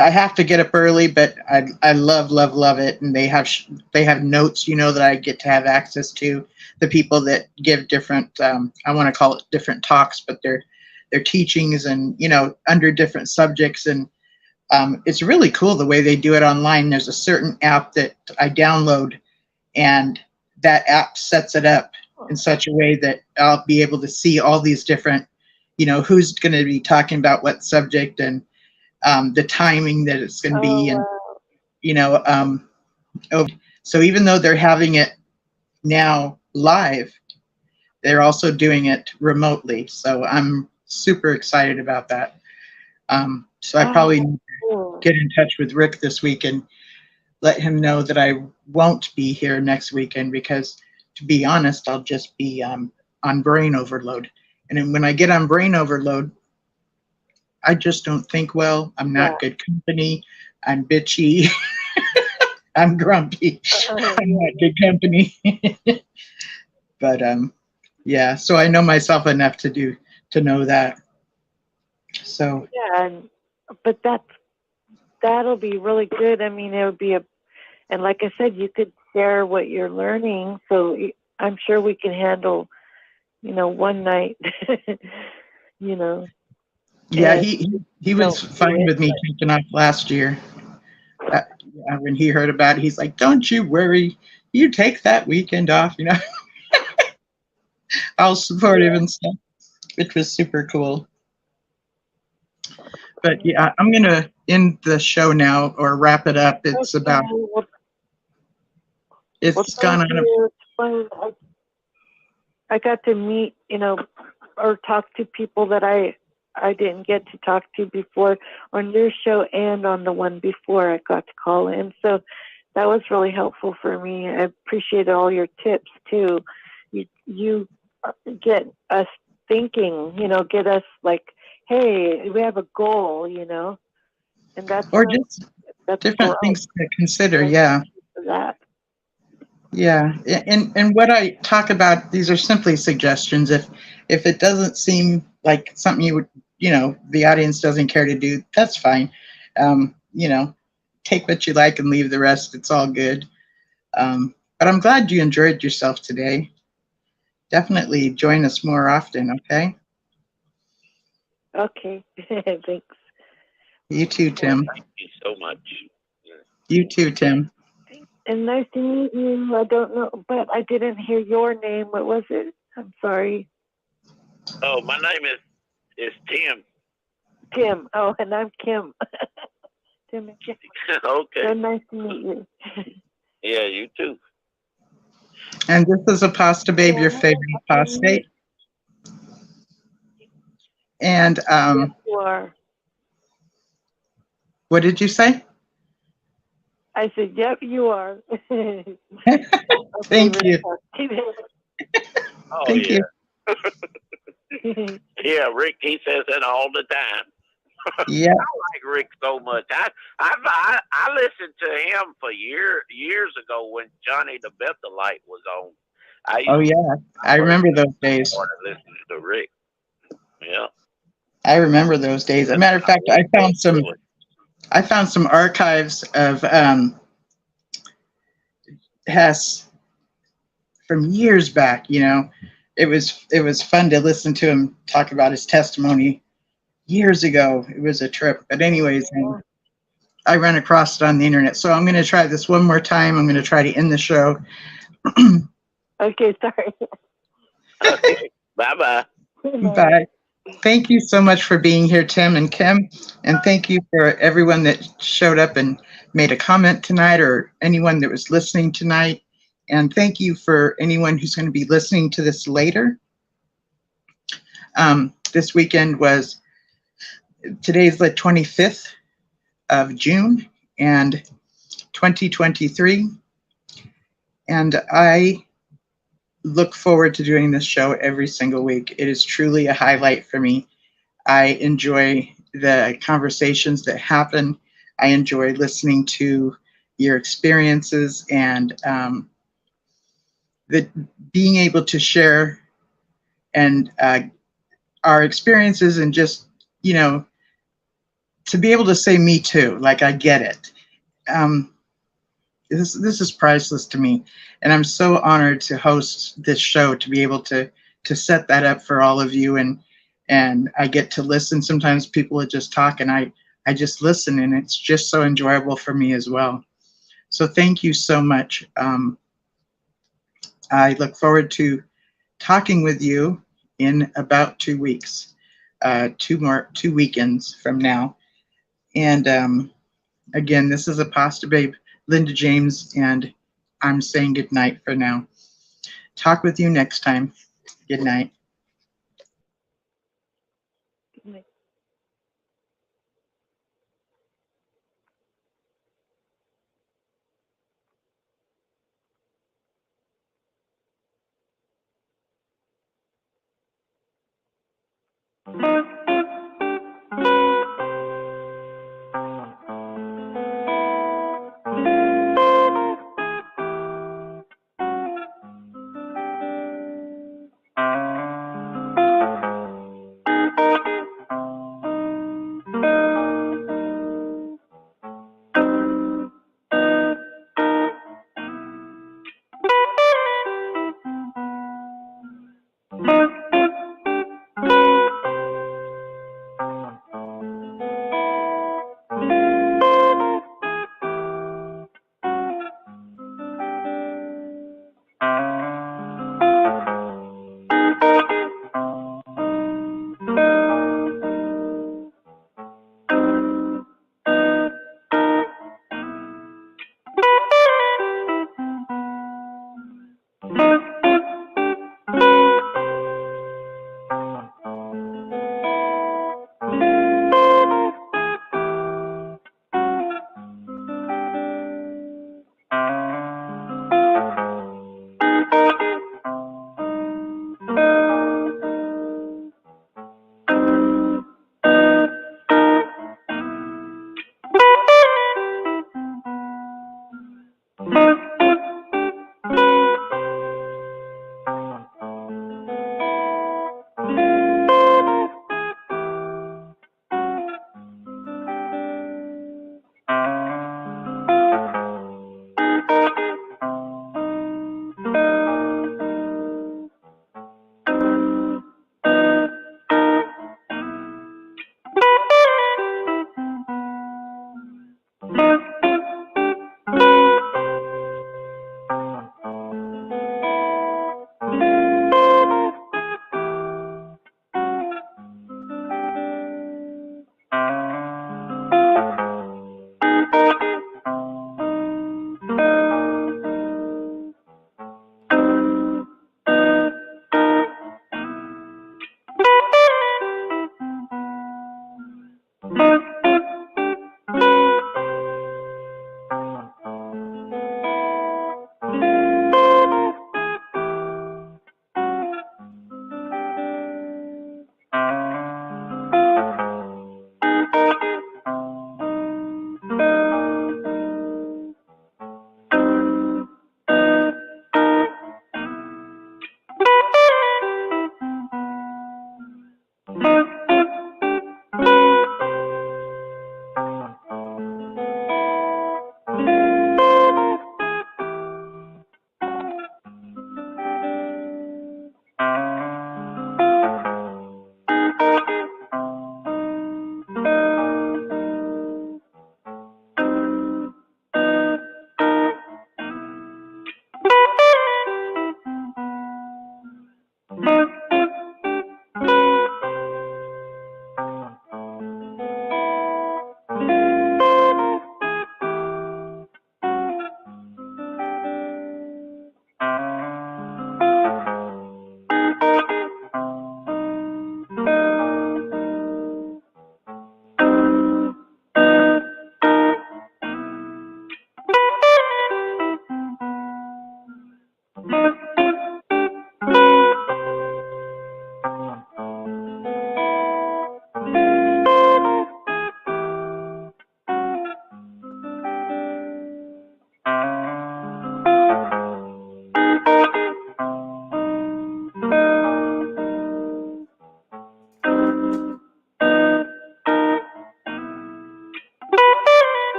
I have to get up early, but I love it. And they have notes, that I get to have access to. The people that give different, I want to call it different talks, but they're teachings and under different subjects, and it's really cool the way they do it online. There's a certain app that I download, and that app sets it up in such a way that I'll be able to see all these different, who's going to be talking about what subject, and the timing that it's going to be, and so even though they're having it now live, they're also doing it remotely. So I'm super excited about that. So I probably need to get in touch with Rick this week and let him know that I won't be here next weekend because, to be honest, I'll just be on brain overload. And then when I get on brain overload, I just don't think well. I'm not good company. I'm bitchy. I'm grumpy. I'm not good company. But yeah, so I know myself enough to know that. So yeah, but that'll be really good. I mean, it would be and like I said, you could share what you're learning. So I'm sure we can handle, one night. Yeah, he was fine with me taking off last year. When he heard about it, he's like, "Don't you worry, you take that weekend off." I'll support him and stuff, which was super cool. But yeah, I'm gonna end the show now or wrap it up. It's about. It's gone on. I got to meet, or talk to people that I didn't get to talk to before on your show and on the one before. I got to call in, so that was really helpful for me. I appreciate all your tips too. You get us thinking, get us like, hey, we have a goal, and that's different things to consider. Yeah. Yeah, and what I talk about, these are simply suggestions. If it doesn't seem like something you would, the audience doesn't care to do, that's fine. Take what you like and leave the rest. It's all good. But I'm glad you enjoyed yourself today. Definitely join us more often, okay? Okay, thanks. You too, Tim. Thank you so much. You too, Tim. And nice to meet you. I don't know, but I didn't hear your name. What was it? I'm sorry. Oh, my name is Tim. Tim. Oh, and I'm Kim. Tim and Kim. Okay. So nice to meet you. Yeah, you too. And this is Apostle Babe, your favorite apostate. And yes, you are. What did you say? I said, yep, you are. Thank you. Oh, Thank yeah. you. Yeah, Rick, he says that all the time. Yeah. I like Rick so much. I listened to him for years ago when Johnny the Bethelite was on. I Oh, used yeah. I to remember those days. started listening to Rick. Yeah. I remember those days. As a matter of fact, I found some archives of Hess from years back. It was fun to listen to him talk about his testimony years ago. It was a trip. But anyways, I ran across it on the internet. So I'm going to try this one more time. I'm going to try to end the show. Okay, sorry. Okay. Bye-bye. Bye. Thank you so much for being here, Tim and Kim. And thank you for everyone that showed up and made a comment tonight, or anyone that was listening tonight. And thank you for anyone who's going to be listening to this later. This weekend today's the 25th of June and 2023. And I look forward to doing this show every single week. It is truly a highlight for me. I enjoy the conversations that happen. I enjoy listening to your experiences and being able to share and our experiences, and just, to be able to say me too, like I get it. This is priceless to me, and I'm so honored to host this show, to be able to set that up for all of you, and I get to listen. Sometimes people would just talk, and I just listen, and it's just so enjoyable for me as well. So thank you so much. I look forward to talking with you in about 2 weeks, 2 weekends from now. And again, this is Apostle Babe Linda James, and I'm saying good night for now. Talk with you next time. Good night. Good night.